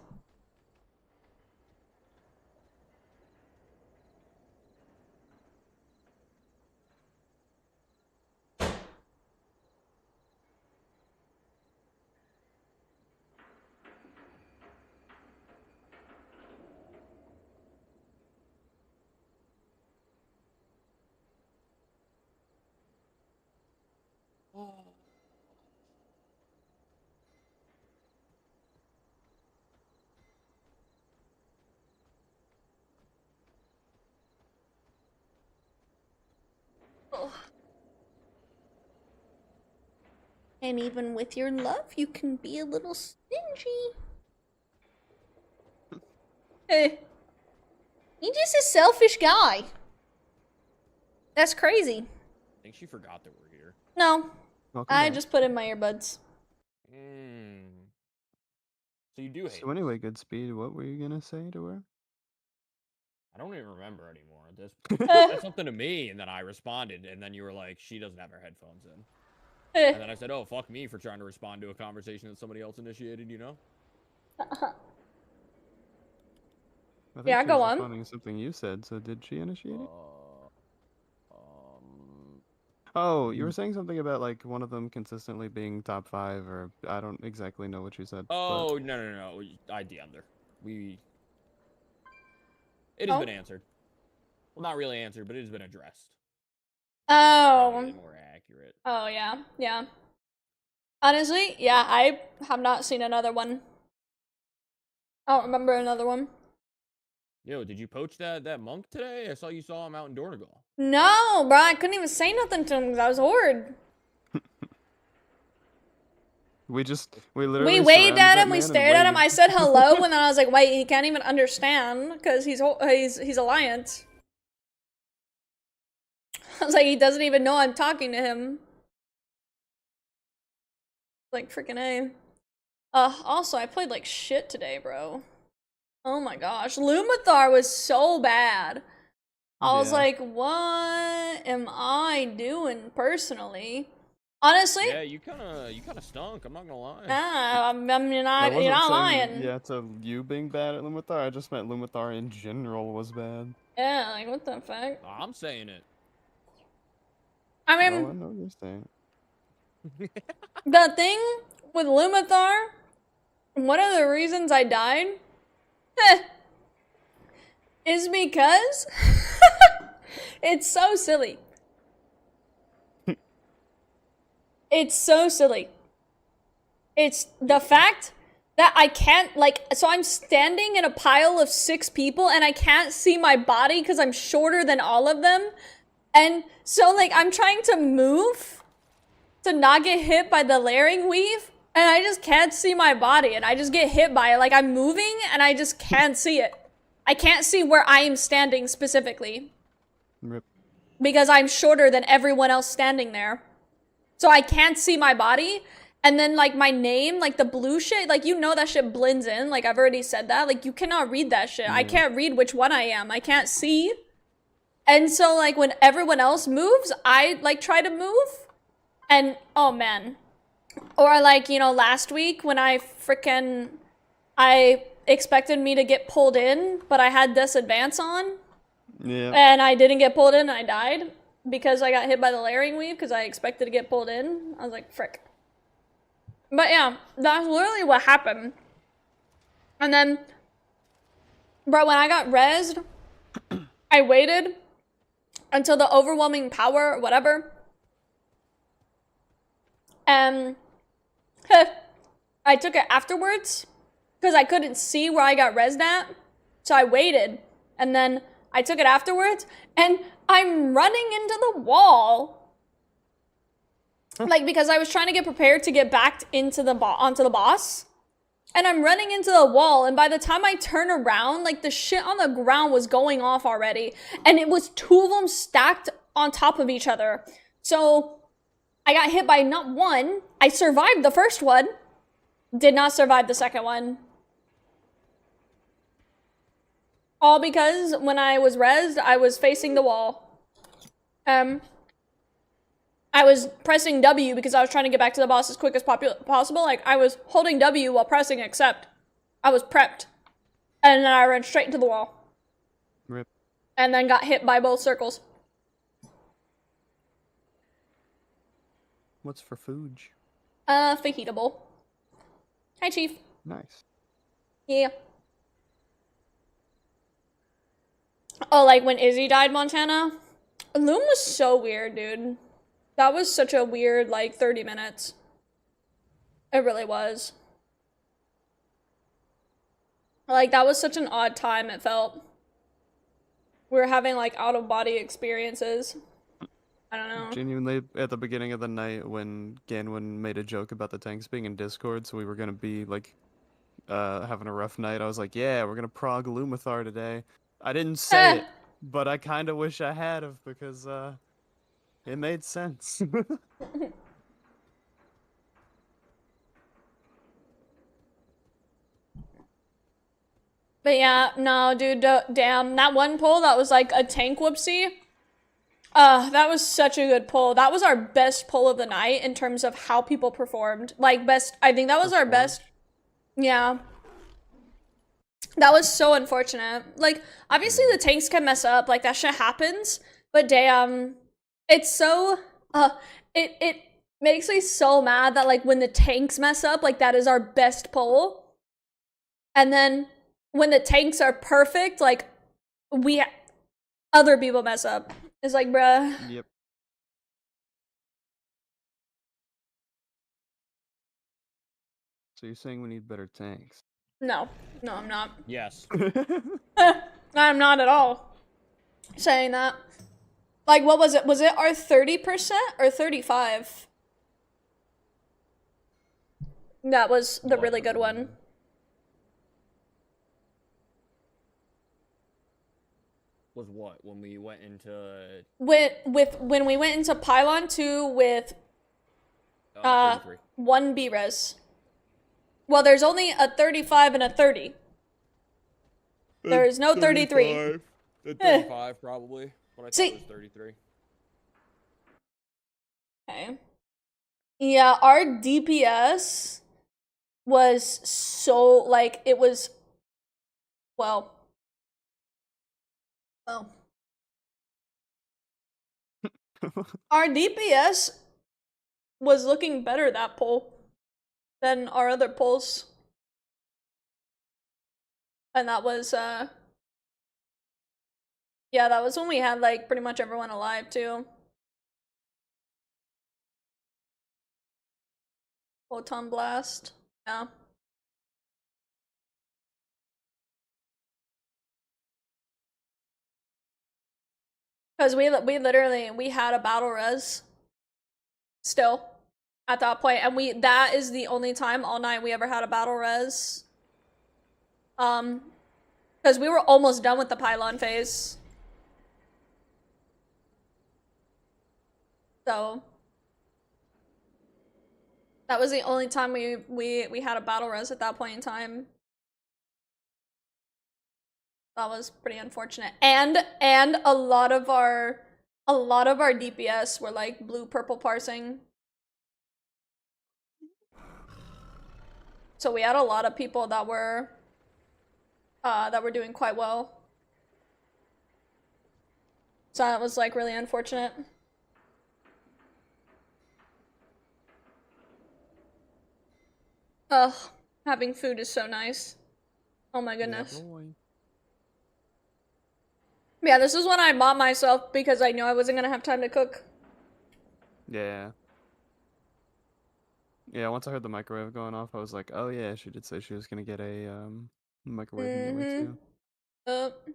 And even with your love, you can be a little stingy. Hey. You're just a selfish guy. That's crazy. I think she forgot that we're here. No. Welcome I back. just put in my earbuds. So you do hate So anyway, Goodspeed, what were you gonna say to her? I don't even remember anymore. This said something to me, and then I responded, and then you were like, "She doesn't have her headphones in." And then I said, "Oh, fuck me for trying to respond to a conversation that somebody else initiated." You know? I think Yeah, she go was on. responding to something you said. So did she initiate it? Oh, you were saying something about like one of them consistently being top 5, or I don't exactly know what you said. Oh no! I DM'd her. It has been answered. Well, not really answered, but it has been addressed. Oh. More accurate. Oh, yeah. Yeah. Honestly, yeah, I have not seen another one. I don't remember another one. Yo, did you poach that monk today? I saw you saw him out in Dornegal. No, bro, I couldn't even say nothing to him because I was horrid. We literally We waved surrounded at that him, we man and stared at him, I waved. said hello, and then I was like, wait, he can't even understand because he's Alliance. I was like, he doesn't even know I'm talking to him. Like, freaking A. Also, I played like shit today, bro. Oh my gosh. Lumathar was so bad. I was like, what am I doing personally? Honestly? Yeah, you kind of stunk. I'm not gonna lie. Nah, I mean, you're I not wasn't saying, lying. yeah, to you being bad at Lumathar. I just meant Lumathar in general was bad. Yeah, like, what the fuck? I'm saying it. I mean, Oh, I know you're saying. the thing with Lumathar, one of the reasons I died, is because it's so silly. It's so silly. It's the fact that I can't, like, so I'm standing in a pile of 6 people and I can't see my body because I'm shorter than all of them. And so, like, I'm trying to move to not get hit by the layering weave, and I just can't see my body, and I just get hit by it. Like, I'm moving, and I just can't see it. I can't see where I am standing specifically. Rip. Because I'm shorter than everyone else standing there. So I can't see my body, and then, like, my name, like, the blue shit, like, you know that shit blends in. Like, I've already said that. Like, you cannot read that shit. I can't read which one I am. I can't see. And so, like, when everyone else moves, I, like, try to move. And, oh, man. Or, like, you know, last week when I expected me to get pulled in, but I had disadvance on. Yeah. And I didn't get pulled in, and I died. Because I got hit by the layering weave, because I expected to get pulled in. I was like, frick. But yeah, that's literally what happened. And then, bro, when I got rezzed, I waited until the overwhelming power or whatever. And I took it afterwards because I couldn't see where I got rezzed at. So I waited and then I took it afterwards and I'm running into the wall. Like, because I was trying to get prepared to get back into the onto the boss. And I'm running into the wall, and by the time I turn around, like, the shit on the ground was going off already. And it was 2 of them stacked on top of each other. So I got hit by not one. I survived the first one. Did not survive the second one. All because when I was rezzed, I was facing the wall. I was pressing W because I was trying to get back to the boss as quick as possible. Like, I was holding W while pressing accept. I was prepped. And then I ran straight into the wall. Rip. And then got hit by both circles. What's for food? Fajitable. Hi, Chief. Nice. Yeah. Oh, like when Izzy died, Montana? Loom was so weird, dude. That was such a weird, like, 30 minutes. It really was. Like, that was such an odd time, it felt. We were having, like, out-of-body experiences. I don't know. Genuinely, at the beginning of the night when Ganwin made a joke about the tanks being in Discord, so we were gonna be, like, having a rough night, I was like, yeah, we're gonna prog Lumathar today. I didn't say it, but I kinda wish I had have, because, it made sense. But yeah, no, dude, damn. That one pull that was like a tank whoopsie. That was such a good pull. That was our best pull of the night in terms of how people performed. Like, best, I think that was our best. Yeah. That was so unfortunate. Like, obviously the tanks can mess up, like, that shit happens. But damn, it's so, it makes me so mad that, like, when the tanks mess up, like, that is our best pull. And then when the tanks are perfect, like, other people mess up. It's like, bruh. Yep. So you're saying we need better tanks? No. No, I'm not. Yes. I'm not at all saying that. Like, what was it? Was it our 30% or 35? That was the really good one. Was what? When we went into... When we went into Pylon 2 with 33. 1 B-res. Well, there's only a 35 and a 30. There is no 33. The 35 probably. But I thought it was 33. Okay. Yeah, our DPS was so, like, it was, well. Our DPS was looking better that pull than our other pulls. And that was, yeah, that was when we had, like, pretty much everyone alive, too. Photon Blast, yeah. Because we literally, we had a battle res still at that point, and that is the only time all night we ever had a battle res. Because we were almost done with the pylon phase. So that was the only time we had a battle res at that point in time. That was pretty unfortunate. And a lot of our DPS were like blue purple parsing. So we had a lot of people that were doing quite well. So that was like really unfortunate. Ugh, having food is so nice. Oh my goodness. Yeah, boy. Yeah, this is one I bought myself because I knew I wasn't gonna have time to cook. Yeah. Yeah, once I heard the microwave going off, I was like, oh yeah, she did say she was gonna get a microwave anyway too. Yup.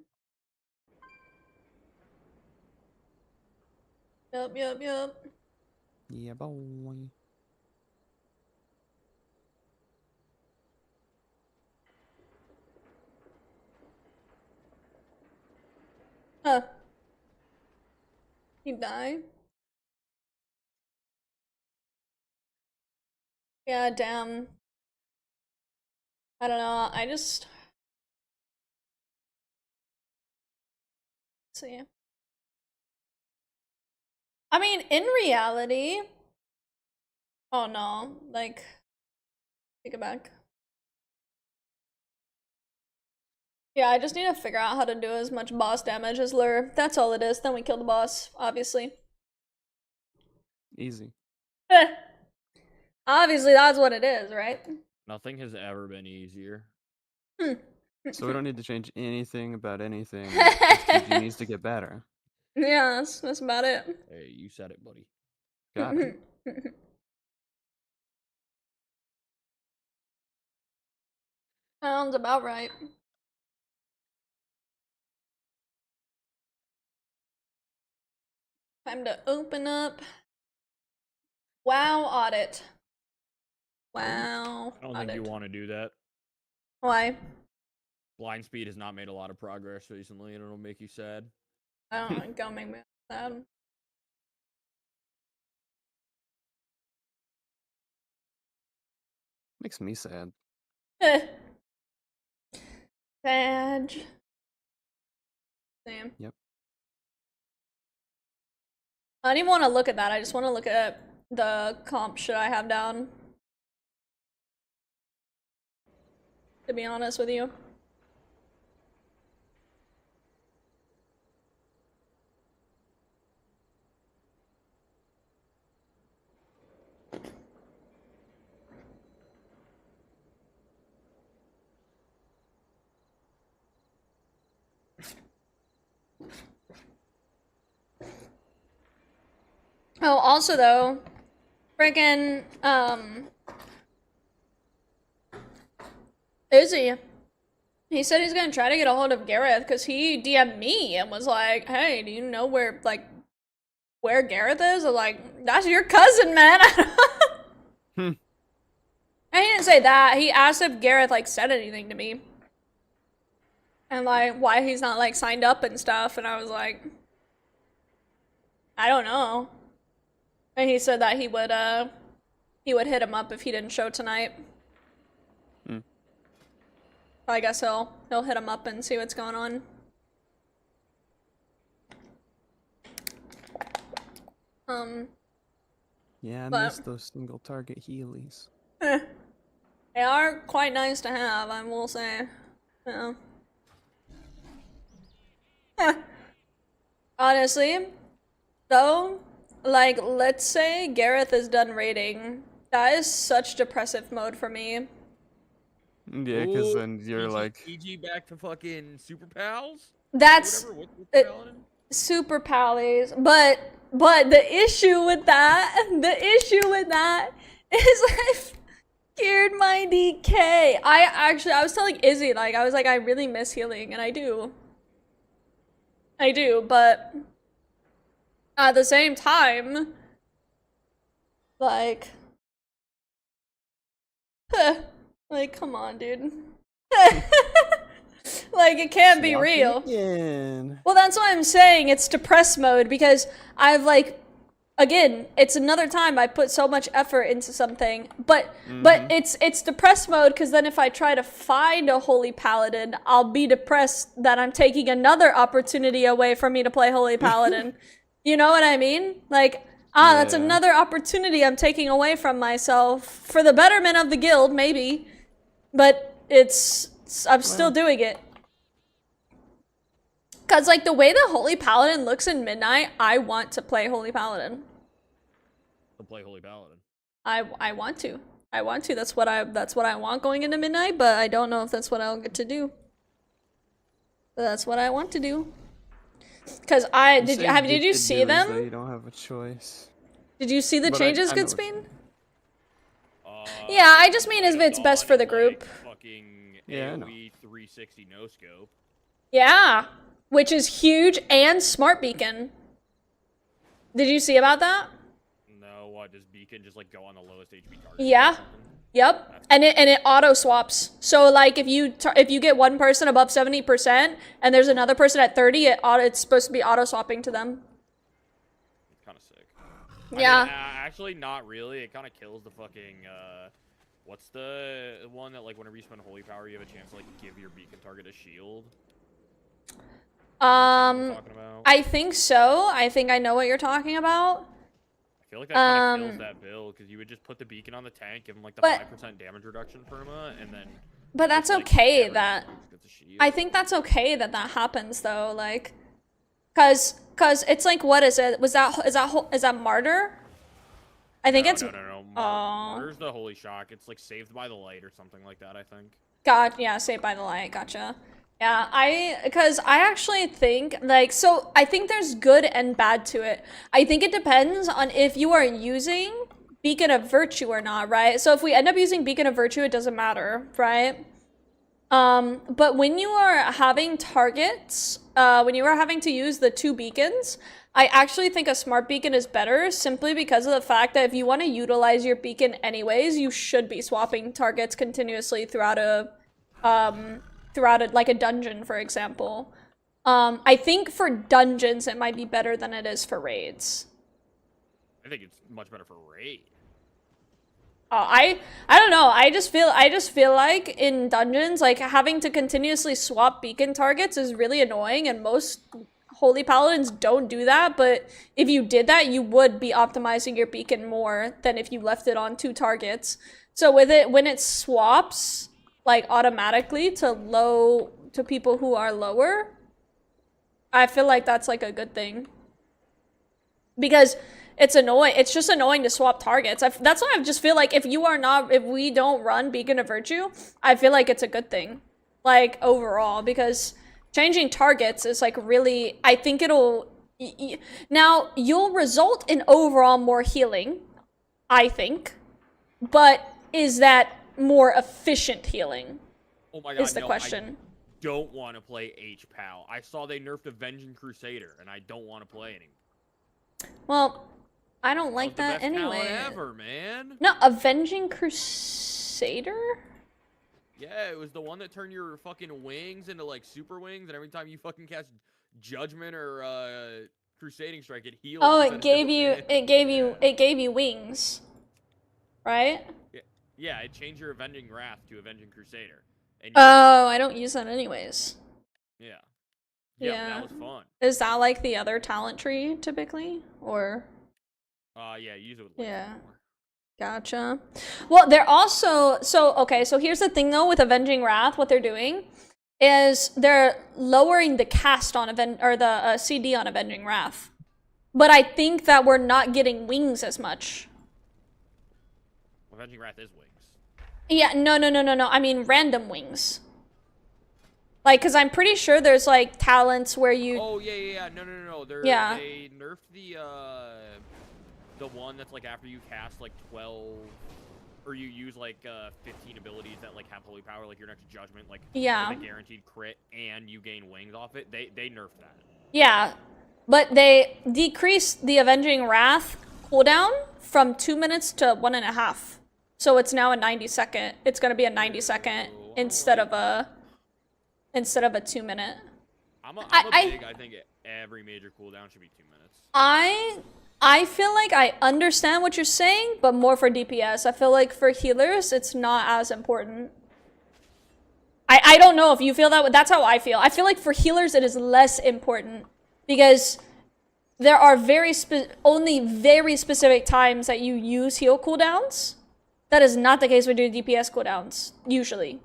Yeah, boy. Huh. He died? Yeah, damn. I don't know, I just... Let's see. I mean, in reality... Oh no, like... Take it back. Yeah, I just need to figure out how to do as much boss damage as Lure. That's all it is, then we kill the boss, obviously. Easy. Obviously, that's what it is, right? Nothing has ever been easier. So we don't need to change anything about anything. STG needs to get better. Yeah, that's about it. Hey, you said it, buddy. Got it. Sounds about right. Time to open up. WoW audit. WoW. I don't think you want to do that. Why? Blind speed has not made a lot of progress recently, and it'll make you sad. I don't think it'll make me sad. Makes me sad. Sad. Same. Yep. I don't even want to look at that. I just want to look at the comp shit I have down. To be honest with you. Oh, also though, friggin', Izzy, he said he's gonna try to get a hold of Gareth because he DM'd me and was like, hey, do you know where Gareth is? I was like, that's your cousin, man. And he didn't say that. He asked if Gareth, like, said anything to me. And, like, why he's not, like, signed up and stuff. And I was like, I don't know. And he said that he would hit him up if he didn't show tonight. I guess he'll hit him up and see what's going on. Yeah, I but- miss those single target healies. They are quite nice to have, I will say. Yeah. Honestly, though, like, let's say Gareth is done raiding. That is such depressive mode for me. Yeah, because then you're like... EG back to fucking Super Pals? That's... What's Paladin? Super Pals, but the issue with that is I've geared my DK. I was telling Izzy, like, I was like, I really miss healing, and I do, but at the same time, like, like, come on, dude. Like, it can't be real. Well, that's why I'm saying it's depressed mode, because I've, like, again, it's another time I put so much effort into something, but it's depressed mode, because then if I try to find a Holy Paladin, I'll be depressed that I'm taking another opportunity away from me to play Holy Paladin. You know what I mean? Like, that's another opportunity I'm taking away from myself for the betterment of the guild, maybe, but I'm still doing it. Cause, like, the way the Holy Paladin looks in Midnight, I want to play Holy Paladin. To play Holy Paladin. I want to. That's what I want going into Midnight, but I don't know if that's what I'll get to do. But that's what I want to do. Because did you see them? You don't have a choice. Did you see the changes, I know Goodspeed? Yeah, I just mean if it's best for the group. Fucking Yeah, I know. AoE 360 no scope. Yeah, which is huge, and Smart Beacon. Did you see about that? No, what does Beacon just like go on the lowest HP target? Yeah. Yep. And it auto swaps. So like if you get one person above 70% and there's another person at 30, it's supposed to be auto swapping to them. It's kind of sick. Yeah. I mean, actually, not really. It kind of kills the fucking. What's the one that like whenever you spend holy power, you have a chance to like give your beacon target a shield? I think so. I think I know what you're talking about. I feel like that kind of kills that build because you would just put the beacon on the tank, give him like the 5% damage reduction perma, and then. But that's okay that. I think that's okay that happens though, like, cause it's like, what is it? Is that Martyr? I think it's. No. Martyr's the holy shock. It's like Saved by the Light or something like that, I think. Yeah, Saved by the Light. Gotcha. Yeah, because I actually think, like, so I think there's good and bad to it. I think it depends on if you are using Beacon of Virtue or not, right? So if we end up using Beacon of Virtue, it doesn't matter, right? But when you are having targets, when you are having to use the 2 beacons, I actually think a Smart Beacon is better simply because of the fact that if you want to utilize your beacon anyways, you should be swapping targets continuously throughout like a dungeon, for example. I think for dungeons it might be better than it is for raids. I think it's much better for raid. I don't know. I just feel like in dungeons, like having to continuously swap beacon targets is really annoying, and most holy paladins don't do that. But if you did that, you would be optimizing your beacon more than if you left it on 2 targets. So with it, when it swaps like automatically to people who are lower, I feel like that's like a good thing. Because it's annoying. It's just annoying to swap targets. That's why I just feel like if we don't run Beacon of Virtue, I feel like it's a good thing, like overall, because changing targets is like really, I think now you'll result in overall more healing, I think, but is that more efficient healing? Oh my god, is the question. I don't want to play H-Pal. I saw they nerfed Avenging Crusader, and I don't want to play anymore. Well, I don't like that anyway. Ever, man. No, Avenging Crusader? Yeah, it was the one that turned your fucking wings into like super wings, and every time you fucking cast Judgment or Crusading Strike, it healed. Oh, it gave you wings, right? Yeah, it changed your Avenging Wrath to Avenging Crusader. And I don't use that anyways. Yeah. Yeah, that was fun. Is that like the other talent tree typically, or? Yeah, use it with more. Gotcha. Well, they're also so here's the thing though with Avenging Wrath, what they're doing is they're lowering the cast on the CD on Avenging Wrath, but I think that we're not getting wings as much. Avenging Wrath is wings. Yeah, no. I mean random wings. Like, cause I'm pretty sure there's like talents where you. Oh yeah. No. They nerfed the one that's like after you cast like 12, or you use like 15 abilities that like have holy power, like your next Judgment, like with a guaranteed crit, and you gain wings off it. They nerfed that. Yeah, but they decreased the Avenging Wrath cooldown from 2 minutes to 1.5. So it's now a 90-second. It's gonna be a 90-second instead of a 2 minute. I think every major cooldown should be 2 minutes. I feel like I understand what you're saying, but more for DPS. I feel like for healers, it's not as important. I don't know if you feel that way. That's how I feel. I feel like for healers, it is less important because there are only very specific times that you use heal cooldowns. That is not the case with your DPS cooldowns, usually.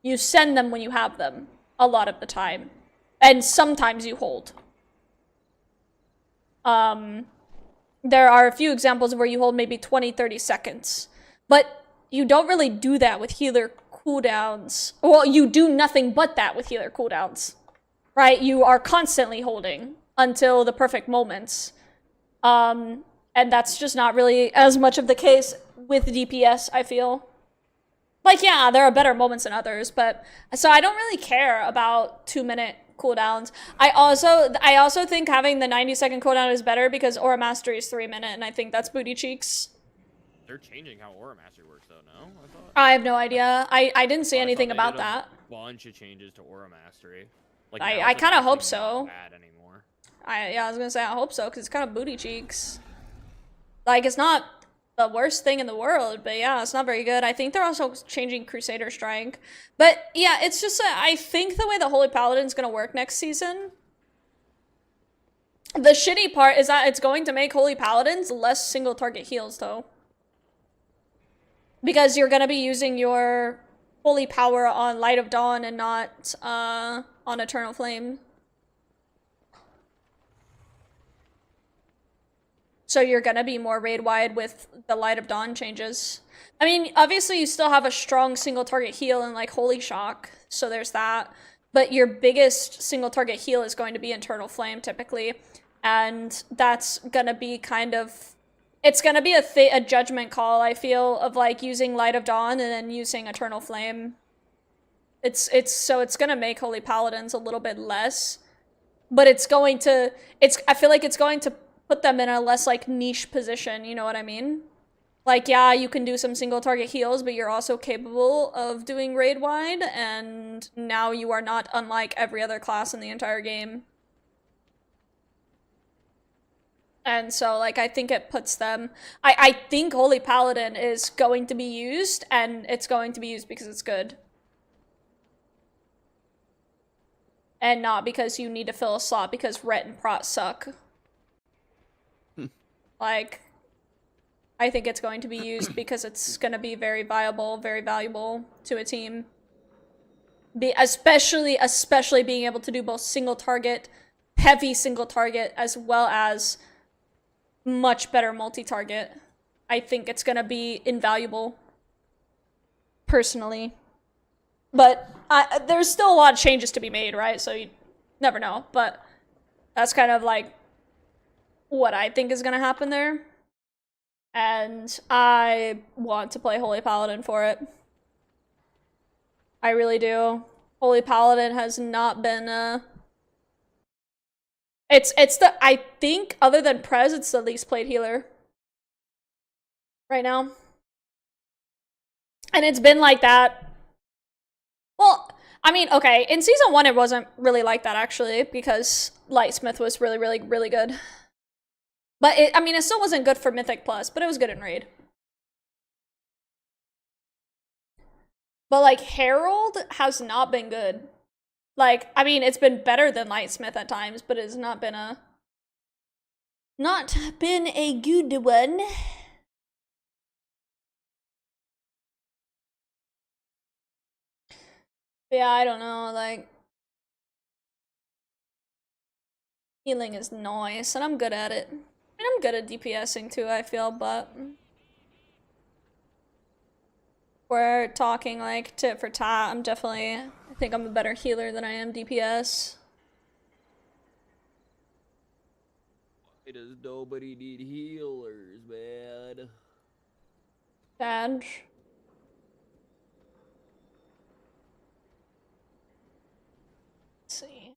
You send them when you have them, a lot of the time. And sometimes you hold. There are a few examples where you hold maybe 20-30 seconds. But you don't really do that with healer cooldowns. Well, you do nothing but that with healer cooldowns. right? You are constantly holding until the perfect moments. And that's just not really as much of the case with DPS, I feel. Like, yeah, there are better moments than others, but so I don't really care about 2-minute cooldowns. I also think having the 90-second cooldown is better because Aura Mastery is 3-minute, and I think that's booty cheeks. They're changing how Aura Mastery works, though. No, I thought. I have no idea. I didn't see I anything thought they about did a that. Bunch of changes to Aura Mastery. Like, I kind of hope so. Not bad anymore. Yeah, I was gonna say I hope so because it's kind of booty cheeks. Like, it's not the worst thing in the world, but yeah, it's not very good. I think they're also changing Crusader Strike. But yeah, it's just, I think the way the Holy Paladin's gonna work next season, the shitty part is that it's going to make Holy Paladins less single target heals, though. Because you're gonna be using your Holy Power on Light of Dawn and not, on Eternal Flame. So you're gonna be more raid-wide with the Light of Dawn changes. I mean, obviously you still have a strong single target heal in like Holy Shock, so there's that. But your biggest single target heal is going to be Eternal Flame typically. And that's gonna be kind of... It's gonna be a judgment call, I feel, of like using Light of Dawn and then using Eternal Flame. So it's gonna make Holy Paladins a little bit less. But it's going to... I feel like it's going to put them in a less, like, niche position, you know what I mean? Like, yeah, you can do some single target heals, but you're also capable of doing raid-wide, and now you are not unlike every other class in the entire game. And so, like, I think it puts them... I think Holy Paladin is going to be used, and it's going to be used because it's good. And not because you need to fill a slot because Ret and Prot suck. Like, I think it's going to be used because it's going to be very viable, very valuable to a team. Especially being able to do both single target, heavy single target, as well as much better multi-target. I think it's going to be invaluable, personally. But there's still a lot of changes to be made, right? So you never know. But that's kind of like what I think is gonna happen there. And I want to play Holy Paladin for it. I really do. Holy Paladin has not been it's the, I think, other than Prez, it's the least played healer right now. And it's been like that. Well, I mean, okay, in Season 1 it wasn't really like that, actually, because Lightsmith was really, really, really good. But, I mean, it still wasn't good for Mythic Plus, but it was good in Raid. But, like, Herald has not been good. Like, I mean, it's been better than Lightsmith at times, but it's not been a... Not been a good one. Yeah, I don't know, like... Healing is nice, and I'm good at it. I mean, I'm good at DPSing too, I feel, but... We're talking, like, tit for tat. I'm definitely... I think I'm a better healer than I am DPS. Why does nobody need healers, man? Sad. Let's see.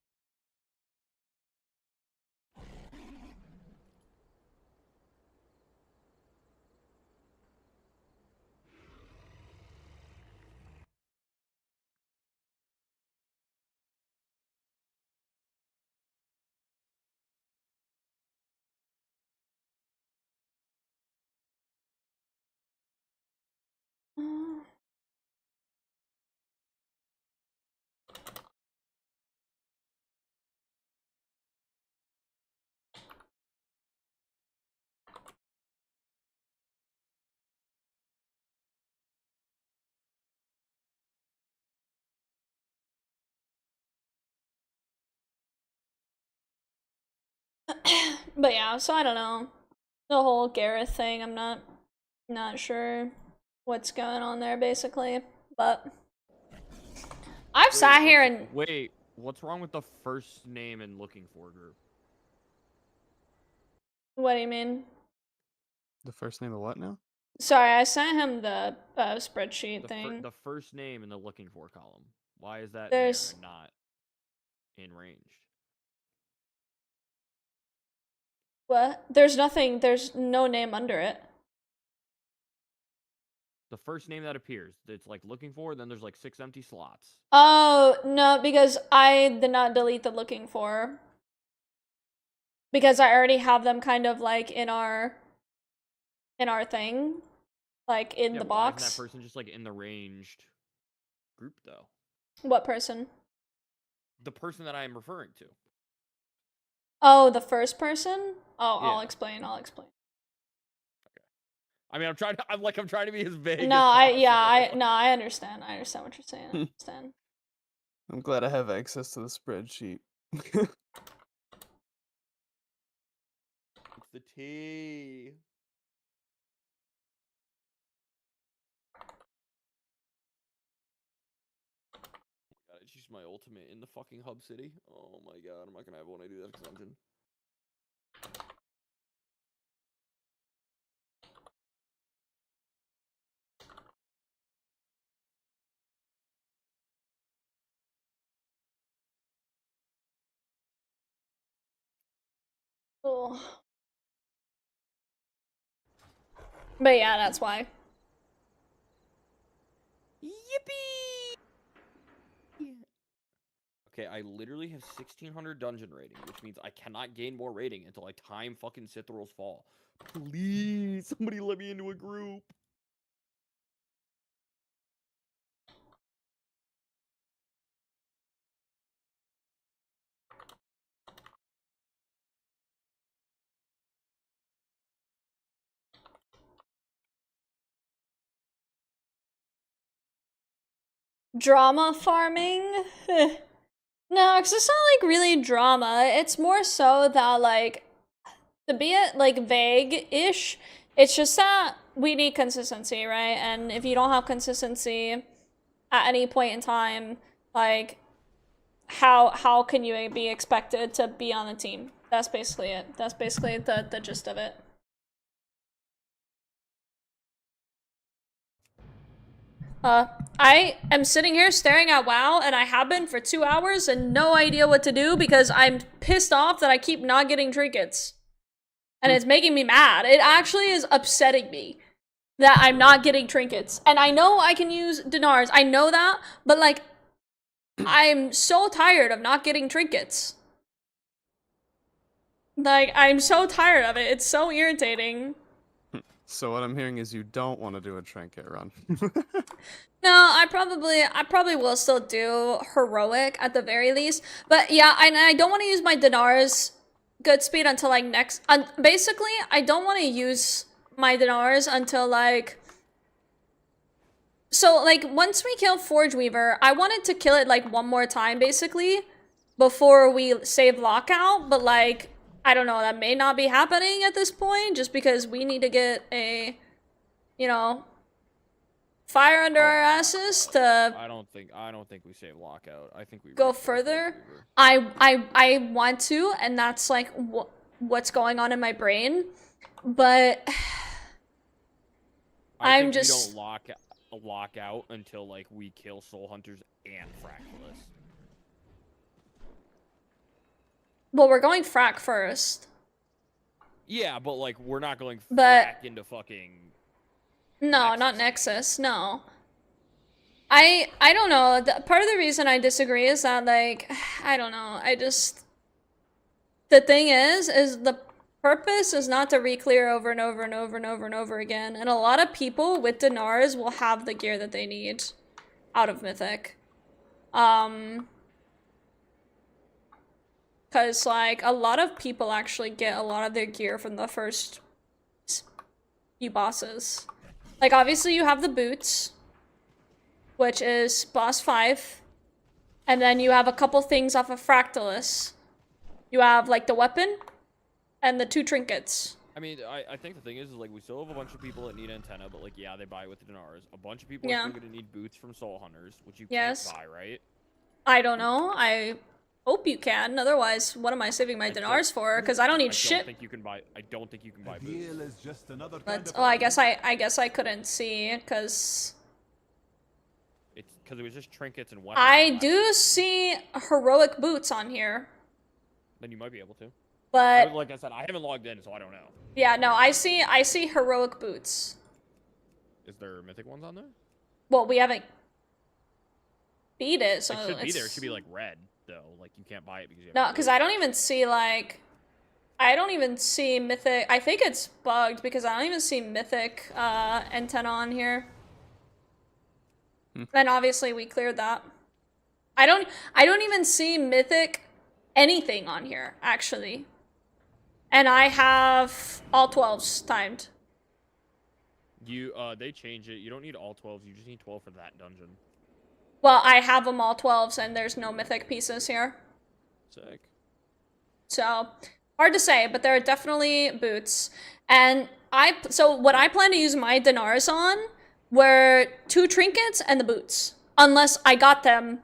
But yeah, so I don't know. The whole Gareth thing, I'm not sure what's going on there, basically. But I've sat here and... Wait, What's wrong with the first name and looking for group? What do you mean? The first name of what now? Sorry, I sent him the spreadsheet thing. The first name in the looking for column. Why is that There's- there and not in ranged? What? There's nothing. There's no name under it. The first name that appears, it's like looking for, then there's like 6 empty slots. Oh, no, because I did not delete the looking for. Because I already have them kind of like in our thing. Like in the Why box. isn't that person just like in the ranged group though? What person? The person that I am referring to. Oh, the first person? Oh, Yeah. I'll explain. I mean, I'm trying to be as vague. No, as I understand. I understand what you're saying. I understand. I'm glad I have access to the spreadsheet. It's the T. God, I just used my ultimate in the fucking hub city. Oh my god, I'm not gonna have it when I do that extension. Oh. But yeah, that's why. Yippee! Okay, I literally have 1600 dungeon rating, which means I cannot gain more rating until I time fucking Cithral's fall. Please, somebody let me into a group. Drama farming? No, because it's not like really drama. It's more so that like, to be it like vague-ish, it's just that we need consistency, right? And if you don't have consistency at any point in time, like, how can you be expected to be on the team? That's basically it. That's basically the gist of it. I am sitting here staring at WoW, and I have been for 2 hours and no idea what to do because I'm pissed off that I keep not getting trinkets. And it's making me mad. It actually is upsetting me that I'm not getting trinkets. And I know I can use dinars, I know that, but like, I'm so tired of not getting trinkets. Like, I'm so tired of it. It's so irritating. So what I'm hearing is you don't want to do a trinket run. No, I probably will still do heroic at the very least. But yeah, I don't want to use my dinars good speed until like next. Basically, I don't want to use my dinars until like. So like once we kill Forge Weaver, I wanted to kill it like one more time basically before we save lockout. But like I don't know, that may not be happening at this point just because we need to get a, you know, fire under our asses to I don't think we save lockout. I think we go further. I want to, and that's like what's going on in my brain, but I I'm think just we don't lock out until like we kill Soul Hunters and Fractalus. well, we're going frack first. Yeah, but like we're not going But- frack into fucking. No, not Nexus. No. I don't know. Part of the reason I disagree is that like I don't know. The thing is the purpose is not to re-clear over and over and over and over and over again. And a lot of people with dinars will have the gear that they need out of Mythic. Cause like a lot of people actually get a lot of their gear from the first few bosses. Like obviously you have the boots, which is boss 5. And then you have a couple things off of Fractalus. You have like the weapon and the 2 trinkets. I mean, I think the thing is like we still have a bunch of people that need antenna, but like yeah, they buy it with the dinars. A bunch of people Yeah. are still gonna need boots from Soul Hunters, which you Yes. can't buy, right? I don't know. I hope you can. Otherwise, what am I saving my dinars for? Because I don't need shit. I don't think you can buy boots. Deal is just another But kind of oh, I guess I couldn't see because It's because it was just trinkets and weapons. I do see heroic boots on here. Then you might be able to. But like I said, I haven't logged in, so I don't know. yeah, no, I see heroic boots. Is there mythic ones on there? Well, we haven't beat it, so it should be there. It it's... should be like red though. Like you can't buy it because you. No, because I don't even see like. I don't even see mythic. I think it's bugged because I don't even see mythic antenna on here. And obviously we cleared that. I don't even see mythic anything on here actually. And I have all 12s timed. You they change it. You don't need all 12s. You just need 12 for that dungeon. Well, I have them all 12s and there's no mythic pieces here. Sick. So, hard to say, but there are definitely boots. And so what I plan to use my dinars on were 2 trinkets and the boots. Unless I got them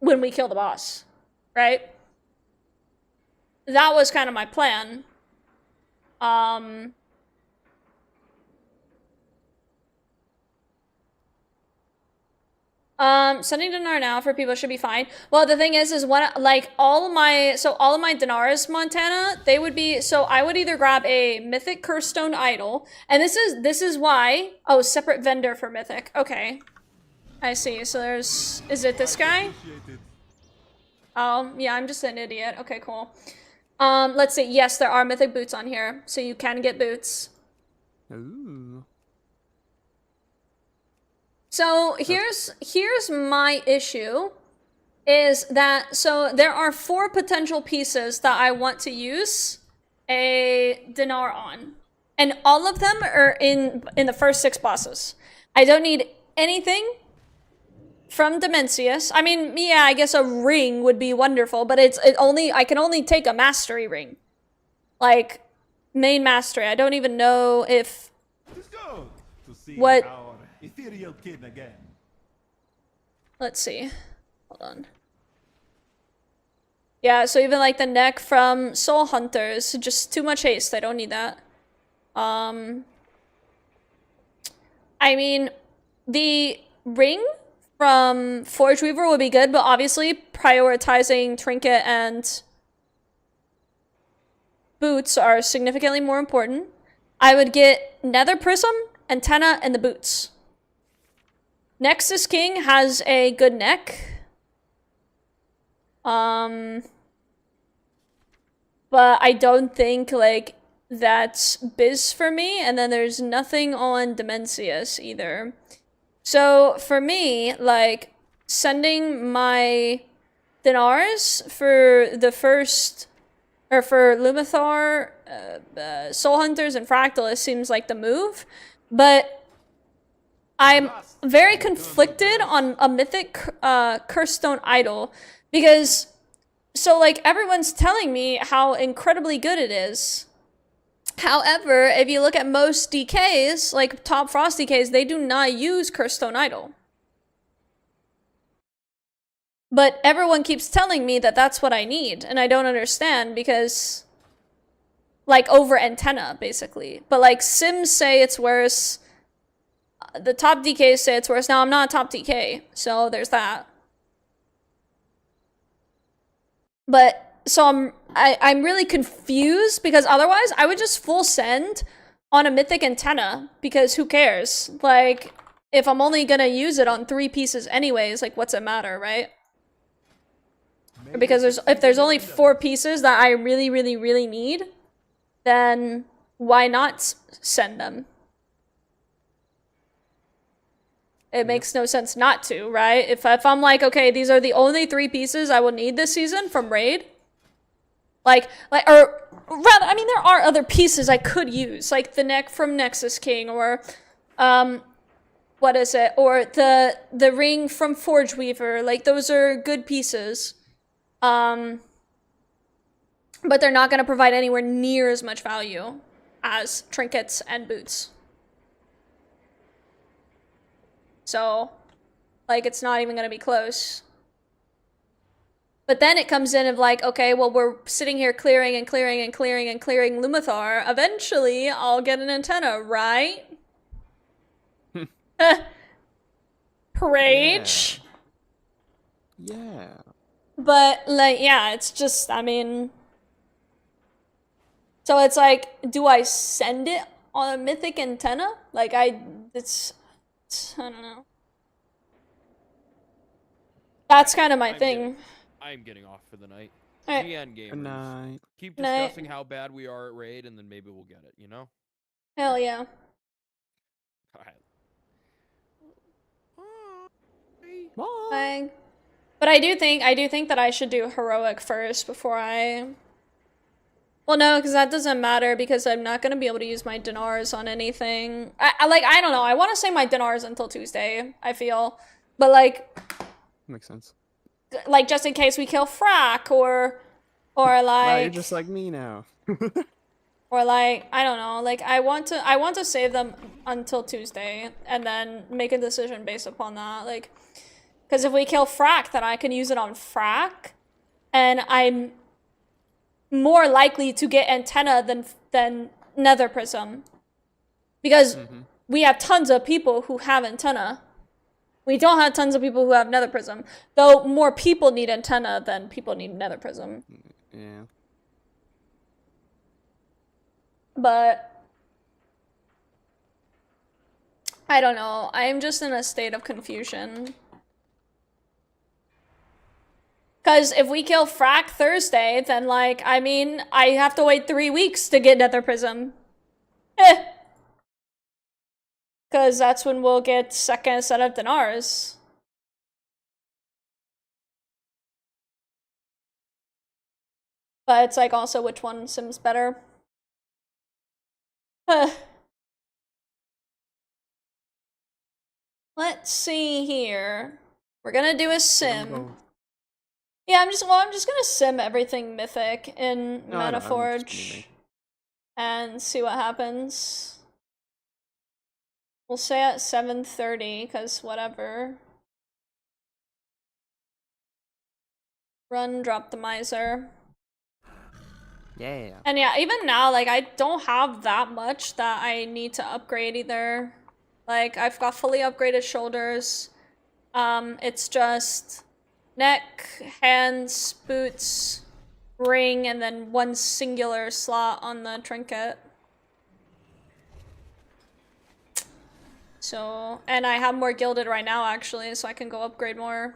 when we kill the boss, right? That was kind of my plan. Sending dinar now for people should be fine. Well, the thing is when like all of my dinars, Montana, they would be, so I would either grab a mythic curse stone idol, and this is why, oh, separate vendor for mythic. Okay. I see. So is it this guy? Oh, yeah, I'm just an idiot. Okay, cool. Let's see. Yes, there are mythic boots on here, so you can get boots. Ooh. So here's my issue, is that, so there are 4 potential pieces that I want to use a dinar on. And all of them are in the first 6 bosses. I don't need anything from Dimensius. I mean, yeah, I guess a ring would be wonderful, but I can only take a mastery ring. Like, main mastery. I don't even know if... Let's go to see what... our ethereal kin again. Let's see. Hold on. Yeah, so even like the neck from Soul Hunters, just too much haste. I don't need that. I mean, the ring from Forge Weaver would be good, but obviously prioritizing trinket and boots are significantly more important. I would get Nether Prism, Antenna, and the boots. Nexus King has a good neck. But I don't think, like, that's biz for me. And then there's nothing on Dimensius either. So, for me, like, sending my dinars for the first... or for Lumathar, Soul Hunters, and Fractalist seems like the move. But... I'm very conflicted on a mythic Curse Stone Idol because, so like everyone's telling me how incredibly good it is. However, if you look at most DKs, like top Frost DKs, they do not use Curse Stone Idol. But everyone keeps telling me that that's what I need, and I don't understand because, like, over Antenna, basically. But like Sims say it's worse. The top DKs say it's worse. Now, I'm not a top DK, so there's that. But, so I'm really confused, because otherwise, I would just full send on a mythic Antenna, because who cares? Like, if I'm only gonna use it on 3 pieces anyways, like, what's it matter, right? Because if there's only 4 pieces that I really, really, really need, then why not send them? It makes no sense not to, right? If I'm like, okay, these are the only 3 pieces I will need this season from Raid. Or rather, I mean, there are other pieces I could use, like the neck from Nexus King, or, what is it? Or the ring from Forge Weaver. Like, those are good pieces. But they're not going to provide anywhere near as much value as trinkets and boots. So, like, it's not even gonna be close. But then it comes in of like, okay, well, we're sitting here clearing and clearing and clearing and clearing Lumathar. Eventually, I'll get an antenna, right? Preach. Yeah. But, like, yeah, it's just, I mean... So it's like, do I send it on a mythic antenna? Like, it's I don't know. That's kind of my thing. I'm getting off for the night. Alright. GN gamers. Good night. Keep Good night. discussing how bad we are at raid, and then maybe we'll get it. You know? Hell yeah. Alright. Bye. But I do think that I should do heroic first before I... Well, no, because that doesn't matter because I'm not gonna be able to use my dinars on anything. I don't know. I want to say my dinars until Tuesday, I feel. But like... Makes sense. Like, just in case we kill Frack, or like... Wow, you're just like me now. Or like, I don't know, like I want to save them until Tuesday and then make a decision based upon that. Like, because if we kill Frack, then I can use it on Frack, and I'm more likely to get antenna than Nether Prism. Because we have tons of people who have antenna. We don't have tons of people who have Nether Prism. Though more people need antenna than people need Nether Prism. Yeah. But I don't know. I am just in a state of confusion. Because if we kill Frack Thursday, then, like, I mean, I have to wait 3 weeks to get Nether Prism. Because that's when we'll get second set of dinars. But it's like also which one sims better. Let's see here. We're gonna do a sim. Yeah, I'm just gonna sim everything mythic in Manaforge and see what happens. We'll say at 7:30, cause whatever. Run, drop the miser. Yeah. And yeah, even now, like, I don't have that much that I need to upgrade either. Like, I've got fully upgraded shoulders. It's just neck, hands, boots, ring, and then one singular slot on the trinket. So, and I have more gilded right now, actually, so I can go upgrade more.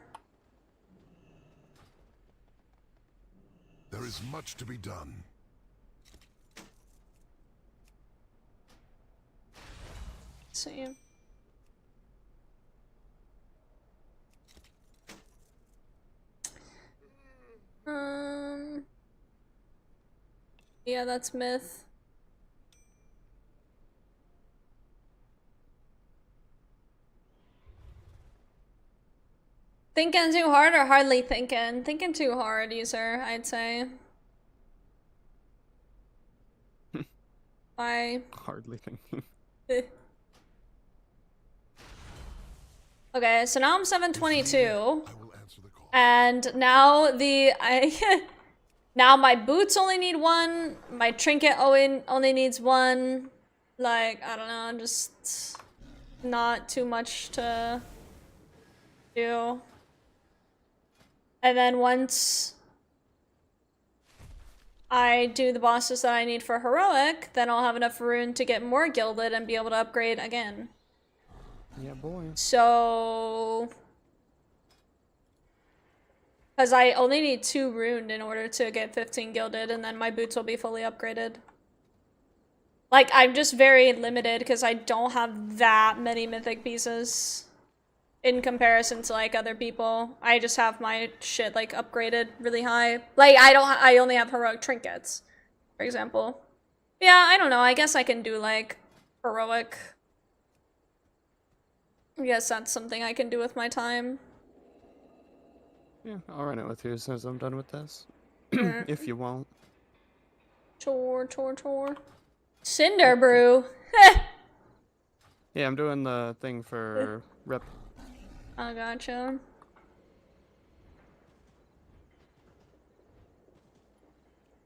There is much to be done. Let's see. Yeah, that's myth. Thinking too hard or hardly thinking? Thinking too hard, user, I'd say. Bye. Hardly thinking. Okay, so now I'm 722. And now now my boots only need one, my trinket only needs one. Like, I don't know, just not too much to do. And then once I do the bosses that I need for heroic, then I'll have enough rune to get more gilded and be able to upgrade again. Yeah, boy. So... Because I only need 2 runed in order to get 15 gilded, and then my boots will be fully upgraded. Like, I'm just very limited because I don't have that many mythic pieces in comparison to, like, other people. I just have my shit, like, upgraded really high. Like, I only have heroic trinkets, for example. Yeah, I don't know. I guess I can do, like, heroic. I guess that's something I can do with my time. Yeah, I'll run it with you as soon as I'm done with this. If you won't. Chore. Cinder brew. Yeah, I'm doing the thing for rep. I gotcha.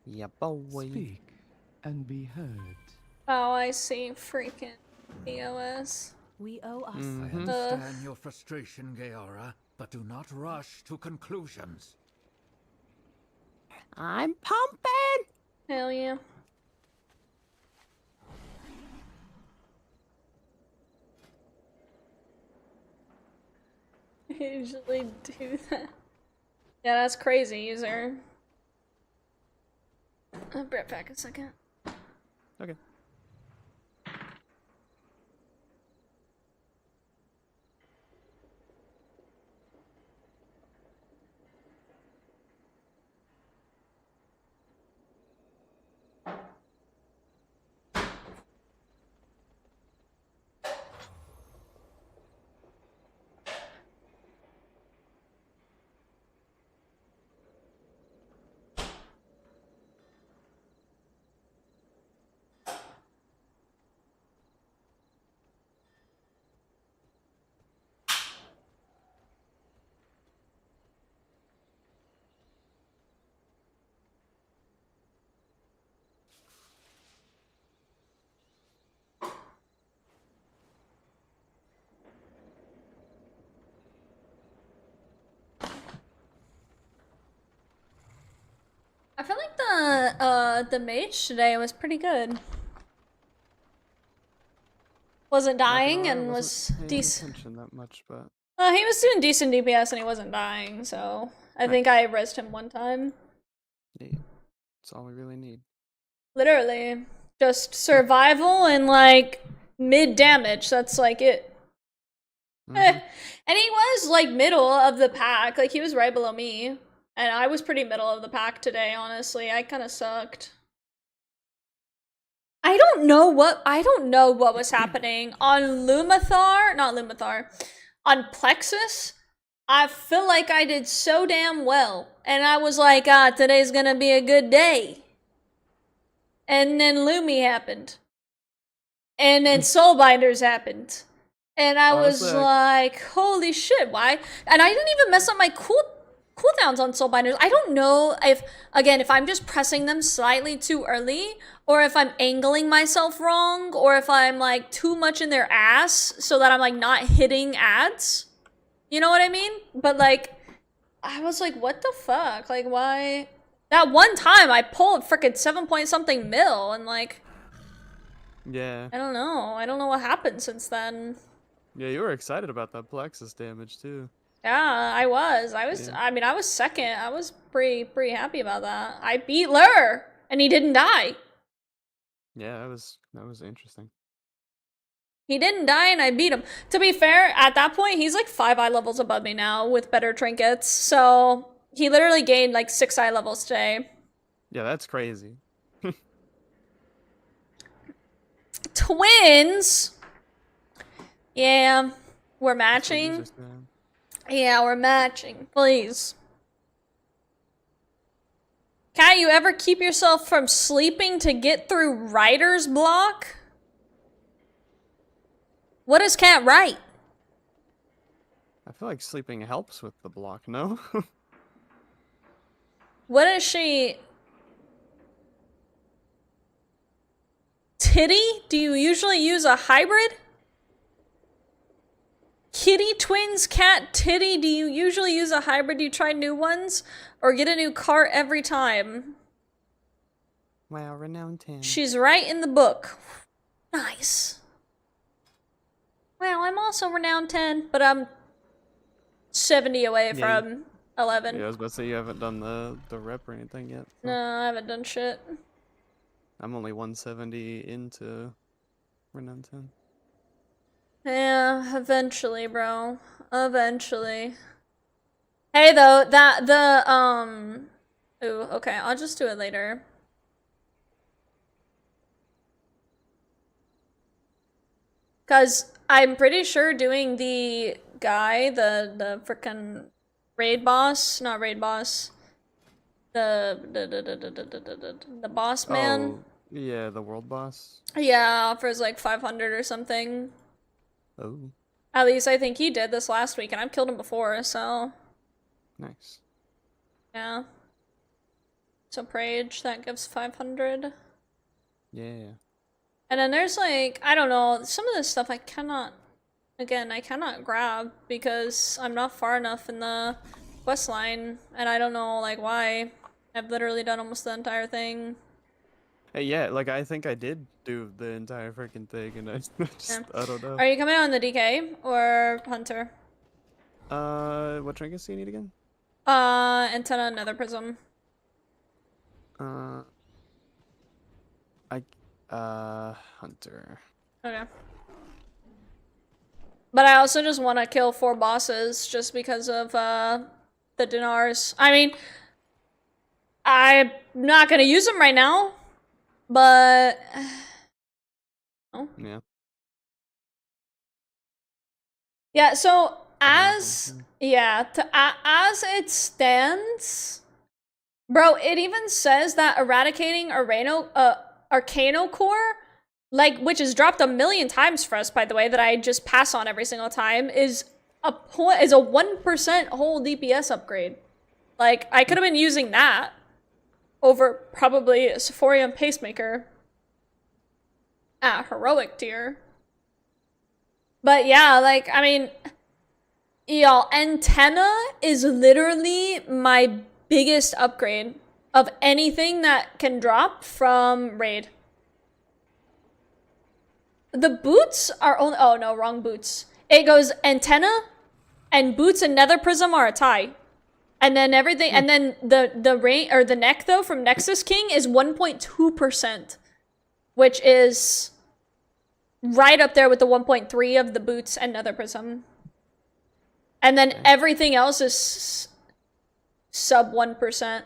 Yeah, boy. Speak and be heard. Oh, I see. Freaking POS. We owe us. I understand your frustration, Gaora, but do not rush to conclusions. I'm pumping! Hell yeah. I usually do that. Yeah, that's crazy, user. I'll be right back a second. Okay. I feel like the mage today was pretty good. Wasn't dying and was decent. That much, but He was doing decent DPS and he wasn't dying, so I think I rezzed him one time. yeah, that's all we really need. Literally. Just survival and like mid damage, that's like it. And he was like middle of the pack, like he was right below me. And I was pretty middle of the pack today, honestly. I kinda sucked. I don't know what was happening. On on Plexus, I feel like I did so damn well. And I was like, today's gonna be a good day. And then Lumi happened. And then Soulbinders happened. And I was like, holy shit, why? And I didn't even mess up my cooldowns on Soulbinders. I don't know if I'm just pressing them slightly too early, or if I'm angling myself wrong, or if I'm like too much in their ass so that I'm like not hitting ads. You know what I mean? But like, I was like, what the fuck? Like, why? That one time I pulled frickin' 7 point something mil and like, yeah. I don't know what happened since then. Yeah, you were excited about that Plexus damage too. Yeah, I was. Yeah. I mean, I was second. I was pretty happy about that. I beat Lur, and he didn't die. Yeah, that was interesting. He didn't die, and I beat him. To be fair, at that point, he's like 5 eye levels above me now with better trinkets. So he literally gained like 6 eye levels today. Yeah, that's crazy. Twins. Yeah, we're matching. Yeah, we're matching. Please. Can't you ever keep yourself from sleeping to get through writer's block? What does Cat write? I feel like sleeping helps with the block, no? What is she? Titty? Do you usually use a hybrid? Kitty, twins, cat, titty, do you usually use a hybrid? Do you try new ones? Or get a new cart every time? Wow, renowned 10. She's right in the book. Nice. Well, I'm also renowned 10, but I'm 70 away from 11. Yeah, I was about to say you haven't done the rep or anything yet. So. No, I haven't done shit. I'm only 170 into renowned 10. Yeah, eventually, bro. Eventually. Hey, though, ooh, okay, I'll just do it later. Cause I'm pretty sure doing the guy, the frickin' raid boss, not raid boss, the boss man. Oh, yeah, the world boss. Yeah, offers like 500 or something. Oh. At least I think he did this last week, and I've killed him before, so. Nice. Yeah. So Prage, that gives 500. Yeah. And then there's like, I don't know, some of this stuff I cannot grab because I'm not far enough in the quest line, and I don't know like why. I've literally done almost the entire thing. Hey, yeah, like I think I did do the entire freaking thing, and I I don't know. Are you coming on the DK or Hunter? What trinkets do you need again? Antenna, Nether Prism. Hunter. Okay. But I also just want to kill 4 bosses just because of the dinars. I mean, I'm not gonna use them right now, but oh. Yeah. Yeah. So as as it stands, bro, it even says that eradicating Arcano Core, like, which is dropped a million times for us, by the way, that I just pass on every single time, is a 1% whole DPS upgrade. Like, I could have been using that over probably a Sephorium Pacemaker at heroic tier. But yeah, like, I mean, y'all, Antenna is literally my biggest upgrade of anything that can drop from Raid. The boots are only— oh no, wrong boots. It goes Antenna, and boots and Nether Prism are a tie. And then everything, and then the range, or the neck though, from Nexus King is 1.2%, which is right up there with the 1.3 of the boots and Nether Prism. And then everything else is sub 1%.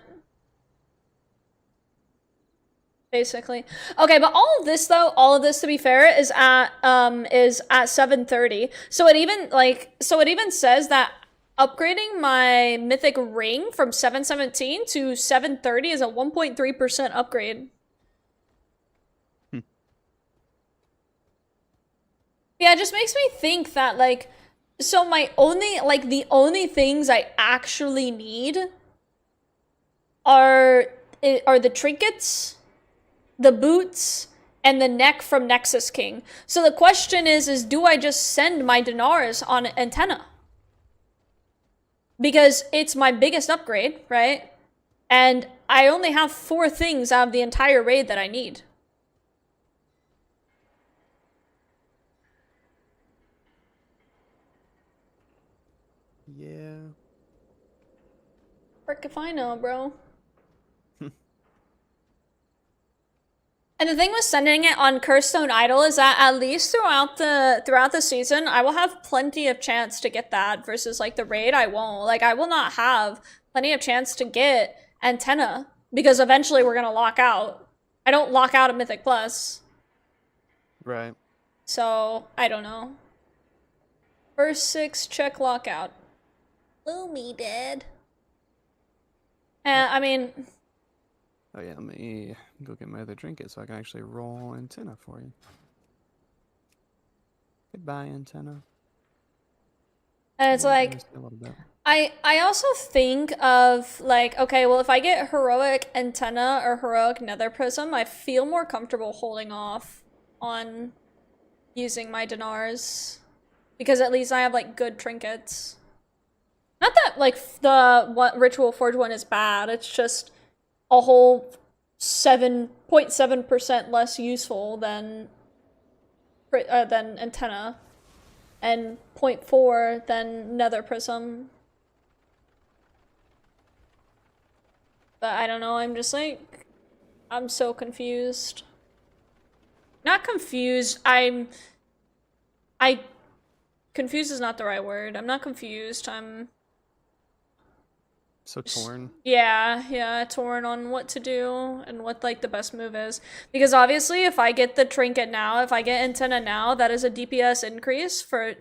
Basically. Okay, but all of this though, to be fair, is at 730. So it even says that upgrading my mythic ring from 717 to 730 is a 1.3% upgrade. Yeah, it just makes me think that, like, so my only, like, the only things I actually need are the trinkets, the boots, and the neck from Nexus King. So the question is do I just send my dinars on Antenna? Because it's my biggest upgrade, right? And I only have 4 things out of the entire raid that I need. Yeah. Frick if I know, bro. And the thing with sending it on Curstone Idol is that at least throughout the season, I will have plenty of chance to get that, versus like the raid, I won't. Like, I will not have plenty of chance to get Antenna, because eventually we're gonna lock out. I don't lock out at Mythic Plus. Right. So, I don't know. First 6, check lockout. Lumi did. I mean... Oh yeah, let me go get my other trinket so I can actually roll Antenna for you. Goodbye, Antenna. And it's like, I also think of, like, okay, well, if I get heroic Antenna or heroic Nether Prism, I feel more comfortable holding off on using my dinars, because at least I have, like, good trinkets. Not that, like, the Ritual Forge one is bad, it's just a whole 7.7% less useful than Antenna, and 0.4 than Nether Prism. But I don't know, I'm just like, I'm so confused. Not confused, confused is not the right word. I'm not confused, I'm... so torn. Yeah, torn on what to do and what, like, the best move is. Because obviously, if I get the trinket now, if I get Antenna now, that is a DPS increase for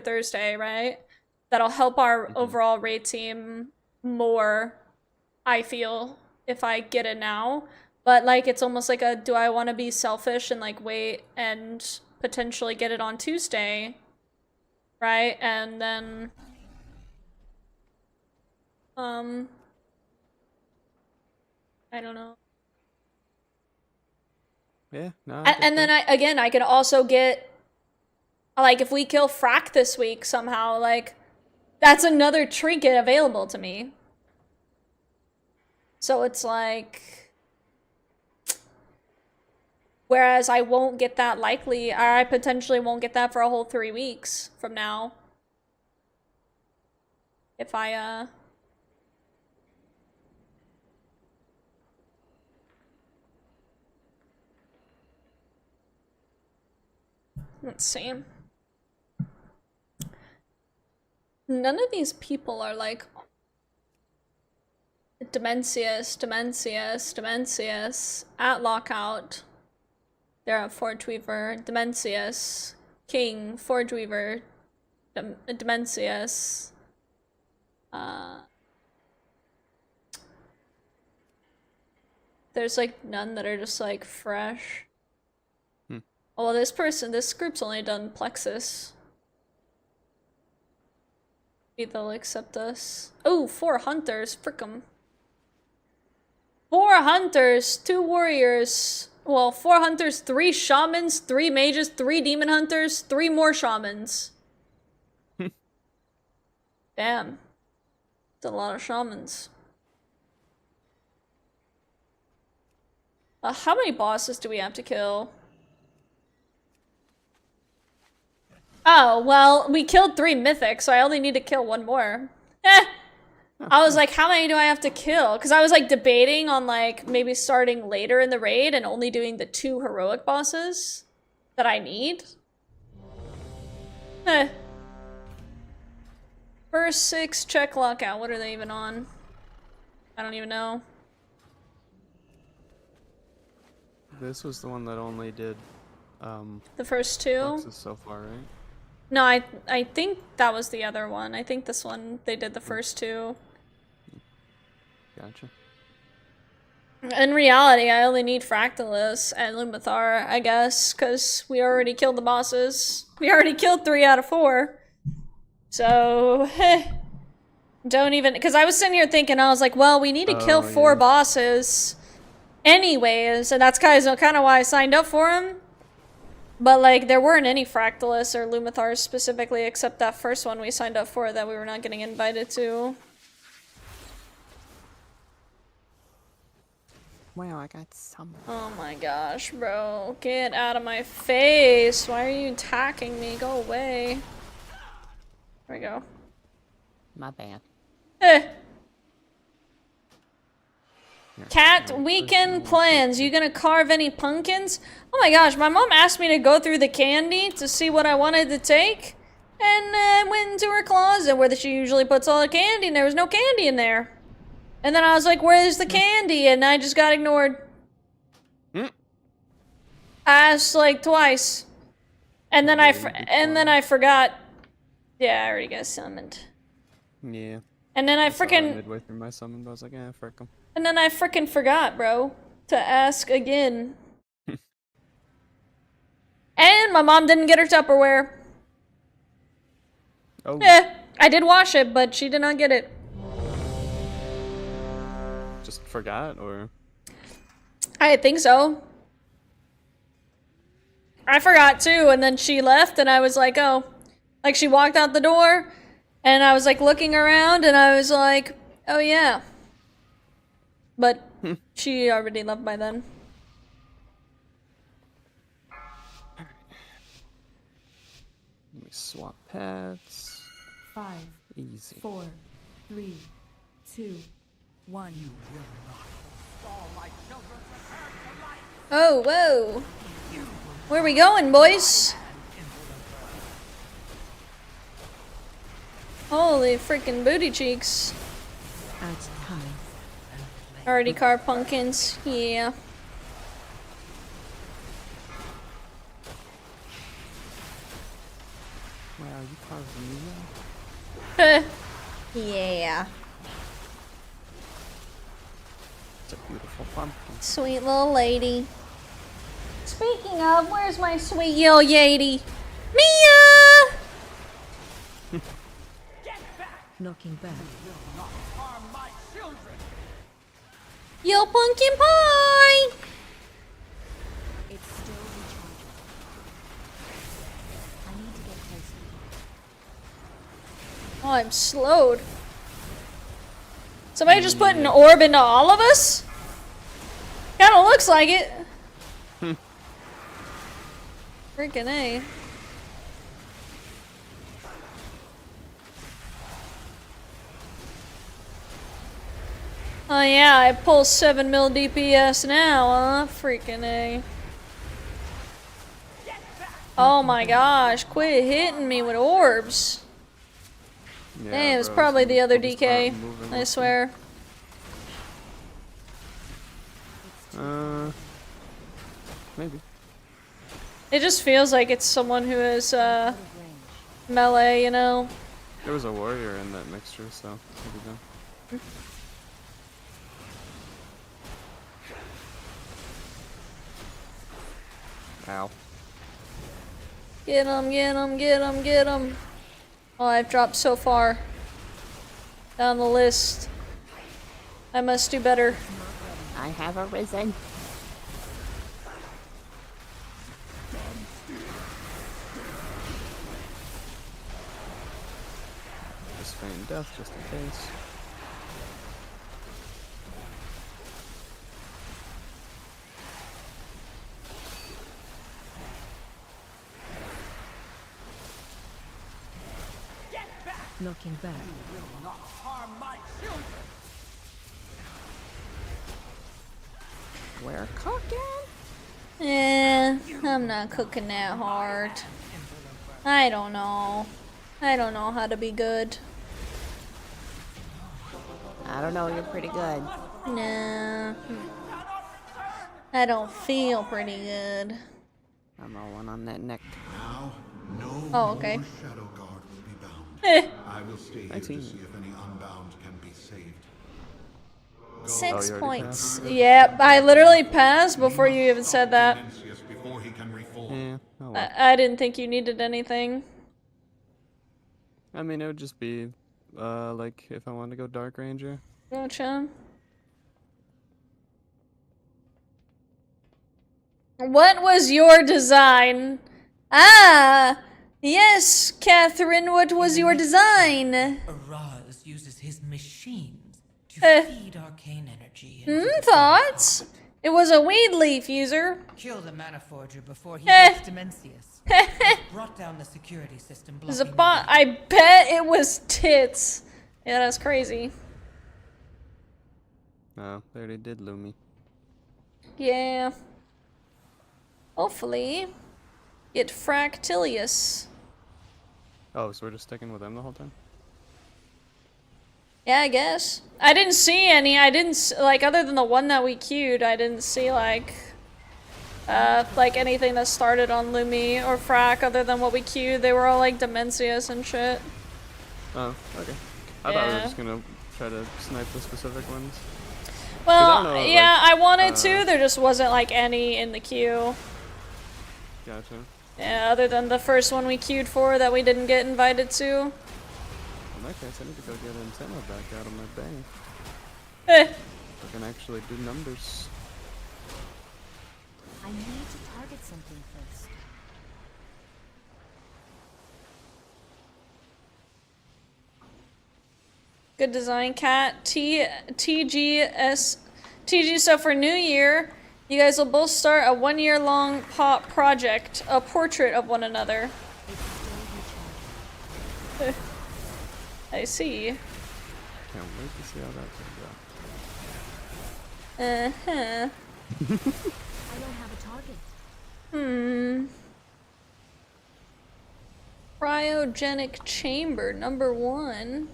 Thursday, right? That'll help our overall raid team more, I feel, if I get it now. But, like, it's almost like a, do I want to be selfish and, like, wait and potentially get it on Tuesday, right? And then... I don't know. Yeah, no. And then I can also get, like, if we kill Frack this week somehow, like, that's another trinket available to me. So it's like, whereas I won't get that likely, or I potentially won't get that for a whole 3 weeks from now. If I, let's see. None of these people are like Demencius at Lockout. They're at Forge Weaver, Demencius, King, Forge Weaver, Demencius. There's like none that are just like fresh. Well, this group's only done Plexus. Maybe they'll accept us. Oh, 4 hunters, frick 'em. 4 hunters, 2 warriors. Well, 4 hunters, 3 shamans, 3 mages, 3 demon hunters, 3 more shamans. Damn. That's a lot of shamans. How many bosses do we have to kill? Oh, well, we killed 3 mythics, so I only need to kill 1 more. I was like, how many do I have to kill? Because I was like debating on like maybe starting later in the raid and only doing the 2 heroic bosses that I need. First 6, check lockout. What are they even on? I don't even know. This was the one that only did the first 2 so far, right? No, I think that was the other one. I think this one they did the first 2. Gotcha. In reality, I only need Fractalus and Lumathar, I guess, because we already killed the bosses. We already killed 3 out of 4. So, don't even, because I was sitting here thinking, I was like, well, we need to kill 4 bosses anyways, and that's kind of why I signed up for them. But, like, there weren't any Fractalus or Lumathars specifically, except that first one we signed up for that we were not getting invited to. Wow, I got some. Oh my gosh, bro. Get out of my face. Why are you attacking me? Go away. There we go. My bad. Cat, weekend plans. You gonna carve any pumpkins? Oh my gosh, my mom asked me to go through the candy to see what I wanted to take. And I went into her closet where she usually puts all the candy and there was no candy in there. And then I was like, where's the candy? And I just got ignored. I asked like twice. And then I forgot. Yeah, I already got summoned. Yeah. And then I freaking midway through my summon, I was like, eh, frick 'em. And then I freaking forgot, bro, to ask again. And my mom didn't get her Tupperware. Oh. I did wash it, but she did not get it. Just forgot, or? I think so. I forgot too, and then she left, and I was like, oh. Like, she walked out the door, and I was like looking around, and I was like, oh yeah. But she already left by then. Let me swap pads. 5, Easy. 4, 3, 2, 1. Oh, whoa. Where are we going, boys? Holy freaking booty cheeks. At time. Already carved pumpkins, yeah. Wow, you carved me. Yeah. It's a beautiful pumpkin. Sweet little lady. Speaking of, where's my sweet little lady? Mia! Knocking back. Yo, pumpkin pie! It's still recharging. I need to get closer. Oh, I'm slowed. Somebody just put an orb into all of us? Kinda looks like it. Freaking A. Oh yeah, I pull 7 mil DPS now, huh? Freaking A. Oh my gosh, quit hitting me with orbs. Yeah, Hey, it was bro, probably some the other people just DK, aren't moving I with swear. Maybe. It just feels like it's someone who is, melee, you know? There was a warrior in that mixture, so maybe then. Ow. Get him, get him, get him, get him. Oh, I've dropped so far down the list. I must do better. I have arisen. Just feign death, just in case. Knocking back. Not harm my children. We're cooking. I'm not cooking that hard. I don't know. I don't know how to be good. I don't know, you're pretty good. Nah. I don't feel pretty good. I'm all one on that neck. Now, no Oh, okay. more Shadow Guard will be bound. I will stay here 19. to see if any unbound can be saved. 6 you already points. Yep, I literally passed before you even said that. Before he can reform. Yeah, oh well. I didn't think you needed anything. I mean, it would just be, like, if I wanted to go Dark Ranger. Gotcha. What was your design? Ah! Yes, Catherine, what was your design? Araz uses his machines to feed arcane energy. Thoughts? It was a weed leaf user. Kill the mana forger before he gets Demencius. Brought down the security system. Zapot, I bet it was tits. Yeah, that's crazy. Oh, they already did Lumi. Yeah. Hopefully, get Fractilius. Oh, so we're just sticking with them the whole time? Yeah, I guess. I didn't see any. I didn't, like, other than the one that we queued, I didn't see, like anything that started on Lumi or Frac other than what we queued. They were all, like, Demencius and shit. Oh, okay. I thought we were just gonna try to snipe the specific ones. Well, know, yeah, like, I wanted to. There just wasn't, like, any in the queue. Gotcha. Yeah, other than the first one we queued for that we didn't get invited to. In that case, I need to go get antenna back out of my bank. I can actually do numbers. I need to target something first. Good design, Cat. TG, so for New Year, you guys will both start a 1-year-long pop project, a portrait of one another. I see. Can't wait to see how that Uh-huh. I don't have a target. Cryogenic chamber, number 1.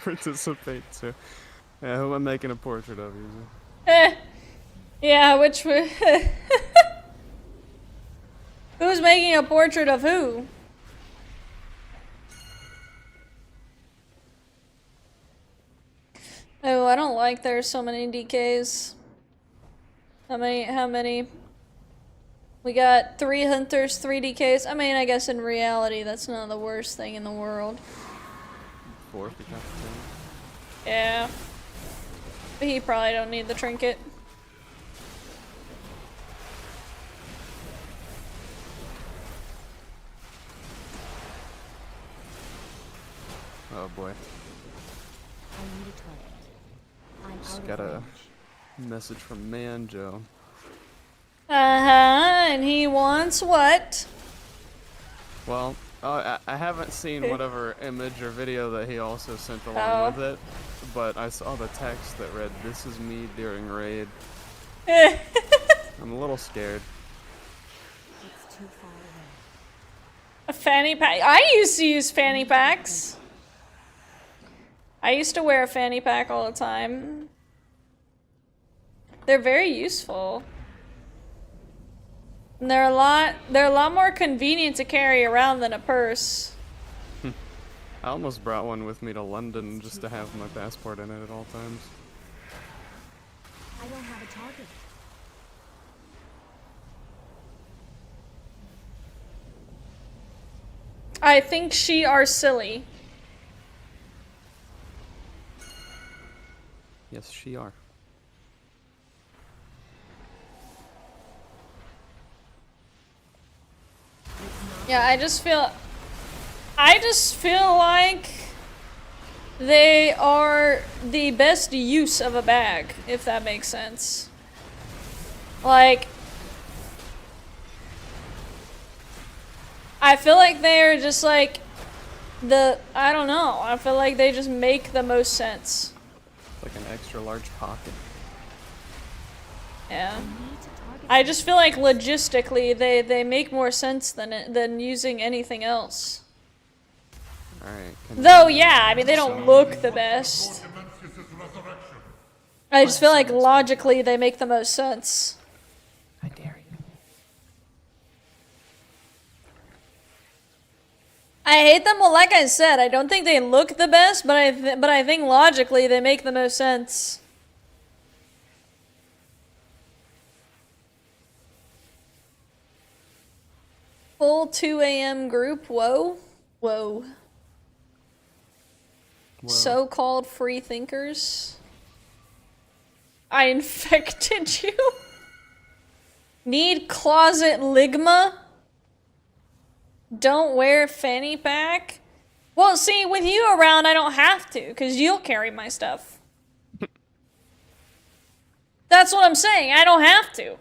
Participate too. Yeah, who am I making a portrait of usually? Yeah, which who's making a portrait of who? Oh, I don't like there's so many DKs. How many? We got 3 hunters, 3 DKs. I mean, I guess in reality, that's not the worst thing in the world. 4 if you count the 10. Yeah. But he probably don't need the trinket. Oh boy. I need a target. I'm Just out got of a range. message from Manjo. And he wants what? Well, I haven't seen whatever image or video that he also sent along Oh. with it, but I saw the text that read, "This is me during raid." I'm a little scared. It's too far away. A fanny pack. I used to use fanny packs. I used to wear a fanny pack all the time. They're very useful. And they're a lot more convenient to carry around than a purse. I almost brought one with me to London just to have my passport in it at all times. I don't have a target. I think she are silly. Yes, she are. Yeah, I just feel like they are the best use of a bag, if that makes sense. Like, I feel like they're just like I don't know, I feel like they just make the most sense. Like an extra large pocket. Yeah. I just feel like logistically they make more sense than using anything else. Alright. Though, yeah, I mean, they don't look the best. I just feel like logically they make the most sense. I dare you. I hate them. Well, like I said, I don't think they look the best, but I think logically they make the most sense. Full 2 a.m. group. Whoa. Whoa. So-called free thinkers. I infected you? Need closet ligma? Don't wear fanny pack? Well, see, with you around, I don't have to, because you'll carry my stuff. That's what I'm saying. I don't have to.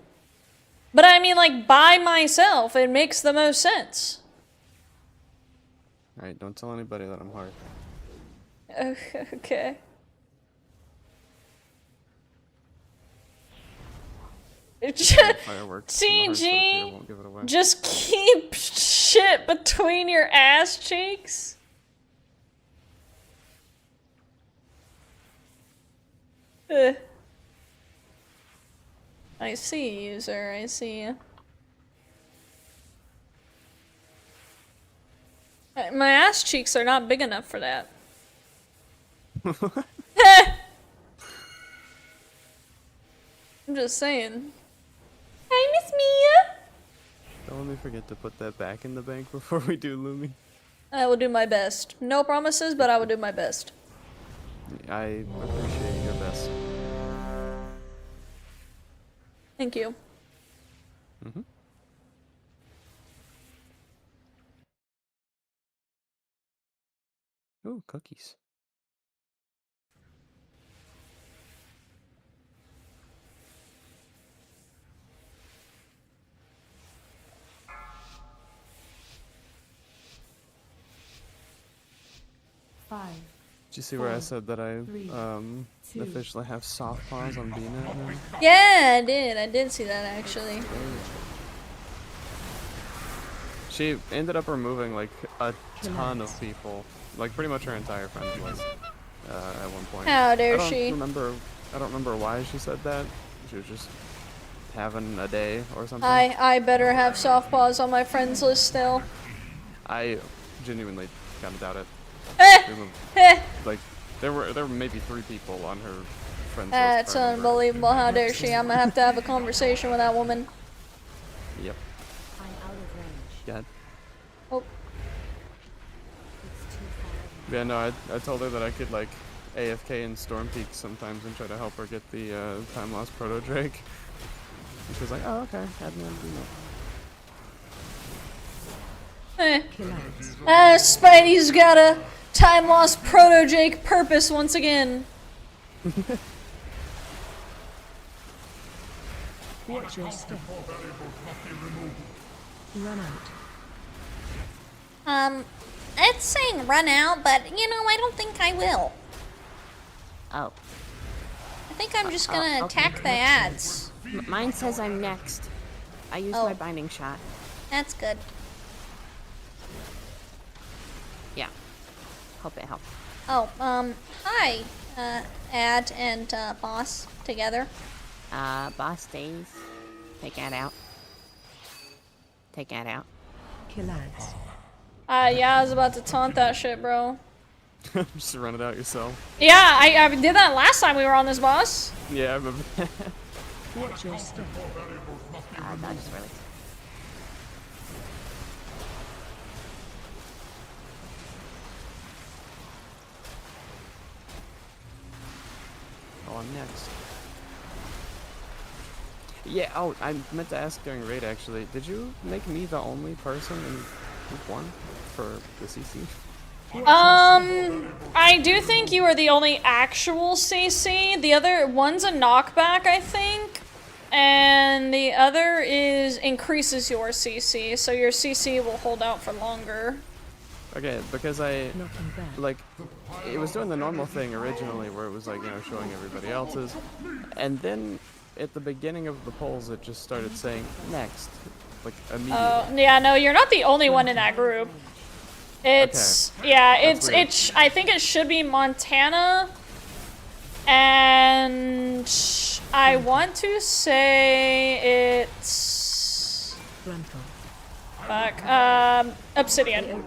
But I mean, like, by myself, it makes the most sense. Alright, don't tell anybody that I'm hard. Okay. Fireworks. CG, Won't give it away. just keep shit between your ass cheeks. Ugh. I see you, sir. I see you. My ass cheeks are not big enough for that. I'm just saying. Hi, Miss Mia! Don't let me forget to put that back in the bank before we do Lumi. I will do my best. No promises, but I will do my best. I appreciate your best. Thank you. Mm-hmm. Ooh, cookies. Five. Did you see where I said that I officially have soft paws on BNet now? Yeah, I did. I did see that actually. She ended up removing like a ton of people, like pretty much her entire friends list at one point. How dare she? I don't remember why she said that. She was just having a day or something. I better have soft paws on my friends list still. I genuinely kind of doubt it. Like there were maybe 3 people on her friends list. That's unbelievable. How dare she? I'm gonna have to have a conversation with that woman. Yep. God. Oh. Yeah, no, I told her that I could, like, AFK in Storm Peak sometimes and try to help her get the time lost Proto Drake. And she was like, oh, okay, add me on Spidey's got a time lost Proto Jake purpose once again. Watch your step. Run out. It's saying run out, but you know, I don't think I will. Oh. I think I'm just gonna attack the ads. Mine says I'm next. I used my binding shot. That's good. Yeah. Hope it helps. Oh, hi, ad and boss together. Boss stays. Take that out. Take that out. Kill ads. Yeah, I was about to taunt that shit, bro. Just run it out yourself. Yeah, I did that last time we were on this boss. Yeah, I remember. Watch your step. That just really. Oh, I'm next. Yeah, oh, I meant to ask during raid actually. Did you make me the only person in group 1 for the CC? I do think you are the only actual CC. The other one's a knockback, I think. And the other is increases your CC, so your CC will hold out for longer. Okay, because I, like, it was doing the normal thing originally where it was like, you know, showing everybody else's. And then at the beginning of the polls, it just started saying next, like, immediately. Oh, yeah, no, you're not the only one in that group. It's, okay. Yeah, it's, I think it should be Montana, and I want to say it's... Fuck, Obsidian.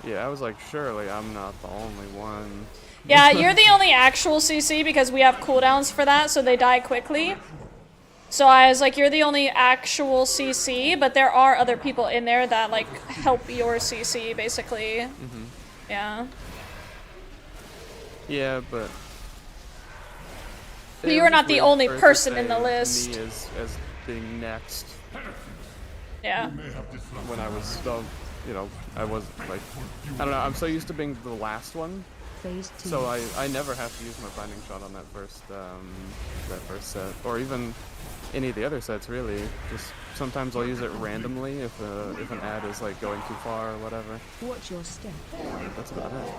Yeah, I was like, surely I'm not the only one. Yeah, you're the only actual CC because we have cooldowns for that, so they die quickly. So I was like, you're the only actual CC, but there are other people in there that, like, help your CC, basically. Mm-hmm. Yeah. Yeah, but... You are not the only person in the list. Me as being next. Yeah. When I was still, you know, I was, like... I don't know, I'm so used to being the last one. So I never have to use my binding shot on that first set, or even any of the other sets really. Just sometimes I'll use it randomly if an ad is like going too far or whatever. Watch your step. That's about it.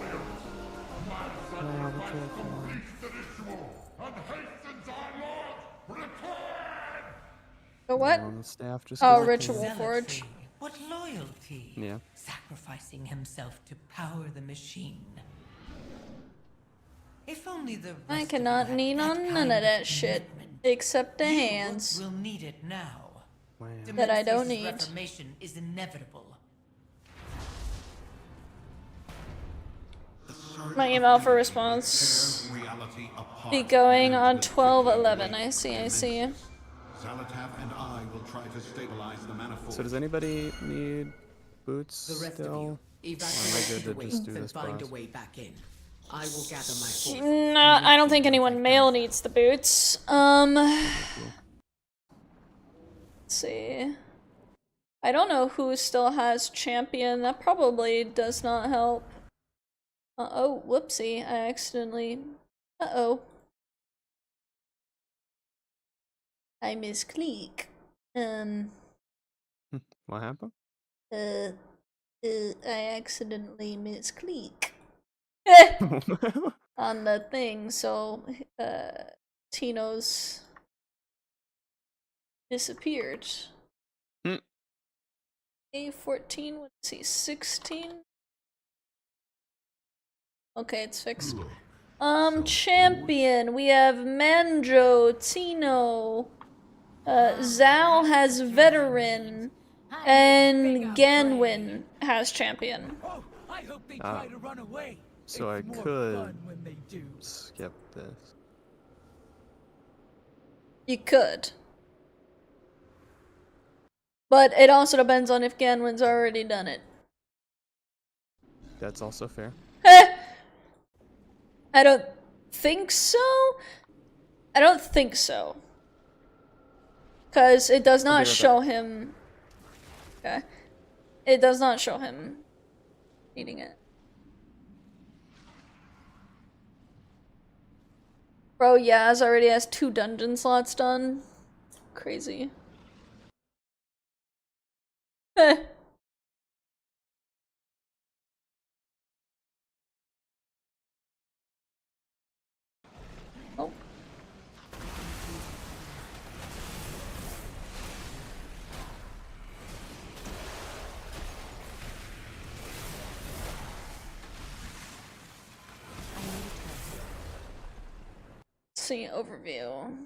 The what? The staff just Ritual Forge. What loyalty? Yeah. Sacrificing himself to power the machine. If only the I cannot lean on none of that shit except the hands. We'll need it now. Wow. That I don't need. Reformation is inevitable. My email for response be going on 12/11. I see. So does anybody need boots still? Or am I good to just do this boss? I will gather my forces. No, I don't think anyone male needs the boots. Let's see. I don't know who still has champion. That probably does not help. Oh, whoopsie. I accidentally... Uh-oh. I misclick. What happened? I accidentally misclick. On the thing, so Tino's disappeared. A14, let's see, 16. Okay, it's fixed. Champion, we have Manjo, Tino, Zal has veteran, and Ganwin has champion. I hope they try to run away. So I could skip this. You could. But it also depends on if Ganwin's already done it. That's also fair. I don't think so. I don't think so. Because it does not show him... Okay. It does not show him eating it. Bro, Yaz already has 2 dungeon slots done. Crazy. Oh. See overview.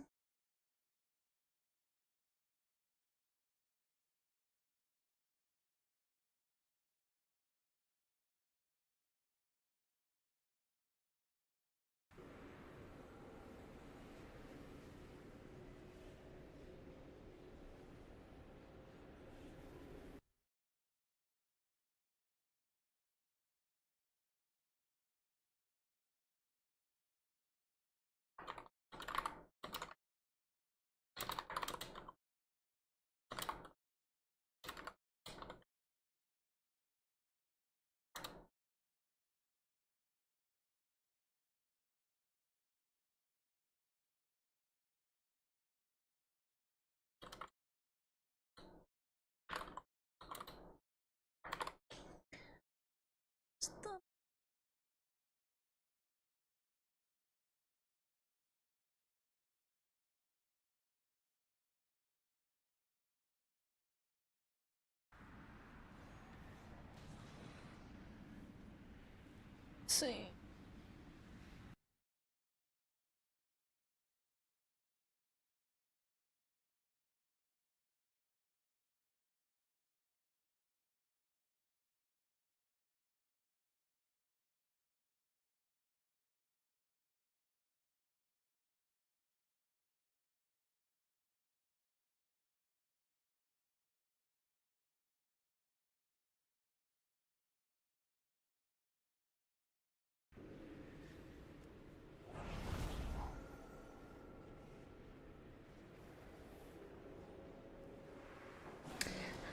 See.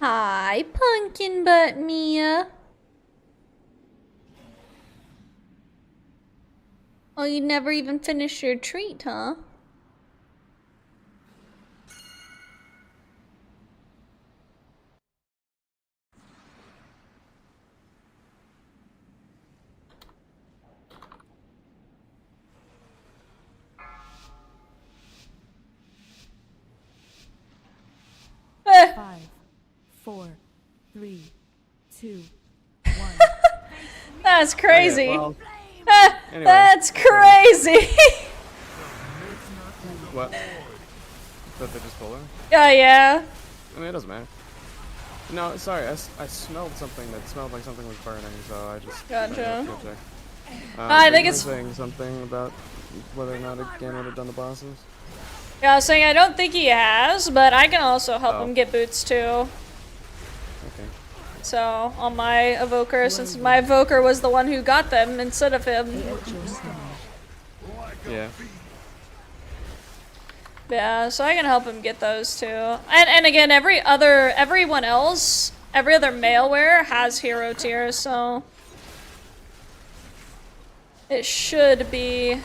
Hi, Pumpkin Butt Mia. Oh, you never even finished your treat, huh? Five, 4, 3, 2, 1. That's crazy. Okay, well, anyway, That's crazy. What? That they just pulled her? Yeah. I mean, it doesn't matter. No, sorry, I smelled something that smelled like something was burning, so I just... Gotcha. Go check. I think you were it's... saying something about whether or not Gan would have done the bosses? Yeah, I was saying I don't think he has, but I can also help him get boots too. Okay. So, on my evoker, since my evoker was the one who got them instead of him. Yeah. Yeah, so I can help him get those too. And again, everyone else, every other maleware has hero tier, so it should be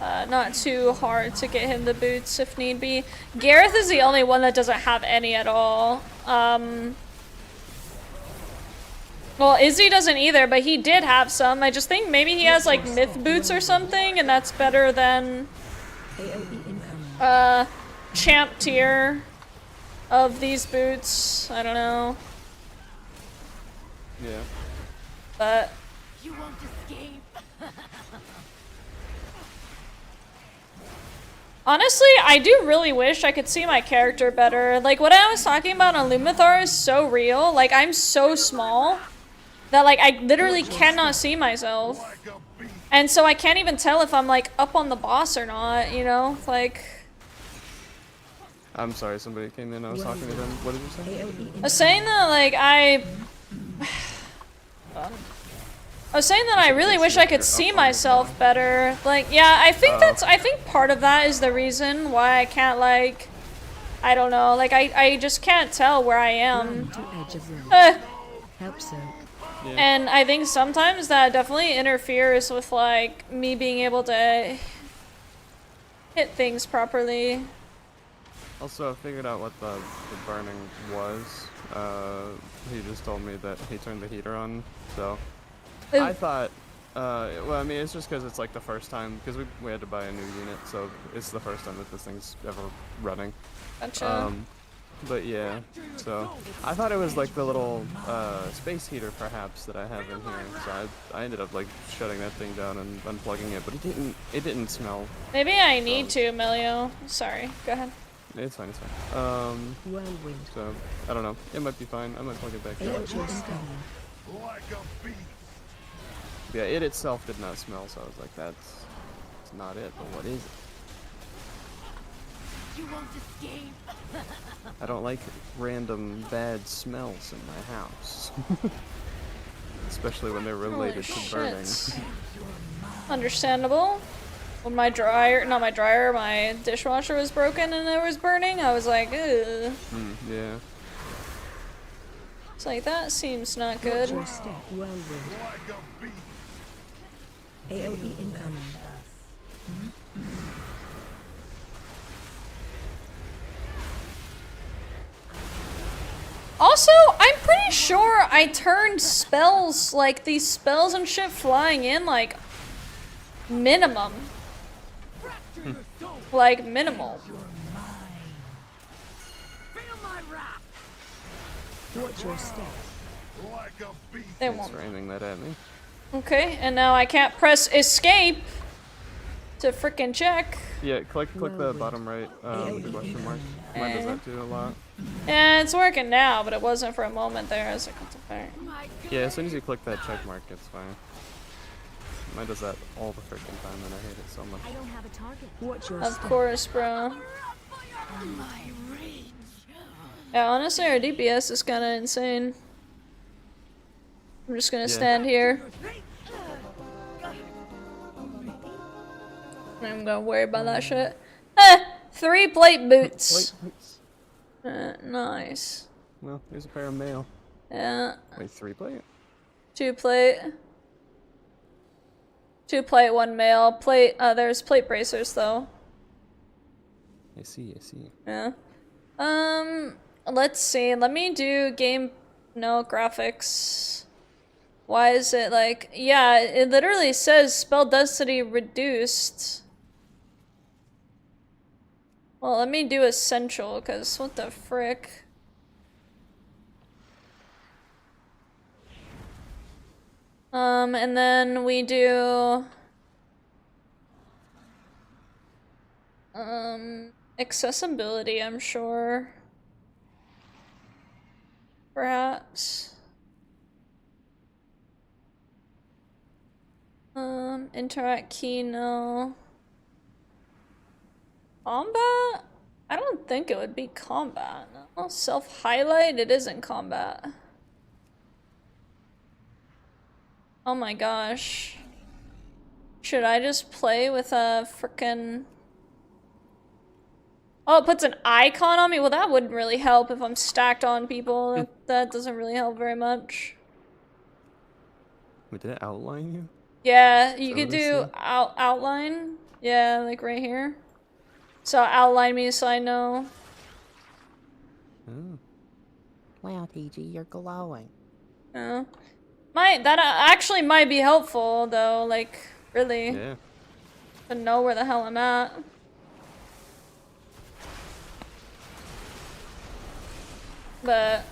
not too hard to get him the boots if need be. Gareth is the only one that doesn't have any at all. Well, Izzy doesn't either, but he did have some. I just think maybe he has like myth boots or something, and that's better than champ tier of these boots. I don't know. Yeah. But You won't escape. honestly, I do really wish I could see my character better. Like, what I was talking about on Lumathar is so real. Like, I'm so small that, like, I literally cannot see myself. And so I can't even tell if I'm, like, up on the boss or not, you know? Like... I'm sorry, somebody came in. I was talking to them. What did you say? I was saying that, like, I was saying that I really wish I could see myself better. Like, yeah, I think I think part of that is the reason why I can't, like, I don't know, like, I just can't tell where I am. And I think sometimes that definitely interferes with, like, me being able to hit things properly. Also, I figured out what the burning was. He just told me that he turned the heater on, so I thought, well, I mean, it's just because it's like the first time, because we had to buy a new unit, so it's the first time that this thing's ever running. Gotcha. But yeah, so I thought it was like the little space heater perhaps that I have in here, so I ended up like shutting that thing down and unplugging it, but it didn't smell. Maybe I need to, Melio. Sorry, go ahead. It's fine, it's fine. So I don't know. It might be fine. I might plug it back in. Yeah, it itself did not smell, so I was like, that's not it. But what is it? You won't escape. I don't like random bad smells in my house, especially when they're related to burning. Understandable. When my dryer, not my dryer, my dishwasher was broken and it was burning, I was like, ugh. Yeah. It's like, that seems not good. AOE incoming. Also, I'm pretty sure I turned spells, like these spells and shit flying in, like, minimum. Like, minimal. Watch your step. They Thanks won't. for aiming that at me. Okay, and now I can't press escape to frickin' check. Yeah, click the bottom right with the question mark. Mine does that too a lot. Yeah, it's working now, but it wasn't for a moment there. I was like, what's the matter? Yeah, as soon as you click that check mark, it's fine. Mine does that all the freaking time, and I hate it so much. I don't have a target. Watch your Of step. course, bro. Yeah, honestly, our DPS is kind of insane. I'm just gonna stand here. I'm gonna worry about that shit. 3 plate boots. Nice. Well, here's a pair of mail. Yeah. Wait, 3 plate? 2 plate. 2 plate, 1 mail. Plate. There's plate bracers though. I see. Yeah. Let's see. Let me do game. No graphics. Why is it like? Yeah, it literally says spell density reduced. Well, let me do essential, cause what the frick? And then we do accessibility, I'm sure. Perhaps. Interact key, no. Combat? I don't think it would be combat. No. Self-highlight? It isn't combat. Oh my gosh. Should I just play with a frickin'... Oh, it puts an icon on me? Well, that wouldn't really help if I'm stacked on people. That doesn't really help very much. Wait, did it outline you? Yeah, you could do outline. Yeah, like right here. So outline me so I know. Oh. Wow, TG, you're glowing. Yeah. That actually might be helpful though, like, really. Yeah. To know where the hell I'm at. But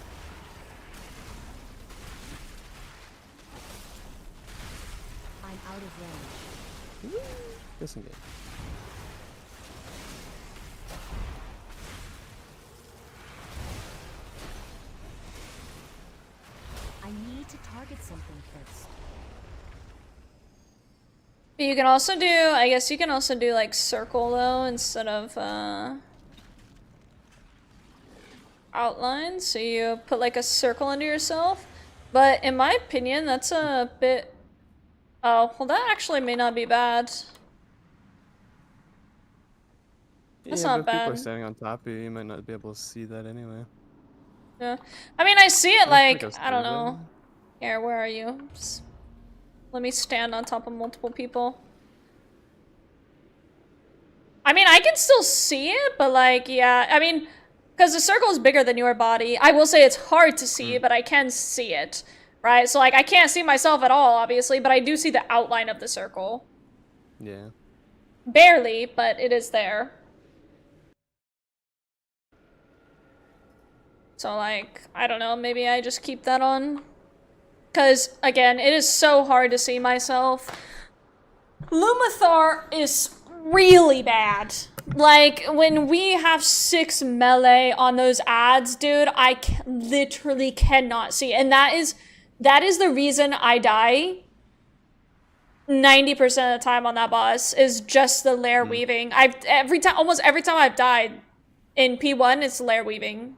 I'm out of range. Disengage. I need to target something first. But you can also do, I guess you can also do like circle though, instead of outline, so you put like a circle under yourself. But in my opinion, that's a bit... Oh, well that actually may not be bad. That's yeah, not but if people are bad. standing on top of you, you might not be able to see that anyway. Yeah. I mean, I see it Well, it's like, a I don't survey. know. Here, where are you? Just let me stand on top of multiple people. I mean, I can still see it, but like, yeah, I mean, because the circle is bigger than your body. I will say it's hard to see, but I can see it, right? So like, I can't see myself at all, obviously, but I do see the outline of the circle. Yeah. Barely, but it is there. So like, I don't know, maybe I just keep that on. Because, again, it is so hard to see myself. Lumathar is really bad. Like, when we have 6 melee on those ads, dude, I literally cannot see. And that is the reason I die 90% of the time on that boss, is just the lair weaving. Almost every time I've died in P1, it's lair weaving.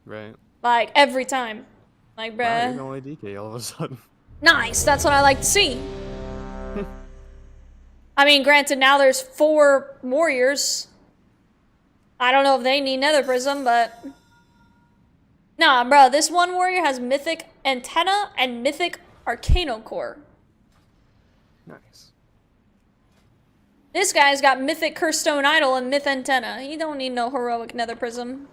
Right. Like, every time. Like, Wow, bruh. you're the only DK all of a sudden. Nice, that's what I like to see. I mean, granted, now there's 4 warriors. I don't know if they need Nether Prism, but... Nah, bro, this one warrior has Mythic Antenna and Mythic Arcano Core. Nice. This guy's got Mythic Cursed Stone Idol and Myth Antenna. He don't need no heroic Nether Prism.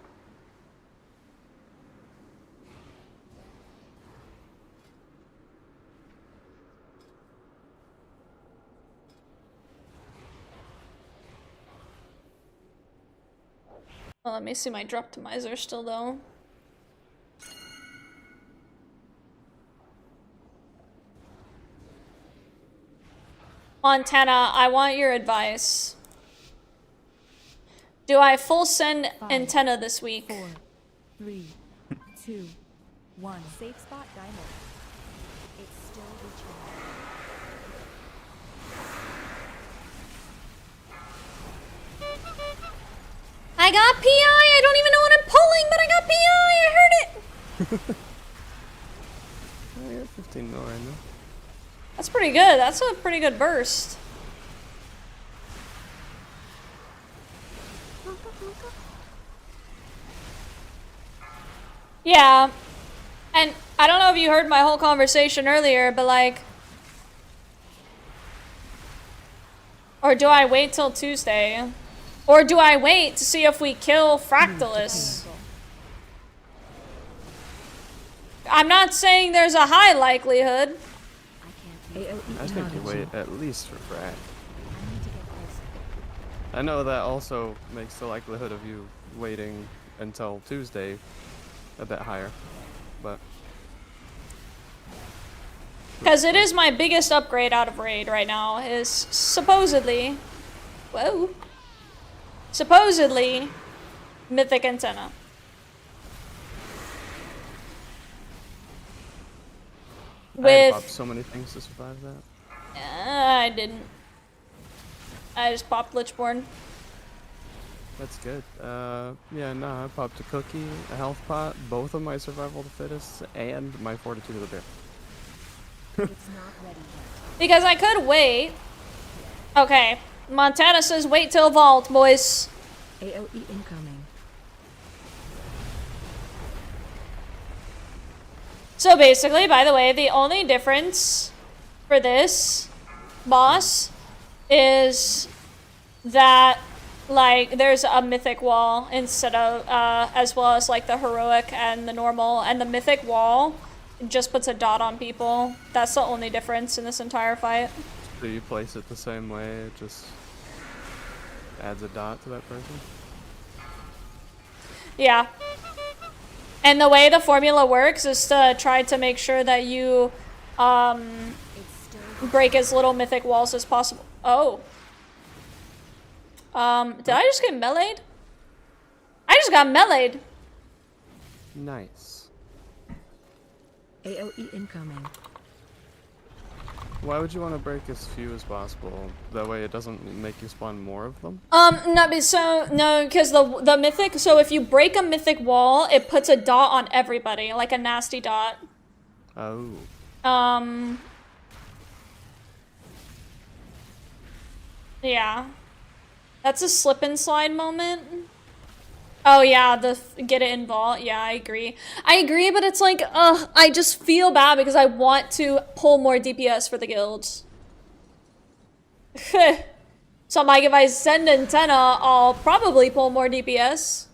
Well, let me see my Droptimizer still, though. Montana, I want your advice. Do I full send antenna this week? 4, 3, 2, 1. Safe spot, Diamond. It's still recharged. I got PI! I don't even know what I'm pulling, but I got PI! I heard it! I got 15 mil right now. That's pretty good. That's a pretty good burst. Yeah. And I don't know if you heard my whole conversation earlier, but like... Or do I wait till Tuesday? Or do I wait to see if we kill Fractalus? I'm not saying there's a high likelihood. I think you wait at least for Frack. I know that also makes the likelihood of you waiting until Tuesday a bit higher, but... Because it is my biggest upgrade out of Raid right now, is supposedly... Whoa. Supposedly, Mythic Antenna. I had With... popped so many things to survive that. I didn't. I just popped Lichborn. That's good. Yeah, no, I popped a cookie, a health pot, both of my survival of the fittest, and my fortitude of the bear. It's not ready yet. Because I could wait. Okay. Montana says wait till vault, boys. AOE incoming. So basically, by the way, the only difference for this boss is that, like, there's a mythic wall instead of, as well as, like, the heroic and the normal, and the mythic wall just puts a dot on people. That's the only difference in this entire fight. So you place it the same way, it just adds a dot to that person? Yeah. And the way the formula works is to try to make sure that you break as little mythic walls as possible. Oh. Did I just get meleeed? I just got meleeed. Nice. AOE incoming. Why would you want to break as few as possible? That way it doesn't make you spawn more of them? No, because the mythic, so if you break a mythic wall, it puts a dot on everybody, like a nasty dot. Oh. Yeah. That's a slip and slide moment. Oh yeah, the get it in vault. Yeah, I agree. I agree, but it's like, I just feel bad because I want to pull more DPS for the guilds. So I'm like, if I send antenna, I'll probably pull more DPS.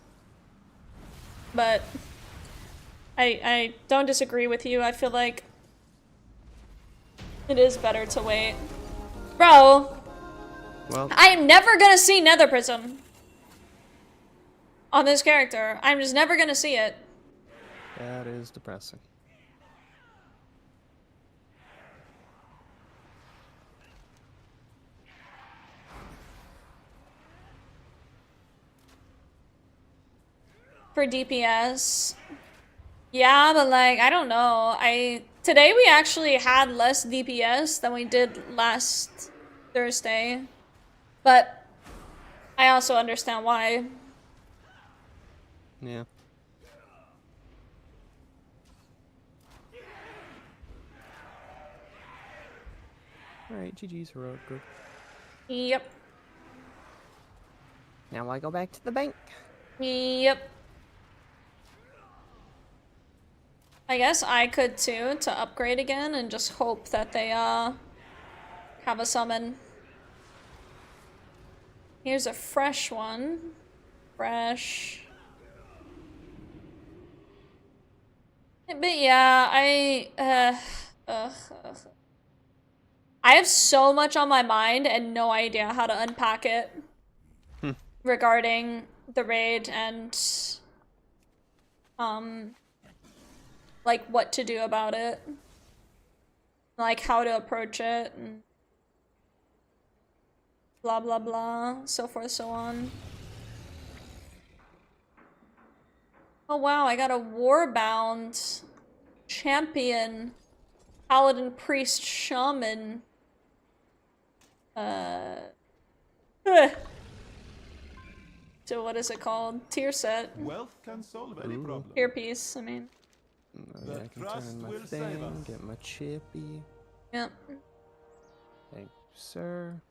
But I don't disagree with you. I feel like it is better to wait. Bro, well, I am never gonna see Nether Prism on this character. I'm just never gonna see it. That is depressing. For DPS. Yeah, but like, I don't know. Today we actually had less DPS than we did last Thursday. But I also understand why. Yeah. Alright, GG's heroic group. Yep. Now I go back to the bank. Yep. I guess I could too, to upgrade again and just hope that they have a summon. Here's a fresh one. Fresh. But yeah, I have so much on my mind and no idea how to unpack it regarding the raid and like what to do about it, like how to approach it, and blah blah blah, so forth so on. Oh wow, I got a warbound champion paladin priest shaman. So what is it called? Tier set. Wealth can solve any problem. Tier piece, I mean. Yeah, I can turn my thing, get my chippy. Yep. Thank you, sir.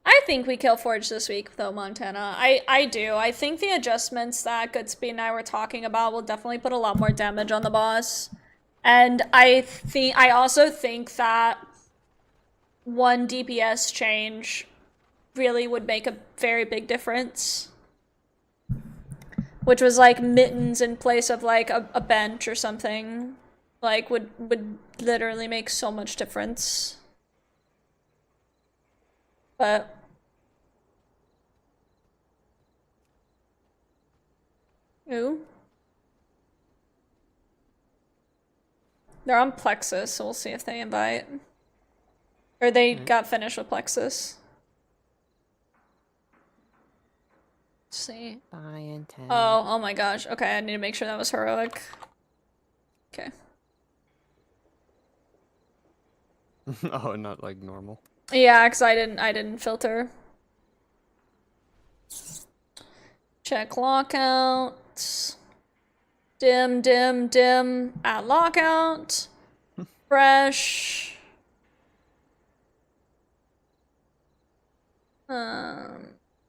I think we kill Forge this week, though, Montana. I do. I think the adjustments that Goodspeed and I were talking about will definitely put a lot more damage on the boss. And I also think that one DPS change really would make a very big difference. Which was like mittens in place of like a bench or something. Like would literally make so much difference. But ooh. They're on Plexus, so we'll see if they invite. Or they got finished with Plexus. Let's see. Oh my gosh. Okay, I need to make sure that was heroic. Okay. Oh, not like normal. Yeah, because I didn't filter. Check lockout. Dim, dim, dim at lockout. Fresh. I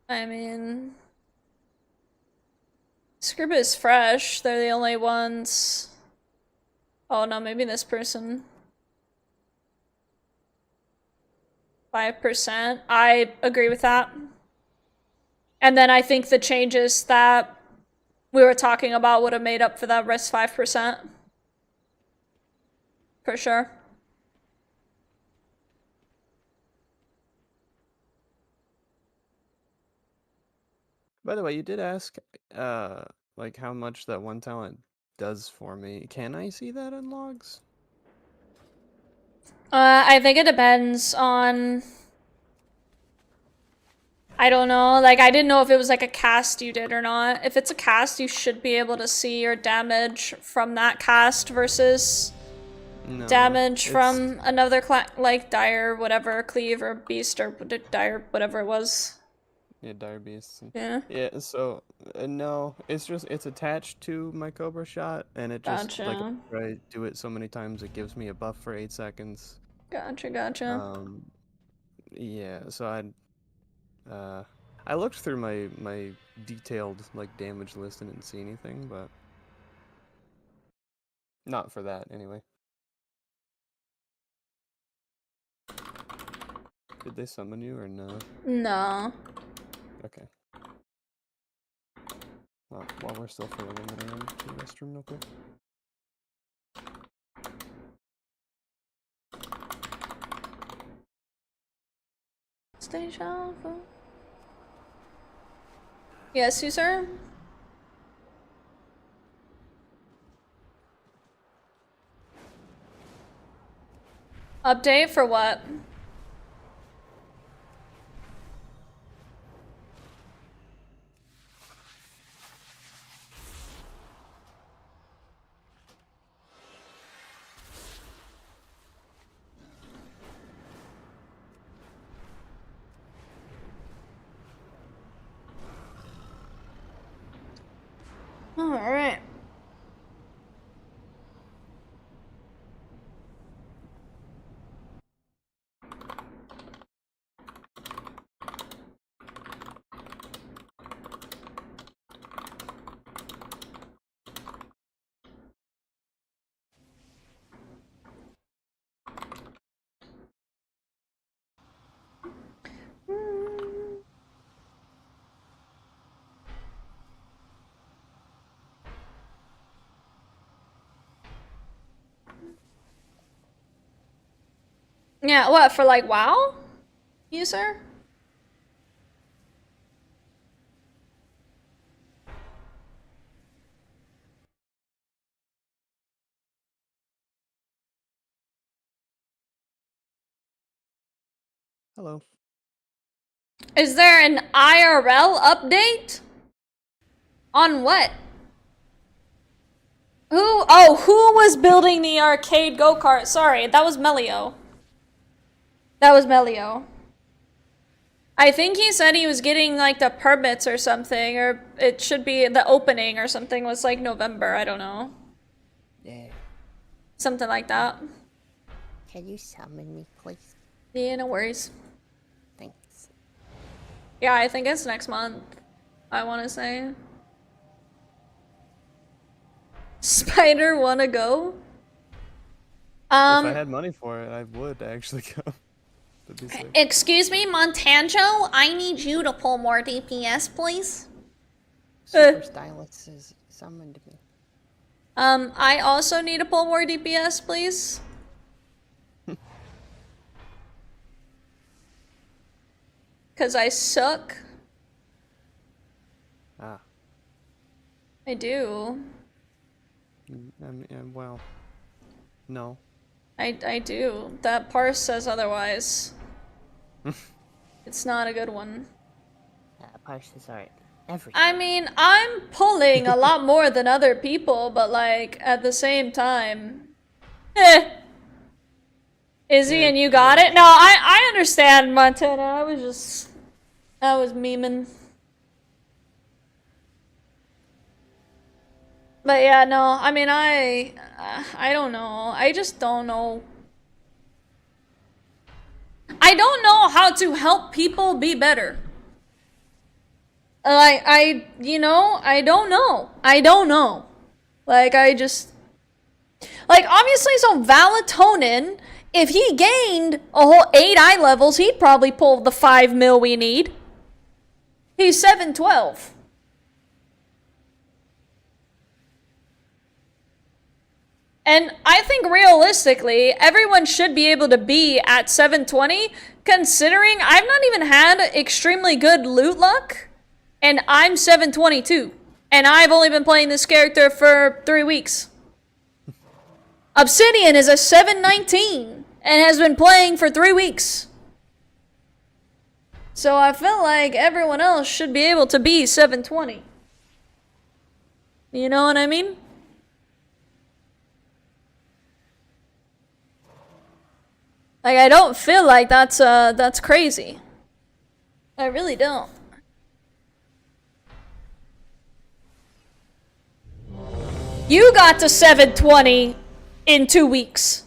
mean, Scrib is fresh. They're the only ones. Oh no, maybe this person. 5%. I agree with that. And then I think the changes that we were talking about would have made up for that rest 5%. For sure. By the way, you did ask, like how much that one talent does for me. Can I see that in logs? I think it depends on I don't know, like, I didn't know if it was like a cast you did or not. If it's a cast, you should be able to see your damage from that cast versus damage from another like Dire, whatever, Cleave or Beast or Dire, whatever it was. Yeah, Dire Beasts. Yeah. Yeah, so, no, it's attached to my Cobra shot, and it just, like, Gotcha. after I do it so many times, it gives me a buff for 8 seconds. Gotcha. Yeah, so I looked through my detailed, like, damage list and didn't see anything, but not for that, anyway. Did they summon you, or no? No. Okay. Well, while we're still filling, I'm gonna run to the restroom real quick. Station. Yes, you sir? Update for what? Alright. Yeah, what, for like WoW? User? Hello. Is there an IRL update? On what? Who was building the arcade go-kart? Sorry, that was Melio. That was Melio. I think he said he was getting like the permits or something, or it should be the opening or something was like November, I don't know. Yeah. Something like that. Can you summon me, please? Yeah, no worries. Thanks. Yeah, I think it's next month, I want to say. Spider wanna go? If I had money for it, I would actually go. That'd be sick. Excuse me, Montanjo, I need you to pull more DPS, please. Super Stylus has summoned me. I also need to pull more DPS, please. Cause I suck. Ah. I do. Well, no. I do. That parse says otherwise. It's not a good one. Parses are everything. I mean, I'm pulling a lot more than other people, but like, at the same time... Izzy, and you got it? No, I understand, Montana. I was memeing. But yeah, no, I mean, I don't know. I just don't know. I don't know how to help people be better. Like, I don't know. I don't know. Like, like, obviously, so Valatonin, if he gained a whole 8 eye levels, he'd probably pull the 5 mil we need. He's 712. And I think realistically, everyone should be able to be at 720, considering I've not even had extremely good loot luck, and I'm 722. And I've only been playing this character for 3 weeks. Obsidian is a 719, and has been playing for 3 weeks. So I feel like everyone else should be able to be 720. You know what I mean? Like, I don't feel like that's crazy. I really don't. You got to 720 in 2 weeks.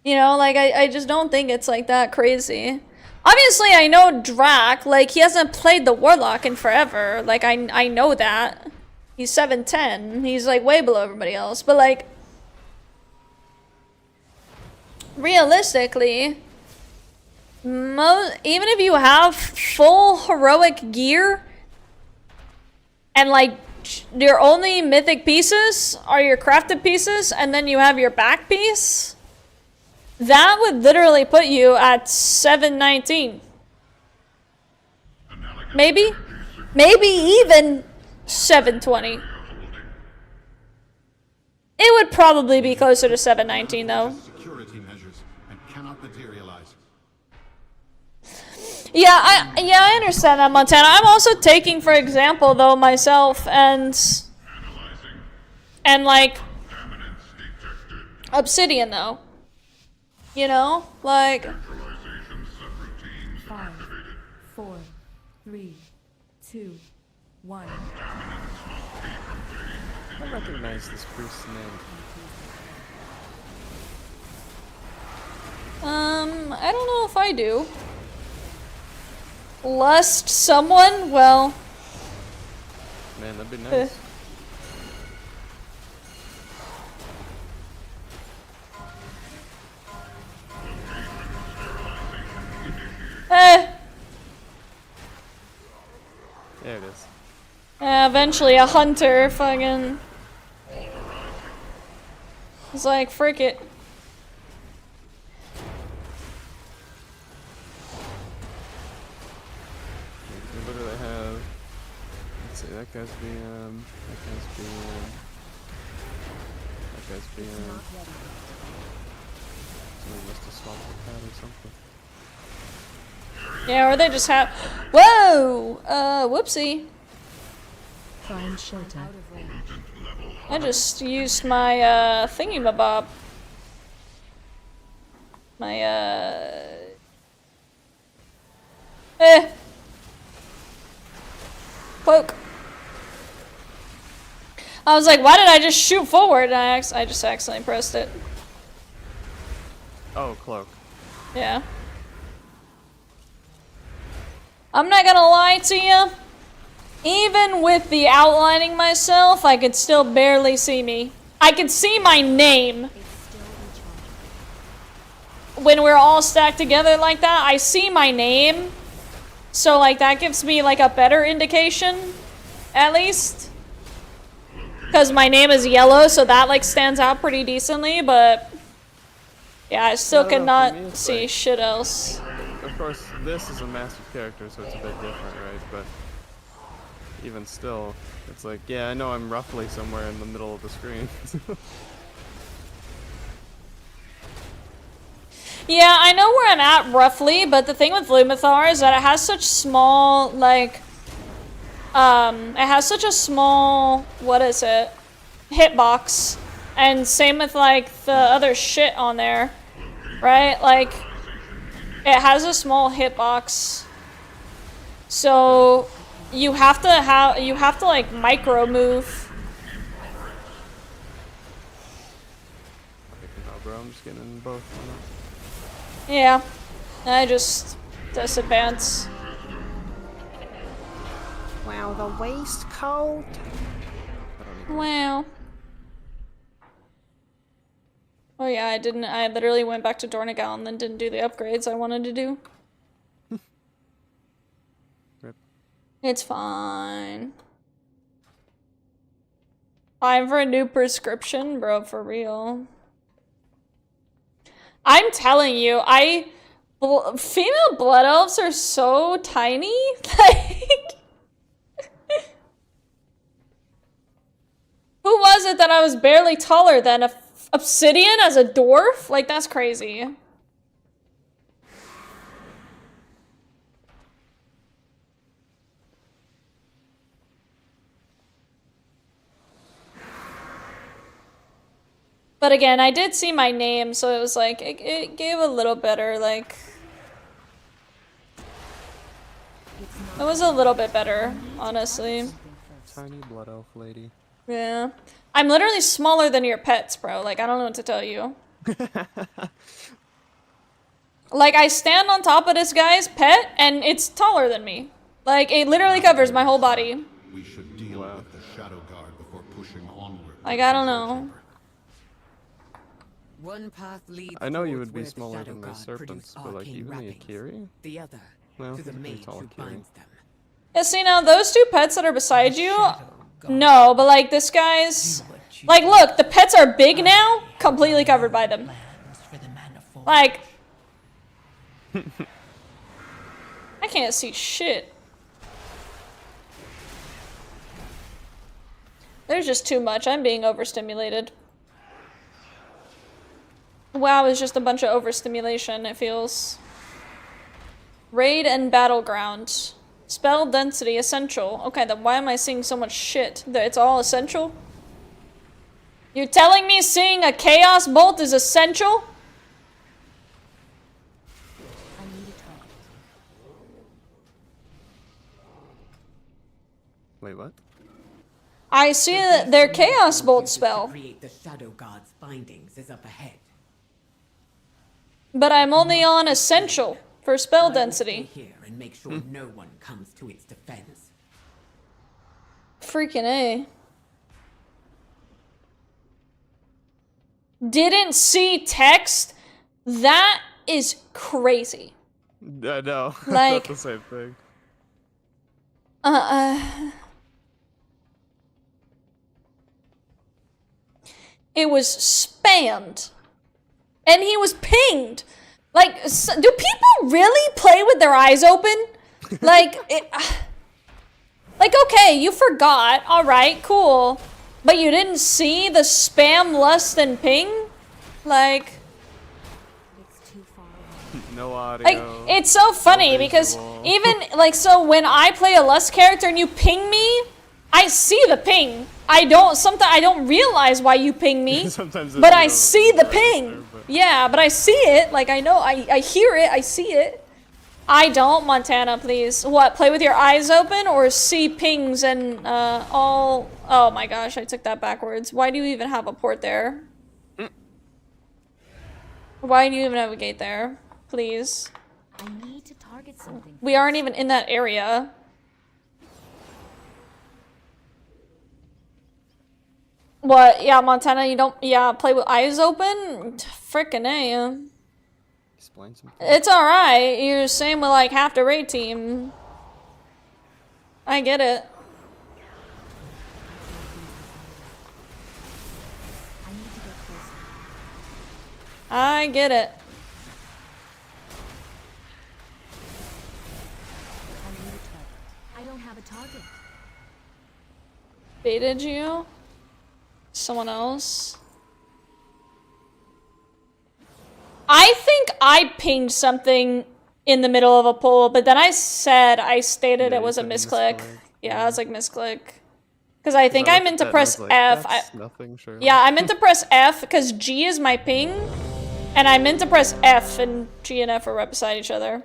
You know, like, I just don't think it's like that crazy. Obviously, I know Drac, like, he hasn't played the Warlock in forever. Like, I know that. He's 710. He's, like, way below everybody else. But, like, realistically, even if you have full heroic gear, and, like, your only mythic pieces are your crafted pieces, and then you have your back piece, that would literally put you at 719. Maybe even 720. It would probably be closer to 719 though. Security measures and cannot materialize. Yeah, I understand that, Montana. I'm also taking, for example, though, myself and like Obsidian, though. You know, like 5, 4, 3, 2, 1. I recognize this priest's name. I don't know if I do. Lust someone? Well, Man, that'd be nice. There it is. Eventually a hunter fucking was like, frick it. What do they have? Let's see, that guy's BM, that guy's BM, that guy's BM. Somebody must have swapped the pad or something. Yeah, or they just have. Whoa! Whoopsie. Find shelter. I just used my thingy-mabob. My cloak. I was like, why did I just shoot forward? And I just accidentally pressed it. Oh, cloak. Yeah. I'm not gonna lie to you. Even with the outlining myself, I could still barely see me. I could see my name. When we're all stacked together like that, I see my name. So, like, that gives me, like, a better indication, at least. Because my name is yellow, so that, like, stands out pretty decently, but yeah, I still cannot see like, shit else. Of course, this is a massive character, so it's a bit different, right? But even still, it's like, yeah, I know I'm roughly somewhere in the middle of the screen. Yeah, I know where I'm at roughly, but the thing with Lumathar is that it has such small, like, it has such a small, what is it, hitbox, and same with, like, the other shit on there, right? Like, it has a small hitbox, so you have to like micro move. Bro, I'm just getting both. Yeah, I just disadvance. Wow, the waistcoat. Wow. Oh yeah, I literally went back to Dornigal and then didn't do the upgrades I wanted to do. Rip. It's fine. Time for a new prescription, bro, for real. I'm telling you, female blood elves are so tiny. Like, who was it that I was barely taller than? Obsidian as a dwarf? Like, that's crazy. But again, I did see my name, so it was like, it gave a little better, like... It was a little bit better, honestly. Tiny blood elf lady. Yeah. I'm literally smaller than your pets, bro. Like, I don't know what to tell you. Like, I stand on top of this guy's pet, and it's taller than me. Like, it literally covers my whole body. We should deal with the Shadow Guard before pushing onward. Like, I don't know. One path leads I know you would towards be where the smaller Shadow than my God serpents, produce but like arcane even the wrappings. Akiri? The other Well, to the pretty mage tall who Akiri. binds them. Yeah, see, now, those two pets that are beside you... No, but like, this guy's... Like, look, the pets are big now, completely covered by them. Like... I can't see shit. There's just too much. I'm being overstimulated. WoW is just a bunch of overstimulation, it feels. Raid and Battleground. Spell density essential. Okay, then why am I seeing so much shit? It's all essential? You're telling me seeing a Chaos Bolt is essential? Wait, what? I see that their Chaos Bolt spell. Create the Shadow God's bindings is up ahead. But I'm only on essential for spell density. Stay here and make sure no one comes to its defense. Freaking A. Didn't see text? That is crazy. I know. Like- That's the same thing. It was spammed. And he was pinged. Like, do people really play with their eyes open? Like, like, okay, you forgot. Alright, cool. But you didn't see the spam, lust, and ping? Like... No audio. Like, it's so funny because even, like, so when I play a lust character and you ping me, I see the ping. I don't realize why you ping me, but I see the ping. Yeah, but I see it. Like, I know, I hear it, I see it. I don't, Montana, please. What, play with your eyes open or see pings and, all... Oh my gosh, I took that backwards. Why do you even have a port there? Why do you even have a gate there? Please. I need to target something. We aren't even in that area. What? Yeah, Montana, you don't... Yeah, play with eyes open? Frickin' A. Explain something. It's alright. You're the same with, like, half the raid team. I get it. I get it. I don't have a target. Baited you? Someone else? I think I pinged something in the middle of a poll, but then I stated it was a misclick. Yeah, I was like misclick. Because I think I meant to press F. Yeah, I meant to press F because G is my ping. And I meant to press F, and G and F are right beside each other.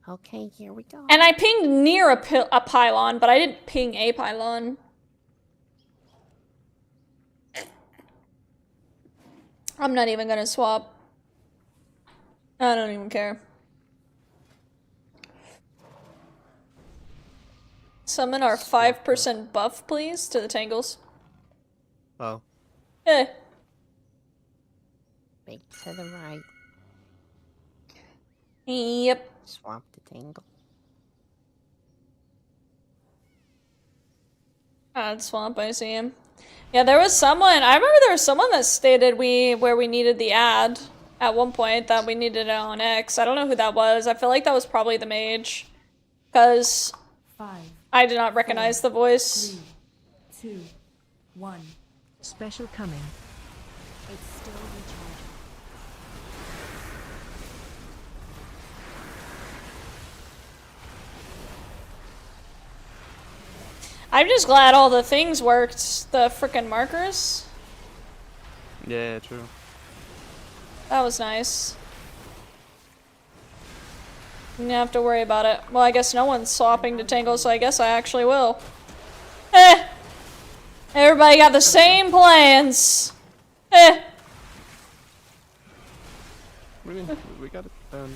Okay, here we go. And I pinged near a pylon, but I didn't ping a pylon. I'm not even gonna swap. I don't even care. Summon our 5% buff, please, to the tangles. Oh. Eh. Big to the right. Yep. Swap the tangle. I'd swap, I see him. Yeah, there was someone, I remember there was someone that stated where we needed the ad at one point, that we needed it on X. I don't know who that was. I feel like that was probably the mage. Because I did not recognize the voice. 3, 2, 1. Special coming. It's still recharging. I'm just glad all the things worked. The frickin' markers. Yeah, true. That was nice. You don't have to worry about it. Well, I guess no one's swapping to Tangle, so I guess I actually will. Eh! Everybody got the same plans. Eh! I mean, we got it done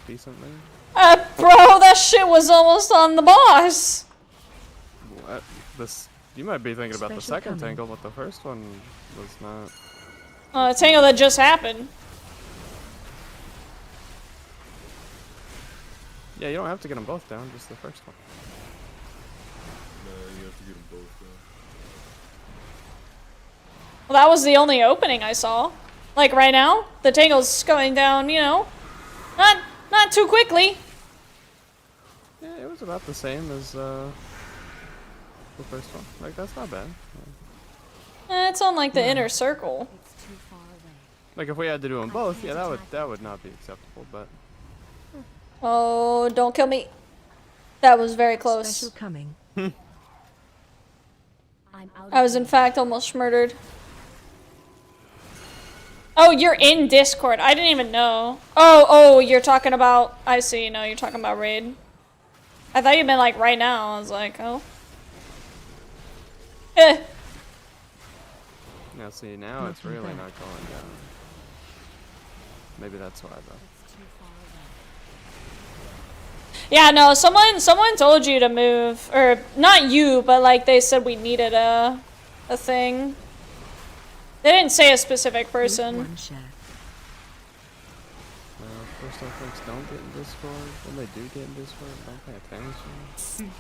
decently. Bro, that shit was almost on the boss. What? You might be thinking about the Special second coming. tangle, but the first one was not. A Tangle that just happened. Yeah, you don't have to get them both down, just the first one. No, you have to get them both down. Well, that was the only opening I saw. Like right now, the Tangle's going down, you know, not too quickly. Yeah, it was about the same as the first one. Like, that's not bad. It's on like the inner circle. Like, if we had to do them both, yeah, that would not be acceptable. But Oh, don't kill me. That was very close. Special coming. I was in fact almost murdered. Oh, you're in Discord. I didn't even know. Oh, you're talking about... I see. No, you're talking about Raid. I thought you meant like right now. I was like, oh. Eh. now, see, now it's really not going down. Maybe that's why, though. Yeah, no, someone told you to move. Or, not you, but like they said we needed a thing. They didn't say a specific person. Well, first off, folks don't get in Discord. When they do get in Discord, don't pay attention.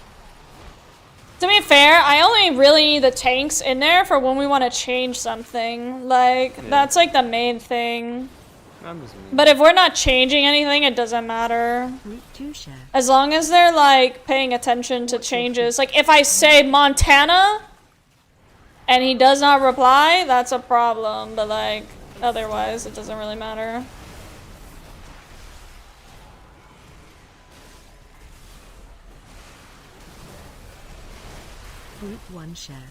To be fair, I only really need the tanks in there for when we want to change something. Like, that's like the main thing. But if we're not changing anything, it doesn't matter. As long as they're like paying attention to changes. Like if I say Montana and he does not reply, that's a problem. But like otherwise, it doesn't really matter. Group 1 share.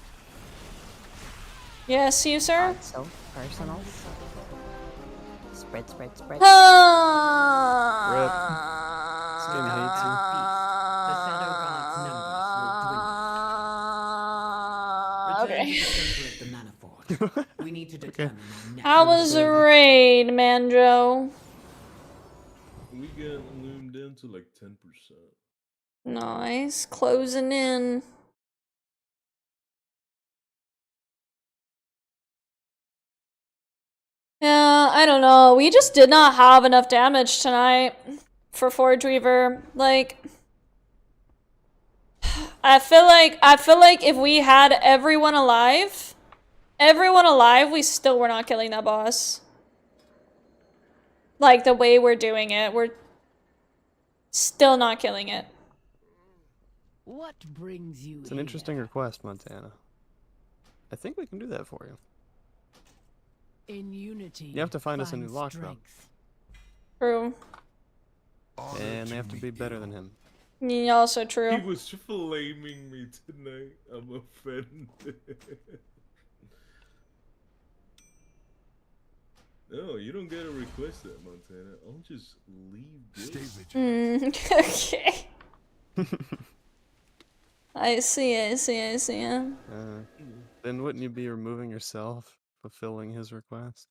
Yes, you, sir? So personal. Spread. Okay. We need to determine How was the raid, Manjo? We got loomed down to like 10%. Nice. Closing in. Yeah, I don't know. We just did not have enough damage tonight for Forge Weaver. Like, I feel like if we had everyone alive, we still were not killing that boss. Like the way we're doing it, we're still not killing it. What brings you It's an interesting request, Montana. I think we can do that for you. In unity, you have to find us a new lock, though. True. And they have to be better than him. Yeah, also true. He was flaming me tonight. I'm offended. No, you don't get to request that, Montana. I'll just leave this. Okay. I see. Then wouldn't you be removing yourself, fulfilling his request?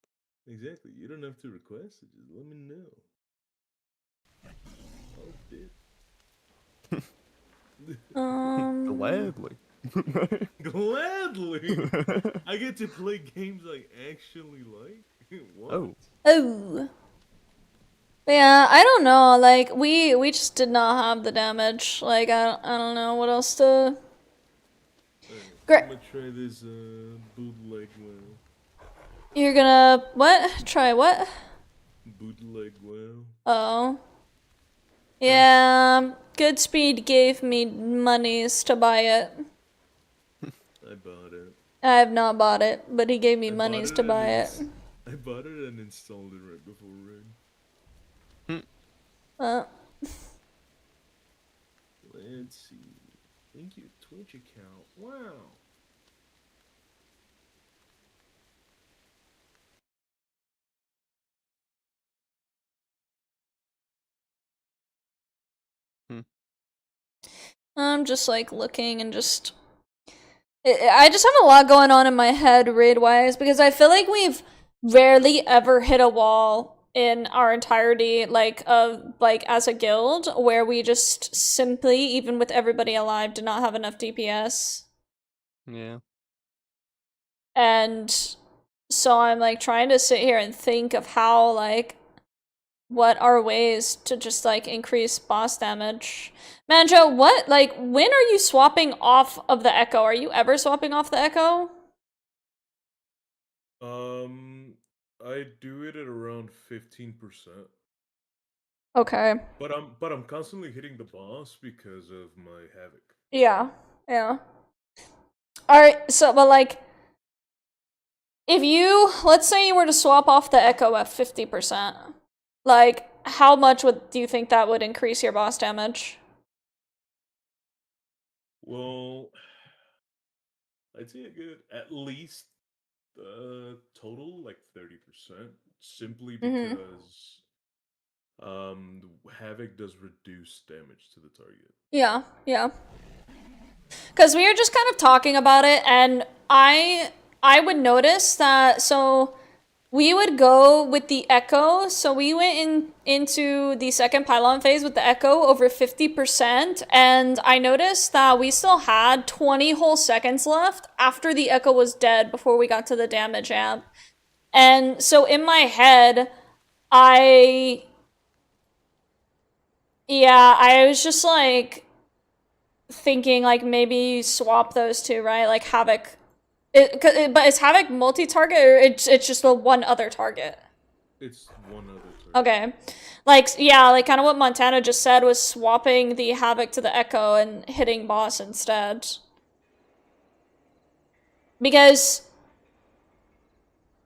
Exactly. You don't have to request it. Just let me know. Oh, Gladly. Gladly. I get to play games I actually like. What? Oh. Yeah, I don't know. Like we just did not have the damage. Like I don't know what else to. I'm gonna try this bootleg WoW. You're gonna what? Try what? Bootleg WoW. Oh. Yeah, Goodspeed gave me monies to buy it. I bought it. I have not bought it, but he gave me monies to buy it. I bought it and installed it right before raid. Let's see. Thank you, Twitch account. Wow. I'm just like looking and just... I just have a lot going on in my head raid-wise, because I feel like we've rarely ever hit a wall in our entirety, like, as a guild, where we just simply, even with everybody alive, did not have enough DPS. Yeah. And so I'm, like, trying to sit here and think of how, like, what are ways to just, like, increase boss damage. Manjo, what, like, when are you swapping off of the Echo? Are you ever swapping off the Echo? I do it at around 15%. Okay. But I'm constantly hitting the boss because of my Havoc. Yeah. Yeah. Alright, so, but, like, if you, let's say you were to swap off the Echo at 50%, like, how much do you think that would increase your boss damage? Well, I'd say a good at least total like 30%, simply because Havoc does reduce damage to the target. Yeah, yeah. Because we were just kind of talking about it, and I would notice that, so we would go with the Echo, so we went into the second pylon phase with the Echo over 50%, and I noticed that we still had 20 whole seconds left after the Echo was dead before we got to the damage amp. And so in my head, I was just like thinking like maybe swap those two, right? Like Havoc. But is Havoc multi-target, or it's just the one other target? It's one other target. Okay. Like, yeah, like kind of what Montana just said was swapping the Havoc to the Echo and hitting boss instead. Because...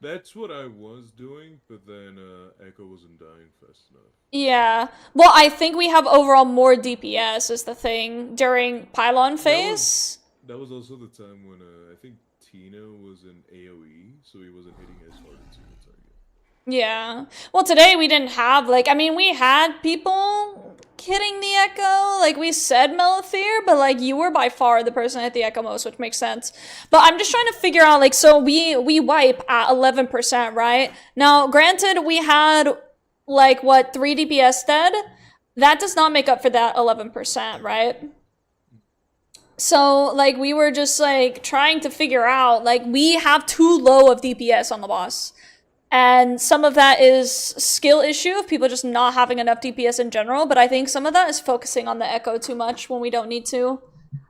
That's what I was doing, but then Echo wasn't dying fast enough. Yeah. Well, I think we have overall more DPS is the thing during pylon phase. That was also the time when I think Tino was in AoE, so he wasn't hitting as hard into the target. Yeah. Well, today we didn't have, like, I mean, we had people hitting the Echo. Like, we said Melithir, but, like, you were by far the person at the Echo most, which makes sense. But I'm just trying to figure out, like, so we wipe at 11%, right? Now, granted, we had, like, what, 3 DPS dead? That does not make up for that 11%, right? So, like, we were just, like, trying to figure out, like, we have too low of DPS on the boss. And some of that is skill issue of people just not having enough DPS in general, but I think some of that is focusing on the Echo too much when we don't need to.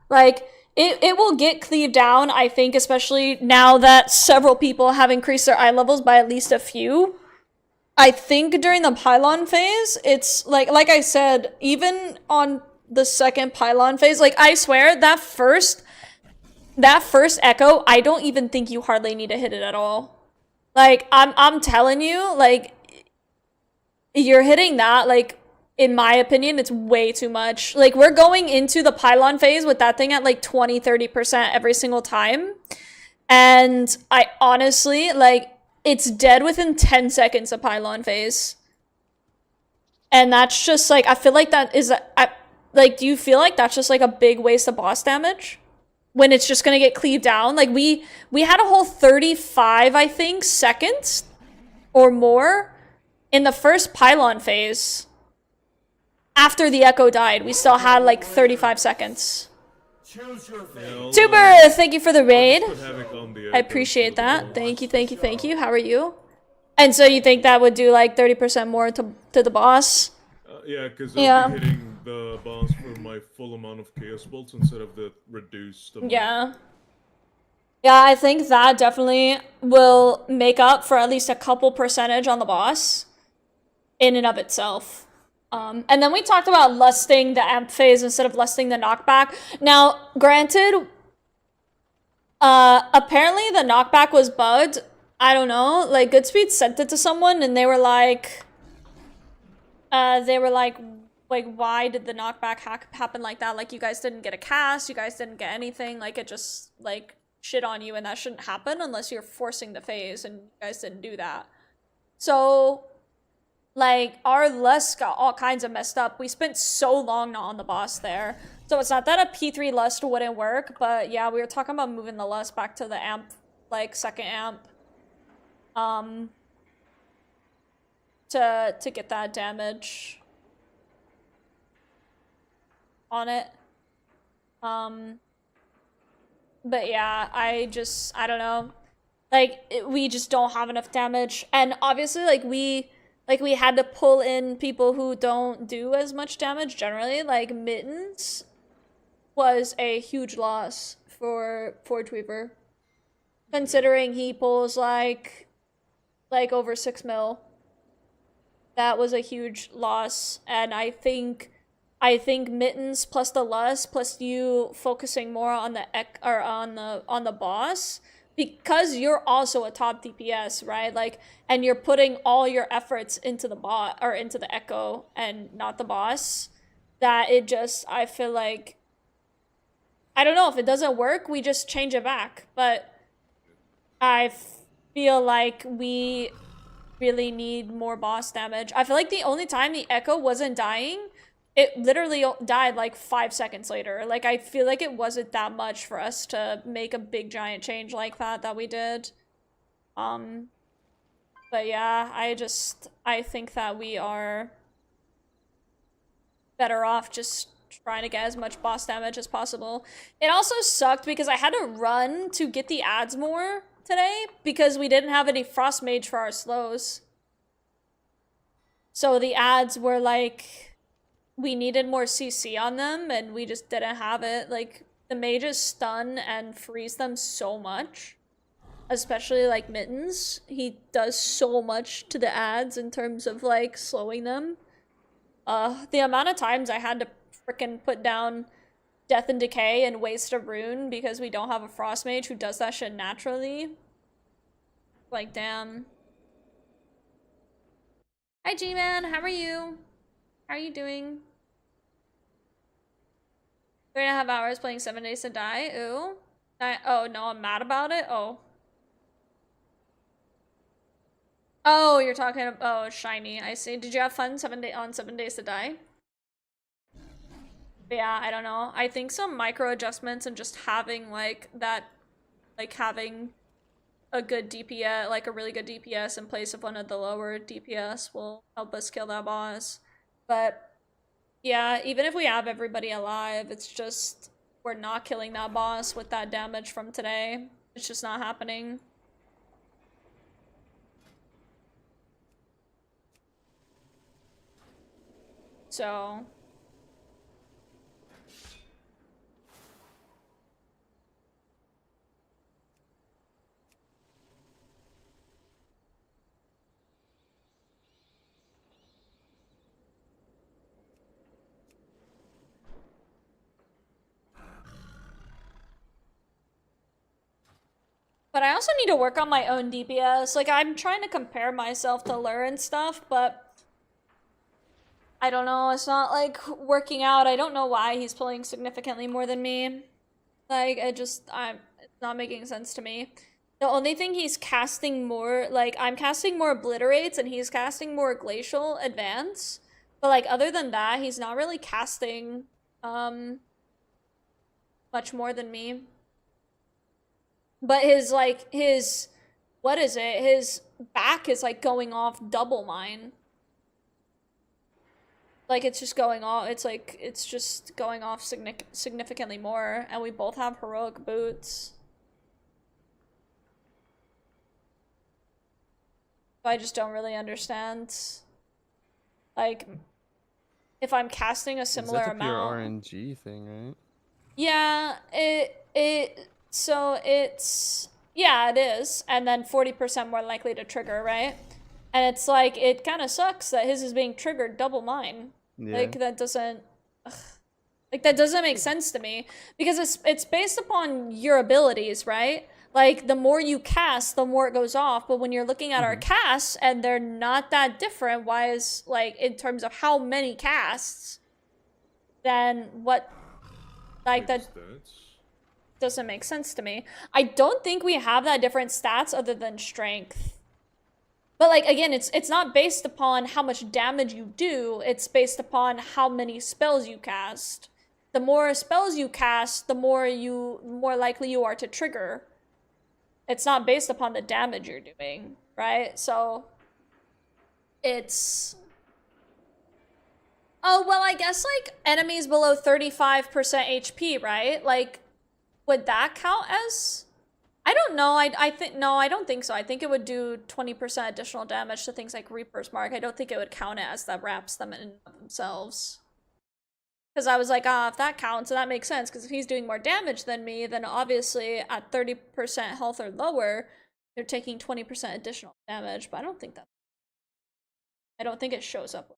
Like, it will get cleaved down, I think, especially now that several people have increased their eye levels by at least a few. I think during the pylon phase, it's, like I said, even on the second pylon phase, like, I swear, that first Echo, I don't even think you hardly need to hit it at all. Like, I'm telling you, like, you're hitting that, like, in my opinion, it's way too much. Like, we're going into the pylon phase with that thing at, like, 20-30% every single time. And I honestly, like, it's dead within 10 seconds of pylon phase. And that's just, like, I feel like that is, like, do you feel like that's just, like, a big waste of boss damage? When it's just gonna get cleaved down? Like, we had a whole 35, I think, seconds or more in the first pylon phase. After the Echo died, we still had, like, 35 seconds. Tuber, thank you for the raid. I appreciate that. Thank you. How are you? And so you think that would do, like, 30% more to the boss? Yeah, because I'll be hitting the boss for my full amount of Chaos Bolts instead of the reduced amount. Yeah. Yeah, I think that definitely will make up for at least a couple percentage on the boss in and of itself. And then we talked about lusting the amp phase instead of lusting the knockback. Now, granted, apparently the knockback was bugged. I don't know. Like, Goodspeed sent it to someone and they were like, why did the knockback happen like that? Like, you guys didn't get a cast, you guys didn't get anything. Like, it just, like, shit on you, and that shouldn't happen unless you're forcing the phase, and you guys didn't do that. So, like, our lust got all kinds of messed up. We spent so long not on the boss there. So it's not that a P3 lust wouldn't work, but yeah, we were talking about moving the lust back to the amp, like, second amp. To get that damage on it. But yeah, I don't know. Like, we just don't have enough damage. And obviously, like, we had to pull in people who don't do as much damage generally. Like, Mittens was a huge loss for Forge Weaver. Considering he pulls, like over 6 mil. That was a huge loss. And I think Mittens plus the lust plus you focusing more on the on the boss, because you're also a top DPS, right? Like, and you're putting all your efforts into the bot or into the echo and not the boss, that it just, I feel like, I don't know, if it doesn't work, we just change it back. But I feel like we really need more boss damage. I feel like the only time the echo wasn't dying, it literally died like 5 seconds later. Like, I feel like it wasn't that much for us to make a big giant change like that we did. But yeah, I think that we are better off just trying to get as much boss damage as possible. It also sucked because I had to run to get the ads more today because we didn't have any frost mage for our slows. So the ads were like, we needed more CC on them and we just didn't have it. Like, the mages stun and freeze them so much, especially like Mittens. He does so much to the ads in terms of like slowing them. The amount of times I had to frickin' put down Death and Decay and waste a rune because we don't have a frost mage who does that shit naturally. Like, damn. Hi G-Man, how are you? How are you doing? 3.5 hours playing 7 Days to Die. Ooh. Oh no, I'm mad about it? Oh. Oh, you're talking about, oh, Shiny. I see. Did you have fun 7 Days to Die? But yeah, I don't know. I think some micro adjustments and just having like that, like having a good DPS, like a really good DPS in place of one of the lower DPS will help us kill that boss. But yeah, even if we have everybody alive, it's just, we're not killing that boss with that damage from today. It's just not happening. So but I also need to work on my own DPS. Like, I'm trying to compare myself to Lur and stuff, but I don't know, it's not like working out. I don't know why he's pulling significantly more than me. Like, it's not making sense to me. The only thing he's casting more, like, I'm casting more Obliterates and he's casting more Glacial Advance. But like, other than that, he's not really casting much more than me. But his what is it? His back is like going off double mine. Like, it's just going off, it's just going off significantly more, and we both have heroic boots. So I just don't really understand. Like, if I'm casting a similar That's a pure amount. RNG thing, right? Yeah, so it's, yeah, it is. And then 40% more likely to trigger, right? And it's like, it kind of sucks that his is being triggered double mine. Yeah. Like, that doesn't, like, that doesn't make sense to me. Because it's based upon your abilities, right? Like, the more you cast, the more it goes off. But when you're looking at our casts, and they're not that different, why is, like, in terms of how many casts, then what, like, that doesn't make sense to me. I don't think we have that different stats other than strength. But like again, it's not based upon how much damage you do, it's based upon how many spells you cast. The more spells you cast, the more likely you are to trigger. It's not based upon the damage you're doing, right? So it's oh well, I guess like enemies below 35% HP, right? Like would that count as? I don't know. I think no, I don't think so. I think it would do 20% additional damage to things like Reaper's Mark. I don't think it would count it as that wraps them in themselves. Because I was like, if that counts, and that makes sense. Because if he's doing more damage than me, then obviously at 30% health or lower, they're taking 20% additional damage. But I don't think that. I don't think it shows up.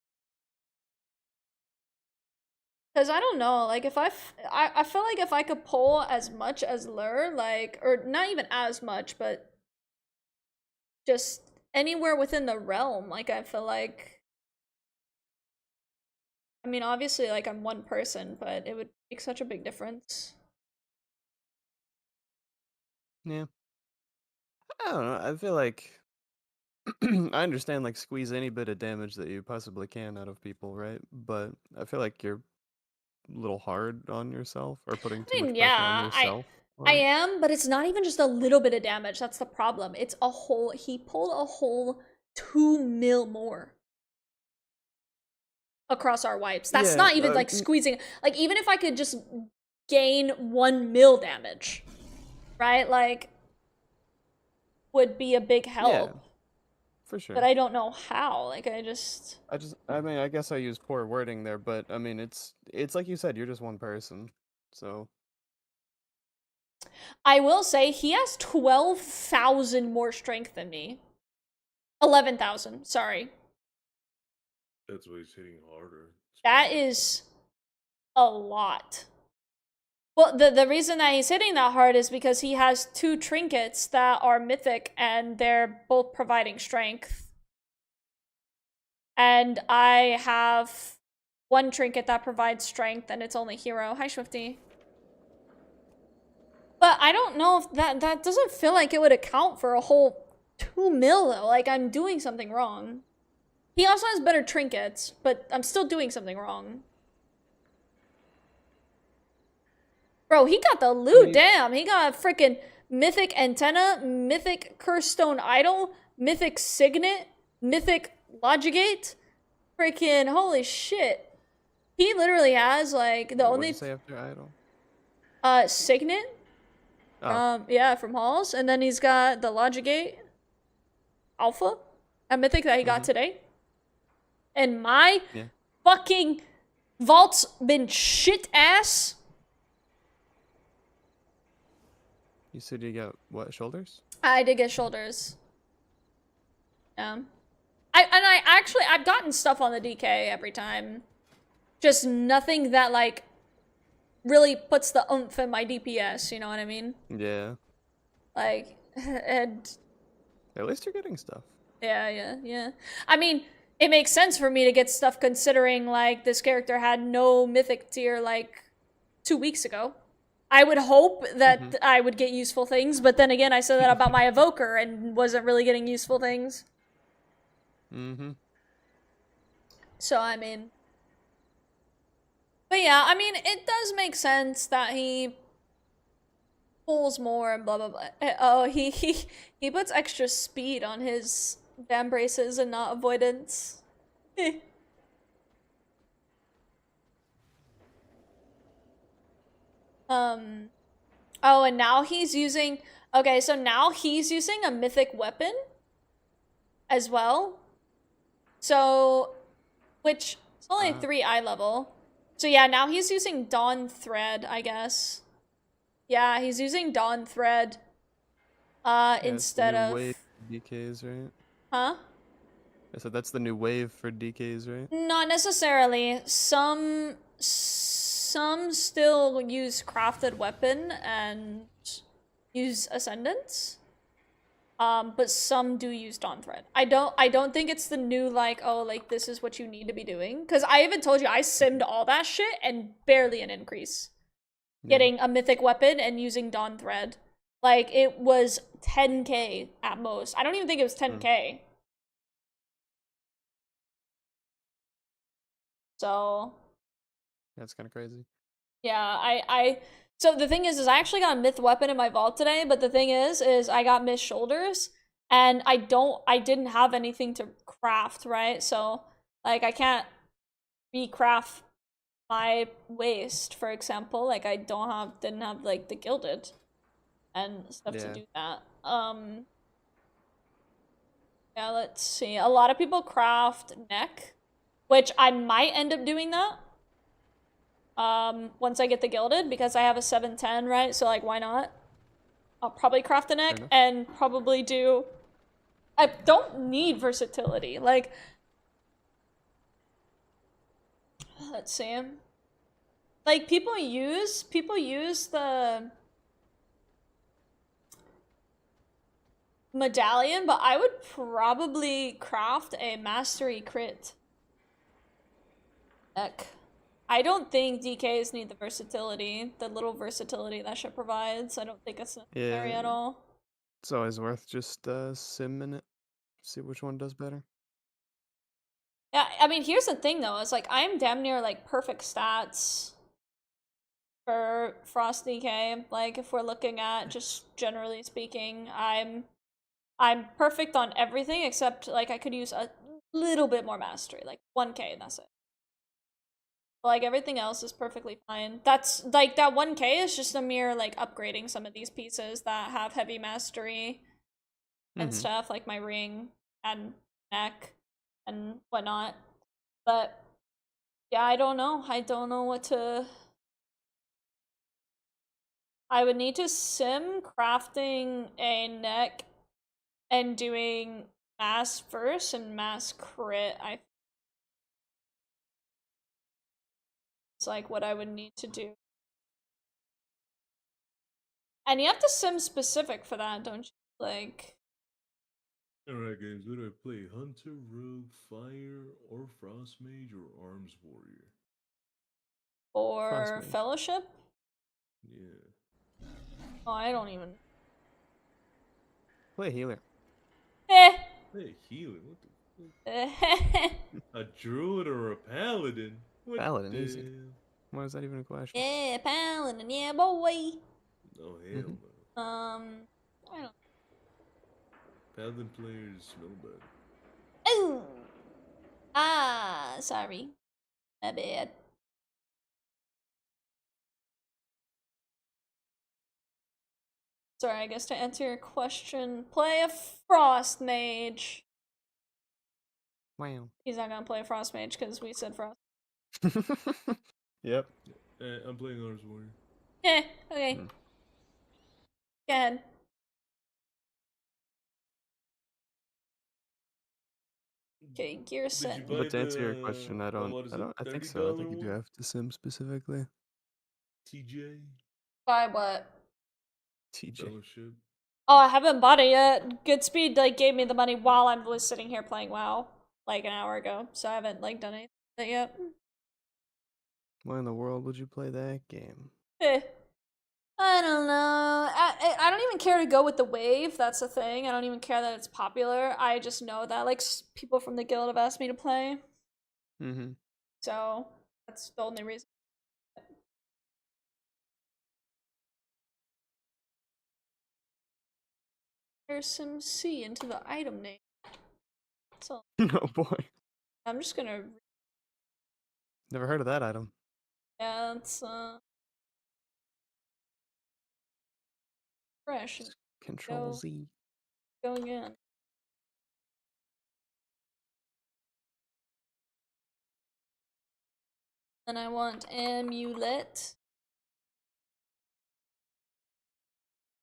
Because I don't know, like if I feel like if I could pull as much as Lur, like, or not even as much, but just anywhere within the realm, like I feel like, I mean, obviously, like I'm one person, but it would make such a big difference. Yeah. I don't know. I feel like I understand like squeeze any bit of damage that you possibly can out of people, right? But I feel like you're a little hard on yourself or putting too much pressure on yourself. I am, but it's not even just a little bit of damage. That's the problem. It's a whole. He pulled a whole 2 mil more across our wipes. That's not even like squeezing. Like even if I could just gain 1 mil damage, right? Like would be a big help. Yeah, for sure. But I don't know how. Like I mean, I guess I use poor wording there, but I mean, it's like you said, you're just one person, so. I will say he has 12,000 more strength than me. 11,000, sorry. That's why he's hitting harder. That is a lot. Well, the reason that he's hitting that hard is because he has 2 trinkets that are mythic and they're both providing strength. And I have 1 trinket that provides strength and it's only hero. Hi, Swifty. But I don't know if that doesn't feel like it would account for a whole 2 mil though. Like I'm doing something wrong. He also has better trinkets, but I'm still doing something wrong. Bro, he got the loot, damn. He got a freaking mythic antenna, mythic cursed stone idol, mythic signet, mythic logigate. Freaking holy shit. He literally has like the only. What did you say after idol? Signet. Oh. Yeah, from Halls, and then he's got the Logigate Alpha, a mythic that he got today. And my fucking vault's been shit ass. You said you got what, shoulders? I did get shoulders. Yeah. I've gotten stuff on the DK every time. Just nothing that like really puts the oomph in my DPS, you know what I mean? Yeah. Like, and... At least you're getting stuff. Yeah. I mean, it makes sense for me to get stuff considering, like, this character had no mythic tier, like, 2 weeks ago. I would hope that I would get useful things, but then again, I said that about my evoker and wasn't really getting useful things. So, I mean... But yeah, I mean, it does make sense that he pulls more and blah blah blah. Oh, he puts extra speed on his bam braces and not avoidance. Oh, and now he's using. Okay, so now he's using a mythic weapon as well. So, which it's only 3 eye level. So yeah, now he's using Dawn Thread, I guess. Yeah, he's using Dawn Thread instead of wave for DKs, right? Huh? I said that's the new wave for DKs, right? Not necessarily. Some still use crafted weapon and use ascendance. But some do use Dawn Thread. I don't think it's the new, like, oh, like, this is what you need to be doing. Because I even told you, I simmed all that shit and barely an increase. Getting a mythic weapon and using Dawn Thread. Like, it was 10k at most. I don't even think it was 10k. So That's kind of crazy. yeah, so the thing is I actually got a myth weapon in my vault today, but the thing is I got myth shoulders, and I didn't have anything to craft, right? So like I can't recraft my waist, for example. Like I didn't have like the gilded and stuff to do that. Yeah, let's see. A lot of people craft neck, which I might end up doing that. Once I get the gilded, because I have a 710, right? So like, why not? I'll probably craft a neck and probably do. I don't need versatility. Like, let's see. Like people use the medallion, but I would probably craft a mastery crit deck. I don't think DKs need the versatility, the little versatility that shit provides. I don't think it's necessary at all. It's always worth just simming it, see which one does better. Yeah, I mean, here's the thing though, is like I'm damn near like perfect stats for Frost DK. Like if we're looking at just generally speaking, I'm perfect on everything except like I could use a little bit more mastery, like 1k, and that's it. Like everything else is perfectly fine. That's like that 1k is just a mere like upgrading some of these pieces that have heavy mastery and stuff, like my ring and neck and whatnot. But yeah, I don't know. I don't know what to. I would need to sim crafting a neck and doing mass first and mass crit. It's like what I would need to do. And you have to sim specific for that, don't you? Like. Alright, guys, what do I play? Hunter, Rogue, Fire, or Frost Mage, or Arms Warrior? Or Fellowship? Yeah. Oh, I don't even. Play healer. Hey, healer, what the fuck? A druid or a paladin? What Paladin, the... easy. Why is that even a question? Yeah, paladin, yeah, boy. Oh, hell no. I don't. Paladin players smell bad. Oh! Ah, sorry. My bad. Sorry, I guess to answer your question, play a Frost Mage. Wow. He's not gonna play a Frost Mage because we said Frost. Yep. I'm playing Arms Warrior. Okay. Go ahead. Okay, gear set. But to answer your question, I think so. I think you do have to sim specifically. TJ? Buy what? TJ. Fellowship. Oh, I haven't bought it yet. Goodspeed like gave me the money while I was sitting here playing WoW like an hour ago, so I haven't like done anything with it yet. Why in the world would you play that game? I don't know. I don't even care to go with the wave. That's the thing. I don't even care that it's popular. I just know that like people from the guild have asked me to play. So that's the only reason. There's some C into the item name. So. Oh boy. I'm just gonna. Never heard of that item. Yeah, it's fresh. Control Z. Go again. And I want amulet.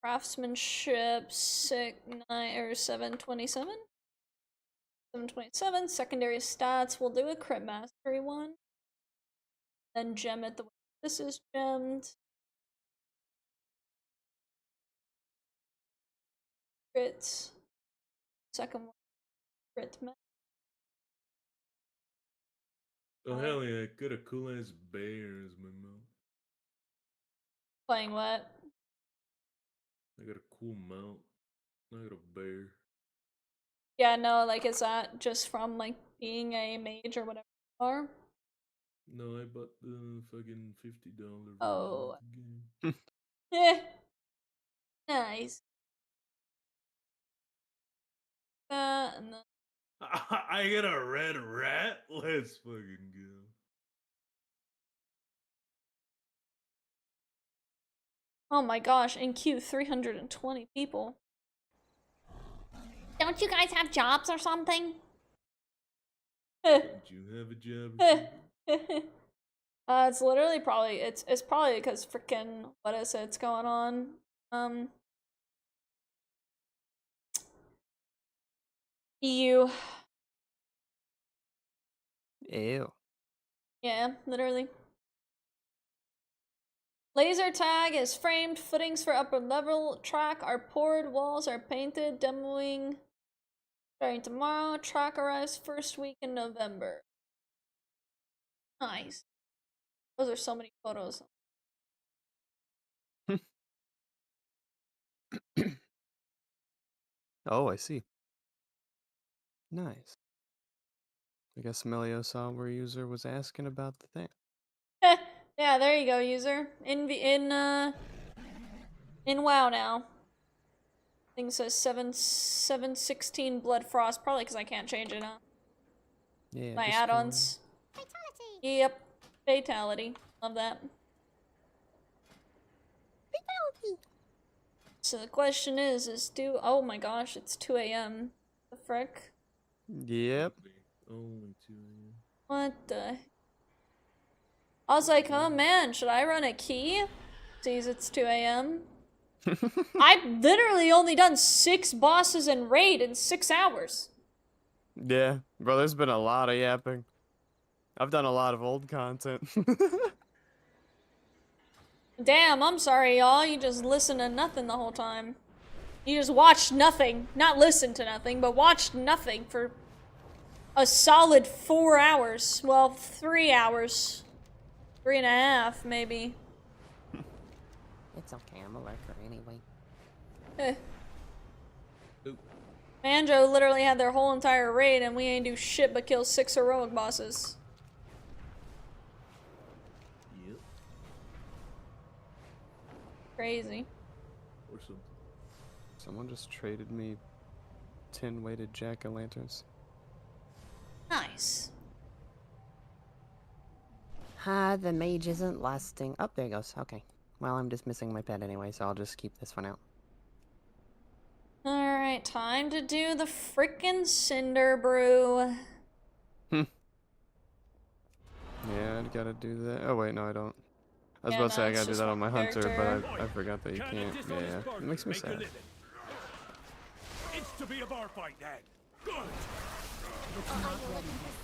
Craftsmanship 727. 727. Secondary stats. We'll do a crit mastery one. Then gem it the way this is gemmed. Crit. Second one. Crit mastery. Oh hell yeah, I got a cool ass bear as my mount. Playing what? I got a cool mount. I got a bear. Yeah, no, like is that just from like being a mage or whatever you are? No, I bought the fucking $50 Oh. version of the game. Eh. Nice. And then I get a red rat? Let's fucking go. oh my gosh, in queue 320 people. Don't you guys have jobs or something? Don't you have a job or something? It's literally probably it's probably because freaking what is it's going on. EU. Ew. Yeah, literally. Laser tag is framed, footings for upper level track are poured, walls are painted, demoing starting tomorrow, track arrives first week in November. Nice. Those are so many photos. Oh, I see. Nice. I guess Melio saw where user was asking about the thing. Yeah, there you go, user. In WoW now. Thing says 716 Blood Frost, probably because I can't change it now. Yeah. My destroy. add-ons. Yep. Fatality. Love that. Fatality. So the question is do oh my gosh, it's 2 a.m. The frick? Yep. Only 2 a.m. What the? I was like, oh man, should I run a key? Sees it's 2 a.m. I've literally only done 6 bosses in raid in 6 hours. Yeah, bro, there's been a lot of yapping. I've done a lot of old content. Damn, I'm sorry, y'all. You just listen to nothing the whole time. You just watched nothing. Not listen to nothing, but watched nothing for a solid 4 hours. Well, 3 hours. 3.5, maybe. It's okay, I'm a lurker anyway. Manjo literally had their whole entire raid and we ain't do shit but kill 6 heroic bosses. Yep. Crazy. Or something. Someone just traded me 10 weighted jack-o'-lanterns. Nice. The mage isn't lasting. Oh, there it goes. Okay. Well, I'm dismissing my pet anyway, so I'll just keep this one out. Alright, time to do the frickin' Cinder Brew. Yeah, I gotta do that. Oh, wait, no, I don't. I was Yeah, about to say no, I it's gotta do just that on one my hunter, character. but I forgot that you can't. Yeah, it makes me sad. It's to be a bar fight, Dad. Good.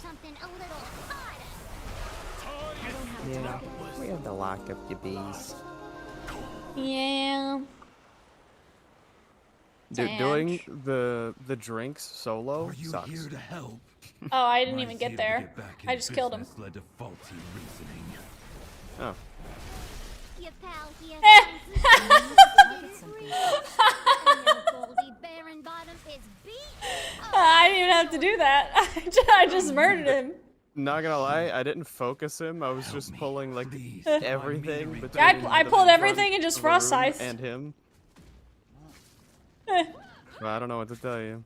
Something a little harder. Yeah, we have to lock up your bees. Yeah. Dude, doing the drinks solo sucks. Here to help. Oh, I didn't even get there. I just killed him. Led to faulty reasoning. Oh. Your pal here. I didn't even have to do that. I just murdered him. Not gonna lie, I didn't focus him. I was just pulling like everything between. Yeah, I the pulled front everything and just of the frost room scythe. and him. Well, I don't know what to tell you.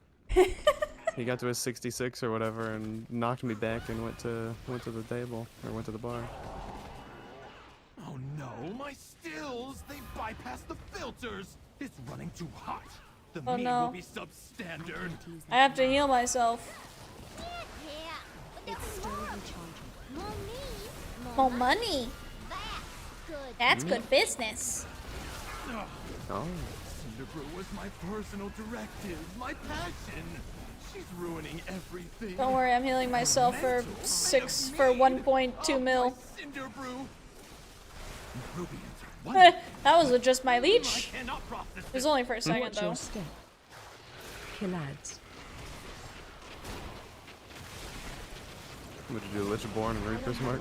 He got to his 66 or whatever and knocked me back and went to the table or went to the bar. Oh no, my stills! They bypassed the filters! It's running too hot. The Oh, meat no. will be substandard. I have to heal myself. It's still recharging. More money. That's Mm. good business. Oh. Cinder Brew was my personal directive, my passion. She's ruining everything. Don't worry, I'm healing myself for 1.2 mil. Cinder Brew. That was with just my leech. It was only for a second Watch though. your step. Kill ads. What did you do, Lichborn and Reaper's Mark?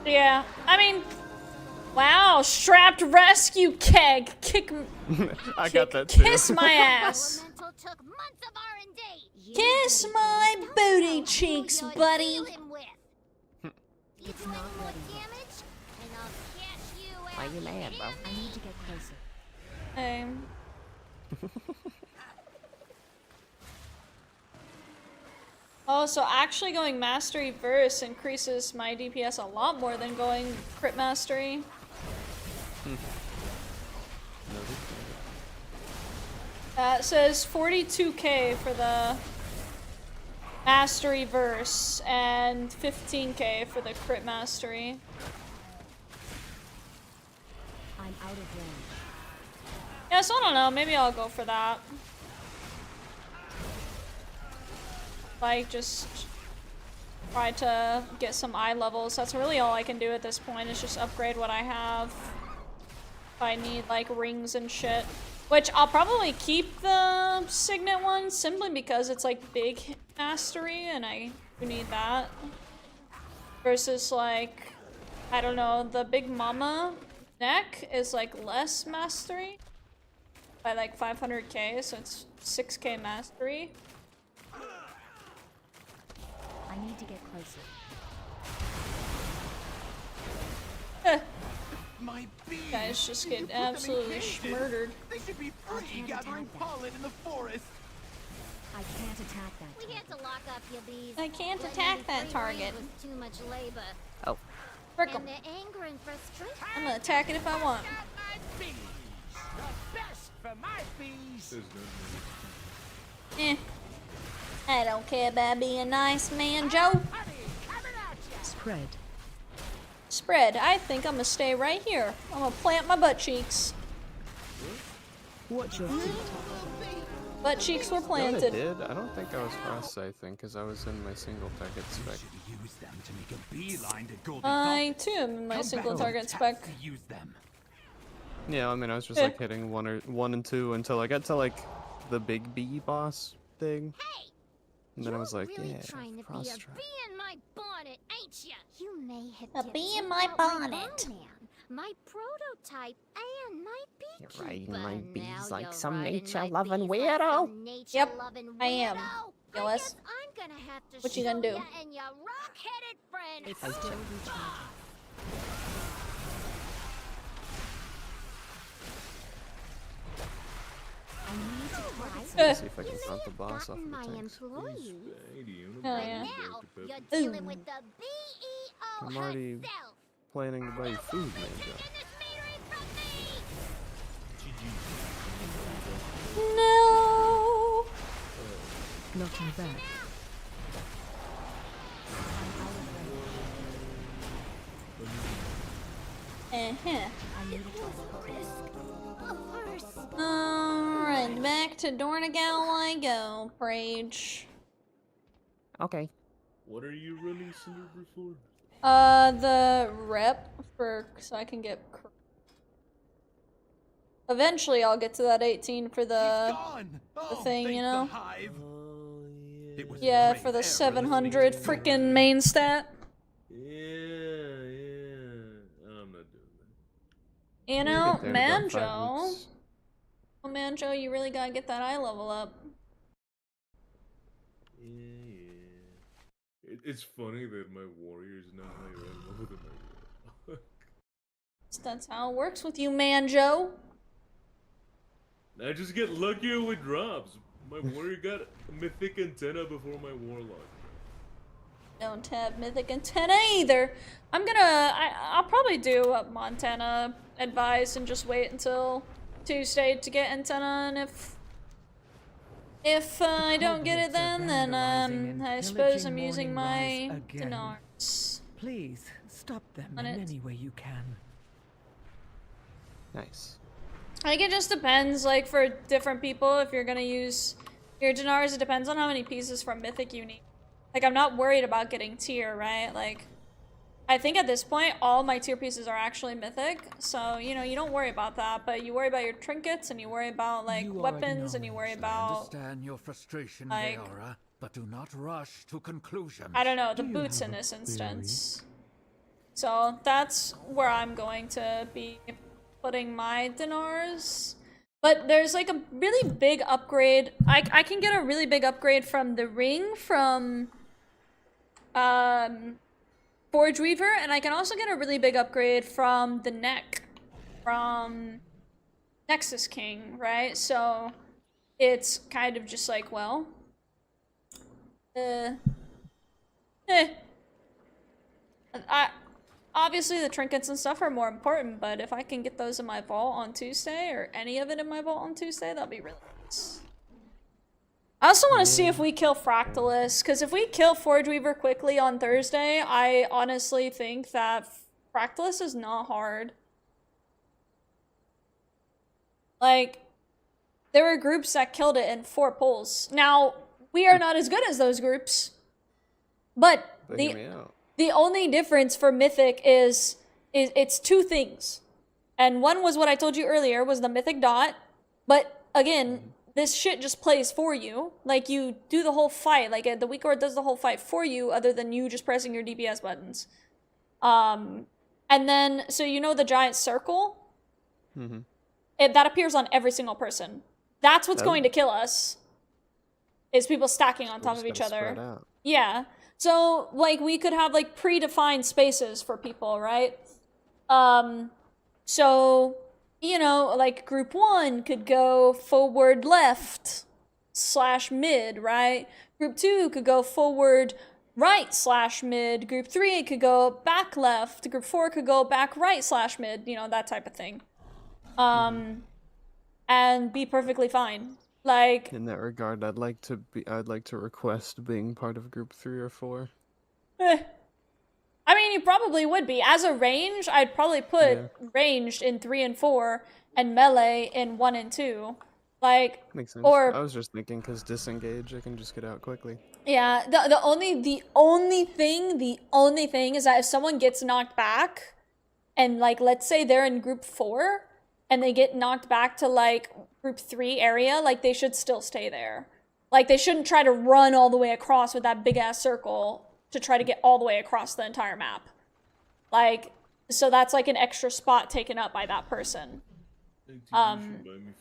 Yeah, I mean, wow, strapped rescue keg, I got that too. kiss my ass. Kiss my booty cheeks, buddy. It's not ready yet. And I'll catch you Why you mad, bro? I need to get closer. Oh, so actually going Mastery Verse increases my DPS a lot more than going Crit Mastery. It says 42k for the Mastery Verse and 15k for the Crit Mastery. I'm out of range. Yeah, so I don't know, maybe I'll go for that. Like, just try to get some eye levels. That's really all I can do at this point, is just upgrade what I have. If I need, like, rings and shit. Which, I'll probably keep the Signet one, simply because it's, like, big mastery, and I do need that. Versus, like, I don't know, the Big Mama neck is, like, less mastery. By, like, 500k, so it's 6k mastery. I need to get closer. My bees! Guys just You get put them in absolutely cages. murdered. They should be free gathering pollen in the forest. I can't attack that. We had to lock up your bees. I can't Letting attack them that free target. range was too much labor. Oh. Frick 'em. And their anger and frustration. I'm gonna attack it if I want. The best for my bees. I don't care about being nice, man, Joe. Spread. Spread. I think I'm gonna stay right here. I'm gonna plant my butt cheeks. Watch your feet. Butt cheeks were You know what planted. I did? I don't think I was frost-scything because I was in my single target spec. Use them to make a beeline to Golden I too am in my single target spec. Use them. Yeah, I mean, I was just like hitting one and two until I got to like the big bee boss thing. Hey, and then I was like, really yeah, trying to be frost a strike. bee in my bonnet, ain't ya? You may have A dipped bee in in my out bonnet. man, my prototype, and my You're beekeeper. riding my Now bees like you're some riding my nature-loving bees like weirdo. some nature-loving I am. weirdo. Gillis. I guess I'm gonna have to What you show gonna do? ya and your rock-headed friend. It's still recharging. I need to target Let's see if I can front the boss off of the my tanks. employee. Hell yeah. Now you're dealing with the BEO I'm already herself. planning to buy you food, man. No. Knocking back. Alright, back to Dornegal I go, Rage. Okay. What are you running Silver for? The rep for so I can get. Eventually, I'll get to that 18 for the thing, you know. Yeah, for the 700 freaking main stat. Yeah, I'm not doing that. You know, get there in about 5 Manjo. weeks. Oh, Manjo, you really gotta get that eye level up. It's funny that my warrior is now higher level than my warlock. That's how it works with you, Manjo. I just get luckier with drops. My warrior got a mythic antenna before my warlock. Don't have mythic antenna either. I'll probably do what Montana advised and just wait until Tuesday to get antenna, and if I don't get it then I suppose I'm using my dinars. Please stop them On in it. any way you can. Nice. Like, it just depends, like, for different people, if you're gonna use your dinars, it depends on how many pieces from Mythic you need. Like, I'm not worried about getting tier, right? Like, I think at this point, all my tier pieces are actually Mythic, so, you know, you don't worry about that, but you worry about your trinkets, and you worry about, like, weapons, and you worry I about, understand your frustration, like, Leora, but do not rush to conclusions. I don't know, the boots in this instance. So, that's where I'm going to be putting my dinars. But there's like a really big upgrade. I can get a really big upgrade from the ring from 14 Forge Weaver, and I can also get a really big upgrade from the neck from Nexus King, right? So it's kind of just like, well, obviously the trinkets and stuff are more important, but if I can get those in my vault on Tuesday, or any of it in my vault on Tuesday, that'd be really nice. I also want to see if we kill Fractalus, because if we kill Forge Weaver quickly on Thursday, I honestly think that Fractalus is not hard. Like, there were groups that killed it in 4 pulls. Now, we are not as good as those groups, but the only difference for Mythic is it's 2 things. And one was what I told you earlier, was the Mythic Dot, but again, this shit just plays for you. Like, you do the whole fight. Like, the weak ward does the whole fight for you, other than you just pressing your DPS buttons. And then, so you know the giant circle? Mm-hmm. That appears on every single person. That's what's going to kill us. Is people stacking on top of each other. Yeah. So, like, we could have, like, predefined spaces for people, right? So, you know, like, group 1 could go forward left / mid, right? Group 2 could go forward right / mid. Group 3 could go back left. Group 4 could go back right / mid, you know, that type of thing. And be perfectly fine. Like, in that regard, I'd like to request being part of group 3 or 4. I mean, you probably would be. As a range, I'd probably put ranged in 3 and 4 and melee in 1 and 2. Like, makes sense. Or I was just thinking, because disengage, I can just get out quickly. yeah, the only thing is that if someone gets knocked back, and like, let's say they're in group 4 and they get knocked back to like group 3 area, like, they should still stay there. Like, they shouldn't try to run all the way across with that big ass circle to try to get all the way across the entire map. Like, so that's like an extra spot taken up by that person. Hey, you should buy me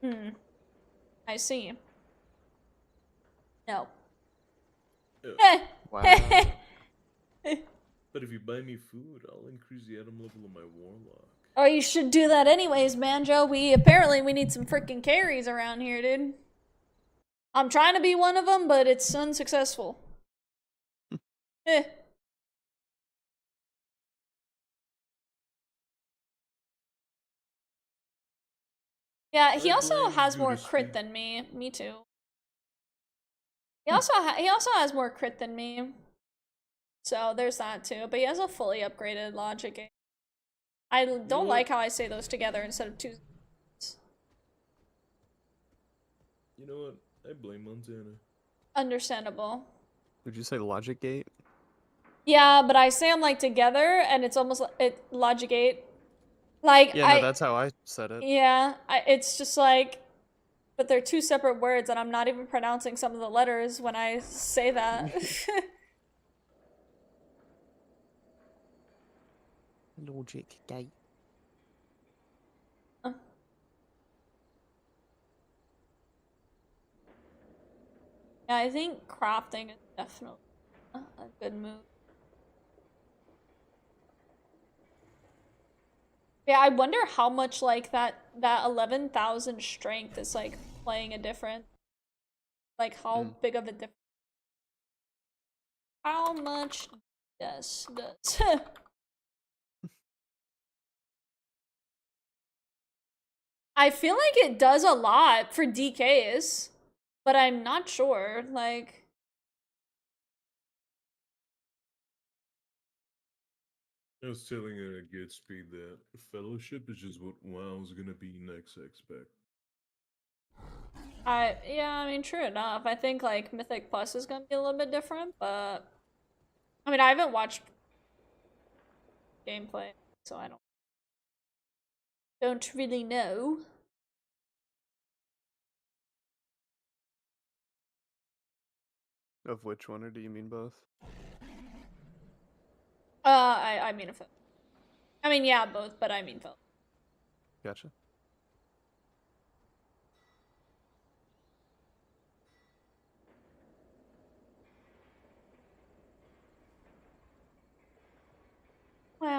food. I see. No. Wow. But if you buy me food, I'll increase the item level of my warlock. Oh, you should do that anyways, Manjo. Apparently we need some freaking carries around here, dude. I'm trying to be one of them, but it's unsuccessful. Yeah, he also has more crit than me. Me too. He also has more crit than me. So there's that too. But he has a fully upgraded logic game. I don't like how I say those together instead of 2. You know what? I blame Montana. Understandable. Would you say logic gate? Yeah, but I say them like together, and it's almost like logic gate. Like, yeah, no, that's how I said it. Yeah, it's just like, but they're 2 separate words, and I'm not even pronouncing some of the letters when I say that. Logic gate. Yeah, I think crafting is definitely a good move. Yeah, I wonder how much like that 11,000 strength is like playing a difference. Like, how big of a difference? How much does I feel like it does a lot for DKs, but I'm not sure. Like, I was telling her at Gatsby that Fellowship is just what WoW's gonna be next, I expect. yeah, I mean, true enough. I think like Mythic Plus is gonna be a little bit different, but I mean, I haven't watched gameplay, so I don't really know. Of which one, or do you mean both? I mean, I mean, yeah, both, but I mean both. Gotcha.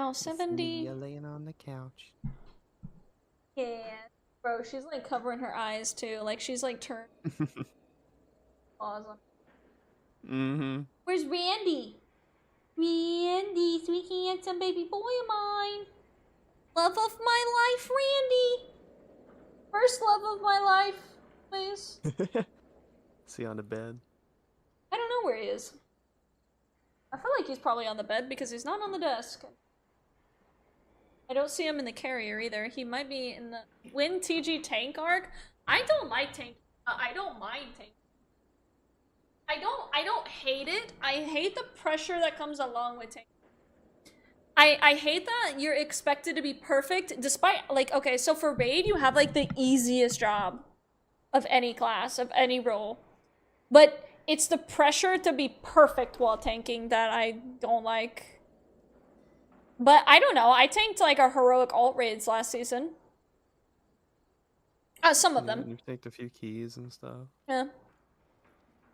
Wow, It's 70. Nia laying on the couch. Yeah. Bro, she's like covering her eyes too. Like she's like turned. Awesome. Mm-hmm. Where's Randy? Randy, sweet handsome baby boy of mine. Love of my life, Randy. First love of my life, please. Is he on the bed? I don't know where he is. I feel like he's probably on the bed because he's not on the desk. I don't see him in the carrier either. He might be in the Win TG tank arc. I don't like tank. I don't mind tank. I don't hate it. I hate the pressure that comes along with tank. I hate that you're expected to be perfect despite, like, okay, so for raid you have like the easiest job of any class, of any role. But it's the pressure to be perfect while tanking that I don't like. But I don't know, I tanked like our heroic alt raids last season. Some of them. You've tanked a few keys and stuff. Yeah.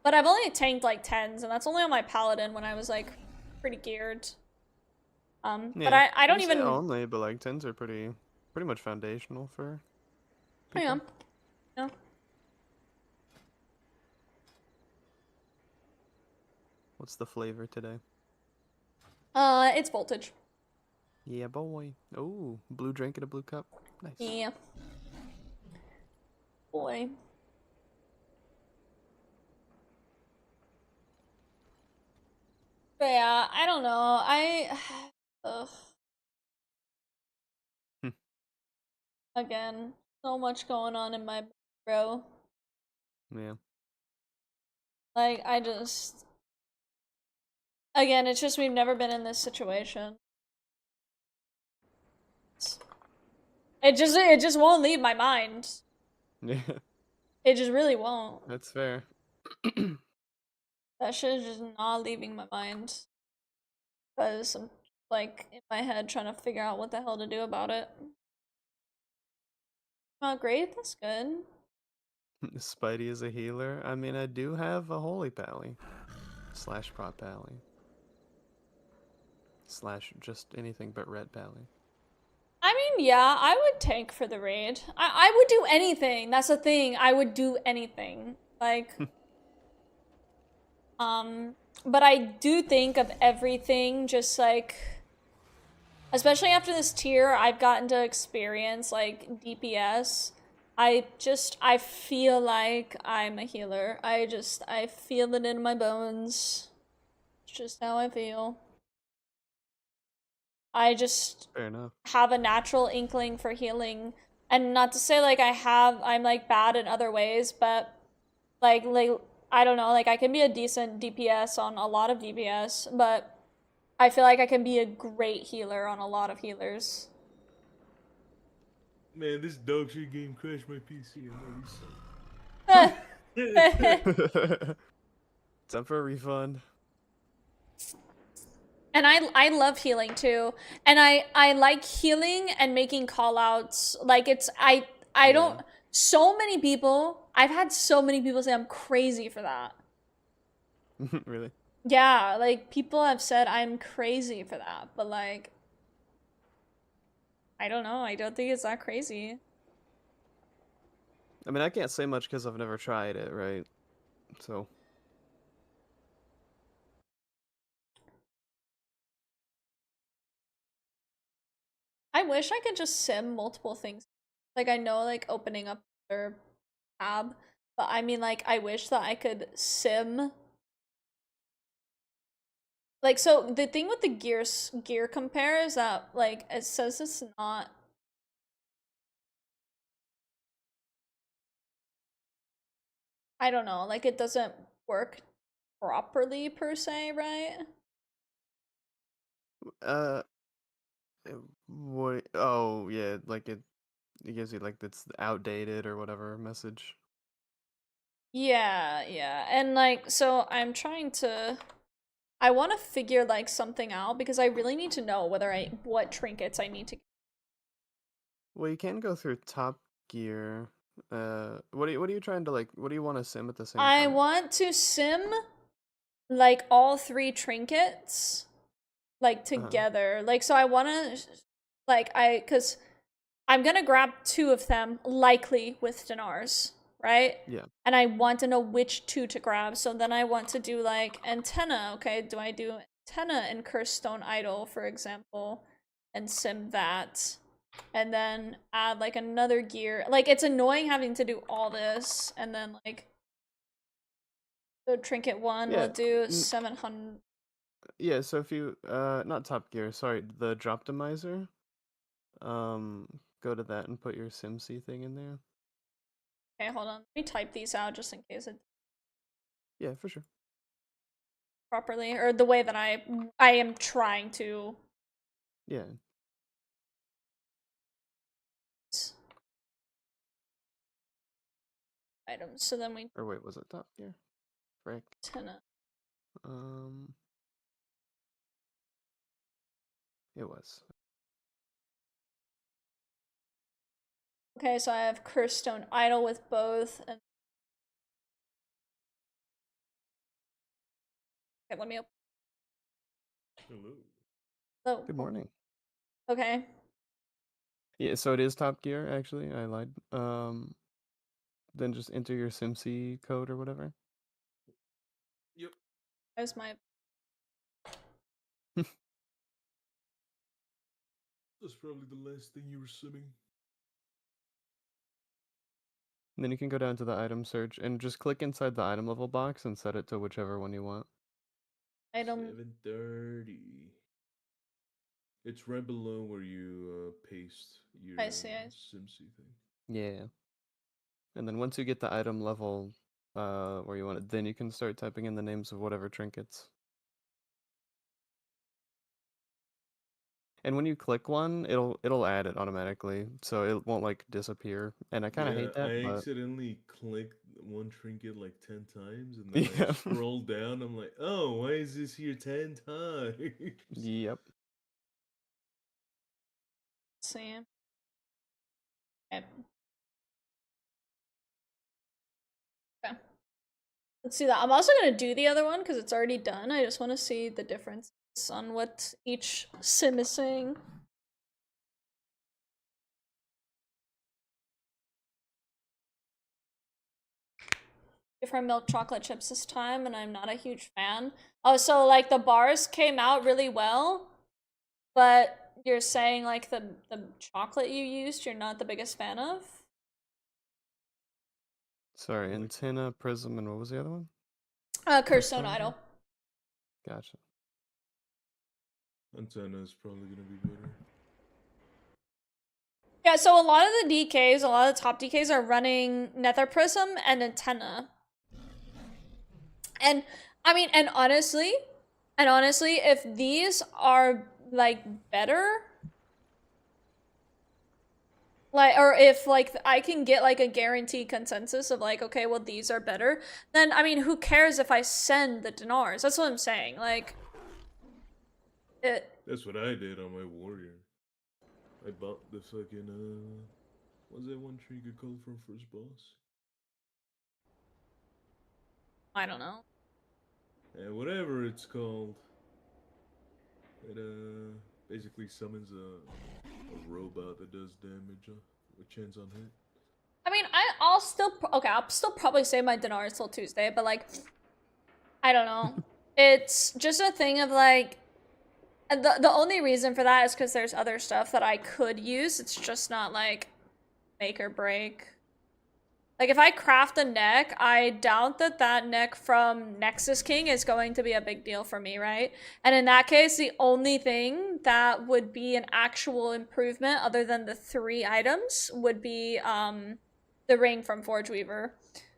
But I've only tanked like 10s, and that's only on my paladin when I was like pretty geared. Yeah, but I don't you say even only, but like 10s are pretty much foundational for people. Yeah. No. What's the flavor today? It's voltage. Yeah, boy. Oh, blue drink in a blue cup. Nice. Yeah. Boy. But yeah, I don't know. Ugh. Again, so much going on in my bro. Yeah. Like, again, it's just we've never been in this situation. It just won't leave my mind. Yeah. It just really won't. That's fair. That shit is just not leaving my mind. Because I'm, like, in my head trying to figure out what the hell to do about it. Oh, great, that's good. Spidey is a healer. I mean, I do have a holy pally. / prot pally. / just anything but red pally. I mean, yeah, I would tank for the raid. I would do anything. That's the thing. I would do anything. Like, but I do think of everything just like, especially after this tier, I've gotten to experience like DPS. I feel like I'm a healer. I feel it in my bones. It's just how I feel. I just Fair enough. have a natural inkling for healing. And not to say like I'm like bad in other ways, but like I don't know, like I can be a decent DPS on a lot of DPS, but I feel like I can be a great healer on a lot of healers. Man, this dog shit game crashed my PC. I'm Time for a refund. And I love healing too. And I like healing and making callouts. Like it's I don't so many people, I've had so many people say I'm crazy for that. Really? Yeah, like people have said I'm crazy for that, but like I don't know, I don't think it's that crazy. I mean, I can't say much because I've never tried it, right? So. I wish I could just sim multiple things. Like I know like opening up their tab, but I mean like I wish that I could sim. Like so the thing with the gear compare is that like it says it's not I don't know, like it doesn't work properly per se, right? What? Oh, yeah, like it gives you like it's outdated or whatever message. Yeah, yeah. And like so I'm trying to I want to figure like something out because I really need to know what trinkets I need to get. Well, you can go through Top Gear. What are you trying to like? What do you want to sim at the same I time? want to sim like all 3 trinkets like together. Like, so I want to like cuz I'm going to grab 2 of them likely with dinars, right? Yeah. And I want to know which 2 to grab. So then I want to do like antenna. Okay, do I do antenna and Cursed Stone Idol, for example, and sim that? And then add like another gear. Like, it's annoying having to do all this, and then like so trinket 1 Yeah, will do 700. Yeah, so if you not Top Gear, sorry, the Droptimizer, go to that and put your SimC thing in there. Okay, hold on. Let me type these out just in case it Yeah, for sure. properly, or the way that I am trying to. Yeah. Items. So then we. Or wait, was it Top Gear? Frick. Antenna. It was. Okay, so I have Cursed Stone Idol with both. And... Okay, let me open. Hello. Hello. Good morning. Okay. Yeah, so it is Top Gear, actually. I lied. Then just enter your SimC code or whatever. Yep. There's my. That's probably the last thing you were simming. And then you can go down to the item search and just click inside the item level box and set it to whichever one you want. Item. 730. It's right below where you paste your I see. SimC thing. Yeah. And then once you get the item level where you want it, then you can start typing in the names of whatever trinkets. And when you click one, it'll add it automatically, so it won't like disappear. And I kind of hate that. I But... accidentally clicked one trinket like 10 times, and then I scrolled down. I'm like, oh, why is this here 10 times? Yep. See. Okay. Okay. Let's see that. I'm also gonna do the other one because it's already done. I just want to see the difference on what each sim is saying. Different milk chocolate chips this time, and I'm not a huge fan. Oh, so like the bars came out really well, but you're saying like the chocolate you used, you're not the biggest fan of? Sorry, antenna, prism, and what was the other one? Cursed Stone Idol. Gotcha. Antenna is probably gonna be better. Yeah, so a lot of the DKs, a lot of the top DKs are running Nether Prism and Antenna. And I mean, and honestly, if these are like better, like, or if like I can get like a guaranteed consensus of like, okay, well these are better, then I mean, who cares if I send the dinars? That's what I'm saying. Like, That's what I did on my warrior. I bought the fucking what's that one trinket called from first boss? I don't know. Whatever it's called. It basically summons a robot that does damage with chance on hit. I mean, I'll still probably save my dinars till Tuesday, but like, I don't know. It's just a thing of like, the only reason for that is because there's other stuff that I could use. It's just not like make or break. Like, if I craft a neck, I doubt that that neck from Nexus King is going to be a big deal for me, right? And in that case, the only thing that would be an actual improvement other than the 3 items would be the ring from Forge Weaver.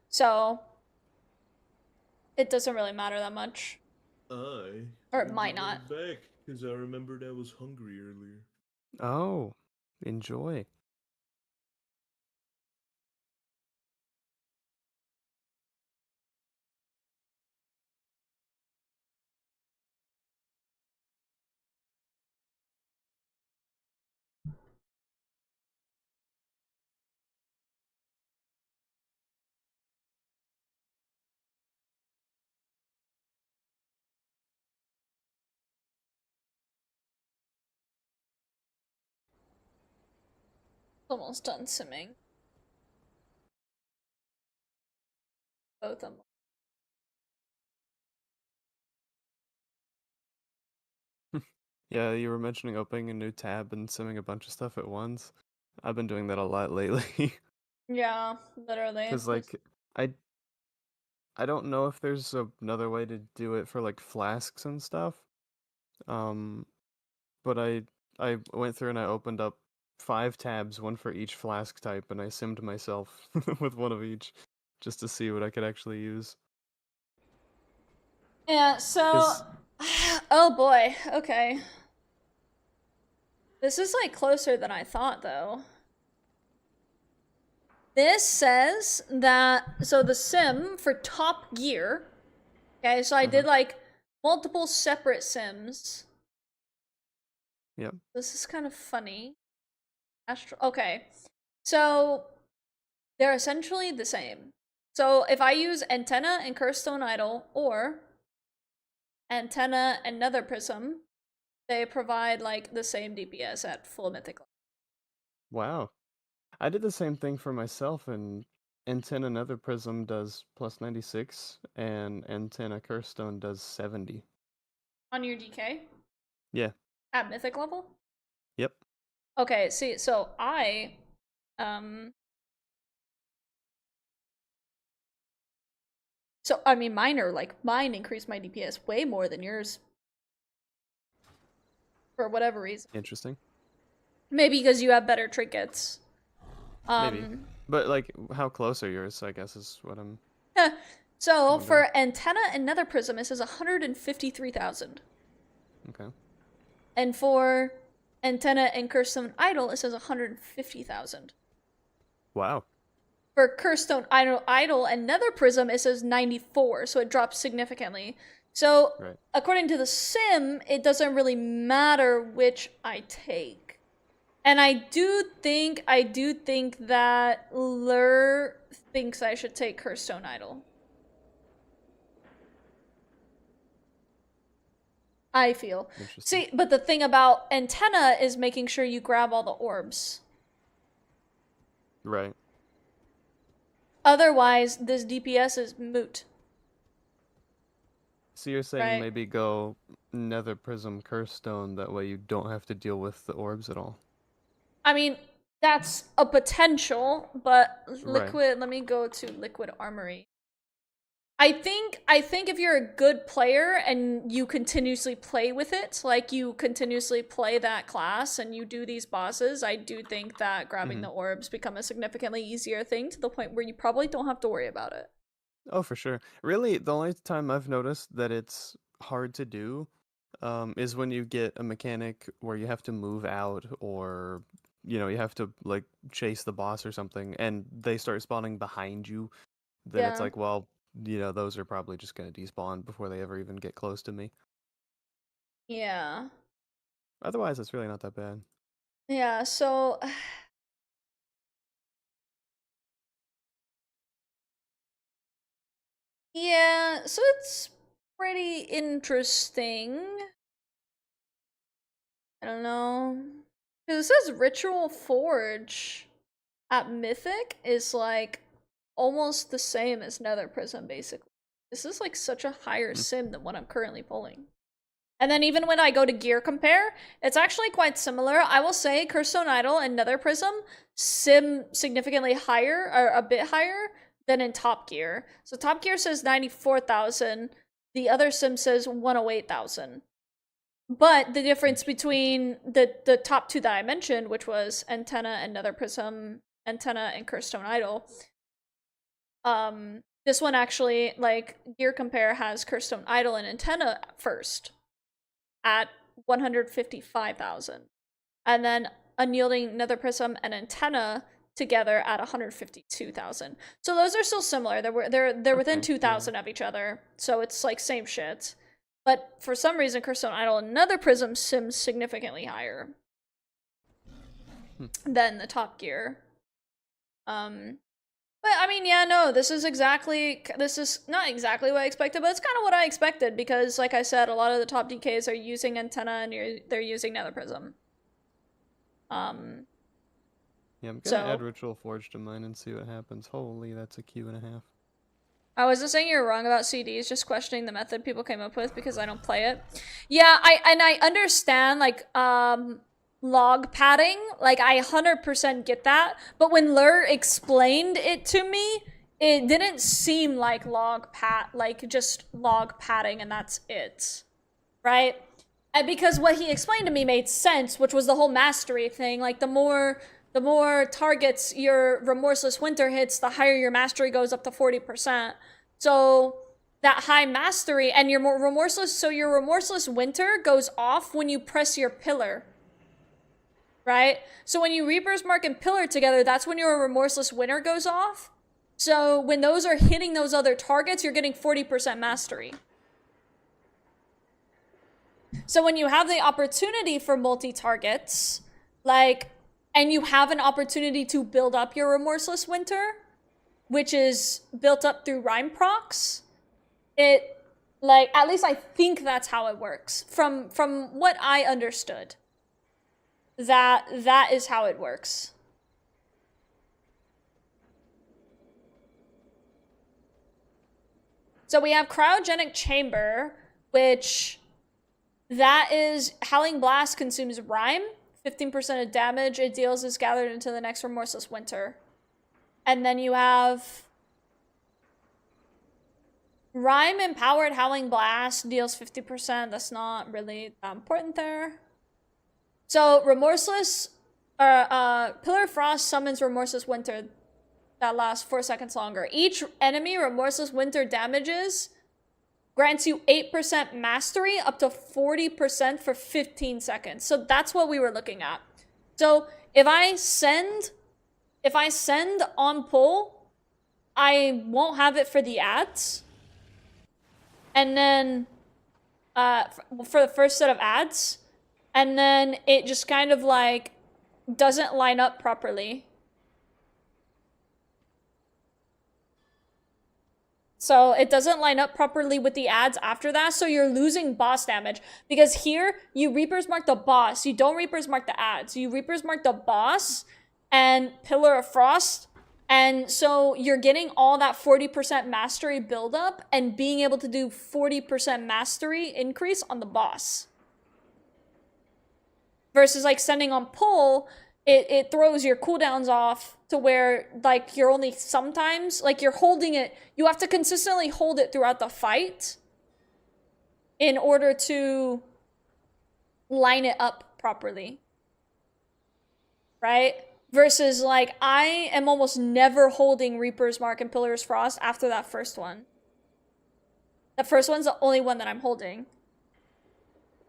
So it doesn't really matter that much. Or it might not. Back because I remembered I was hungry earlier. Oh, enjoy. Almost done simming. Both of them. Yeah, you were mentioning opening a new tab and simming a bunch of stuff at once. I've been doing that a lot lately. Yeah, literally. Because, like, I don't know if there's another way to do it for, like, flasks and stuff. But I went through and I opened up 5 tabs, one for each flask type, and I simmed myself with one of each, just to see what I could actually use. Yeah, so... Oh boy, okay. This is, like, closer than I thought, though. This says that... So the sim for Top Gear... Okay, so I did, like, multiple separate sims. Yep. This is kind of funny. Okay, so... They're essentially the same. So if I use Antenna and Curstone Idol, or Antenna and Nether Prism, they provide like the same DPS at full mythic level. Wow. I did the same thing for myself, and Antenna Nether Prism does plus 96, and Antenna Curstone does 70. On your DK? Yeah. At mythic level? Yep. Okay, see, so So, I mean, mine increased my DPS way more than yours. For whatever reason. Interesting. Maybe because you have better trinkets. Maybe. But, like, how close are yours, I guess, is what I'm... So, for Antenna and Nether Prism, it says 153,000. Okay. And for Antenna and Curstone Idol, it says 150,000. Wow. For Curstone Idol and Nether Prism, it says 94, so it drops significantly. So, according to the sim, it doesn't really matter which I take. And I do think that Lur thinks I should take Curstone Idol. I feel. See, but the thing about Antenna is making sure you grab all the orbs. Right. Otherwise, this DPS is moot. So you're saying maybe go Nether Prism Curstone, that way you don't have to deal with the orbs at all. I mean, that's a potential, but Liquid, let me go to Liquid Armory. I think if you're a good player and you continuously play with it, like you continuously play that class and you do these bosses, I do think that grabbing the orbs become a significantly easier thing to the point where you probably don't have to worry about it. Oh, for sure. Really, the only time I've noticed that it's hard to do is when you get a mechanic where you have to move out, or, you know, you have to, like, chase the boss or something, and they start spawning behind you. Then it's like, well, you know, those are probably just going to despawn before they ever even get close to me. Yeah. Otherwise, it's really not that bad. Yeah, so... yeah, so it's pretty interesting. I don't know. Because it says Ritual Forge at Mythic is like almost the same as Nether Prism, basically. This is like such a higher sim than what I'm currently pulling. And then even when I go to gear compare, it's actually quite similar. I will say Curstone Idol and Nether Prism sim significantly higher, or a bit higher, than in Top Gear. So Top Gear says 94,000, the other sim says 108,000. But the difference between the top two that I mentioned, which was Antenna and Nether Prism, Antenna and Curstone Idol, this one actually, like, Gear Compare has Curstone Idol and Antenna first at 155,000. And then Unyielding, Nether Prism, and Antenna together at 152,000. So those are still similar. They're within 2,000 of each other. So it's like same shit. But for some reason, Curstone Idol and Nether Prism sims significantly higher than the Top Gear. But I mean, yeah, no, this is not exactly what I expected, but it's kind of what I expected because, like I said, a lot of the top DKs are using Antenna and they're using Nether Prism. Yeah, I'm gonna So- add Ritual Forge to mine and see what happens. Holy, that's a Q&A. I wasn't saying you're wrong about CDs, just questioning the method people came up with because I don't play it. Yeah, I understand like log padding, like I 100% get that, but when Lur explained it to me, it didn't seem like just log padding and that's it. Right? And because what he explained to me made sense, which was the whole mastery thing, like the more targets your Remorseless Winter hits, the higher your mastery goes, up to 40%. So that high mastery and your more remorseless, so your Remorseless Winter goes off when you press your pillar. Right? So when you Reaper's Mark and Pillar together, that's when your Remorseless Winter goes off. So when those are hitting those other targets, you're getting 40% mastery. So when you have the opportunity for multi-targets, like, and you have an opportunity to build up your Remorseless Winter, which is built up through Rhyme procs, it, like, at least I think that's how it works. From what I understood, that is how it works. So we have Cryogenic Chamber, which that is Howling Blast consumes Rhyme. 15% of damage it deals is gathered into the next Remorseless Winter. And then you have Rhyme Empowered Howling Blast deals 50%. That's not really that important there. So Remorseless, Pillar of Frost summons Remorseless Winter that lasts 4 seconds longer. Each enemy Remorseless Winter damages grants you 8% mastery up to 40% for 15 seconds. So that's what we were looking at. So if I send on pull, I won't have it for the ads. And then for the first set of ads, and then it just kind of like doesn't line up properly. So it doesn't line up properly with the ads after that, so you're losing boss damage. Because here, you Reaper's Mark the boss, you don't Reaper's Mark the ads. You Reaper's Mark the boss and Pillar of Frost, and so you're getting all that 40% mastery buildup and being able to do 40% mastery increase on the boss. Versus like sending on pull, it throws your cooldowns off to where like you're only sometimes, like you're holding it, you have to consistently hold it throughout the fight in order to line it up properly. Right? Versus like I am almost never holding Reaper's Mark and Pillar's Frost after that first one. The first one's the only one that I'm holding.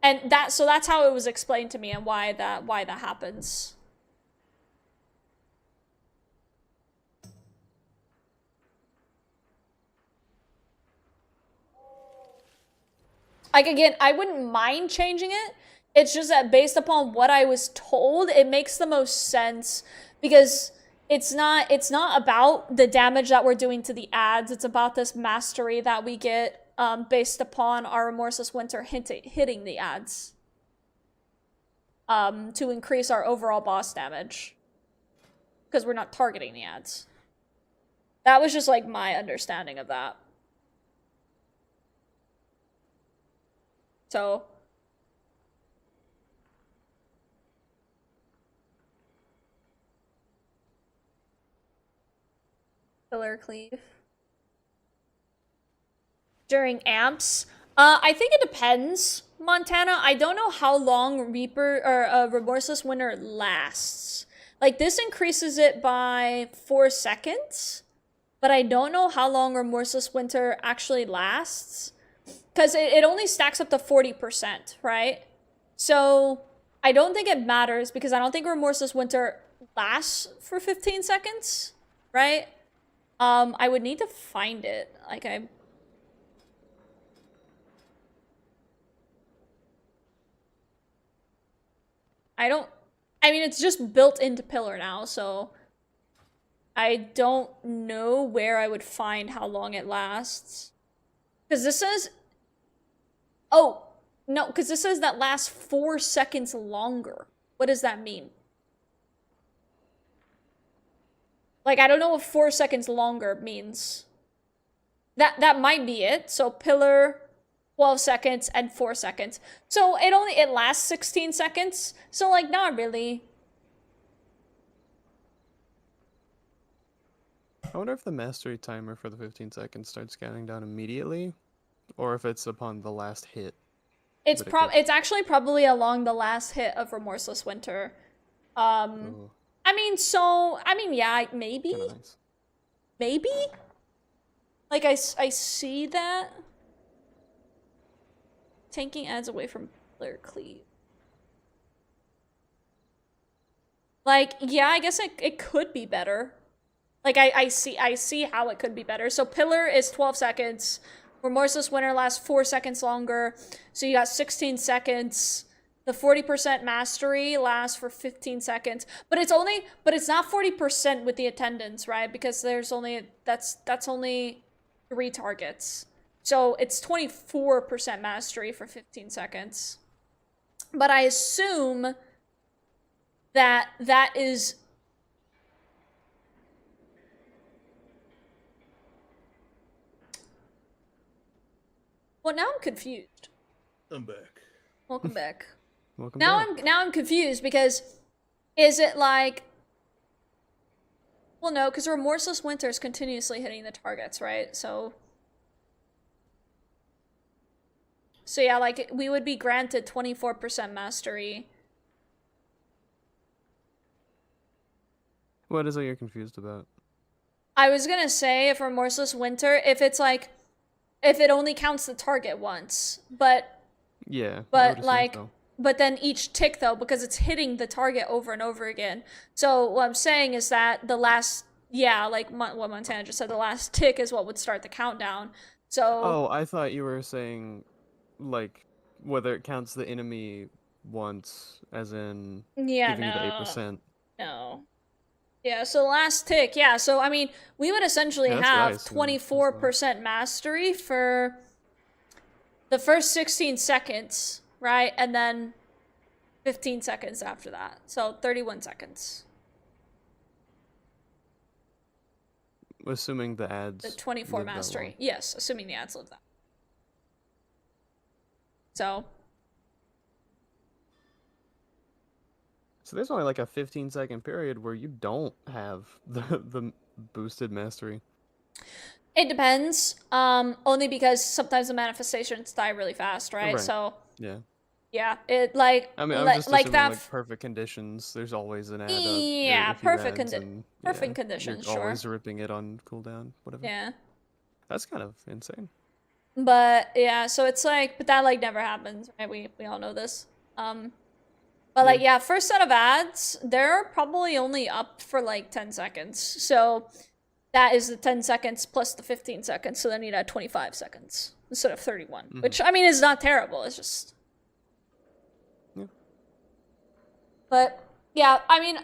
And so that's how it was explained to me and why that happens. Like, again, I wouldn't mind changing it. It's just that based upon what I was told, it makes the most sense because it's not about the damage that we're doing to the ads. It's about this mastery that we get based upon our Remorseless Winter hitting the ads to increase our overall boss damage because we're not targeting the ads. That was just like my understanding of that. So Pillar Cleave during amps. I think it depends, Montana. I don't know how long Reaper or Remorseless Winter lasts. Like this increases it by 4 seconds, but I don't know how long Remorseless Winter actually lasts. Because it only stacks up to 40%, right? So I don't think it matters because I don't think Remorseless Winter lasts for 15 seconds, right? I would need to find it. Like I mean, it's just built into Pillar now, so I don't know where I would find how long it lasts. Because this says... Oh, no, because this says that lasts 4 seconds longer. What does that mean? Like, I don't know what 4 seconds longer means. That might be it. So pillar, 12 seconds, and 4 seconds. So it lasts 16 seconds. So, like, not really. I wonder if the mastery timer for the 15 seconds starts counting down immediately, or if it's upon the last hit. It's it's actually probably along the last hit of Remorseless Winter. I mean, yeah, maybe. Nice. Maybe? Like, I see that. Tanking adds away from player cleave. Like, yeah, I guess it could be better. Like, I see how it could be better. So pillar is 12 seconds. Remorseless Winter lasts 4 seconds longer. So you got 16 seconds. The 40% mastery lasts for 15 seconds. But it's not 40% with the attendance, right? Because there's only, that's only 3 targets. So it's 24% mastery for 15 seconds. But I assume that is... Well, now I'm confused. I'm back. Welcome back. Welcome now back. Now I'm confused because is it like... Well, no, because Remorseless Winter is continuously hitting the targets, right? So yeah, like, we would be granted 24% mastery. What is it you're confused about? I was gonna say, if Remorseless Winter, if it's like, if it only counts the target once, but... Yeah, but like... But then each tick, though, because it's hitting the target over and over again. So what I'm saying is that the last... Yeah, like what Montana just said, the last tick is what would start the countdown. So... Oh, I thought you were saying, like, whether it counts the enemy once, as in giving you the 8%. No. Yeah, so last tick, yeah. So, I mean, we would essentially have 24% mastery for the first 16 seconds, right? And then 15 seconds after that. So 31 seconds. Assuming the ads. The 24 mastery. Yes, assuming the ads live that. So there's only like a 15-second period where you don't have the boosted mastery. It depends. Only because sometimes the manifestations die really fast, right? So yeah, it like... I mean, I'm just assuming like perfect conditions. There's always an ad up. Yeah, perfect conditions. You're sure. always ripping it on cooldown, whatever. Yeah. That's kind of insane. But yeah, so it's like, but that like never happens, right? We all know this. But like, yeah, first set of ads, they're probably only up for like 10 seconds. So that is the 10 seconds plus the 15 seconds. So then you'd add 25 seconds instead of 31, which I mean is not terrible. It's just. Yeah. But yeah, I mean,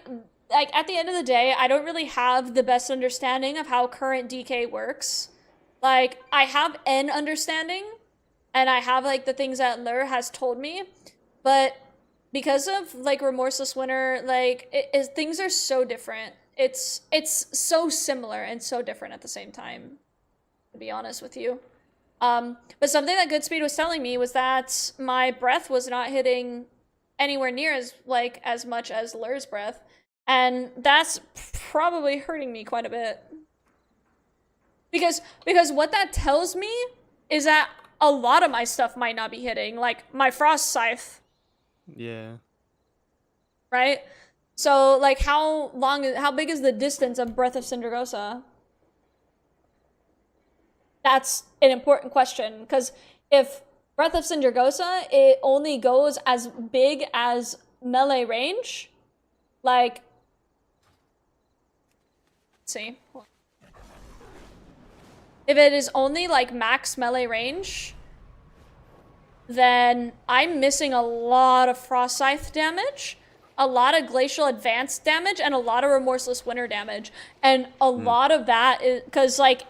like at the end of the day, I don't really have the best understanding of how current DK works. Like, I have an understanding, and I have like the things that Lur has told me, but because of like Remorseless Winter, like things are so different. It's so similar and so different at the same time, to be honest with you. But something that Goodspeed was telling me was that my breath was not hitting anywhere near as much as Lur's breath, and that's probably hurting me quite a bit. Because what that tells me is that a lot of my stuff might not be hitting, like my Frost Scythe. Yeah. Right? So, like, how big is the distance of Breath of Sindragosa? That's an important question, because if Breath of Sindragosa, it only goes as big as melee range, like... Let's see. If it is only, like, max melee range, then I'm missing a lot of Frost Scythe damage, a lot of Glacial Advanced damage, and a lot of Remorseless Winter damage. And a lot of that is... Because, like...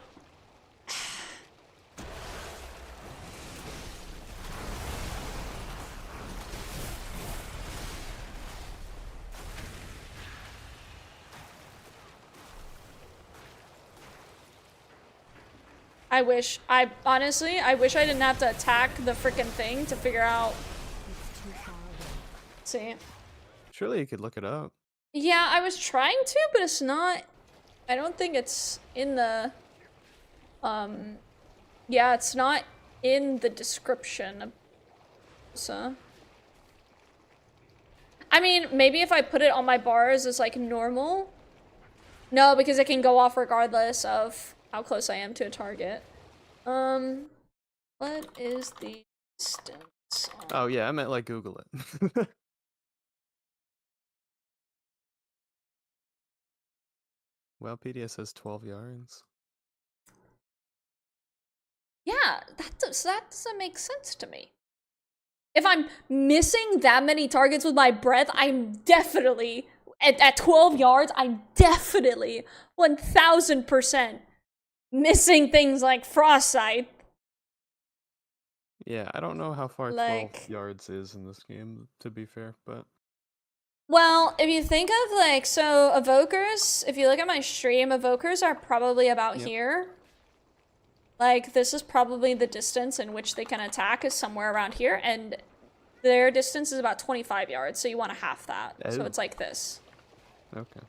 I wish. Honestly, I wish I didn't have to attack the freaking thing to figure out. See. Surely you could look it up. Yeah, I was trying to, but it's not. I don't think it's in the. Yeah, it's not in the description. So. I mean, maybe if I put it on my bars as like normal. No, because it can go off regardless of how close I am to a target. What is the distance? Oh yeah, I meant like Google it. Well, PDS says 12 yards. Yeah, that doesn't make sense to me. If I'm missing that many targets with my breath, I'm definitely at 12 yards. I'm definitely 1000% missing things like frost sight. Yeah, I don't know how far Like- 12 yards is in this game, to be fair, but Well, if you think of like, so evokers, if you look at my stream, evokers are probably about Yep. here. Like, this is probably the distance in which they can attack is somewhere around here, and their distance is about 25 yards, so you want to half that. So Oh. it's like this. okay.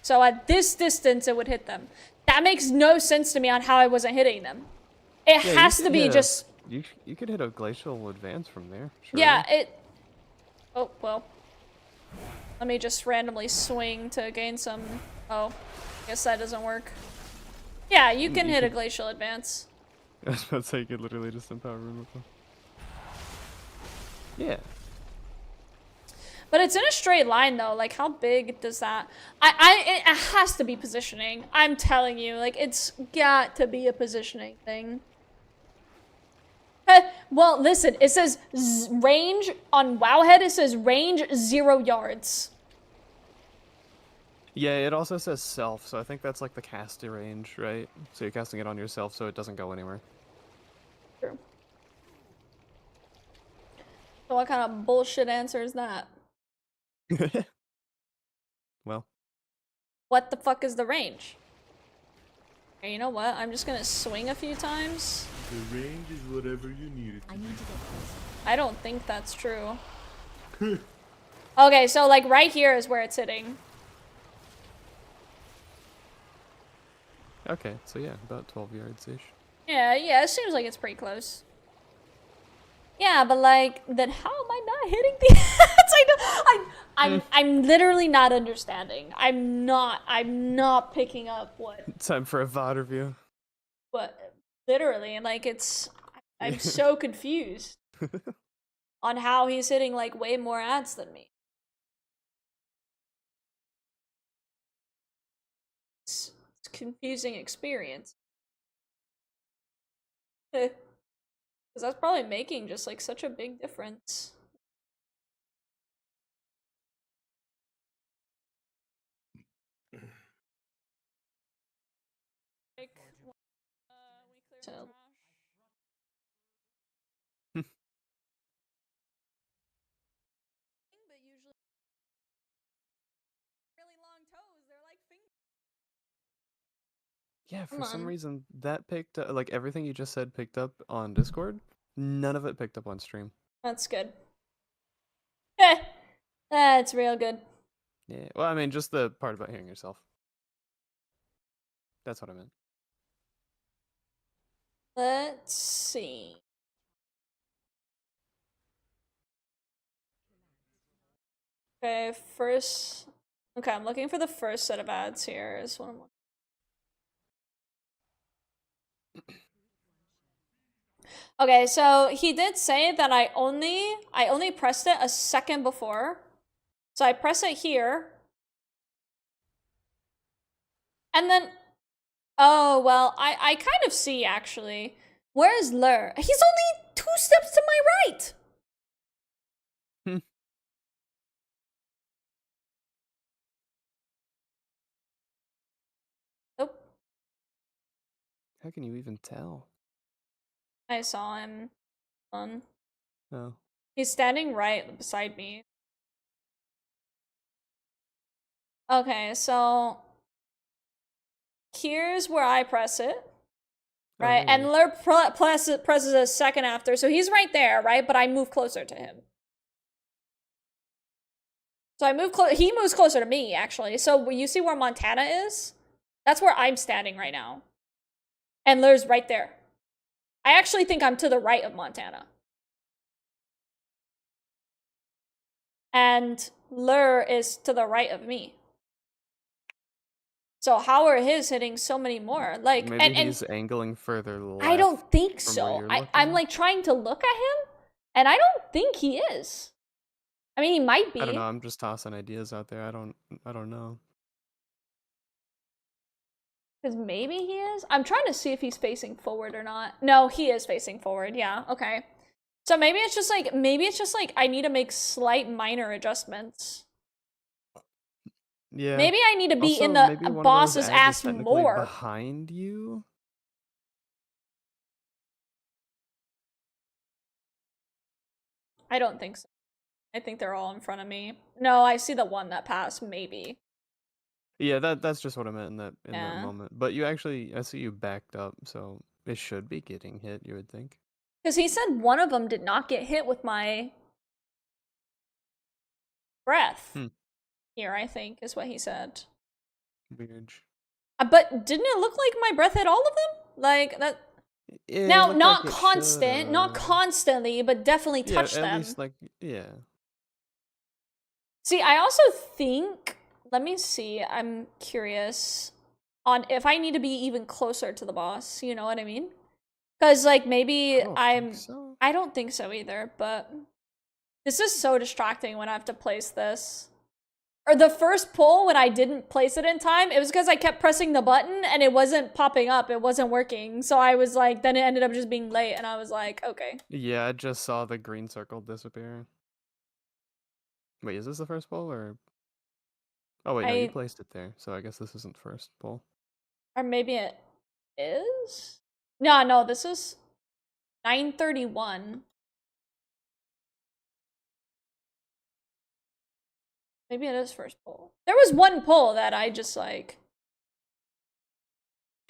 So at this distance, it would hit them. That makes no sense to me on how I wasn't hitting them. It Yeah, you has to could be hit a- just... You could hit a glacial advance from there. Surely. Yeah, it... Oh, well. Let me just randomly swing to gain some... Oh, I guess that doesn't work. Yeah, you can hit a glacial advance. I was about to say you could literally just empower room with them. Yeah. But it's in a straight line though. Like, how big does that? It has to be positioning. I'm telling you, like, it's got to be a positioning thing. Well, listen, it says range on Wowhead. It says range 0 yards. Yeah, it also says self, so I think that's like the caster range, right? So you're casting it on yourself so it doesn't go anywhere. True. So what kind of bullshit answer is that? Well. What the fuck is the range? Okay, you know what? I'm just gonna swing a few times. The range is whatever you need it to be. I don't think that's true. Okay, so like right here is where it's hitting. Okay, so yeah, about 12 yards-ish. Yeah, it seems like it's pretty close. Yeah, but like, then how am I not hitting the ads? I'm literally not understanding. I'm not picking up what Time for a VOD review. Literally, and like I'm so confused on how he's hitting like way more ads than me. It's a confusing experience. Because that's probably making just like such a big difference. So, Yeah, for Come some on. reason that picked up, like everything you just said picked up on Discord. None of it picked up on stream. That's good. That's real good. Yeah, well, I mean, just the part about hearing yourself. That's what I meant. Let's see. Okay, first. Okay, I'm looking for the first set of ads here. Is what I'm looking. Okay, so he did say that I only pressed it a second before. So I press it here. And then oh well, I kind of see actually. Where is Lur? He's only 2 steps to my right. Nope. How can you even tell? I saw him. On. Oh. He's standing right beside me. Okay, so here's where I press it. Right, there and Lur presses a second after, so he's right there, right? But I move closer to him. So I move he moves closer to me, actually. So you see where Montana is? That's where I'm standing right now. And Lur's right there. I actually think I'm to the right of Montana. And Lur is to the right of me. So how are his hitting so many more? Like, Maybe he's angling further left. I don't think from so. where you're I'm looking. like trying to look at him, and I don't think he is. I mean, he might be. I don't know. I'm just tossing ideas out there. I don't know. Because maybe he is. I'm trying to see if he's facing forward or not. No, he is facing forward. Yeah. Okay. So maybe it's just like I need to make slight minor adjustments. Yeah. Maybe I need to be Also, in the maybe one of those boss's ads is ass technically more. behind you. I don't think so. I think they're all in front of me. No, I see the one that passed, maybe. Yeah, that's just what I meant in that Yeah. moment. But you actually, I see you backed up, so it should be getting hit. You would think. Because he said one of them did not get hit with my breath. Here, I think, is what he said. Weird. But didn't it look like my breath hit all of them? Like that. Yeah, Now, it not looked like it constant, not should've. constantly, but definitely Yeah, touched at them. least like yeah. See, I also think. Let me see. I'm curious on if I need to be even closer to the boss. You know what I mean? Because like maybe I don't think so either. But this is so distracting when I have to place this. Or the first pull, when I didn't place it in time, it was because I kept pressing the button and it wasn't popping up. It wasn't working. So I was like, then it ended up just being late and I was like, okay. Yeah, I just saw the green circle disappear. Wait, is this the first pull or? Oh wait, no, you placed it there, so I guess this isn't first pull. Or maybe it is? No, this is 9:31. Maybe it is first pull. There was one pull that I just like.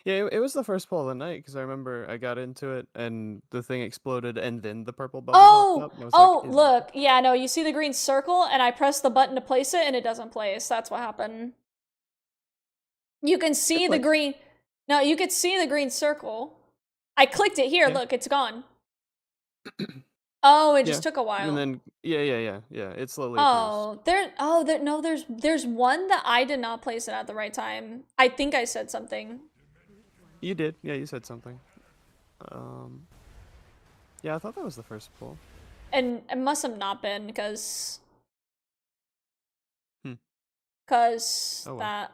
Yeah, it was the first pull of the night because I remember I got into it and the thing exploded and then the purple bubble popped up. And I was like, Look. Yeah, no, you see the green circle and I press the button to place it and it doesn't place. That's what happened. You can see the green. No, you could see the green circle. I clicked it here. Yeah. Look, it's gone. Oh, it just took a while. And then yeah. It slowly. There's one that I did not place it at the right time. I think I said something. You did. Yeah, you said something. Yeah, I thought that was the first pull. And it must have not been because that.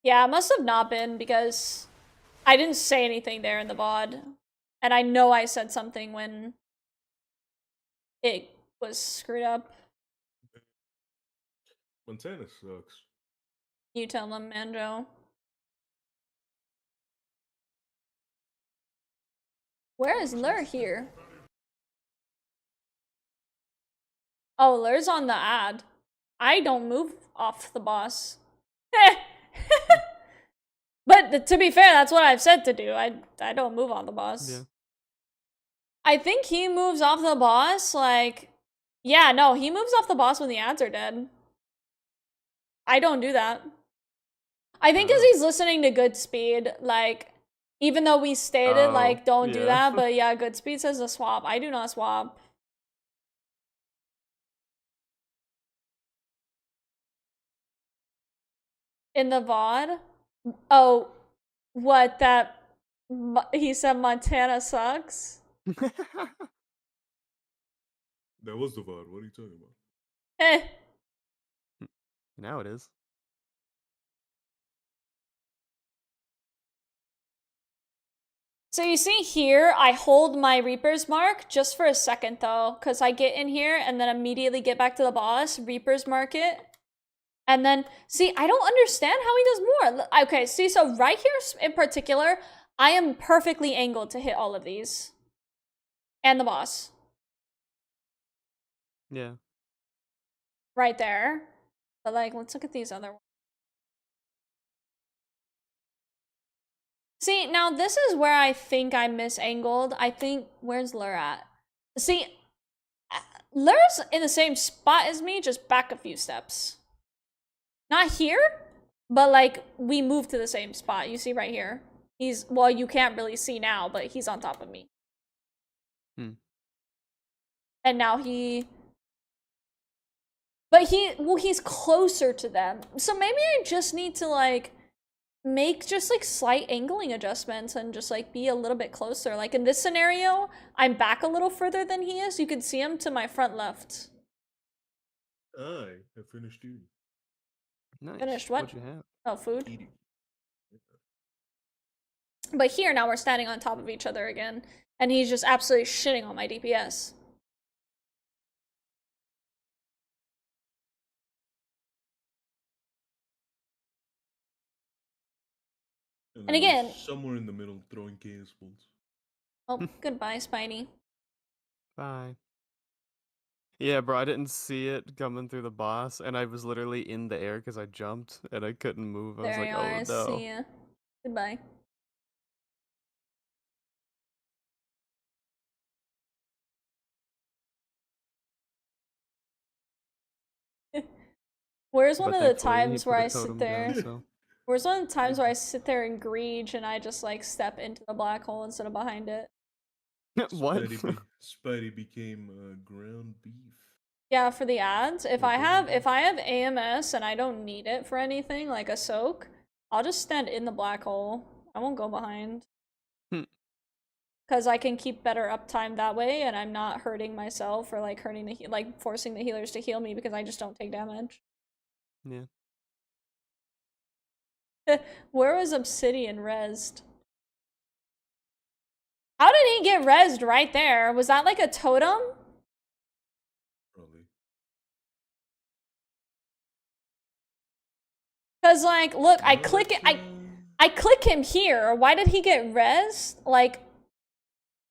Yeah, it must have not been because I didn't say anything there in the VOD. And I know I said something when it was screwed up. Montana sucks. You tell them, Manjo. Where is Lur here? Oh, Lur's on the ad. I don't move off the boss. But to be fair, that's what I've said to do. I don't move on the boss. Yeah. I think he moves off the boss, like... Yeah, no, he moves off the boss when the ads are dead. I don't do that. I think because he's listening to Goodspeed, like... Even though we stated, like, don't do that, but yeah, Goodspeed says to swap. I do not swap. In the VOD? Oh, what, that... He said Montana sucks? That was the VOD. What are you talking about? Eh. Now it is. So you see here, I hold my Reaper's Mark just for a second though, because I get in here and then immediately get back to the boss, Reaper's Mark it. And then, see, I don't understand how he does more. Okay, see, so right here in particular, I am perfectly angled to hit all of these. And the boss. Yeah. Right there. But like, let's look at these other ones. See, now this is where I think I misangled. I think, where's Lur at? See, Lur's in the same spot as me, just back a few steps. Not here, but like, we moved to the same spot. You see right here. He's, well, you can't really see now, but he's on top of me. And now but he's closer to them. So maybe I just need to like make just like slight angling adjustments and just like be a little bit closer. Like in this scenario, I'm back a little further than he is. You can see him to my front left. I finished eating. Nice. Finished what? What'd you have? Oh, food. Eating. But here now we're standing on top of each other again, and he's just absolutely shitting on my DPS. And again, somewhere in the middle throwing cannonballs. Oh, goodbye, Spidey. Bye. Yeah, bro, I didn't see it coming through the boss, and I was literally in the air because I jumped, and I couldn't move. I was There like, you oh are. no. See ya. Goodbye. Where's one But of the thankfully, he times put where a I sit totem there? down, so. Where's one of the times where I sit there and greed and I just like step into the black hole instead of behind it? What? Spidey became ground beef. Yeah, for the ads. If I have AMS and I don't need it for anything, like a soak, I'll just stand in the black hole. I won't go behind. Because I can keep better uptime that way, and I'm not hurting myself or like hurting like forcing the healers to heal me because I just don't take damage. Yeah. Where was Obsidian rezzed? How did he get rezzed right there? Was that like a totem? Probably. Cause like, look, I click it. I click him here. Why did he get rezzed? Like,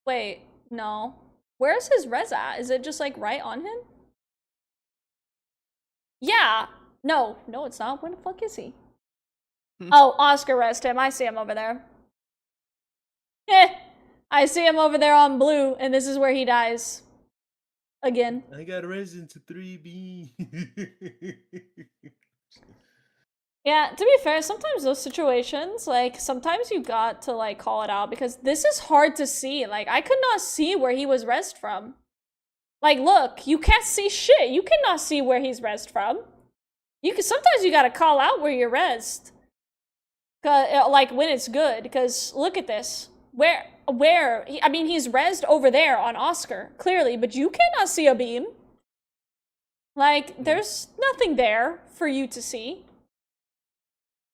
wait, no. Where's his res at? Is it just like right on him? Yeah. No, it's not. Where the fuck is he? Oh, Oscar rezzed him. I see him over there. I see him over there on blue, and this is where he dies. Again. I got resin to 3B. Yeah, to be fair, sometimes those situations, like, sometimes you got to, like, call it out, because this is hard to see. Like, I could not see where he was rezzed from. Like, look, you can't see shit. You cannot see where he's rezzed from. Sometimes you gotta call out where you're rezzed. Like, when it's good, because look at this. I mean, he's rezzed over there on Oscar, clearly, but you cannot see a beam. Like, there's nothing there for you to see.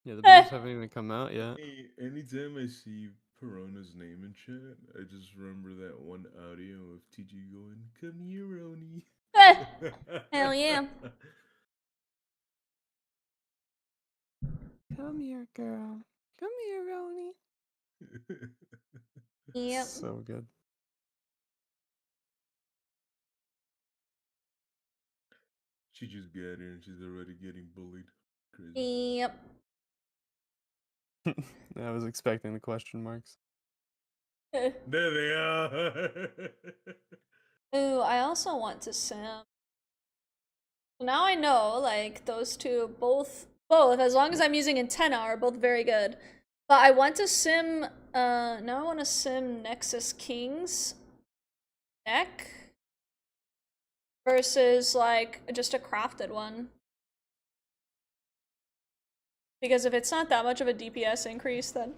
Yeah, the beams haven't even come out yet. Hey, anytime I see Piranha's name in chat, I just remember that one audio of TG going, "Come here, Roni." Hell yeah. Come here, girl. Come here, Roni. Yep. So good. She just got here and she's already getting bullied. Crazy. Yep. I was expecting the question marks. There they are. Ooh, I also want to sim. So now I know, like, those two both, as long as I'm using antenna, are both very good. But I want to sim, now I want to sim Nexus King's deck versus, like, just a crafted one. Because if it's not that much of a DPS increase, then...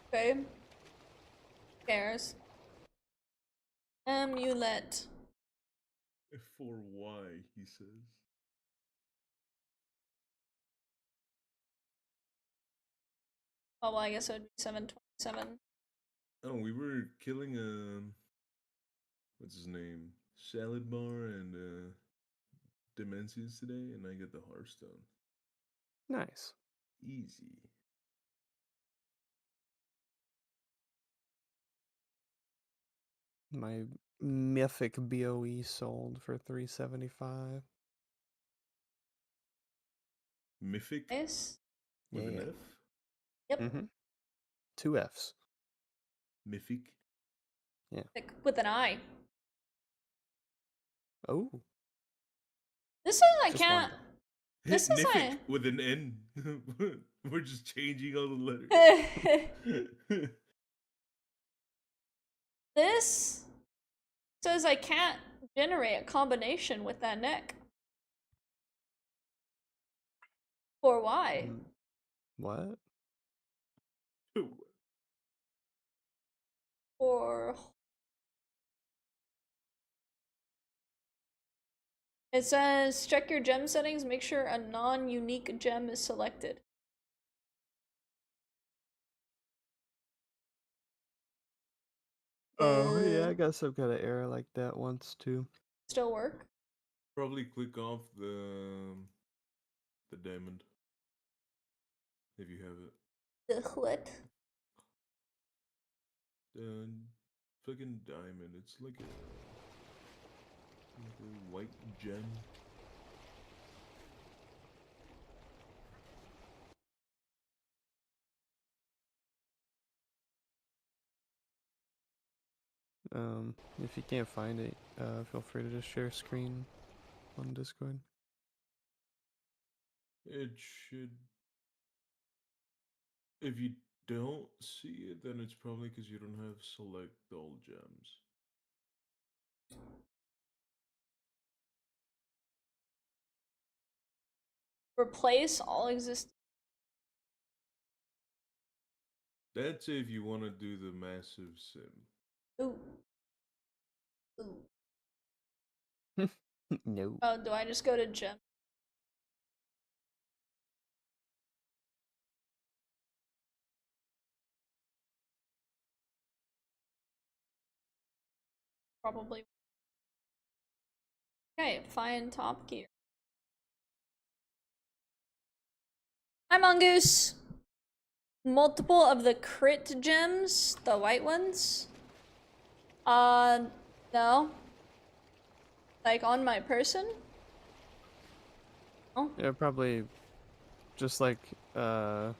Okay. Who cares? Amulet. For why, he says. Oh, well, I guess it would be 727. Oh, we were killing, what's his name? Salad Bar and, Dimensions today, and I got the Hearthstone. Nice. Easy. My mythic BOE sold for $375. Mythic? Nice. With an Yeah. F? Yep. Mm-hmm. 2 Fs. Mythic. Yeah. Like, with an I. Oh. This is I Just can't. one. This is Mythic with an N. We're just changing all the letters. This says I can't generate a combination with that neck. Or why? What? Or it says check your gem settings, make sure a non-unique gem is selected. Oh, yeah, I got some kind of error like that once, too. Still work? Probably click off the diamond. If you have it. The what? Fucking diamond. It's like a white gem. If you can't find it, feel free to just share screen on Discord. It should. If you don't see it, then it's probably because you don't have select all gems. Replace all existing. That's if you want to do the massive sim. Ooh. Ooh. No. Oh, do I just go to gem? Probably. Okay, find top gear. Hi, Mongoose! Multiple of the crit gems, the white ones? No. Like on my person? Oh. Yeah, probably just like, you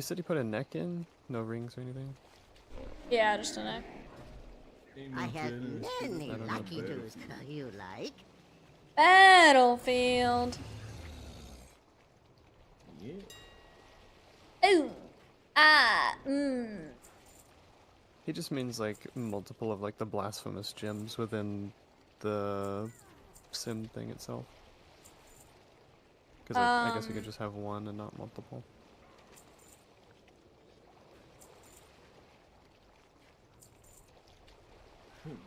said you put a neck in? No rings or anything? Yeah, just a neck. I have many lucky dudes you like. Battlefield. Yeah. Ooh. He just means like multiple of like the blasphemous gems within the sim thing itself. Because I guess you could just have one and not multiple.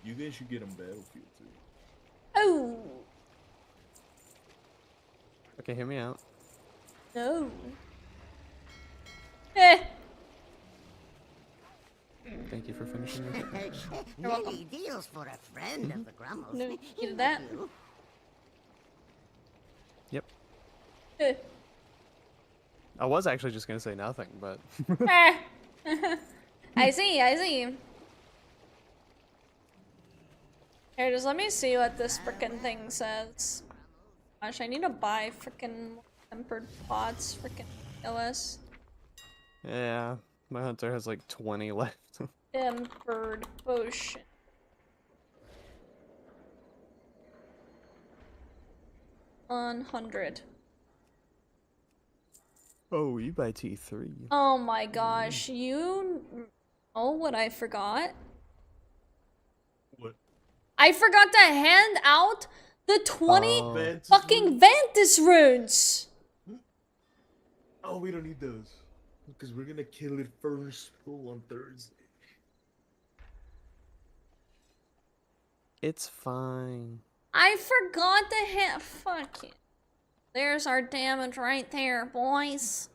You guys should get on Battlefield too. Oh. Okay, hear me out. No. Eh. Thank you for finishing your Many deals for a friend of the Grummels. No, you did that? Yep. Eh. I was actually just gonna say nothing, but I see. Here, just let me see what this frickin' thing says. Gosh, I need to buy frickin' tempered pots, frickin' OS. yeah, my hunter has like 20 left. Tempered potion. $100. Oh, you buy T3. Oh my gosh, you know what I forgot? What? I forgot to hand out the 20 fucking Ventus runes! Oh, we don't need those. Because we're gonna kill it first full on Thursday. It's fine. I forgot to hand. Fuck it. There's our damage right there, boys.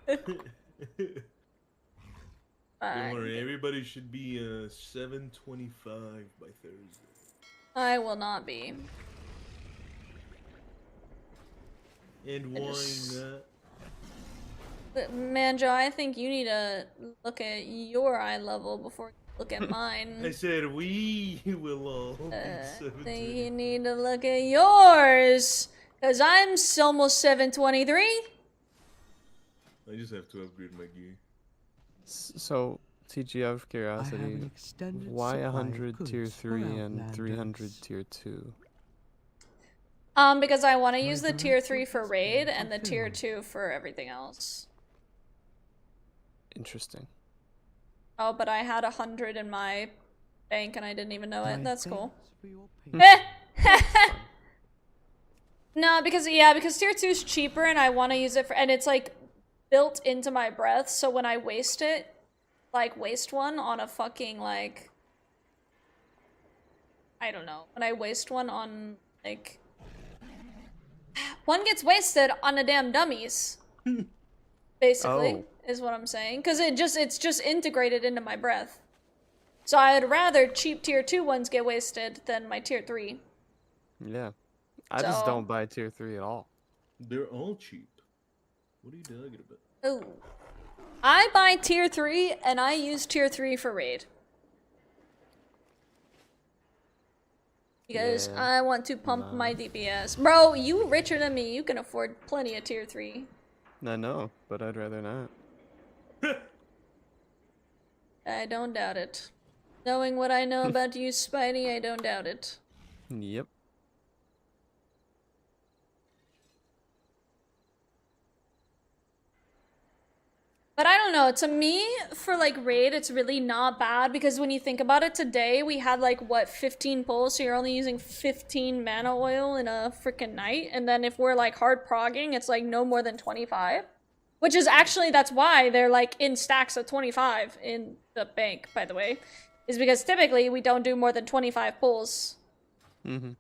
Don't worry, everybody should be 725 by Thursday. I will not be. And why not? But, Manjo, I think you need to look at your eye level before you look at mine. I said we will all be I 725. think you need to look at yours. Because I'm almost 723. I just have to upgrade my gear. So, TG, out of curiosity, why supply of 100 tier goods for 3 and 300 outlanders. tier 2? Because I want to My use the tier 3 directive for has raid been and the tier fulfilled. 2 for everything else. Interesting. Oh, but I had 100 in my bank and I didn't even know it. My That's cool. thanks for your No, because tier 2 is cheaper and I want to use it for, and it's like built into my breath, so when I waste it, like waste one on a fucking like, I don't know, when I waste one on like, one gets wasted on a damn dummies. Basically, is what I'm saying, because it's just integrated into my breath. So I'd rather cheap tier 2 ones get wasted than my tier 3. Yeah. I just don't buy tier 3 at all. They're all cheap. What are you talking about? Oh. I buy tier 3 and I use tier 3 for raid. Because Yeah. I want to pump my DPS. Bro, you richer than me. You can afford plenty of tier 3. I know, but I'd rather not. I don't doubt it. Knowing what I know about you, Spidey, I don't doubt it. Yep. But I don't know, to me, for like raid, it's really not bad because when you think about it, today we had like, what, 15 pulls, so you're only using 15 mana oil in a freaking night, and then if we're like hard progging, it's like no more than 25. Which is actually, that's why they're like in stacks of 25 in the bank, by the way, is because typically we don't do more than 25 pulls. Mm-hmm.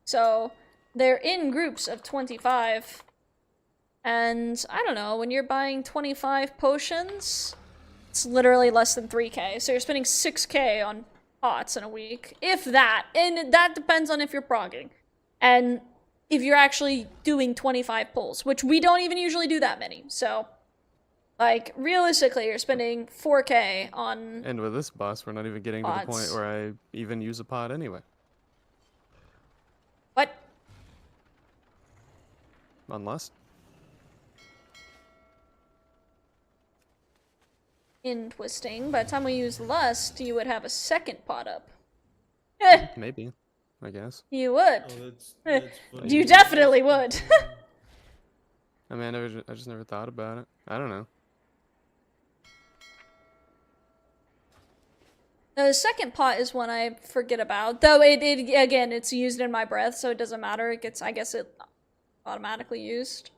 So they're in groups of 25. And I don't know, when you're buying 25 potions, it's literally less than 3k. So you're spending 6k on pots in a week. If that. And that depends on if you're progging. And if you're actually doing 25 pulls, which we don't even usually do that many. So, like, realistically, you're spending 4k on... And with this boss, we're not even getting to the point where I even use a pot anyway. What? Unless... Interesting. By the time we use Lust, you would have a second pot up. Maybe. I guess. You would. Oh, that's funny. You definitely would. I mean, I just never thought about it. I don't know. The second pot is one I forget about. Though again, it's used in my breath, so it doesn't matter. It gets, I guess it automatically used.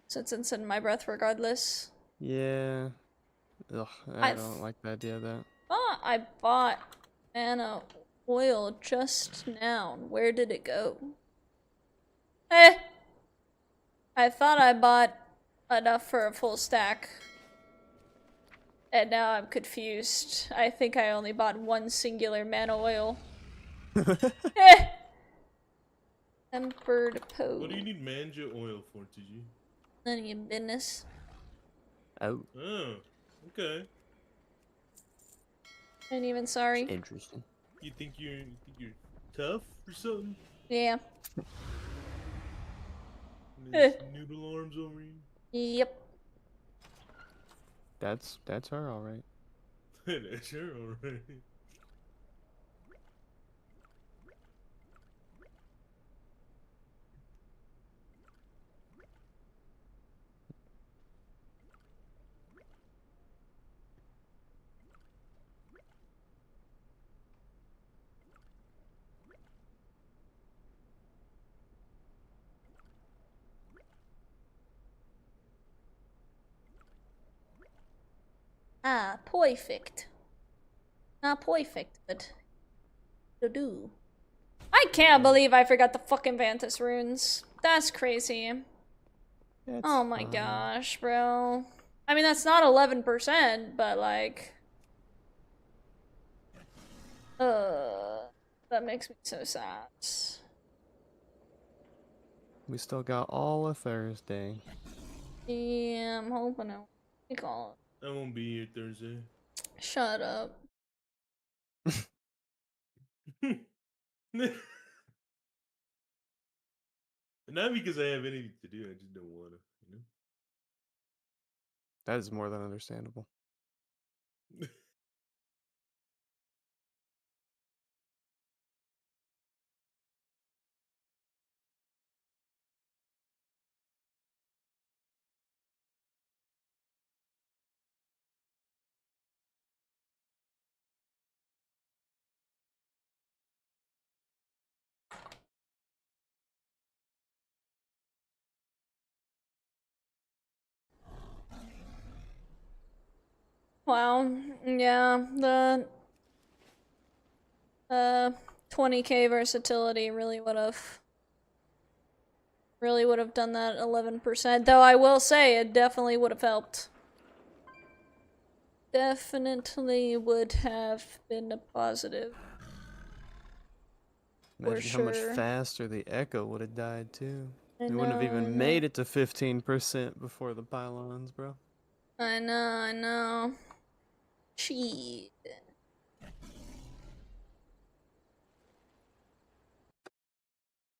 Since it's in my breath regardless. Yeah. Ugh, I don't like the idea of that. I bought mana oil just now. Where did it go? I thought I bought enough for a full stack. And now I'm confused. I think I only bought one singular mana oil. Tempered pose. What do you need manja oil for, TG? None of your business. Oh. Oh, okay. Ain't even sorry. Interesting. You think you're tough or something? Yeah. There's noodle arms over you? Yep. That's her, alright. That's her, alright. Ah, perfect. Not perfect, but to do. I can't believe I forgot the fucking Vantis runes. That's crazy. Oh my gosh, bro. I mean, that's not 11%, but like... that makes me so sad. We still got all of Thursday. Yeah, I'm hoping I won't call I won't be here Thursday. it. Shut up. Not because I have anything to do, I just don't wanna, you know? That is more than understandable. Wow. Yeah, the 20k versatility really would have done that 11%. Though I will say it definitely would have helped. Definitely would have been a positive. Imagine how much faster the Echo would have died too. I It wouldn't have know, I even know. made it to 15% before the pylons, bro. I know. Cheat.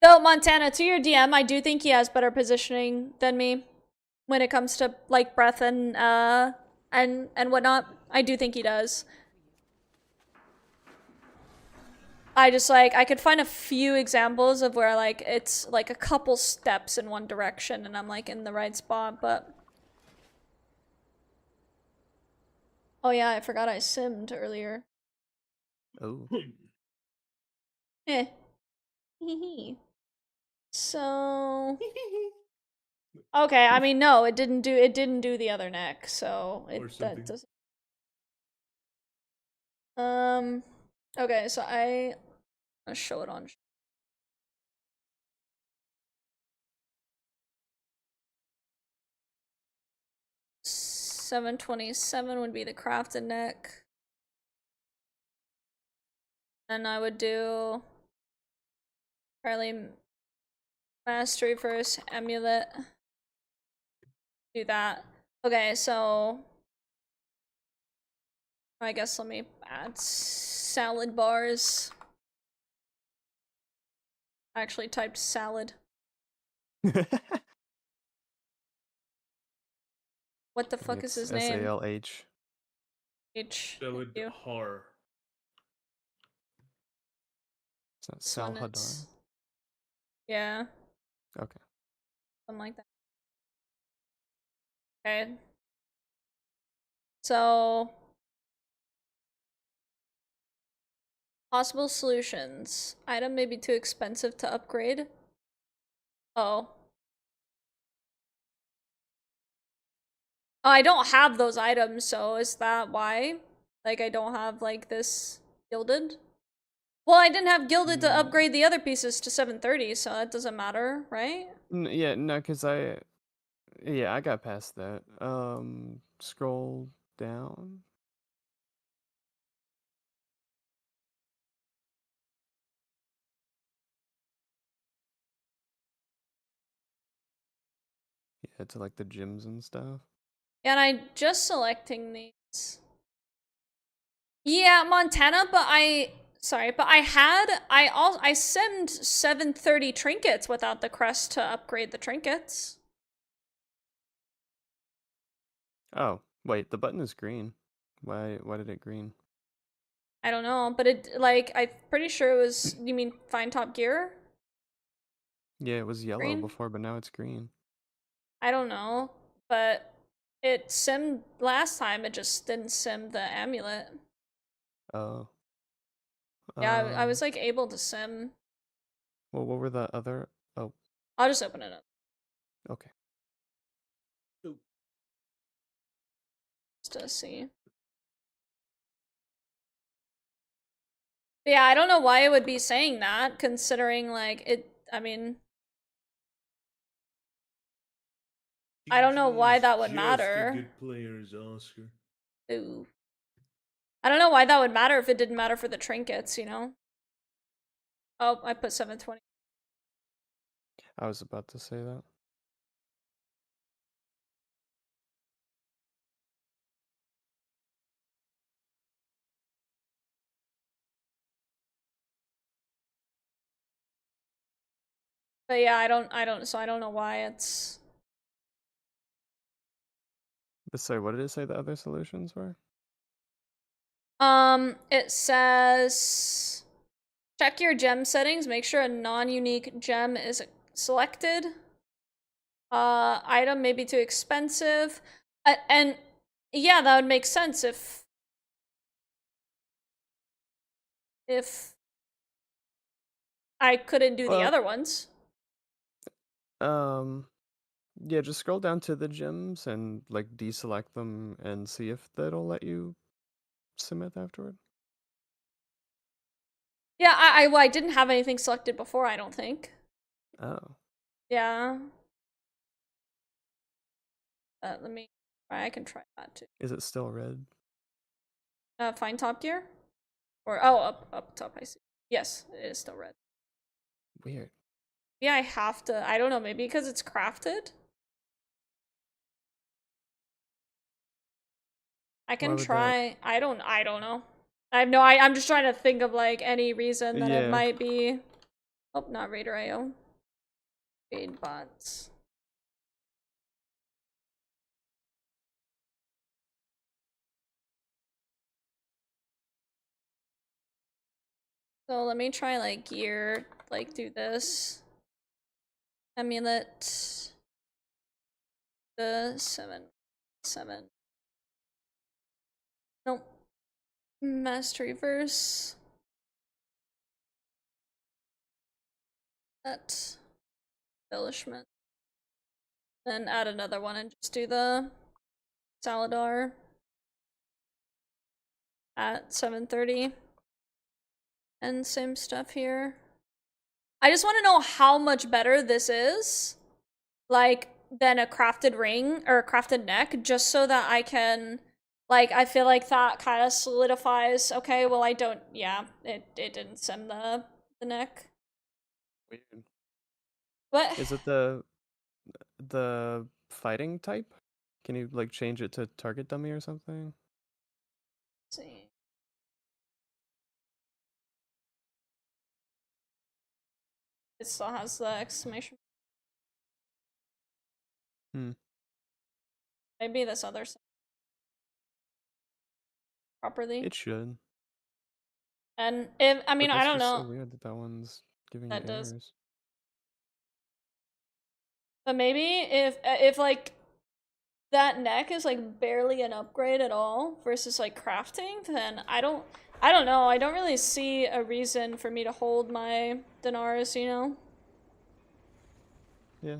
So Montana, to your DM, I do think he has better positioning than me when it comes to like breath and whatnot. I do think he does. I just like I could find a few examples of where like it's like a couple steps in one direction and I'm like in the right spot, but oh yeah, I forgot I simmed earlier. Oh. Eh. So okay, I mean no, it didn't do the other neck, so that doesn't. Okay, so I'll show it on 727 would be the crafted neck. And I would do probably mastery first, amulet. Do that. Okay, so I guess let me add salad bars. I actually typed salad. What the fuck is his name? SALH. Salad har. It's not This one Salhadar. it's... Yeah. Okay. Something like that. Okay. So possible solutions. Item may be too expensive to upgrade. Oh. I don't have those items, so is that why? Like, I don't have, like, this gilded? Well, I didn't have gilded to upgrade the other pieces to 730, so that doesn't matter, right? Yeah, no, because I got past that. Scroll down. Yeah, to like the gyms and stuff. And I just selecting these. Yeah, Montana, but I simmed 730 trinkets without the crest to upgrade the trinkets. Oh, wait, the button is green. Why did it green? I don't know, but it, like, I'm pretty sure it was, you mean Fine Top Gear? Yeah, it was yellow Green? before, but now it's green. I don't know, but it simmed last time, it just didn't sim the amulet. Oh. Yeah, I was like able to sim. Well, what were the other? Oh. I'll just open it up. Okay. Just to see. But yeah, I don't know why it would be saying that, considering like it, I mean, I don't know why that would matter. Good players, Oscar. Ooh. I don't know why that would matter if it didn't matter for the trinkets, you know? Oh, I put 720. I was about to say that. But yeah, I don't know why it's... Sorry, what did it say the other solutions were? It says check your gem settings, make sure a non-unique gem is selected. Item may be too expensive. And yeah, that would make sense if I couldn't do the other ones. Yeah, just scroll down to the gems and like deselect them and see if that'll let you submit afterward. Yeah, I didn't have anything selected before, I don't think. Oh. Yeah. Let me try. I can try that too. Is it still red? Find Top Gear? Or, oh, up top, I see. Yes, it is still red. Weird. Yeah, I have to, I don't know, maybe because it's crafted? I can try, I don't know. I have no, I'm just trying to think of like any reason that it might be. Oh, not Raider IO. Raid bots. So let me try like gear, like do this. Amulet. The 7. Nope. Mastery verse. That. Embellishment. Then add another one and just do the Saladar at 7:30. And same stuff here. I just want to know how much better this is, like, than a crafted ring or a crafted neck, just so that I can, like, I feel like that kind of solidifies, okay, well, I don't, yeah, it didn't send the neck. Weird. What? Is it the fighting type? Can you like change it to target dummy or something? Let's see. It still has the exclamation. Maybe this other side properly. It should. And if I mean, But I don't that's just know. so weird that one's giving That you does. errors. But maybe if like that neck is like barely an upgrade at all versus like crafting, then I don't know. I don't really see a reason for me to hold my dinars, you know? Yeah.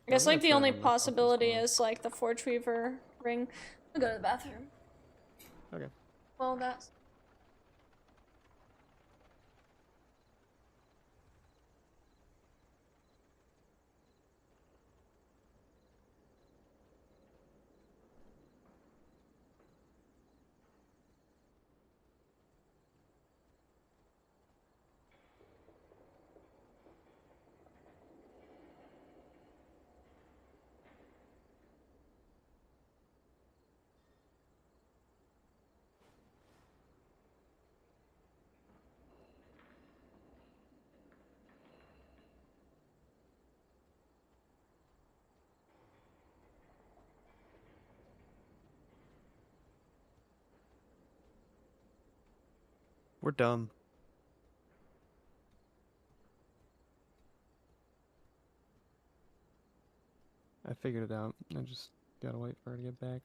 I guess like the only possibility is like the Forge Weaver ring. I'll go to the bathroom. Okay. Well, that's We're dumb. I figured it out. I just gotta wait for her to get back.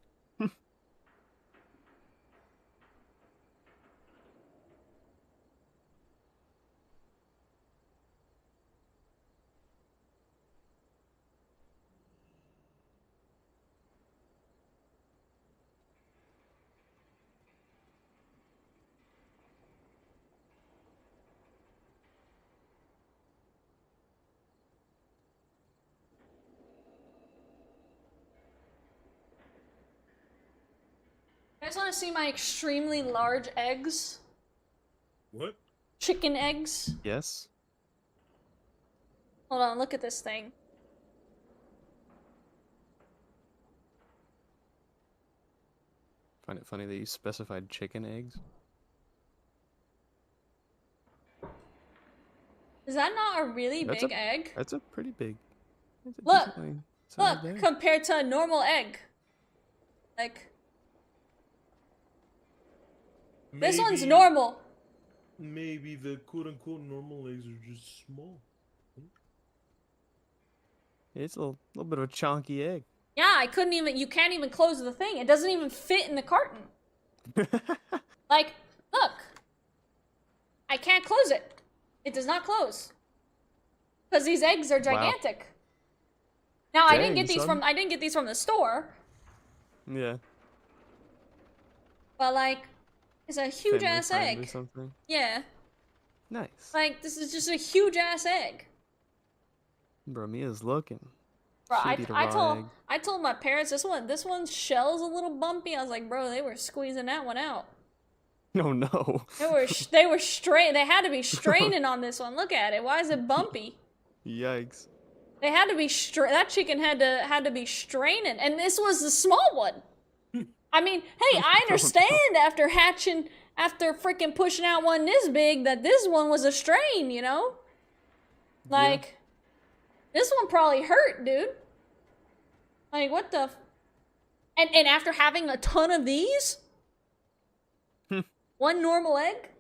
You guys want to see my extremely large eggs? What? Chicken eggs? Yes. Hold on, look at this thing. Find it funny that you specified chicken eggs. Is that not a really big egg? That's a pretty big. Look, compared to a normal egg. Like, this one's normal. Maybe the quote-unquote normal eggs are just small. It's a little bit of a chunky egg. Yeah, I couldn't even, you can't even close the thing. It doesn't even fit in the carton. Like, look. I can't close it. It does not close. Because these eggs are gigantic. Now, I didn't get these from the store. Yeah. But like, it's a huge ass egg. Or something. Yeah. Nice. Like, this is just a huge ass egg. Bro, Mia's looking. Bro, She'd eat a raw egg. I told my parents this one's shell's a little bumpy. I was like, bro, they were squeezing that one out. No, no. They were strain. They had to be straining on this one. Look at it. Why is it bumpy? Yikes. They had to be that chicken had to be straining, and this was the small one. I mean, hey, I understand after freaking pushing out one this big that this one was a strain, you know? Like, this one probably hurt, dude. Like, what the? And after having a ton of these, one normal egg.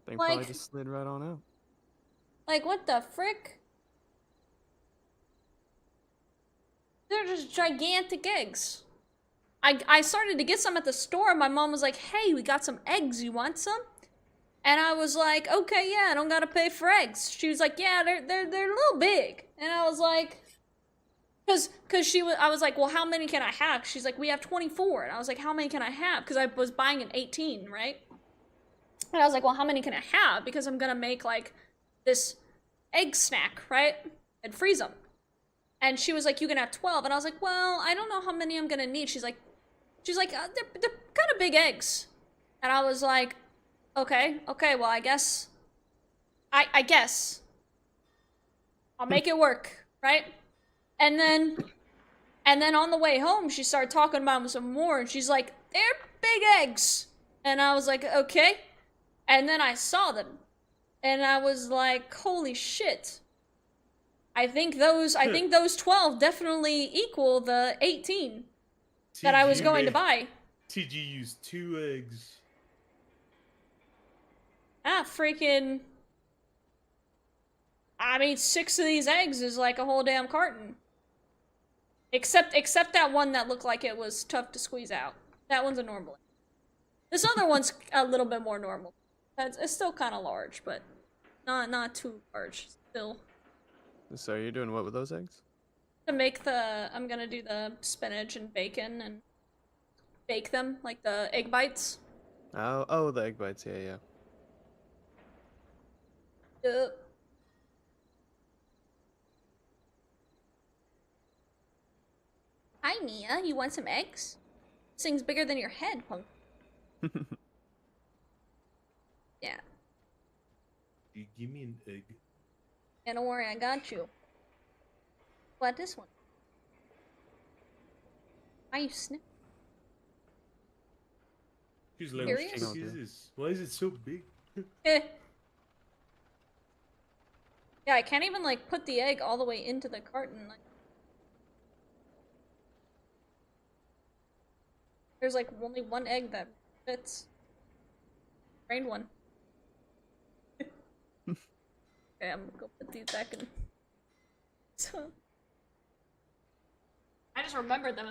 They probably just slid right on out. Like, what the frick? They're just gigantic eggs. I started to get some at the store. My mom was like, hey, we got some eggs. You want some? And I was like, okay, yeah, I don't gotta pay for eggs. She was like, yeah, they're a little big. And I was like, I was like, well, how many can I have? She's like, we have 24. And I was like, how many can I have? Because I was buying an 18, right? And I was like, well, how many can I have? Because I'm gonna make like this egg snack, right? And freeze them. And she was like, you can have 12. And I was like, well, I don't know how many I'm gonna need. She's like, they're kind of big eggs. And I was like, okay, well, I guess I'll make it work, right? And then on the way home, she started talking about some more, and she's like, they're big eggs. And I was like, okay. And then I saw them, and I was like, holy shit. I think those 12 definitely equal the 18 that I was going to buy. TG used 2 eggs. Freaking. I mean, 6 of these eggs is like a whole damn carton. Except that one that looked like it was tough to squeeze out. That one's a normal. This other one's a little bit more normal. It's still kind of large, but not too large. Still. So you're doing what with those eggs? I'm gonna do the spinach and bacon and bake them, like the egg bites. Oh, the egg bites, yeah. Yep. Hi, Mia. You want some eggs? This thing's bigger than your head, punk. Yeah. You give me an egg. Yeah, don't worry, I got you. What, this one? Why you sniff? She's like, what the fuck is this? Why is it so big? Yeah, I can't even, like, put the egg all the way into the carton. Like, there's, like, only one egg that fits. Drained one. Okay, I'm gonna go put these back in. So, I just remembered them.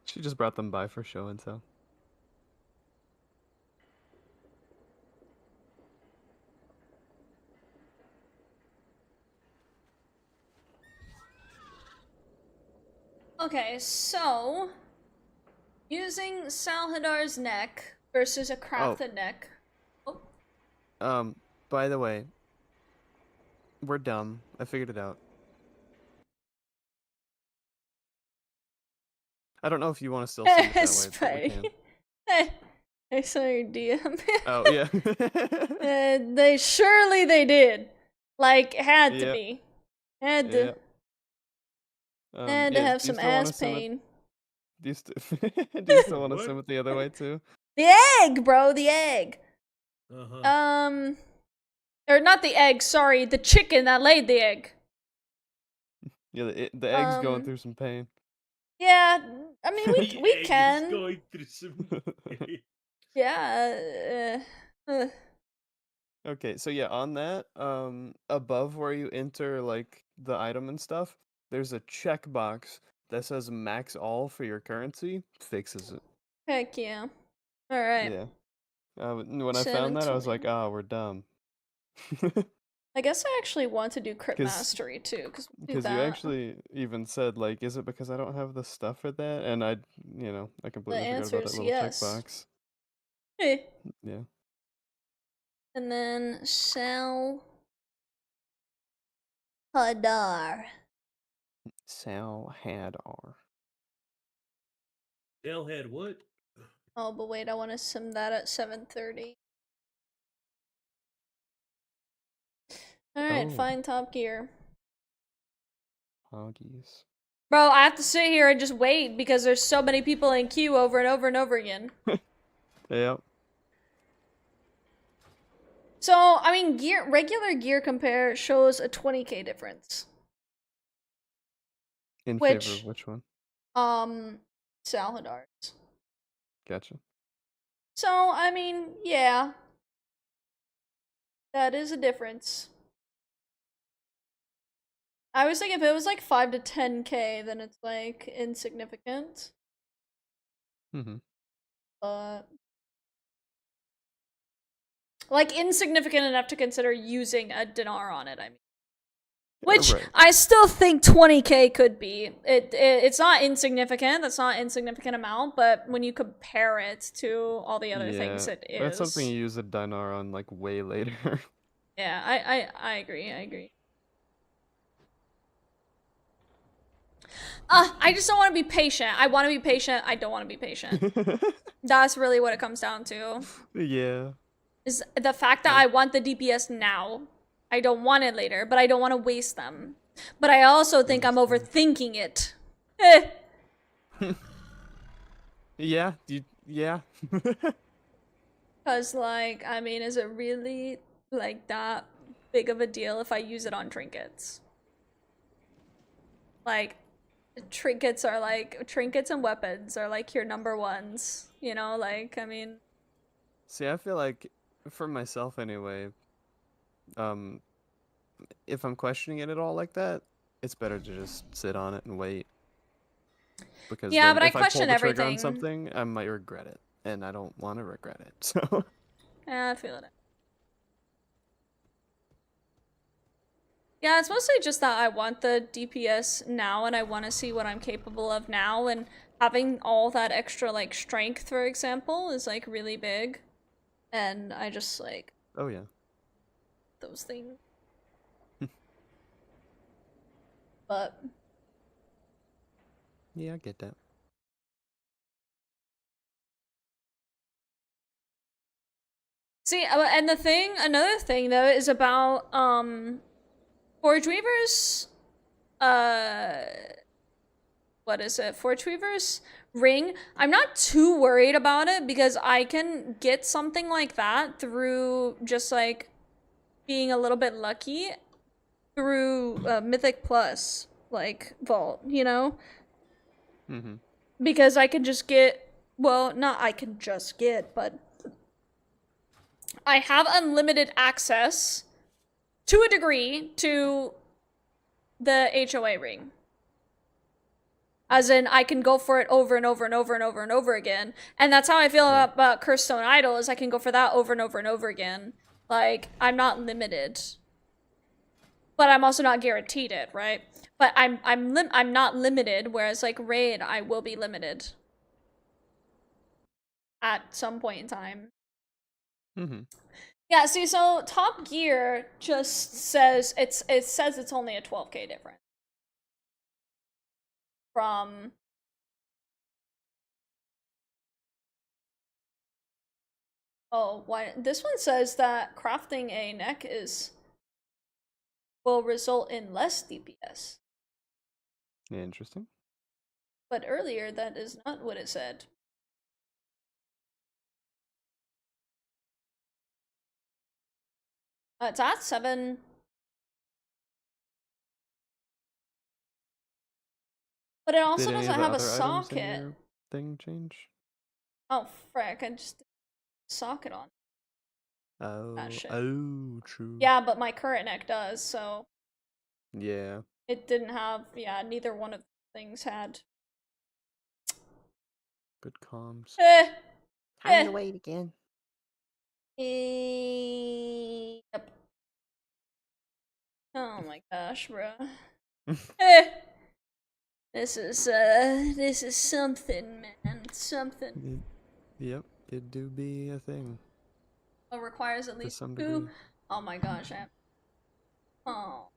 She just brought them by for show and tell. Okay, so using Salhadar's neck versus a crafted neck. Oh. By the way, we're dumb. I figured it out. I don't know if you want to still send it that way, but we can. I saw your DM. Oh, yeah. They did. Like, had to be. Had to. Had to have some ass pain. Do you still want to swim it the other way, too? The egg, bro, the egg. Or not the egg, sorry, the chicken that laid the egg. Yeah, the egg's going through some pain. Yeah, I mean, The we egg is can. going through some pain. Yeah. Okay, so yeah, on that, above where you enter like the item and stuff, there's a checkbox that says max all for your currency. Fixes it. Heck yeah. Alright. Yeah. When I found that, I was like, 720. oh, we're dumb. I guess I actually want to do crit 'Cause- mastery too, because we do Because that. you actually even said, like, is it because I don't have the stuff for that? And I completely forgot answer about that is little yes. checkbox. Hey. Yeah. And then Sal Hadar. Sal Hadar. Hellhead, what? Oh, but wait, I want to sim that at 7:30. Alright, Oh. find Top Gear. Hoggies. Bro, I have to sit here and just wait because there's so many people in queue over and over and over again. Yep. So, I mean, regular gear compare shows a 20k difference. In favor of which one? Salhadar's. Gotcha. So, I mean, yeah. That is a difference. I was thinking if it was like 5 to 10k, then it's like insignificant. But like insignificant enough to consider using a dinar on it, I mean. Which Right. I still think 20k could be. It's not insignificant. That's not an insignificant amount, but when you compare it to all the other things, it is. That's something you use a dinar on like way later. Yeah, I agree. I agree. I just don't want to be patient. I want to be patient. I don't want to be patient. That's really what it comes down to. Yeah. Is the fact that I want the DPS now. I don't want it later, but I don't want to waste them. But I also think I'm overthinking it. Yeah. Yeah. Cause like, I mean, is it really like that big of a deal if I use it on trinkets? Like, trinkets and weapons are like your number ones, you know, like, I mean. See, I feel like, for myself anyway, if I'm questioning it at all like that, it's better to just sit on it and wait. Because yeah, then but if I I pull question the trigger everything. on something, I might regret it, and I don't want to regret it. So. Yeah, I feel it. Yeah, it's mostly just that I want the DPS now, and I want to see what I'm capable of now, and having all that extra, like, strength, for example, is, like, really big. And I just, like... Oh, yeah. Those things. But... Yeah, I get that. See, and another thing, though, is about, Forge Weaver's, what is it? Forge Weaver's ring. I'm not too worried about it because I can get something like that through just like being a little bit lucky through Mythic Plus, like Vault, you know? Because I can just get, well, not I can just get, but I have unlimited access to a degree to the HOA ring. As in, I can go for it over and over and over and over and over again. And that's how I feel about Cursed Stone Idol, is I can go for that over and over and over again. Like, I'm not limited. But I'm also not guaranteed it, right? But I'm not limited, whereas like Raid, I will be limited. At some point in time. Yeah, see, so Top Gear just says, it says it's only a 12k difference. From... Oh, why? This one says that crafting a neck will result in less DPS. Yeah, interesting. But earlier, that is not what it said. It's at 7. But it also Did any doesn't of the have a other items in socket. your thing change? Oh, frick, I just socket on. Oh, shit. oh, true. Yeah, but my current neck does, so Yeah. it didn't have, yeah, neither one of the things had. Good comms. Eh. Time to wait again. Yep. Oh my gosh, bruh. Eh. This is something, man. Something. Yep, it do be a thing. It requires at To least some 2. degree. Oh my gosh, oh.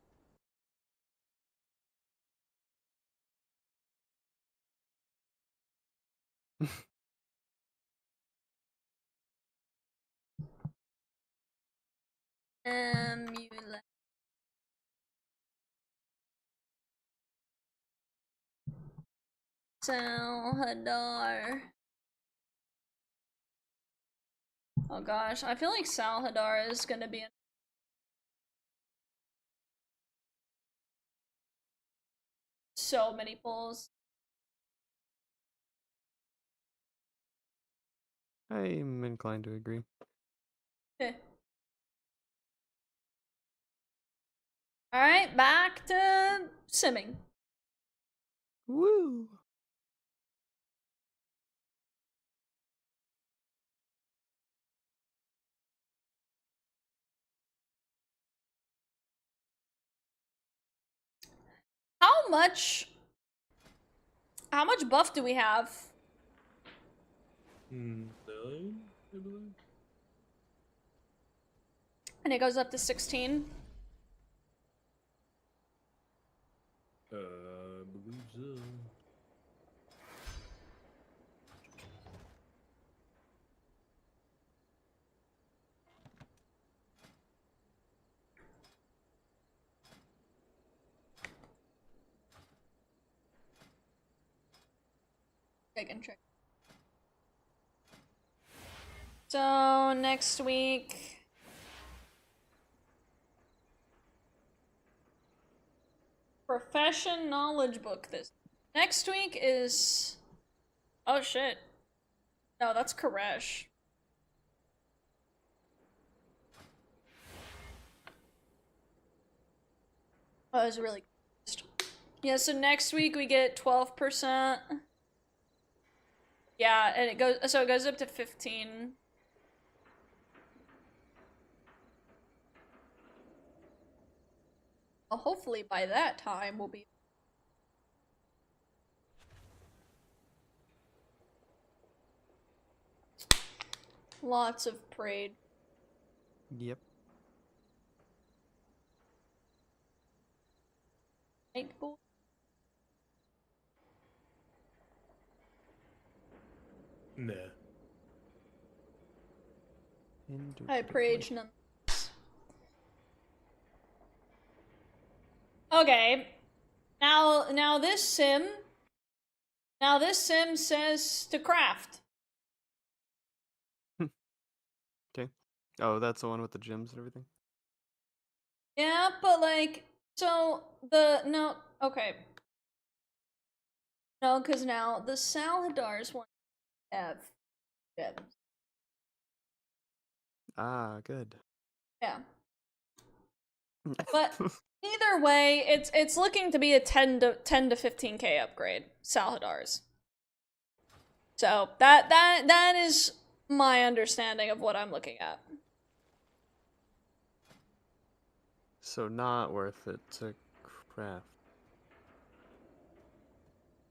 Amulet. Salhadar. Oh gosh, I feel like Salhadar is gonna be so many pulls. I'm inclined to agree. Eh. Alright, back to simming. Woo! How much buff do we have? 9, I believe. And it goes up to 16. I believe so. Taking trick. So next week. Profession knowledge book this. Next week is. Oh shit. No, that's Koresh. I was really confused. Yeah, so next week we get 12%. Yeah, and it goes up to 15. Well, hopefully by that time we'll be lots of parade. Yep. Thankful. Nah. I prayed none. Okay. Now this sim says to craft. Okay. Oh, that's the one with the gems and everything? Yeah, but like okay. No, because now the Salhadars want to have gems. Ah, good. Yeah. But either way, it's looking to be a 10 to 15k upgrade, Salhadars. So that is my understanding of what I'm looking at. So not worth it to craft.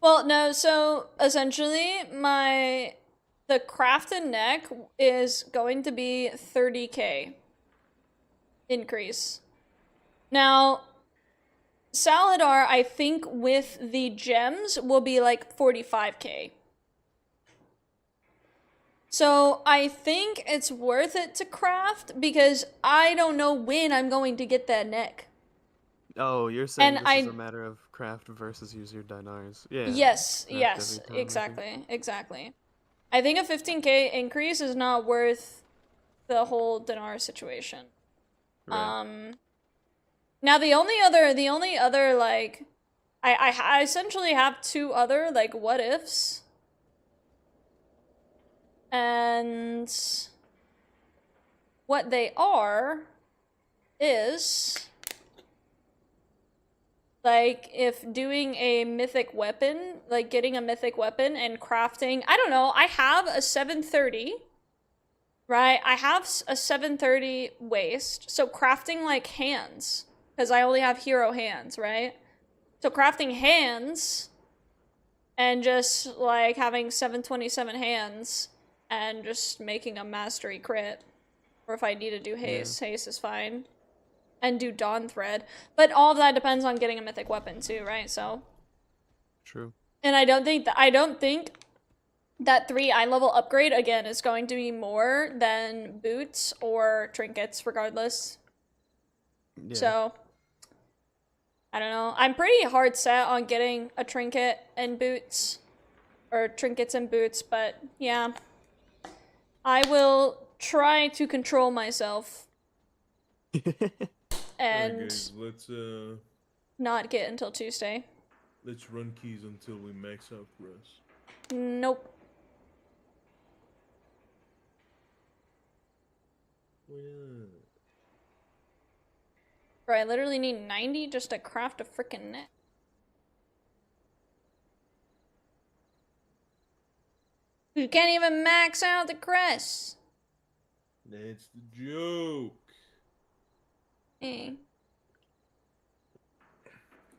Well, no, so essentially the crafted neck is going to be 30k increase. Now, Salhadar, I think with the gems will be like 45k. So I think it's worth it to craft because I don't know when I'm going to get that neck. Oh, you're saying And this is a matter of craft versus use your dinars. Yeah. Yes, craft yes, every time, exactly. I think a 15k increase is not worth the whole dinar situation. Right. Now the only other like, I essentially have two other like what ifs, and what they are is like if doing a mythic weapon, like getting a mythic weapon and crafting. I don't know. I have a 730. Right, I have a 730 waist, so crafting like hands, because I only have hero hands, right? So crafting hands, and just like having 727 hands, and just making a mastery crit. Or if I need to do haste, haste is fine. And do dawn thread. But all of that depends on getting a mythic weapon too, right? So. True. And I don't think that 3 eye level upgrade, again, is going to be more than boots or trinkets, regardless. Yeah. So, I don't know. I'm pretty hard set on getting a trinket and boots. Or trinkets and boots, but yeah. I will try to control myself. And Alright guys, let's not get until Tuesday. let's run keys until we max out Russ. Nope. Yeah. Bro, I literally need 90 just to craft a freaking net. You can't even max out the crest. That's the joke. Hey.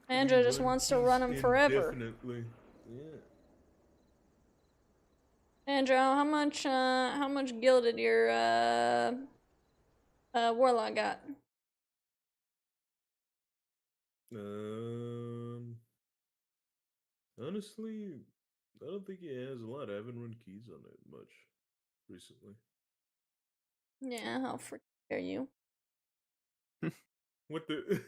Andrew just wants to run him forever. Definitely. Yeah. Andrew, how much gil did your warlock got? Honestly, I don't think it has a lot. I haven't run keys on it much recently. Yeah, how freaking dare you? What the?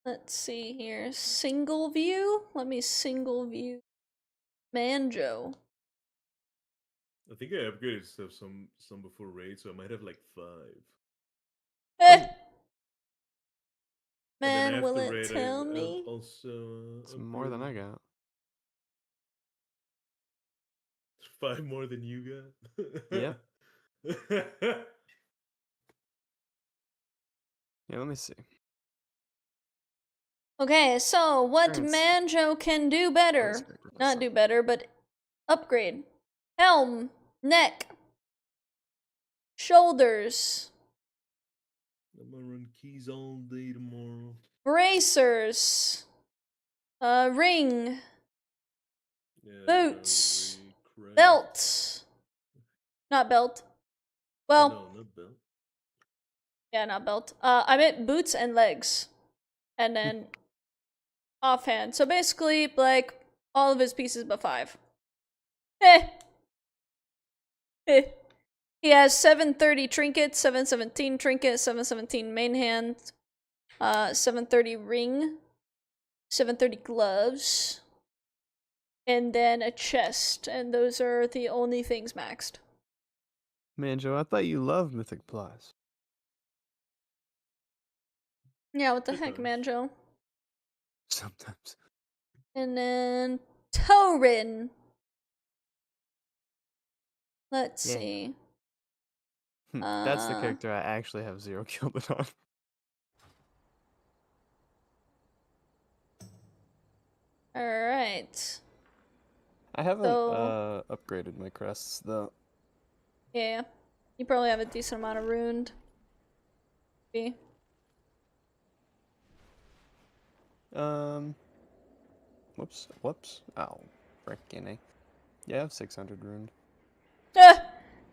Let's see here. Single view? Let me single view. Manjo. I think I upgraded stuff some before raid, so I might have like 5. Eh! And then Man, will after it raid, tell I've me? also It's more than I got. 5 more than you got. Yep. Yeah, let me see. Okay, so what Currency. Manjo can do better? Not do better, but upgrade. Helm, neck, shoulders, I'm gonna run keys all day tomorrow. bracers, ring, Yeah, boots, belt. Not belt. Well, no, not belt. yeah, not belt. I meant boots and legs. And then offhand. So basically, like, all of his pieces but 5. Eh. Eh. He has 730 trinkets, 717 trinket, 717 main hand, 730 ring, 730 gloves, and then a chest. And those are the only things maxed. Manjo, I thought you loved Mythic Plus. Yeah, what the heck, Manjo? Sometimes. And then Torin. Let's Yeah. see. That's the character I actually have 0 gilded on. Alright. I haven't upgraded my crests though. Yeah. You probably have a decent amount of ruined. Maybe. Whoops. Oh, frickin' A. Yeah, I have 600 ruined. Yeah,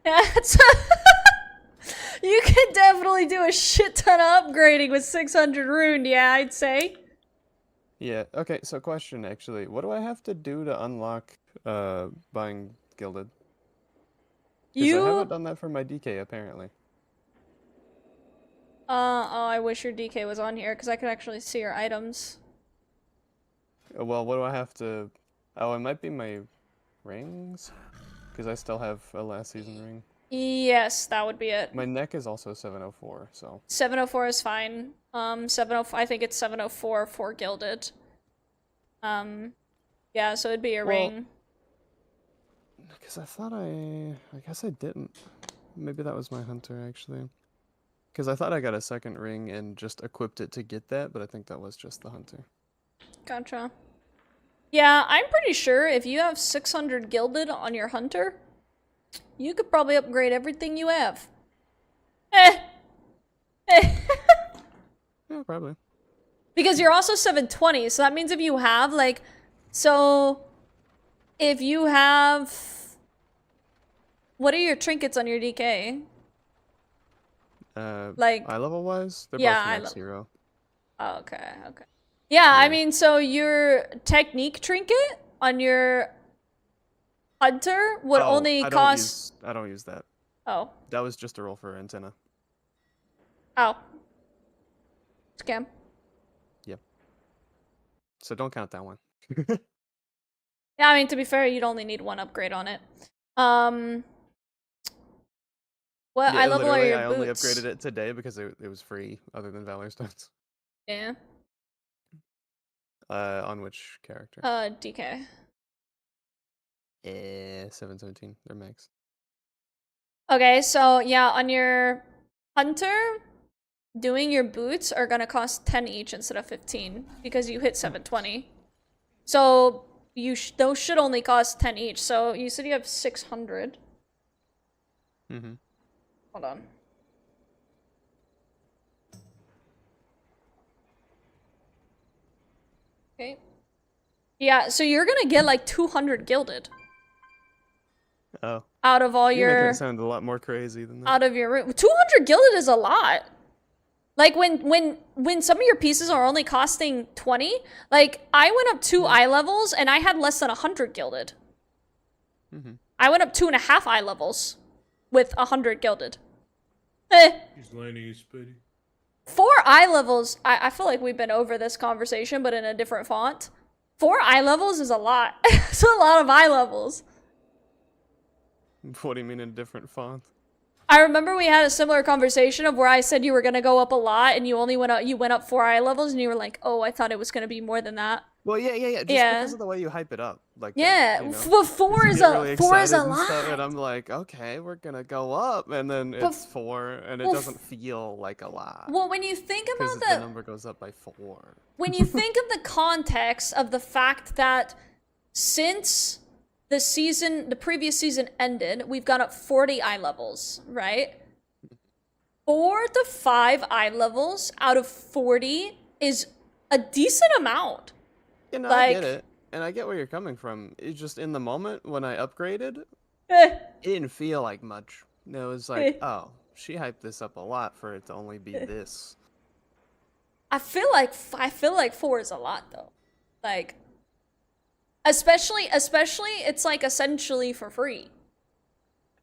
it's you could definitely do a shit ton of upgrading with 600 ruined, yeah, I'd say. Yeah, okay, so question actually. What do I have to do to unlock buying gilded? Because I haven't done that for my DK apparently. Oh, I wish your DK was on here, because I could actually see your items. Well, what do I have to... Oh, it might be my rings? Because I still have a last season ring. Yes, that would be it. My neck is also 704, so 704 is fine. 704. I think it's 704 for gilded. Yeah, so it'd be a ring. Because I guess I didn't. Maybe that was my hunter actually. Because I thought I got a second ring and just equipped it to get that, but I think that was just the hunter. Gotcha. Yeah, I'm pretty sure if you have 600 gilded on your hunter, you could probably upgrade everything you have. Yeah, probably. Because you're also 720, so that means if you have, like... So... If you have... What are your trinkets on your DK? Like... Eye level wise? They're Yeah, both max 0. Oh, okay, okay. Yeah, I mean, so your technique trinket on your hunter would only cost... I don't use that. Oh. That was just a roll for antenna. Oh. Scam. Yep. So don't count that one. Yeah, I mean, to be fair, you'd only need one upgrade on it. What eye level are your I boots? only upgraded it today because it was free, other than Valor Stones. Yeah. On which character? DK. 717. They're max. Okay, so yeah, on your hunter, doing your boots are gonna cost 10 each instead of 15 because you hit 720. So those should only cost 10 each. So you said you have 600. Mm-hmm. Hold on. Okay. Yeah, so you're gonna get like 200 gilded. Oh. Out of all You're making your... it sound a lot more crazy than that. Out of your room. 200 gilded is a lot. Like when some of your pieces are only costing 20, like I went up 2 eye levels and I had less than 100 gilded. Mm-hmm. I went up 2.5 eye levels with 100 gilded. He's landing his pity. 4 eye levels, I feel like we've been over this conversation, but in a different font. 4 eye levels is a lot. It's a lot of eye levels. What do you mean in a different font? I remember we had a similar conversation of where I said you were gonna go up a lot and you only went up 4 eye levels and you were like, oh, I thought it was gonna be more than that. Well, yeah. Just because of the way you hype it up, like yeah, that, you know? well, 4 is really 4 is a excited and lot. stuff, and I'm like, okay, we're gonna go up, and then it's 4, and it doesn't feel like a lot. Well, when you think about the number goes up by 4. When you think of the context of the fact that since the previous season ended, we've gone up 40 eye levels, right? 4 to 5 eye levels out of 40 is a decent amount. You know, like, I get it, and I get where you're coming from. It's just in the moment when I upgraded, it didn't feel like much. It was like, oh, she hyped this up a lot for it to only be this. I feel like 4 is a lot though, like, especially it's like essentially for free.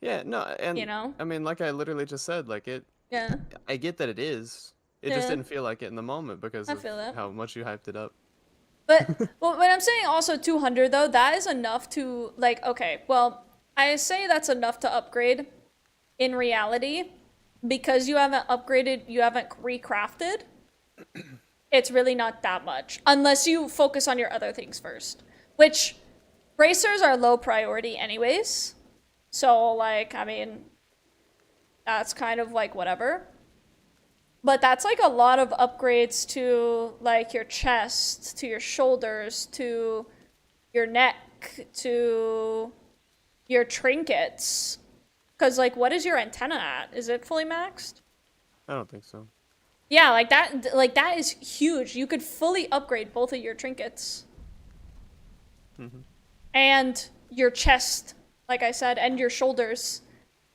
Yeah, no, and you know, I mean, like I literally just said, like it. Yeah. I get that it is. It just didn't feel like it in the moment because of how much you hyped it up. But well, when I'm saying also 200 though, that is enough to like. Okay, well, I say that's enough to upgrade. In reality, because you haven't upgraded, you haven't recrafted. It's really not that much unless you focus on your other things first, which bracers are low priority anyways. So like, I mean, that's kind of like whatever. But that's like a lot of upgrades to like your chest, to your shoulders, to your neck, to your trinkets. Because like, what is your antenna at? Is it fully maxed? I don't think so. Yeah, like that is huge. You could fully upgrade both of your trinkets. Mm-hmm. And your chest, like I said, and your shoulders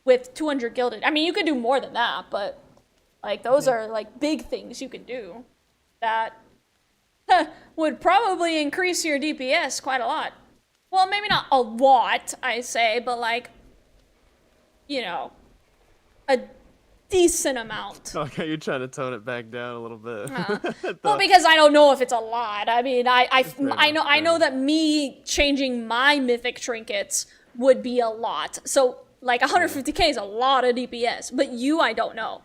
with 200 gilded. I mean, you could do more than that, but like those are like big things you can do that would probably increase your DPS quite a lot. Well, maybe not a lot, I say, but like, you know, a decent amount. Okay, you're trying to tone it back down a little bit. Well, because I don't know if it's a lot. I mean, I know that me changing my mythic trinkets would be a lot. So Like 150k is a lot of DPS, but you, I don't know.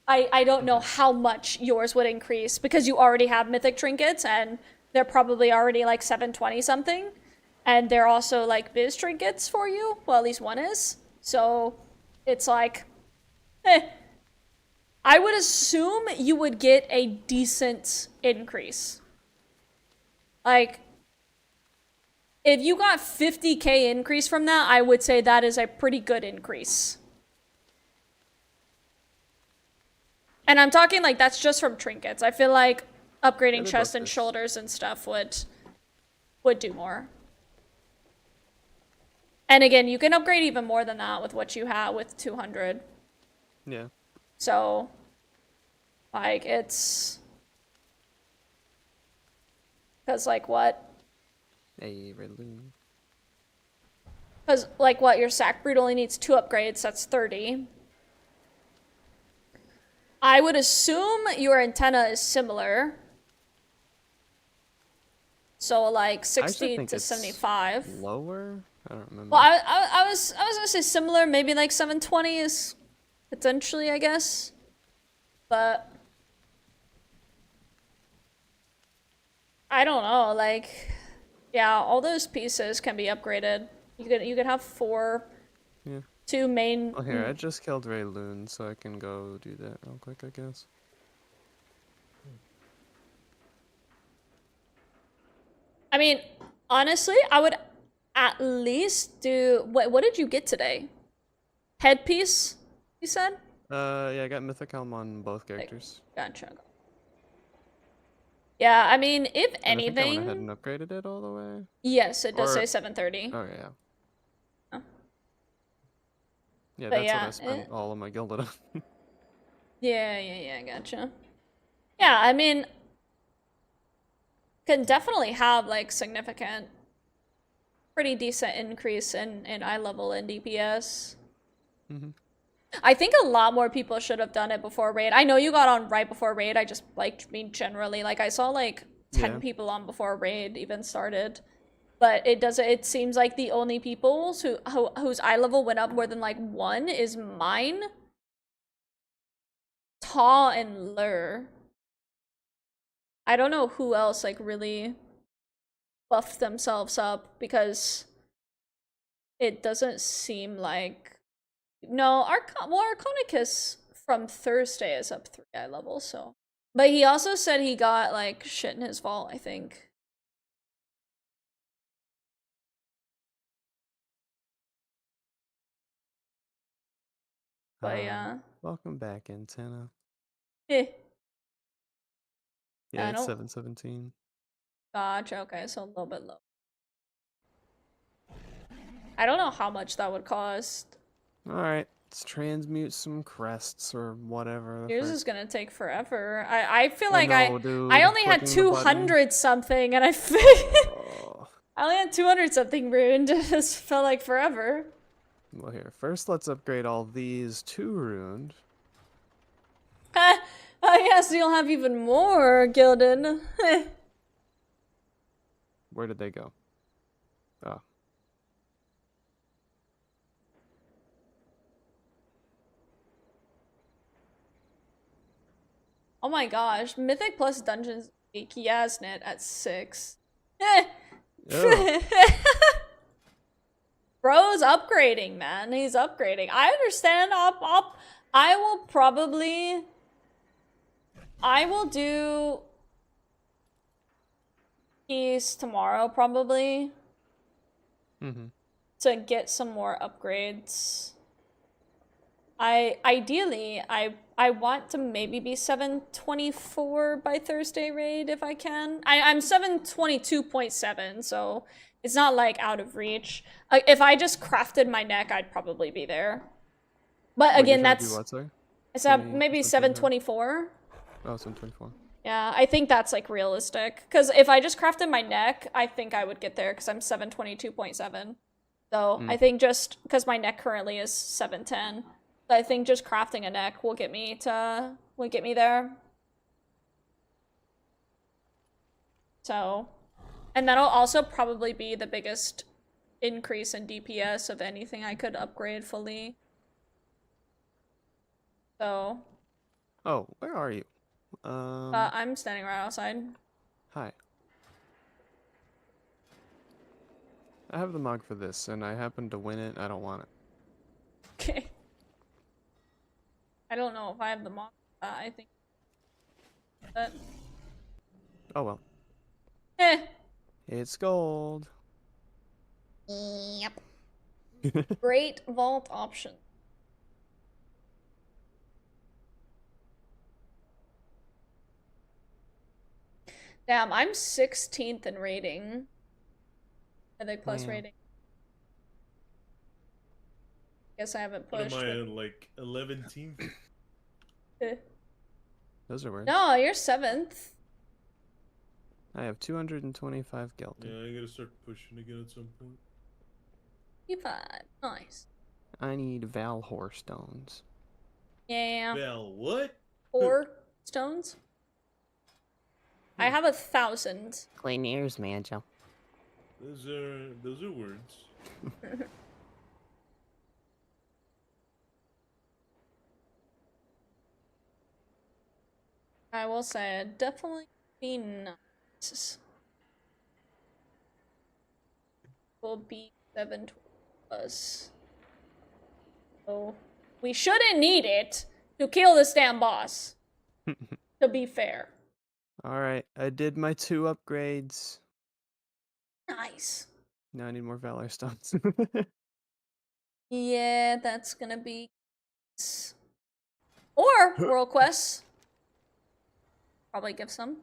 I don't know how much yours would increase because you already have mythic trinkets and they're probably already like 720 something. And they're also like biz trinkets for you. Well, at least one is. So it's like, I would assume you would get a decent increase. Like, if you got 50k increase from that, I would say that is a pretty good increase. And I'm talking like that's just from trinkets. I feel like upgrading chest and shoulders and stuff would do more. And again, you can upgrade even more than that with what you have with 200. Yeah. So, like, it's... Because, like, what? A Redloon. Because, like, what? Your sack brute only needs 2 upgrades. That's 30. I would assume your antenna is similar. So, like, 60 to 75. Lower? I don't remember. Well, I was gonna say similar. Maybe, like, 720 is potentially, I guess. But... I don't know, like... Yeah, all those pieces can be upgraded. You could have 4... Yeah. 2 main... Oh, here, I just killed Redloon, so I can go do that real quick, I guess. I mean, honestly, I would at least do... What did you get today? Headpiece, you said? Yeah, I got Mythic Helm on both characters. Gotcha. Yeah, I mean, if And I think I anything... went ahead and upgraded it all the way. Yes, it does say 730. Oh, yeah. Oh. Yeah, But that's yeah, what I spent all of my gilded on. Yeah, gotcha. Yeah, I mean, can definitely have, like, significant, pretty decent increase in eye level and DPS. Mm-hmm. I think a lot more people should have done it before raid. I know you got on right before raid. I just, like, mean generally, like, I saw, like, 10 people on before raid even started. But it seems like the only people whose eye level went up more than, like, 1 is mine, Ta, and Lur. I don't know who else, like, really buffed themselves up, because it doesn't seem like... No, Arconicus from Thursday is up 3 eye level, so... But he also said he got, like, shit in his vault, I think. But yeah. Welcome back, Antenna. Eh. Yeah, I it's don't... 717. Gotcha, okay, so a little bit low. I don't know how much that would cost. Alright, let's transmute some crests or whatever. Yours is gonna take forever. I feel like dude, I only had clicking the button. 200 something, and I only had 200 something ruined. It just felt like forever. Well, here, first let's upgrade all these to ruined. Oh yes, you'll have even more, Gildan. Where did they go? Oh. Oh my gosh, Mythic plus Dungeons Yasnet at 6. Bro's upgrading, man. He's upgrading. I understand. I will do keys tomorrow, probably. Mm-hmm. To get some more upgrades. Ideally, I want to maybe be 724 by Thursday raid if I can. I'm 722.7, so it's not like out of reach. If I just crafted my neck, I'd probably be there. But again, that's it's maybe 724. Oh, 724. Yeah, I think that's like realistic. Because if I just crafted my neck, I think I would get there because I'm 722.7. So I think just because my neck currently is 710. So I think just crafting a neck will get me there. So, and that'll also probably be the biggest increase in DPS of anything I could upgrade fully. So. Oh, where are you? I'm standing right outside. Hi. I have the mug for this, and I happen to win it. I don't want it. Okay. I don't know if I have the mod. I think. But. Oh well. Eh. It's gold. Yep. Great vault option. Damn, I'm 16th in rating. Mythic plus Damn. rating. Guess I haven't What pushed. am I at, like 11th? Those are words. No, you're 7th. I have 225 gelt. Yeah, I gotta start pushing again at some point. Nice. I need Valhor stones. Yeah. Val, what? 4 stones? I have 1,000. Clean ears, Manjo. Those are words. I will say, it definitely be nice. Will be 7 plus. So we shouldn't need it to kill this damn boss. To be fair. Alright, I did my 2 upgrades. Nice. Now I need more Valor stones. Yeah, that's gonna be. Or World Quests. Probably give some.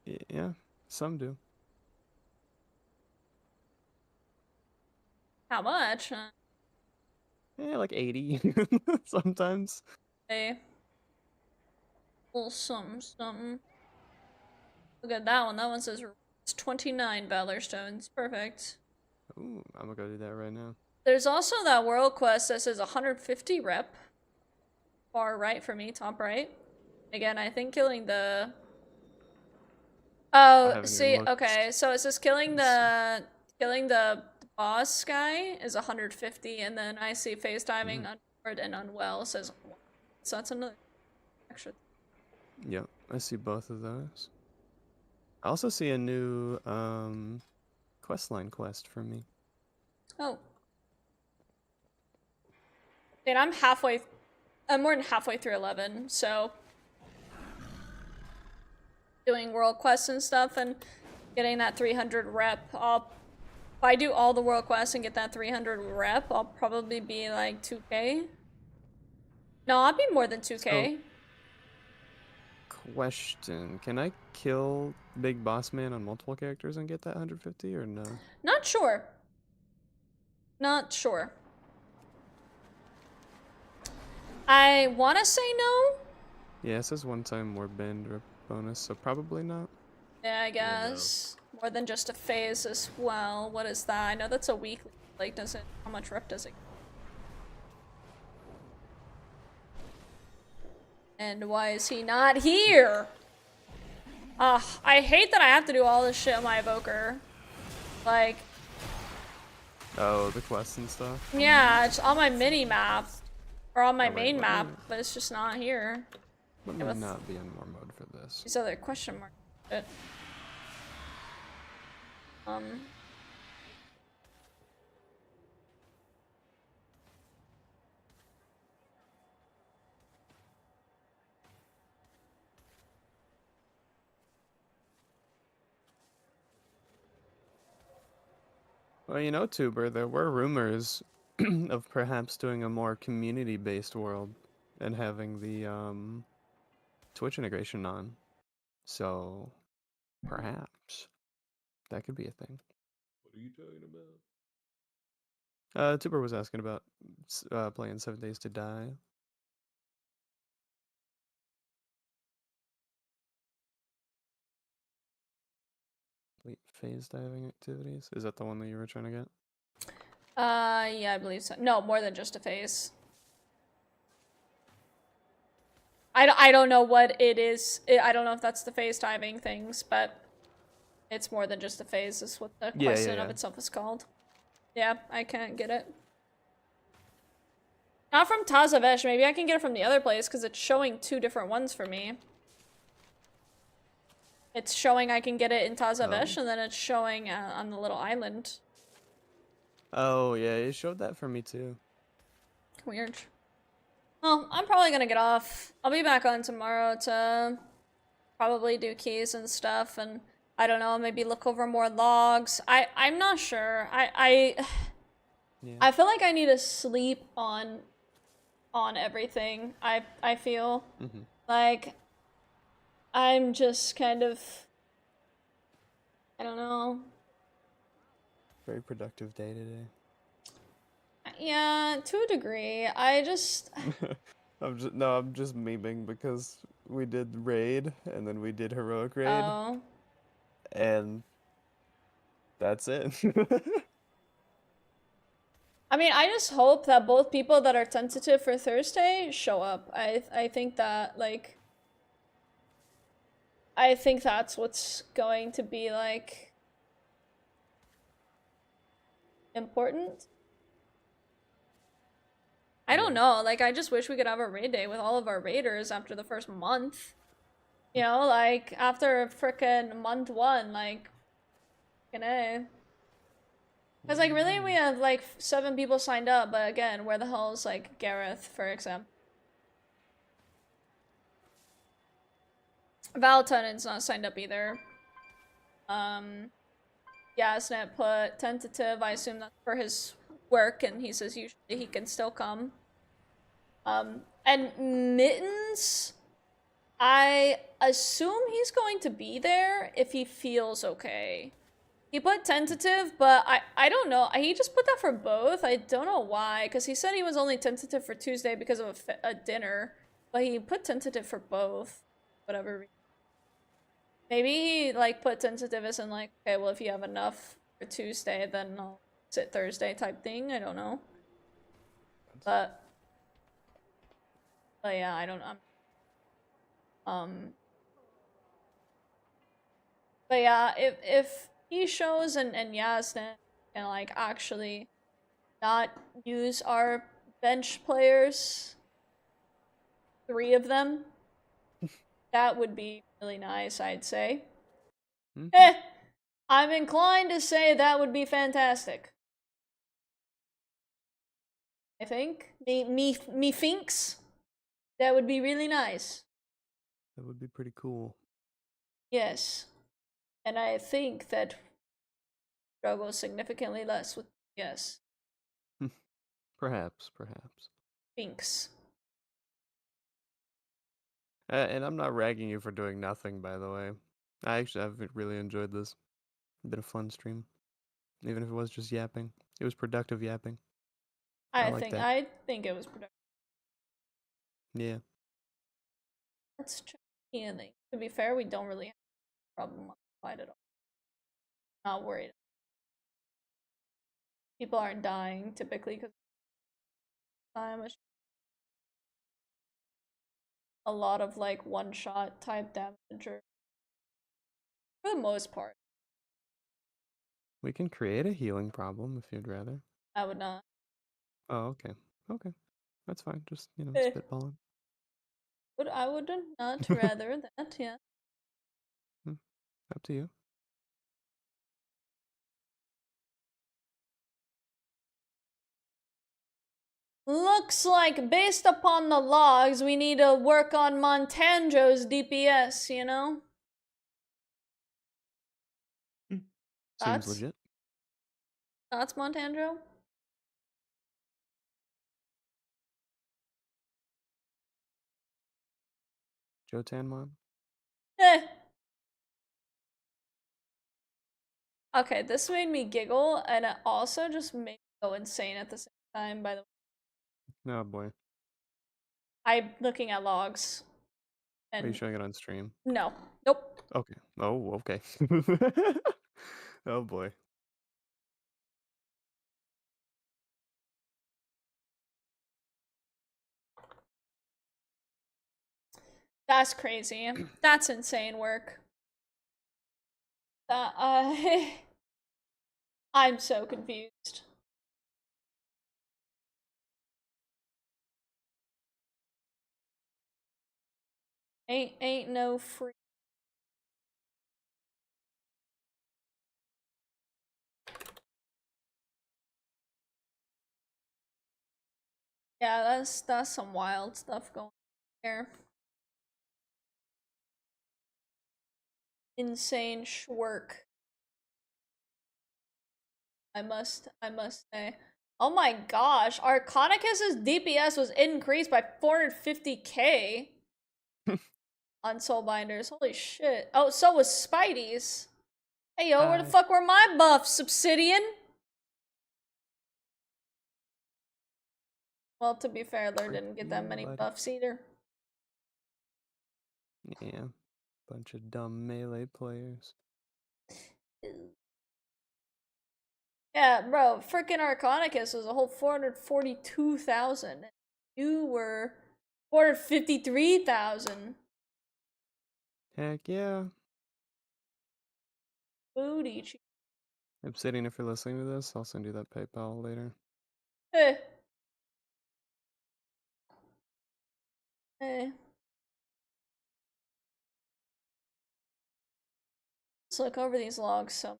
Yeah, some do. How much? Yeah, like 80 sometimes. Hey. Well, something. Look at that one. That one says it's 29 Valor Stones. Perfect. Ooh, I'm gonna go do that right now. There's also that world quest that says 150 rep. Far right for me, top right. Again, I think killing the... Oh, see, okay, so it says killing the boss guy is 150, and then I see face diving, unboard, and unwell says 1. So that's another extra. Yep, I see both of those. I also see a new questline quest for me. Oh. Dude, I'm more than halfway through 11, so doing world quests and stuff and getting that 300 rep. If I do all the world quests and get that 300 rep, I'll probably be like 2k. No, I'll be more than 2k. Question, can I kill Big Boss Man on multiple characters and get that 150 or no? Not sure. Not sure. I want to say no. Yeah, it says one-time more band rep bonus, so probably not. Yeah, I guess. More than just a phase as well. What is that? I know that's a weekly. Like, how much rep does it? And why is he not here? I hate that I have to do all this shit on my evoker. Like... Oh, the quests and stuff? Yeah, it's on my mini-map. Or on my main map, but it's just not here. Let me not be in more mode for this. These other question marks. But, Well, you know, Tuber, there were rumors of perhaps doing a more community-based world and having the Twitch integration on. So, perhaps that could be a thing. What are you talking about? Tuber was asking about playing 7 Days to Die. Phase diving activities? Is that the one that you were trying to get? yeah, I believe so. No, more than just a phase. I don't know what it is. I don't know if that's the phase diving things, but it's more than just a phase is what the question of itself is called. Yeah, I can't get it. Not from Tazavesh. Maybe I can get it from the other place because it's showing 2 different ones for me. It's showing I can get it in Tazavesh, and then it's showing on the little island. Oh, yeah, it showed that for me too. Weird. Well, I'm probably gonna get off. I'll be back on tomorrow to probably do keys and stuff, and I don't know, maybe look over more logs. I'm not sure. I feel like I need to sleep on everything. I feel like I'm just kind of, I don't know. Very productive day today. Yeah, to a degree. I just I'm just memeing because we did raid and then we did heroic raid. Oh. And that's it. I mean, I just hope that both people that are tentative for Thursday show up. I think that, like, I think that's what's going to be, like, important. I don't know, like, I just wish we could have a raid day with all of our raiders after the first month. You know, like, after frickin' month 1, like, A. Because, like, really, we have, like, 7 people signed up, but again, where the hell is, like, Gareth, for example? Valtenon's not signed up either. Yasnet put tentative, I assume that's for his work, and he says usually he can still come. And Mittens, I assume he's going to be there if he feels okay. He put tentative, but I don't know. He just put that for both. I don't know why, because he said he was only tentative for Tuesday because of a dinner, but he put tentative for both. Whatever reason. Maybe he, like, put tentative as in, like, okay, well, if you have enough for Tuesday, then I'll sit Thursday type thing. I don't know. But yeah, I don't know. But yeah, if he shows and Yasna can, like, actually not use our bench players, 3 of them, that would be really nice, I'd say. I'm inclined to say that would be fantastic. I think. Me thinks that would be really nice. That would be pretty cool. Yes. And I think that struggle significantly less with yes. Perhaps. Thinks. And I'm not ragging you for doing nothing, by the way. I've really enjoyed this. It's been a fun stream. Even if it was just yapping. It was productive yapping. I like that. I think it was productive. Yeah. Let's check healing. To be fair, we don't really have a problem on the fight at all. Not worried. People aren't dying typically because a lot of, like, one-shot type damage, or for the most part. We can create a healing problem if you'd rather. I would not. Oh, okay. Okay. That's fine. Just, spitballing. But I would not rather that, yeah. Up to you. Looks like, based upon the logs, we need to work on Montanjo's DPS, you know? Seems legit. Thoughts, Montanjo? Joe Tanmon? Okay, this made me giggle, and it also just made me go insane at the same time, by the way. Oh boy. I'm looking at logs. And Are you showing it on stream? No. Nope. Okay. Oh, okay. Oh boy. That's crazy. That's insane work. I'm so confused. Ain't no free. Yeah, that's some wild stuff going on here. Insane schwork. I must say. Oh my gosh, Arconicus's DPS was increased by 450k on Soulbinders. Holy shit. Oh, so was Spidey's. Hey yo, where the fuck were my buffs, Obsidian? Well, to be fair, Lur didn't get that many buffs either. Yeah. Bunch of dumb melee players. Yeah, bro, freaking Arconicus was a whole 442,000. You were 453,000. Heck yeah. Booty cheek. Obsidian, if you're listening to this, I'll send you that PayPal later. Eh. Eh. Let's look over these logs some.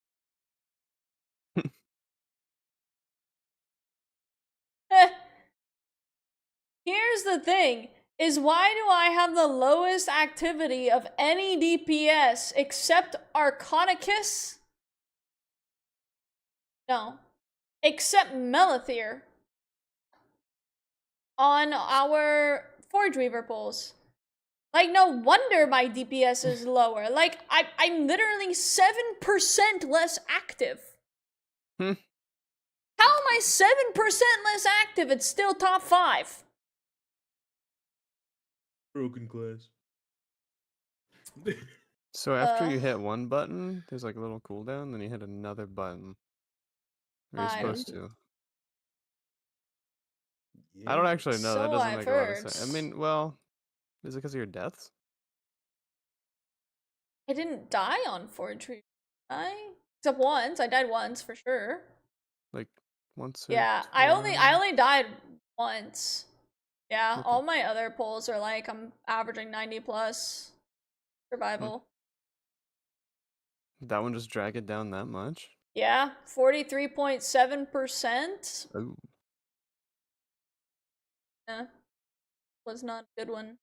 Here's the thing, is why do I have the lowest activity of any DPS except Arconicus? No. Except Melithir. On our Forge Weaver pulls. Like, no wonder my DPS is lower. Like, I'm literally 7% less active. How am I 7% less active? It's still top 5. Broken glass. So after you hit one button, there's like a little cooldown, then you hit another button. Are you supposed to? I don't actually know. That So doesn't I've make a lot of heard. sense. I mean, well, is it because of your deaths? I didn't die on Forge Weaver. Except once. I died once for sure. Like once or Yeah, I only died once. Yeah, Okay. all my other pulls are like I'm averaging 90 plus survival. That one just drag it down that much? Yeah, 43.7%. Oh. Yeah, was not a good one.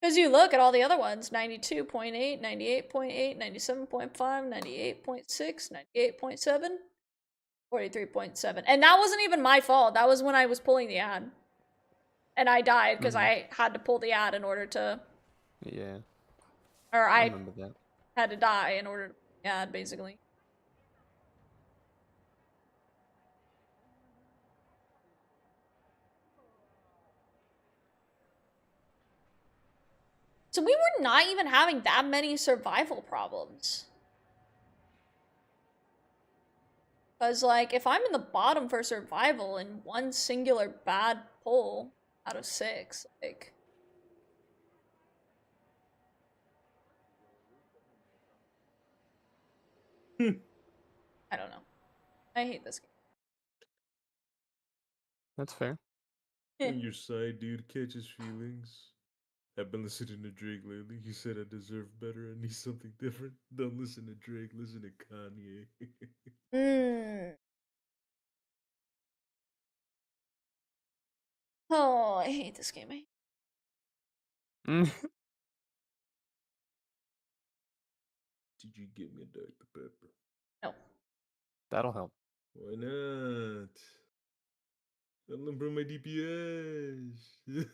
Because you look at all the other ones, 92.8, 98.8, 97.5, 98.6, 98.7, 43.7. And that wasn't even my fault. That was when I was pulling the ad. And I died because I had to pull the ad in order to... Yeah. Or I I remember that. had to die in order to pull the ad, basically. So we were not even having that many survival problems. Because, like, if I'm in the bottom for survival in one singular bad pull out of 6, like... I don't know. I hate this game. That's fair. When your side dude catches feelings. I've been listening to Drake lately. He said I deserve better. I need something different. Don't listen to Drake. Listen to Kanye. Oh, I hate this game. Did you get me a Dr. Pepper? No. That'll help. Why not? That'll improve my DPS.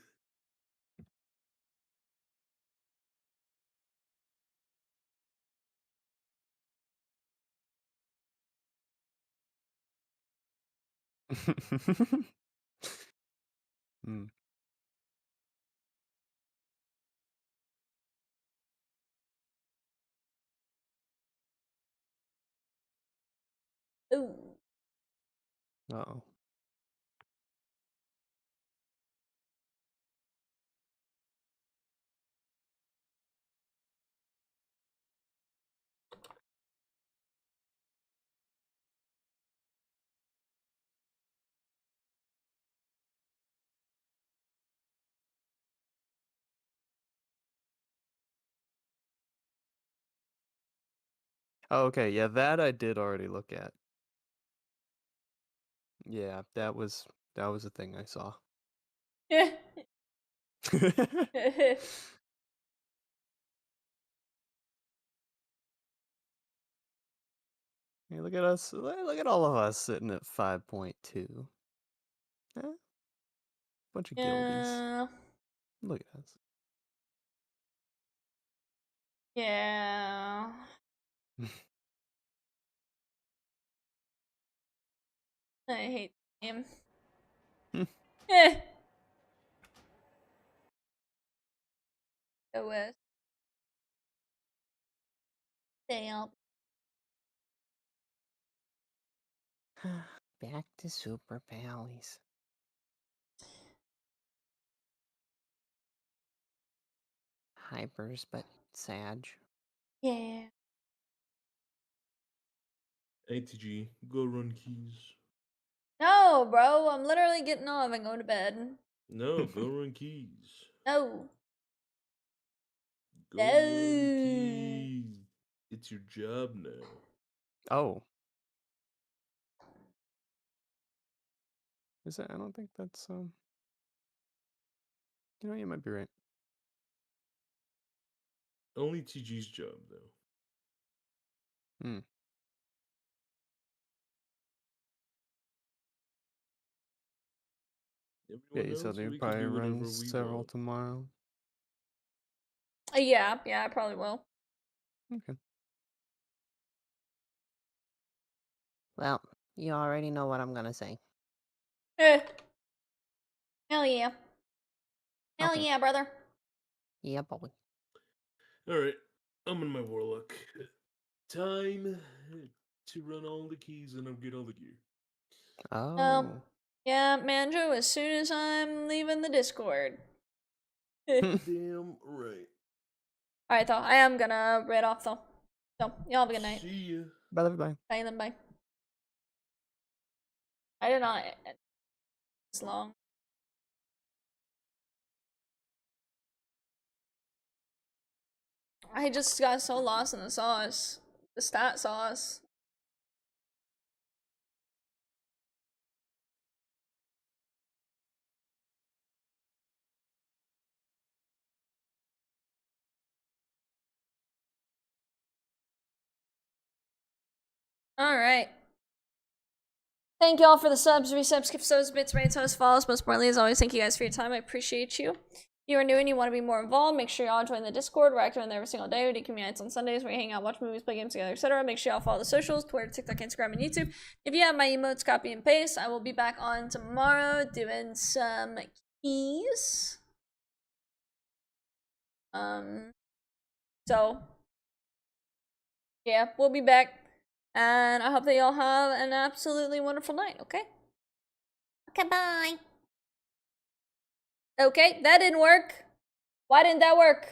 Ooh. Uh-oh. Oh, okay, yeah, that I did already look at. Yeah, that was a thing I saw. Yeah. Hey, look at us. Look at all of us sitting at 5.2. Bunch of guildies. Yeah. Look at us. Yeah. I hate him. Eh. OS. Damn. Back to Super Pallies. Hypers, but Sag. Yeah. ATG, go run keys. No, bro. I'm literally getting off and going to bed. No, go run keys. No. Go run No. keys. It's your job now. Oh. Is it? I don't think that's you know, you might be right. Only TG's job though. Hmm. Yeah, Everyone you said else, they'd we can probably do whatever run we several want. tomorrow. Yeah, I probably will. Okay. Well, you already know what I'm gonna say. Eh. Hell yeah. Hell Okay. yeah, brother. Yeah, boy. Alright, I'm in my warlock. Time to run all the keys and get all the gear. Oh. Yeah, Manjo, as soon as I'm leaving the Discord. Damn right. Alright, though. I am gonna read off, though. So, y'all have a good night. See ya. Bye, bye. Bye, then, bye. I did not end this long. I just got so lost in the sauce. The stat sauce. Alright. Thank you all for the subs, resubs, gift subs, bits, rates, hosts, follows. Most importantly, as always, thank you guys for your time. I appreciate you. If you are new and you want to be more involved, make sure y'all join the Discord. We're active in there every single day. We do community nights on Sundays where we hang out, watch movies, play games together, etc. Make sure y'all follow the socials, Twitter, TikTok, Instagram, and YouTube. If you have my emotes, copy and paste. I will be back on tomorrow doing some keys. So yeah, we'll be back. And I hope that y'all have an absolutely wonderful night, okay? Okay, bye. Okay, that didn't work. Why didn't that work?